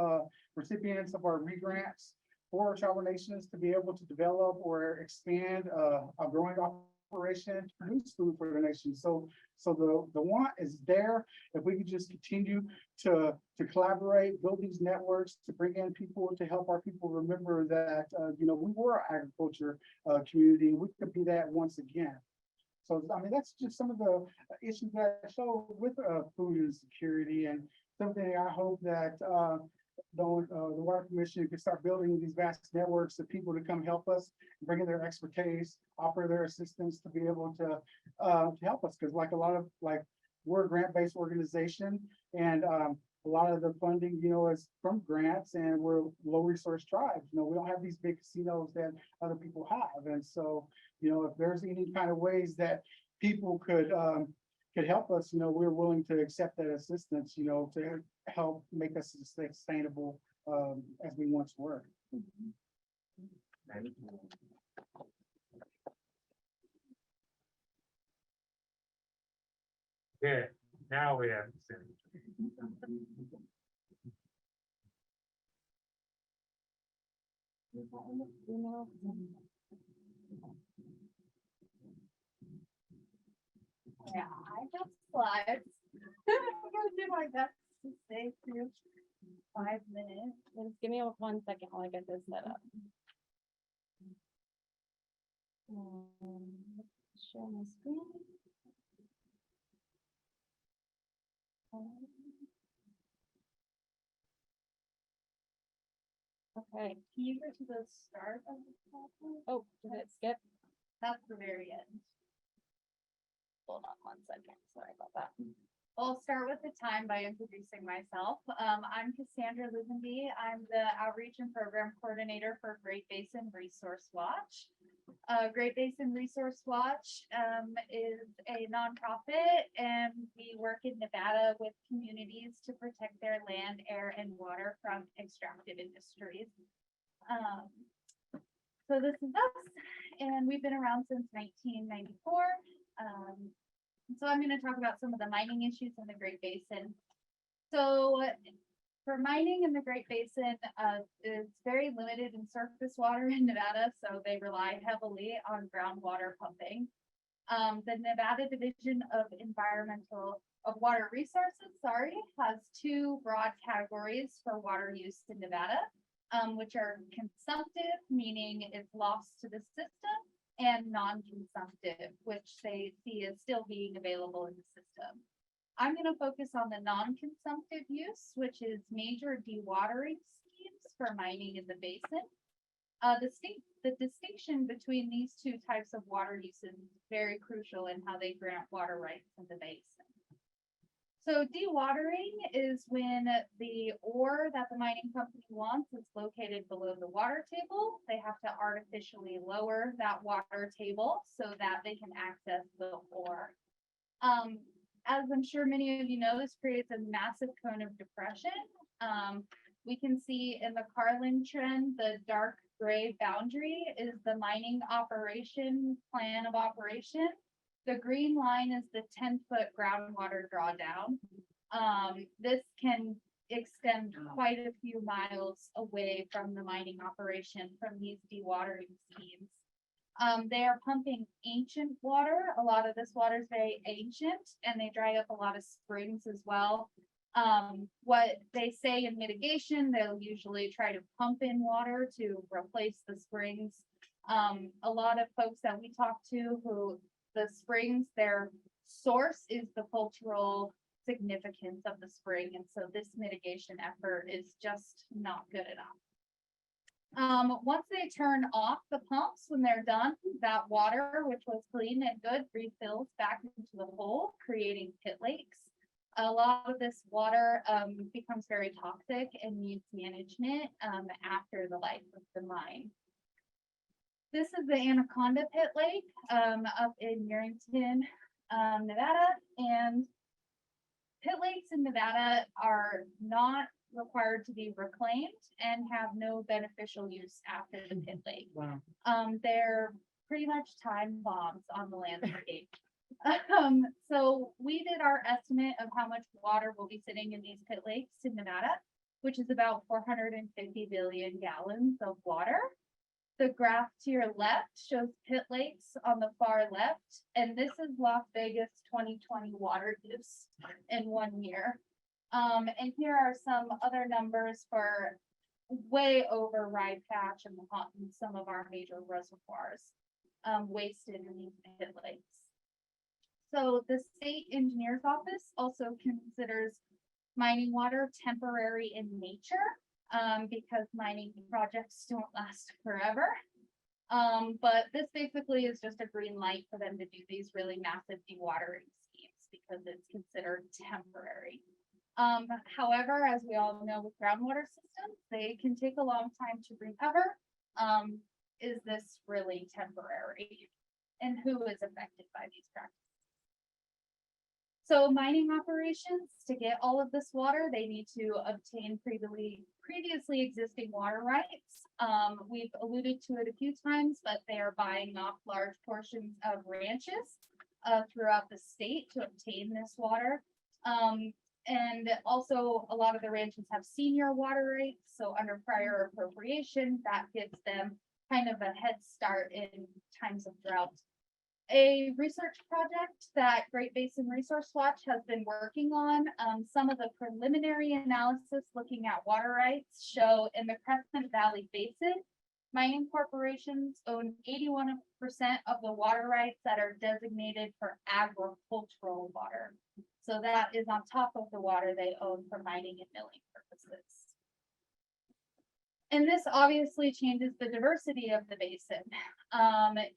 S14: recipients of our re-grants for tribal nations to be able to develop or expand a growing operation to produce food for the nation. So the want is there. If we could just continue to collaborate, build these networks, to bring in people, to help our people remember that, we were an agriculture community. We could be that once again. So, I mean, that's just some of the issues that I show with food insecurity, and something I hope that the Water Commission could start building these vast networks of people to come help us, bring in their expertise, offer their assistance to be able to help us. Because we're a grant-based organization, and a lot of the funding, is from grants, and we're low resource tribes. We don't have these big casinos that other people have. And so, if there's any kind of ways that people could help us, we're willing to accept that assistance, to help make us sustainable as we once were.
S15: Okay, now we have to send.
S6: Yeah, I have slides. I'm gonna do my best to stay through 5 minutes.
S2: Just give me 1 second while I get this set up. Share my screen. Okay.
S6: Can you go to the start of the PowerPoint?
S2: Oh, did it skip?
S6: That's the very end.
S2: Hold on 1 second. Sorry about that.
S6: I'll start with the time by introducing myself. I'm Cassandra Lisenby. I'm the Outreach and Program Coordinator for Great Basin Resource Watch. Great Basin Resource Watch is a nonprofit, and we work in Nevada with communities to protect their land, air, and water from extractive industries. So this is us, and we've been around since 1994. So I'm going to talk about some of the mining issues in the Great Basin. So for mining in the Great Basin, it's very limited in surface water in Nevada, so they rely heavily on groundwater pumping. The Nevada Division of Water Resources, has two broad categories for water use in Nevada, which are consumptive, meaning it's lost to the system, and non-consumptive, which they see as still being available in the system. I'm going to focus on the non-consumptive use, which is major dewatering schemes for mining in the basin. The distinction between these two types of water uses is very crucial in how they grant water rights in the basin. So dewatering is when the ore that the mining company wants is located below the water table. They have to artificially lower that water table so that they can access the ore. As I'm sure many of you know, this creates a massive cone of depression. We can see in the Carlin trend, the dark gray boundary is the mining operation plan of operation. The green line is the 10-foot groundwater drawdown. This can extend quite a few miles away from the mining operation from these dewatering schemes. They are pumping ancient water. A lot of this water is very ancient, and they dry up a lot of springs as well. What they say in mitigation, they'll usually try to pump in water to replace the springs. A lot of folks that we talk to who the springs, their source is the cultural significance of the spring. And so this mitigation effort is just not good enough. Once they turn off the pumps, when they're done, that water, which was clean and good, refills back into the hole, creating pit lakes. A lot of this water becomes very toxic and needs management after the life of the mine. This is the Anaconda Pit Lake up in Yerington, Nevada, and pit lakes in Nevada are not required to be reclaimed and have no beneficial use after the pit lake.
S12: Wow.
S6: They're pretty much time bombs on the landscape.
S17: So we did our estimate of how much water will be sitting in these pit lakes in Nevada, which is about 450 billion gallons of water. The graph to your left shows pit lakes on the far left, and this is Las Vegas 2020 water use in 1 year. And here are some other numbers for way over Rye Patch and Lahontan, some of our major reservoirs wasted in these pit lakes. So the state engineer's office also considers mining water temporary in nature because mining projects don't last forever. But this basically is just a green light for them to do these really massive dewatering schemes because it's considered temporary. However, as we all know with groundwater systems, they can take a long time to recover. Is this really temporary? And who is affected by these practices? So mining operations, to get all of this water, they need to obtain previously existing water rights. We've alluded to it a few times, but they are buying off large portions of ranches throughout the state to obtain this water. And also a lot of the ranches have senior water rights. So under prior appropriation, that gives them kind of a head start in times of drought. A research project that Great Basin Resource Watch has been working on, some of the preliminary analysis looking at water rights show in the Crescent Valley Basin, mining corporations own 81% of the water rights that are designated for agricultural water. So that is on top of the water they own for mining and milling purposes. And this obviously changes the diversity of the basin.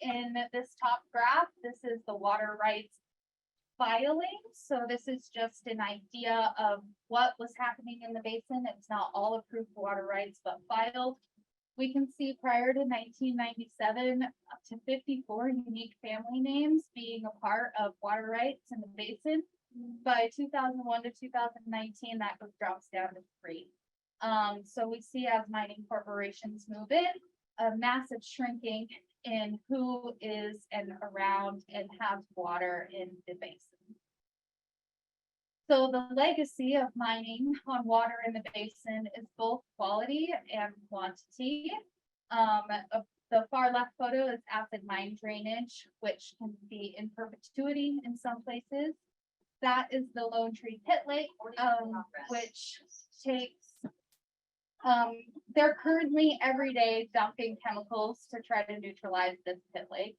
S17: In this top graph, this is the water rights filing. So this is just an idea of what was happening in the basin. It's not all approved water rights, but filed. We can see prior to 1997, up to 54 unique family names being a part of water rights in the basin. By 2001 to 2019, that drops down to 3. So we see as mining corporations move in, a massive shrinking in who is and around and has water in the basin. So the legacy of mining on water in the basin is both quality and quantity. The far left photo is acid mine drainage, which can be in perpetuity in some places. That is the Lone Tree Pit Lake, which takes they're currently every day dumping chemicals to try to neutralize this pit lake.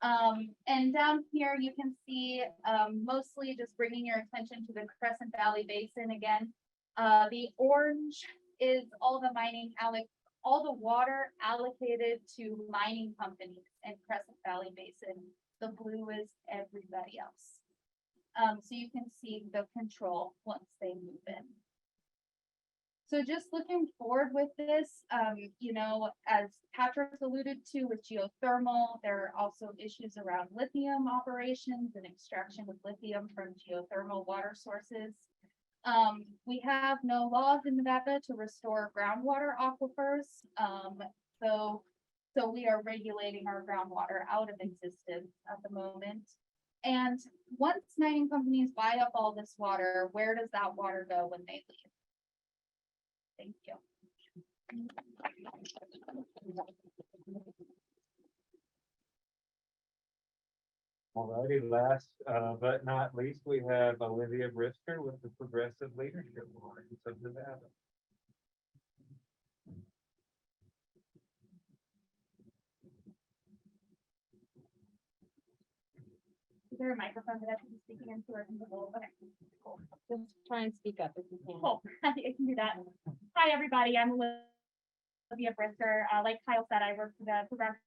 S17: And down here you can see mostly just bringing your attention to the Crescent Valley Basin again. The orange is all the all the water allocated to mining companies in Crescent Valley Basin. The blue is everybody else. So you can see the control once they move in. So just looking forward with this, you know, as Patrick alluded to with geothermal, there are also issues around lithium operations and extraction of lithium from geothermal water sources. We have no laws in Nevada to restore groundwater aquifers. So we are regulating our groundwater out of existence at the moment. And once mining companies buy up all this water, where does that water go when they leave? Thank you.
S15: Alrighty, last but not least, we have Olivia Brisker with the Progressive Leadership Alliance of Nevada.
S2: Is there a microphone that I can be speaking into or in the whole? Okay, cool. Just try and speak up if you can. Cool, I can do that. Hi, everybody. I'm Olivia Brisker. Like Kyle said, I work for the Progressive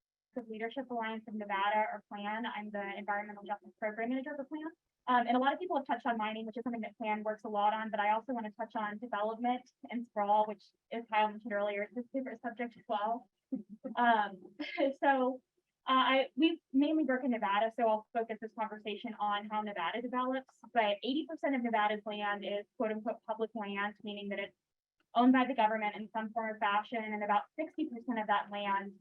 S2: Leadership Alliance of Nevada, or PLAN. I'm the Environmental Justice Program Manager for PLAN. And a lot of people have touched on mining, which is something that PLAN works a lot on, but I also want to touch on development and sprawl, which, as Kyle mentioned earlier, is his favorite subject as well. We mainly work in Nevada, so I'll focus this conversation on how Nevada develops, but 80% of Nevada's land is quote unquote public land, meaning that it's owned by the government in some form or fashion, and about 60% of that land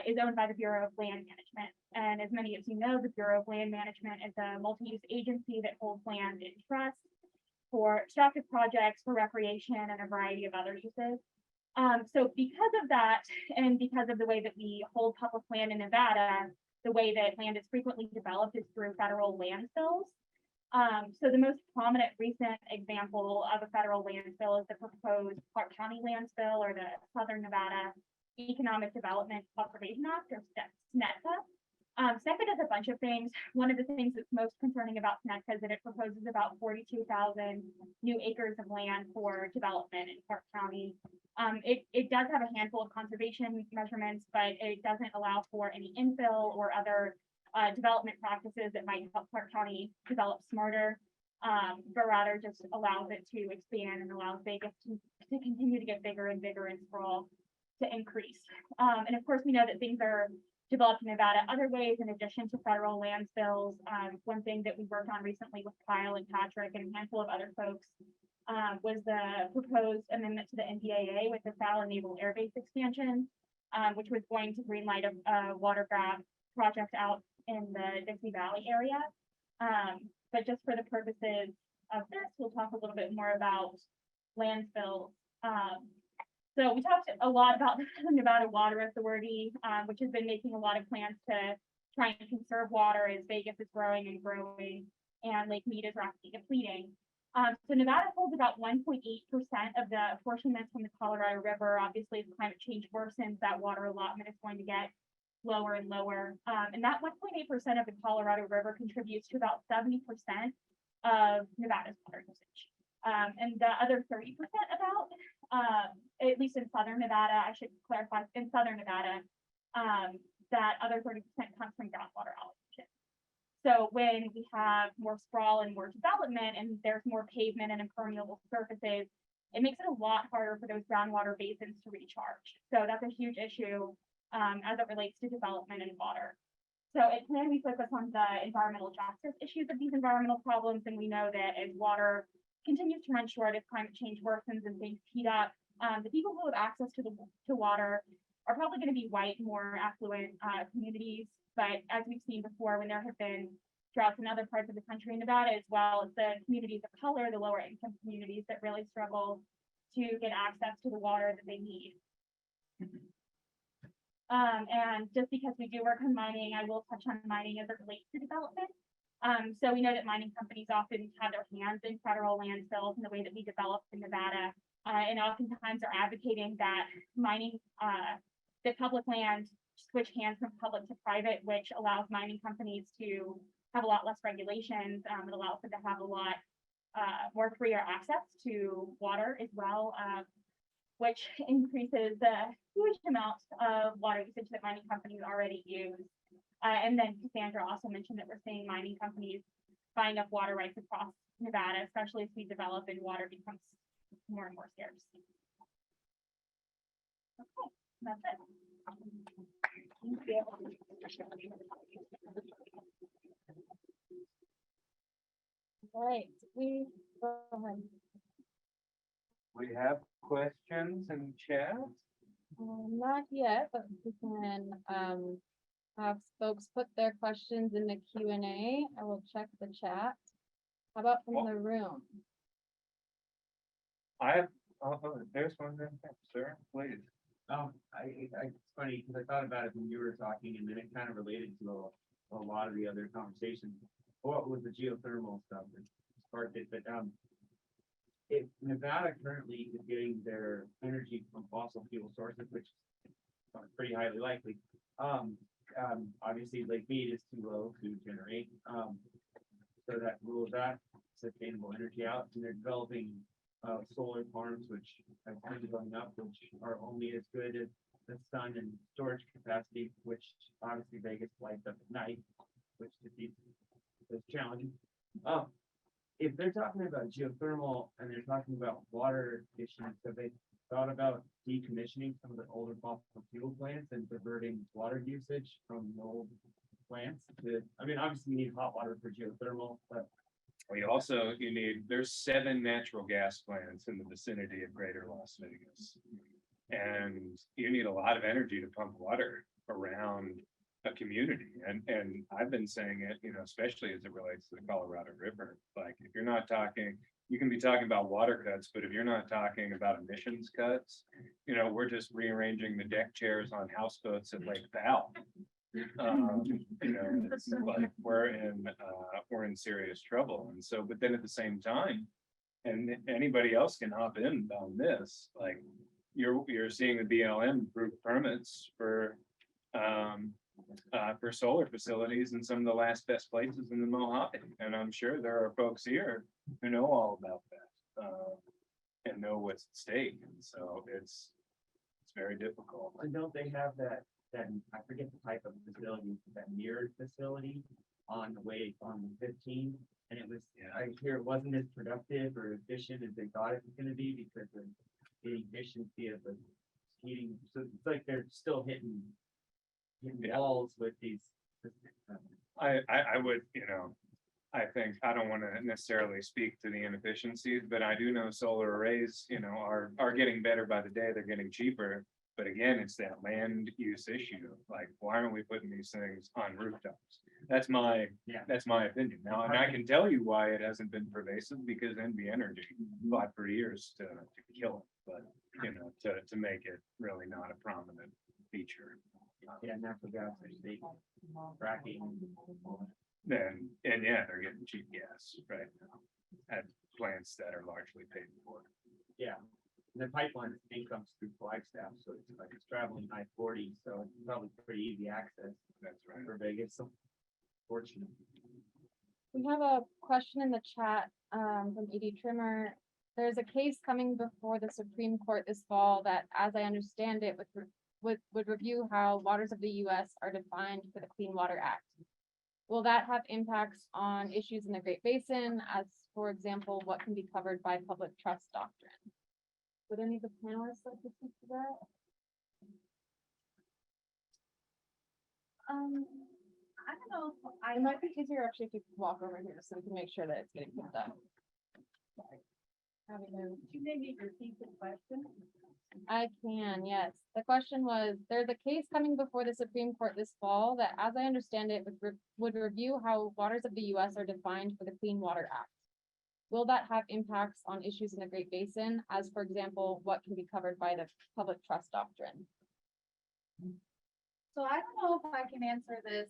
S2: is owned by the Bureau of Land Management. And as many of you know, the Bureau of Land Management is a multi-use agency that holds land in trust for extractive projects, for recreation, and a variety of other uses. So because of that, and because of the way that we hold public land in Nevada, the way that land is frequently developed is through federal landfills. So the most prominent recent example of a federal landfill is the proposed Clark County landfill, or the Southern Nevada Economic Development Conservation Act, or SNETCA. SNETCA does a bunch of things. One of the things that's most concerning about SNETCA is that it proposes about 42,000 new acres of land for development in Clark County. It does have a handful of conservation measurements, but it doesn't allow for any infill or other development practices that might help Clark County develop smarter, but rather just allows it to expand and allows Vegas to continue to get bigger and bigger and sprawl to increase. And of course, we know that things are developed in Nevada other ways in addition to federal landfills. One thing that we worked on recently with Kyle and Patrick and a handful of other folks was the proposed amendment to the NDAA with the Fallon Naval Air Base expansion, which was going to greenlight a water grab project out in the Dixie Valley area. But just for the purposes of this, we'll talk a little bit more about landfills. So we talked a lot about the Nevada Water Authority, which has been making a lot of plans to try and conserve water as Vegas is growing and growing and Lake Mead is rapidly depleting. So Nevada holds about 1.8% of the apportionments from the Colorado River. Obviously, as climate change worsens, that water allotment is going to get lower and lower. And that 1.8% of the Colorado River contributes to about 70% of Nevada's water usage. And the other 30% about, at least in Southern Nevada, I should clarify, in Southern Nevada, that other 30% comes from groundwater allocation. So when we have more sprawl and more development and there's more pavement and impermeable surfaces, it makes it a lot harder for those groundwater basins to recharge. So that's a huge issue as it relates to development and water. So at plan, we focus on the environmental justice issues of these environmental problems, and we know that as water continues to run short, as climate change worsens and things heat up, the people who have access to water are probably going to be white, more affluent communities. But as we've seen before, when there have been droughts in other parts of the country, Nevada, as well as the communities of color, the lower income communities that really struggle to get access to the water that they need. And just because we do work on mining, I will touch on mining as it relates to development. So we know that mining companies often have their hands in federal landfills in the way that we develop in Nevada, and oftentimes are advocating that mining, that public land switch hands from public to private, which allows mining companies to have a lot less regulations. It allows them to have a lot more freer access to water as well, which increases the huge amount of water usage that mining companies already use. And then Cassandra also mentioned that we're seeing mining companies buying up water rights across Nevada, especially as we develop and water becomes more and more scarce. Okay, that's it. Thank you. All right, go ahead.
S15: We have questions in chat.
S2: Not yet, but we can have folks put their questions in the Q&A. I will check the chat. How about from the room?
S15: I have, there's one there, sir, please.
S10: It's funny because I thought about it when you were talking, and then it kind of related to a lot of the other conversations. What was the geothermal stuff that sparked it? But if Nevada currently is getting their energy from fossil fuel sources, which is pretty highly likely, obviously Lake Mead is too low to generate, so that rules that sustainable energy out, and they're developing solar farms, which are kind of going up, which are only as good as the sun and storage capacity, which obviously Vegas lights up at night, which is challenging. If they're talking about geothermal and they're talking about water issues, have they thought about decommissioning some of the older fossil fuel plants and diverting water usage from the old plants to, I mean, obviously you need hot water for geothermal, but
S16: There's 7 natural gas plants in the vicinity of Greater Las Vegas. And you need a lot of energy to pump water around a community. And I've been saying it, you know, especially as it relates to the Colorado River. Like, if you're not talking, you can be talking about water cuts, but if you're not talking about emissions cuts, you know, we're just rearranging the deck chairs on houseboats at Lake Powell. You know, it's like we're in serious trouble. And so, but then at the same time, and anybody else can hop in on this, like you're seeing the BLM approve permits for solar facilities in some of the last best places in the Mojave. And I'm sure there are folks here who know all about that and know what's at stake. And so it's very difficult.
S10: And don't they have that I forget the type of facility, that mirrored facility on the way on the 15? And it was, I hear it wasn't as productive or efficient as they thought it was going to be because of the efficiency of the heating. So it's like they're still hitting walls with these.
S16: I would, you know, I think I don't want to necessarily speak to the inefficiencies, but I do know solar arrays, you know, are getting better by the day. They're getting cheaper. But again, it's that land use issue. Like, why aren't we putting these things on rooftops? That's my opinion. Now, and I can tell you why it hasn't been pervasive, because NV Energy fought for years to kill it, but you know, to make it really not a prominent feature.
S10: Yeah, natural gas is fracking.
S16: And yeah, they're getting cheap gas right now at plants that are largely paid for.
S10: Yeah. The pipeline comes through Flagstaff, so it's like it's traveling I-40, so it's probably pretty easy access.
S16: That's right.
S10: For Vegas, so fortunate.
S2: We have a question in the chat from Edie Trimmer. There's a case coming before the Supreme Court this fall that, as I understand it, would review how waters of the U.S. are defined for the Clean Water Act. Will that have impacts on issues in the Great Basin, as, for example, what can be covered by public trust doctrine? Would any of the panelists like to speak to that?
S6: I don't know.
S2: It might be easier actually if you walk over here so we can make sure that it's getting picked up.
S6: Could you maybe repeat the question?
S2: I can, yes. The question was, there's a case coming before the Supreme Court this fall that, as I understand it, would review how waters of the U.S. are defined for the Clean Water Act. Will that have impacts on issues in the Great Basin, as, for example, what can be covered by the public trust doctrine?
S17: So I don't know if I can answer this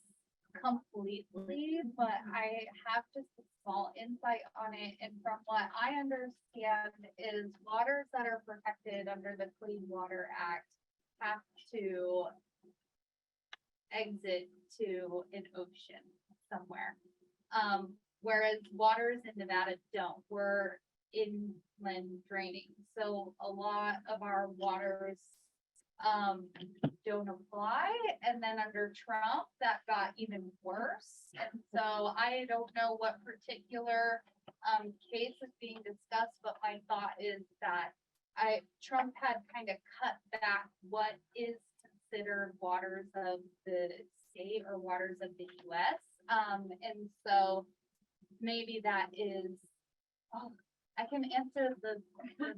S17: completely, but I have just a small insight on it. And from what I understand is waters that are protected under the Clean Water Act have to exit to an ocean somewhere. Whereas waters in Nevada don't. We're inland draining. So a lot of our waters don't apply. And then under Trump, that got even worse. And so I don't know what particular case is being discussed, but my thought is that Trump had kind of cut back what is considered waters of the state or waters of the US. And so maybe that is, I can answer the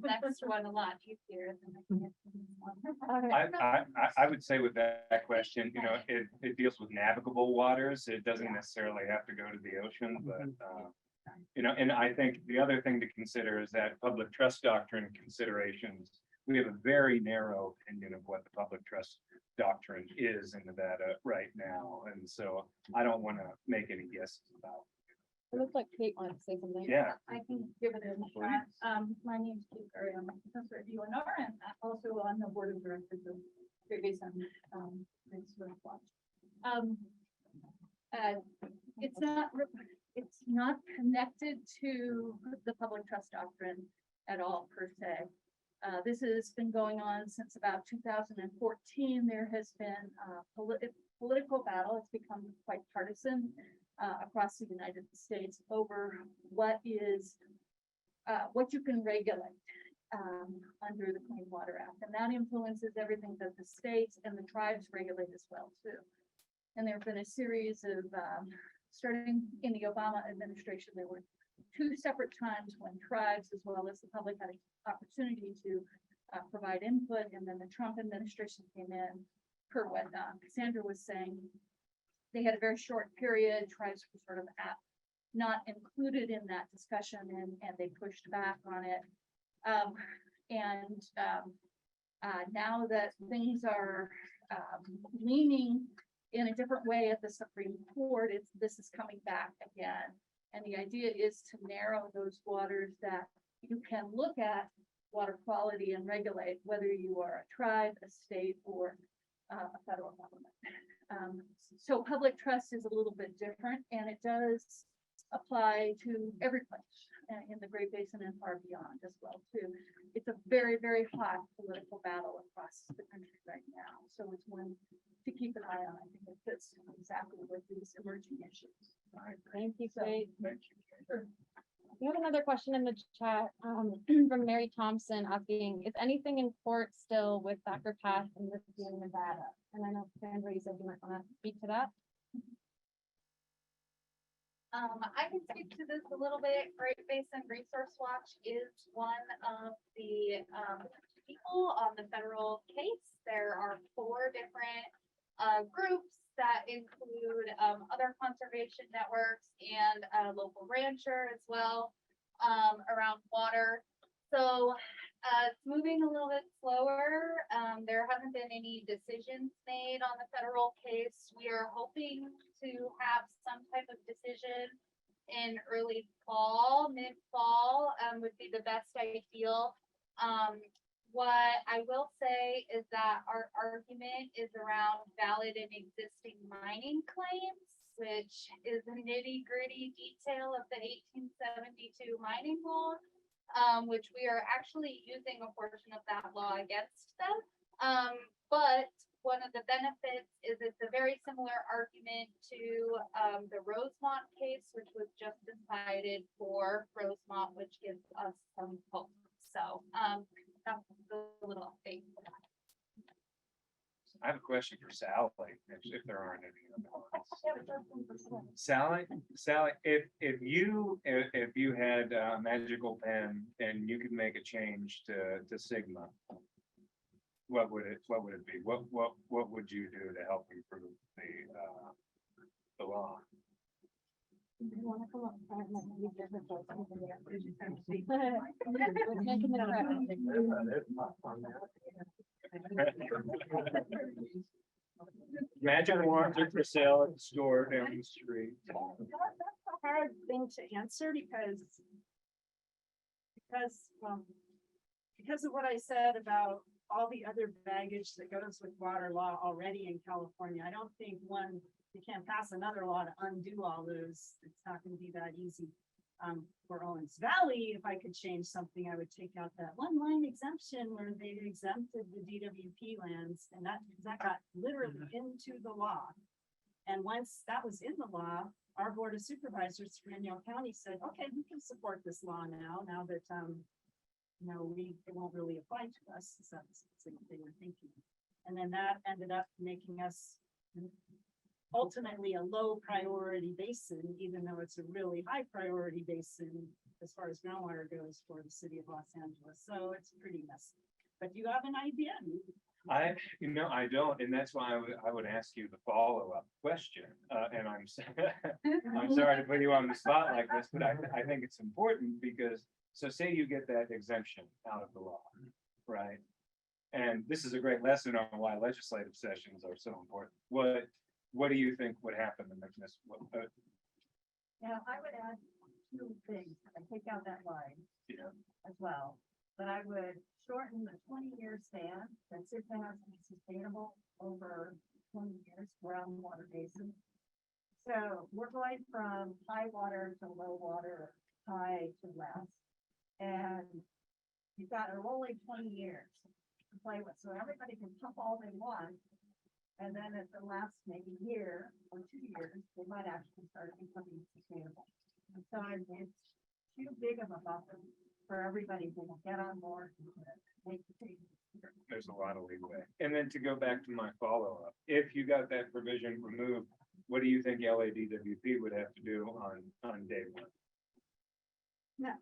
S17: next one a lot easier than I can answer this one.
S16: I would say with that question, you know, it deals with navigable waters. It doesn't necessarily have to go to the ocean, but you know, and I think the other thing to consider is that public trust doctrine considerations. We have a very narrow opinion of what the public trust doctrine is in Nevada right now, and so I don't want to make any guesses about.
S2: It looks like Kate wanted to say something.
S16: Yeah.
S6: I can give it a shot. My name is Kate Curry. I'm a professor at UNR and also on the board of directors of Great Basin Reserve Watch. It's not connected to the public trust doctrine at all per se. This has been going on since about 2014. There has been a political battle. It's become quite partisan across the United States over what you can regulate under the Clean Water Act. And that influences everything that the states and the tribes regulate as well too. And there have been a series of, starting in the Obama administration, there were two separate times when tribes as well as the public had an opportunity to provide input. And then the Trump administration came in, per what Cassandra was saying,
S19: they had a very short period, tribes were sort of not included in that discussion, and they pushed back on it. Now that things are leaning in a different way at the Supreme Court, this is coming back again. And the idea is to narrow those waters that you can look at water quality and regulate, whether you are a tribe, a state, or a federal government. So public trust is a little bit different, and it does apply to every place in the Great Basin and far beyond as well too. It's a very, very hot political battle across the country right now. So it's one to keep an eye on. I think it fits exactly with these emerging issues.
S2: All right, thank you, Kate.
S4: Thank you.
S2: We have another question in the chat from Mary Thompson asking, is anything in court still with Thacker Pass in Lithium, Nevada? And I know Sandra, you said you might want to speak to that.
S17: I can speak to this a little bit. Great Basin Resource Watch is one of the people on the federal case. There are 4 different groups that include other conservation networks and a local rancher as well around water. So it's moving a little bit slower. There haven't been any decisions made on the federal case. We are hoping to have some type of decision in early fall, mid-fall would be the best I feel. What I will say is that our argument is around valid and existing mining claims, which is a nitty-gritty detail of the 1872 mining law, which we are actually using a portion of that law against them. But one of the benefits is it's a very similar argument to the Rosemont case, which was just decided for Rosemont, which gives us some hope. So that's a little update for that.
S16: I have a question for Sally, if there aren't any other ones. Sally, if you had a magical pen and you could make a change to Sigma, what would it be? What would you do to help improve the law? Magic wands are for sale at the store down the street.
S6: That's a hard thing to answer because of what I said about all the other baggage that goes with water law already in California. I don't think you can't pass another law to undo all those. It's not going to be that easy. For Owens Valley, if I could change something, I would take out that 1-line exemption where they exempted the DWP lands, and that got literally into the law. And once that was in the law, our Board of Supervisors for Fresno County said, okay, we can support this law now that it won't really apply to us. So that's what they were thinking. And then that ended up making us ultimately a low priority basin, even though it's a really high priority basin as far as groundwater goes for the city of Los Angeles. So it's pretty messy. But do you have an idea?
S16: I don't, and that's why I would ask you the follow-up question. And I'm sorry to put you on the spot like this, but I think it's important because, so say you get that exemption out of the law, right? And this is a great lesson on why legislative sessions are so important. What do you think would happen in this?
S6: Yeah, I would add 2 things. I take out that line as well, but I would shorten the 20-year span that SIGMA has to be sustainable over 20 years groundwater basin. So we're going from high water to low water, high to less, and you've got a rolling 20 years to play with, so everybody can pump all they want. And then at the last maybe year or 2 years, they might actually start becoming sustainable. And so it's too big of a buffer for everybody to get on board and make the changes.
S16: There's a lot of leeway. And then to go back to my follow-up, if you got that provision removed, what do you think LADWP would have to do on day one?
S6: No.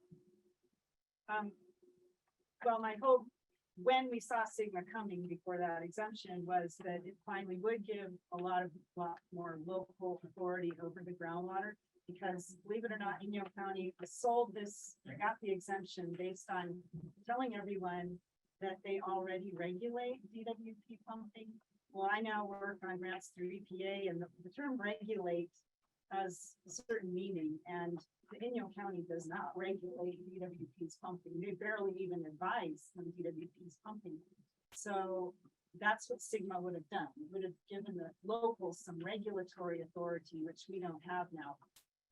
S6: Well, my hope when we saw Sigma coming before that exemption was that it finally would give a lot more local authority over the groundwater. Because believe it or not, Inyo County sold this, got the exemption based on telling everyone that they already regulate DWP pumping. Well, I now work on grants through EPA, and the term regulate has a certain meaning, and the Inyo County does not regulate DWP's pumping. They barely even advise on DWP's pumping. So that's what Sigma would have done. It would have given the locals some regulatory authority, which we don't have now.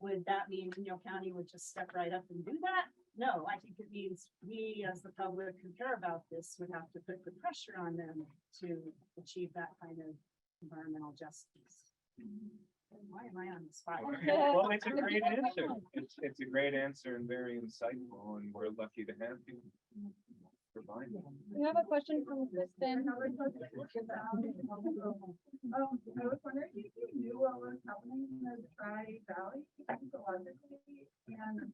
S6: Would that mean Inyo County would just step right up and do that? No, I think it means we as the public who care about this would have to put the pressure on them to achieve that kind of environmental justice. Why am I on the spot?
S16: Well, it's a great answer. It's a great answer and very insightful, and we're lucky to have you.
S2: We have a question from Kristen.
S13: I was wondering if you knew what was happening in the Tri-Valley ecologically, and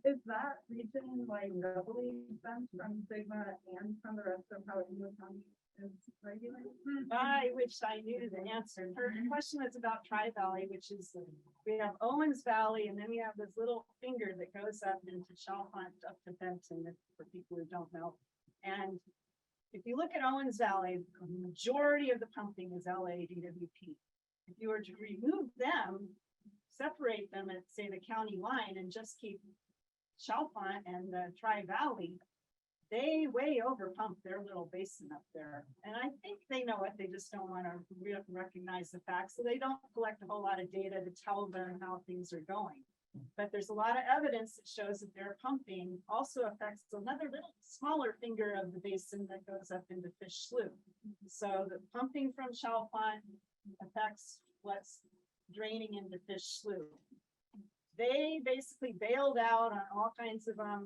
S13: is that region like doubly exempt from Sigma and from the rest of how Inyo County is regulated?
S6: I wish I knew the answer. Her question is about Tri-Valley, which is, we have Owens Valley, and then we have this little finger that goes up into Chalfont up to Benton, for people who don't know. And if you look at Owens Valley, the majority of the pumping is LA DWP. If you were to remove them, separate them at say the county line and just keep Chalfont and the Tri-Valley, they way over pump their little basin up there. And I think they know it, they just don't want to recognize the facts. So they don't collect a whole lot of data to tell them how things are going. But there's a lot of evidence that shows that their pumping also affects another little smaller finger of the basin that goes up into Fish Slough. So the pumping from Chalfont affects what's draining into Fish Slough. They basically bailed out on all kinds of, I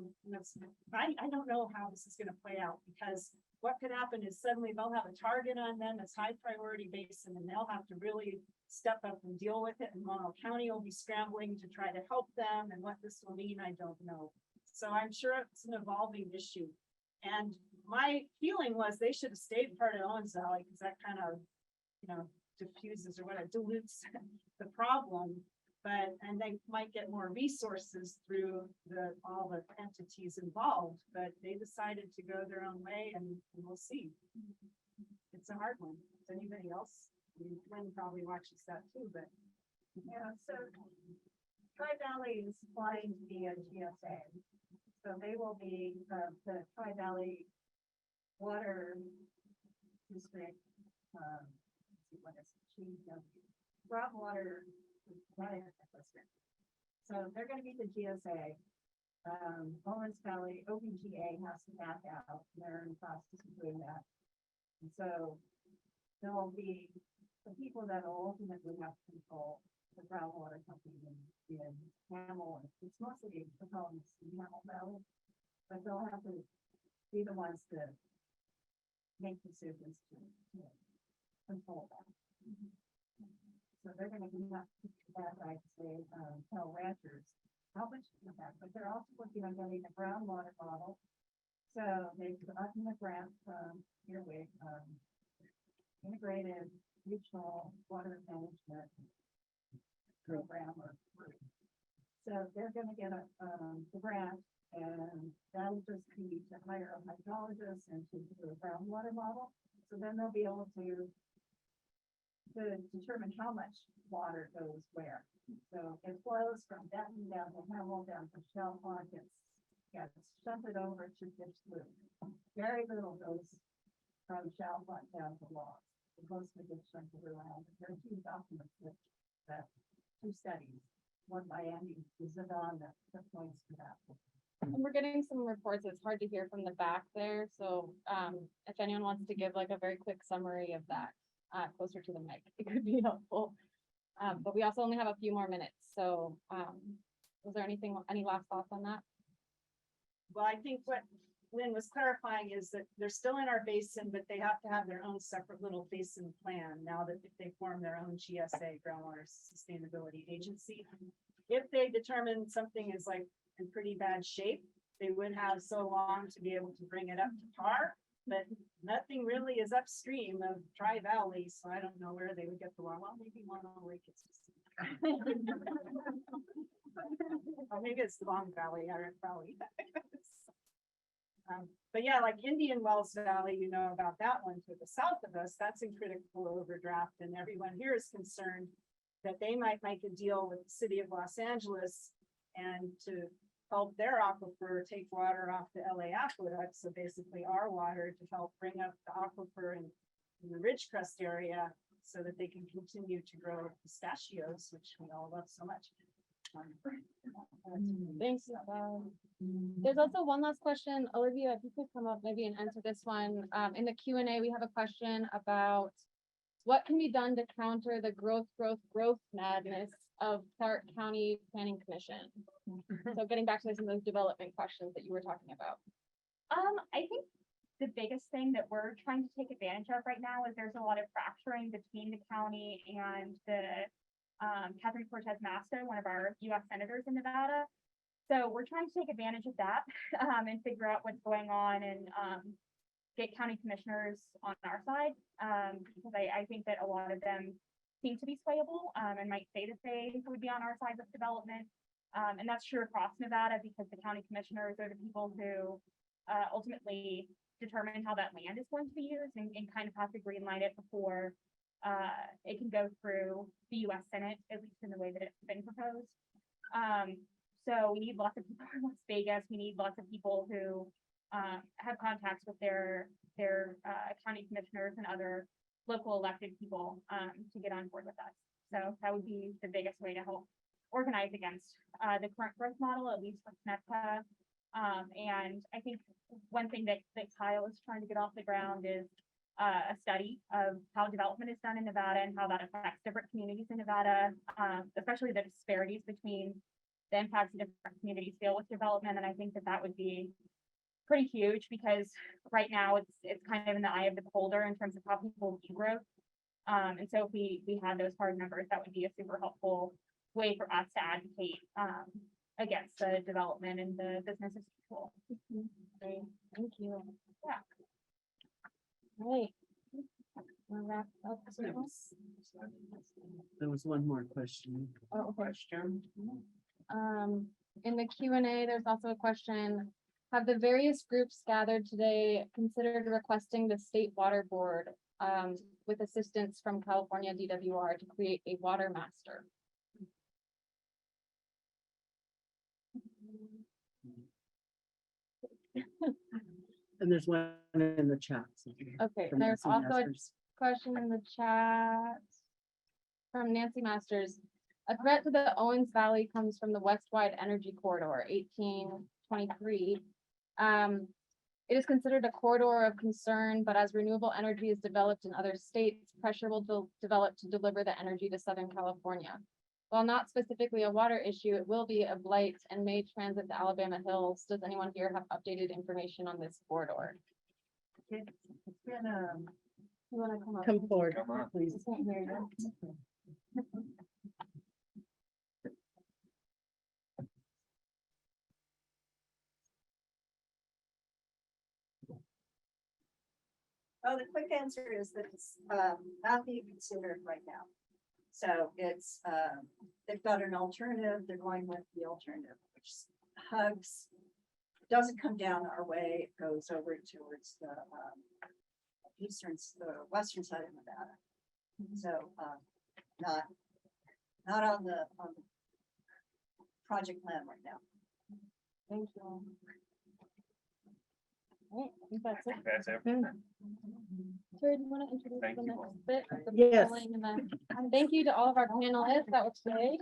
S6: don't know how this is going to play out, because what could happen is suddenly they'll have a target on them as high priority basin, and they'll have to really step up and deal with it. And Mono County will be scrambling to try to help them. And what this will mean, I don't know. So I'm sure it's an evolving issue. And my feeling was they should have stayed part of Owens Valley, because that kind of, diffuses or what, dilutes the problem. And they might get more resources through all the entities involved, but they decided to go their own way, and we'll see. It's a hard one. Does anybody else? Lynn probably watches that too, but.
S13: Yeah, so Tri-Valley is applying to be a GSA. So they will be the Tri-Valley Water District, what is it? Groundwater District. So they're going to be the GSA. Owens Valley OPGA has to back out. They're in the process of doing that. And so there'll be the people that will ultimately have to control the groundwater company in Hamel. It's mostly the problems in Hamel Valley, but they'll have to be the ones to make decisions to control that. So they're going to be not that, I'd say, tell ranchers how much to have, but they're also working on getting a groundwater model. So they've gotten the grant from Earwig, integrated regional water management program or group. So they're going to get the grant, and that'll just be to hire a hydrologist and to do a groundwater model. So then they'll be able to determine how much water goes where. So it flows from Benton down to Hamel, down to Chalfont, gets shunted over to Fish Slough. Very little goes from Chalfont down to Lost. Most of it gets shunted around. There are two documents that two studies, one by Andy Zidon that points to that.
S2: And we're getting some reports. It's hard to hear from the back there. So if anyone wants to give like a very quick summary of that closer to the mic, it could be helpful. But we also only have a few more minutes. So was there any last thoughts on that?
S6: Well, I think what Lynn was clarifying is that they're still in our basin, but they have to have their own separate little basin plan now that if they form their own GSA, Groundwater Sustainability Agency. If they determine something is like in pretty bad shape, they would have so long to be able to bring it up to par. But nothing really is upstream of Dry Valley, so I don't know where they would get the water. Well, maybe Mono Lake is. Or maybe it's the Long Valley, Iron Valley. But yeah, like Indian Wells Valley, you know about that one to the south of us, that's in critical overdraft, and everyone here is concerned that they might make a deal with the city of Los Angeles and to help their aquifer take water off the LA aqueduct. So basically our water to help bring up the aquifer in the Ridgecrest area so that they can continue to grow pistachios, which we all love so much.
S2: Thanks. There's also one last question. Olivia, if you could come up maybe and answer this one. In the Q&A, we have a question about what can be done to counter the growth madness of Clark County Planning Commission. So getting back to some of those development questions that you were talking about.
S17: I think the biggest thing that we're trying to take advantage of right now is there's a lot of fracturing between the county and the Catherine Cortez Masto, one of our U.S. senators in Nevada. So we're trying to take advantage of that and figure out what's going on and get county commissioners on our side, because I think that a lot of them seem to be swayable and might say that they would be on our side with development. And that's true across Nevada because the county commissioners are the people who ultimately determine how that land is going to be used and kind of have to green light it before it can go through the U.S. Senate, at least in the way that it's been proposed. So we need lots of people in Las Vegas. We need lots of people who have contacts with their county commissioners and other local elected people to get on board with us. So that would be the biggest way to help organize against the current growth model, at least for SNEPCA. And I think one thing that Kyle is trying to get off the ground is a study of how development is done in Nevada and how that affects different communities in Nevada, especially the disparities between the impacts that different communities feel with development. And I think that that would be pretty huge because right now it's kind of in the eye of the beholder in terms of how people view growth. And so if we had those hard numbers, that would be a super helpful way for us to advocate against the development and the business as usual.
S2: Great, thank you.
S17: Yeah.
S2: Right. Wanna wrap up?
S20: There was one more question.
S2: Oh, okay. In the Q&A, there's also a question. Have the various groups gathered today considered requesting the State Water Board with assistance from California DWR to create a water master?
S20: And there's one in the chat.
S2: Okay,
S20: from
S2: there's
S20: Nancy
S2: also
S20: Masters.
S2: a question in the chat from Nancy Masters. A threat to the Owens Valley comes from the West-Wide Energy Corridor, 1823. It is considered a corridor of concern, but as renewable energy is developed in other states, pressure will develop to deliver the energy to Southern California. While not specifically a water issue, it will be a blight and may transit the Alabama Hills. Does anyone here have updated information on this corridor?
S6: It's been,
S2: You want to come up?
S20: Come forward, please.
S2: I can't hear you.
S6: oh, the quick answer is that it's not being considered right now. So it's they've got an alternative. They're going with the alternative, which hugs, doesn't come down our way. It goes over towards the western side of Nevada. So not on the project plan right now.
S2: Thank you. Right, I think that's it.
S16: That's it.
S2: Terry, do you want to introduce
S16: Thank
S2: the
S16: you
S2: next bit of the
S20: Yes.
S2: polling and then thank you to all of our panelists. That was great.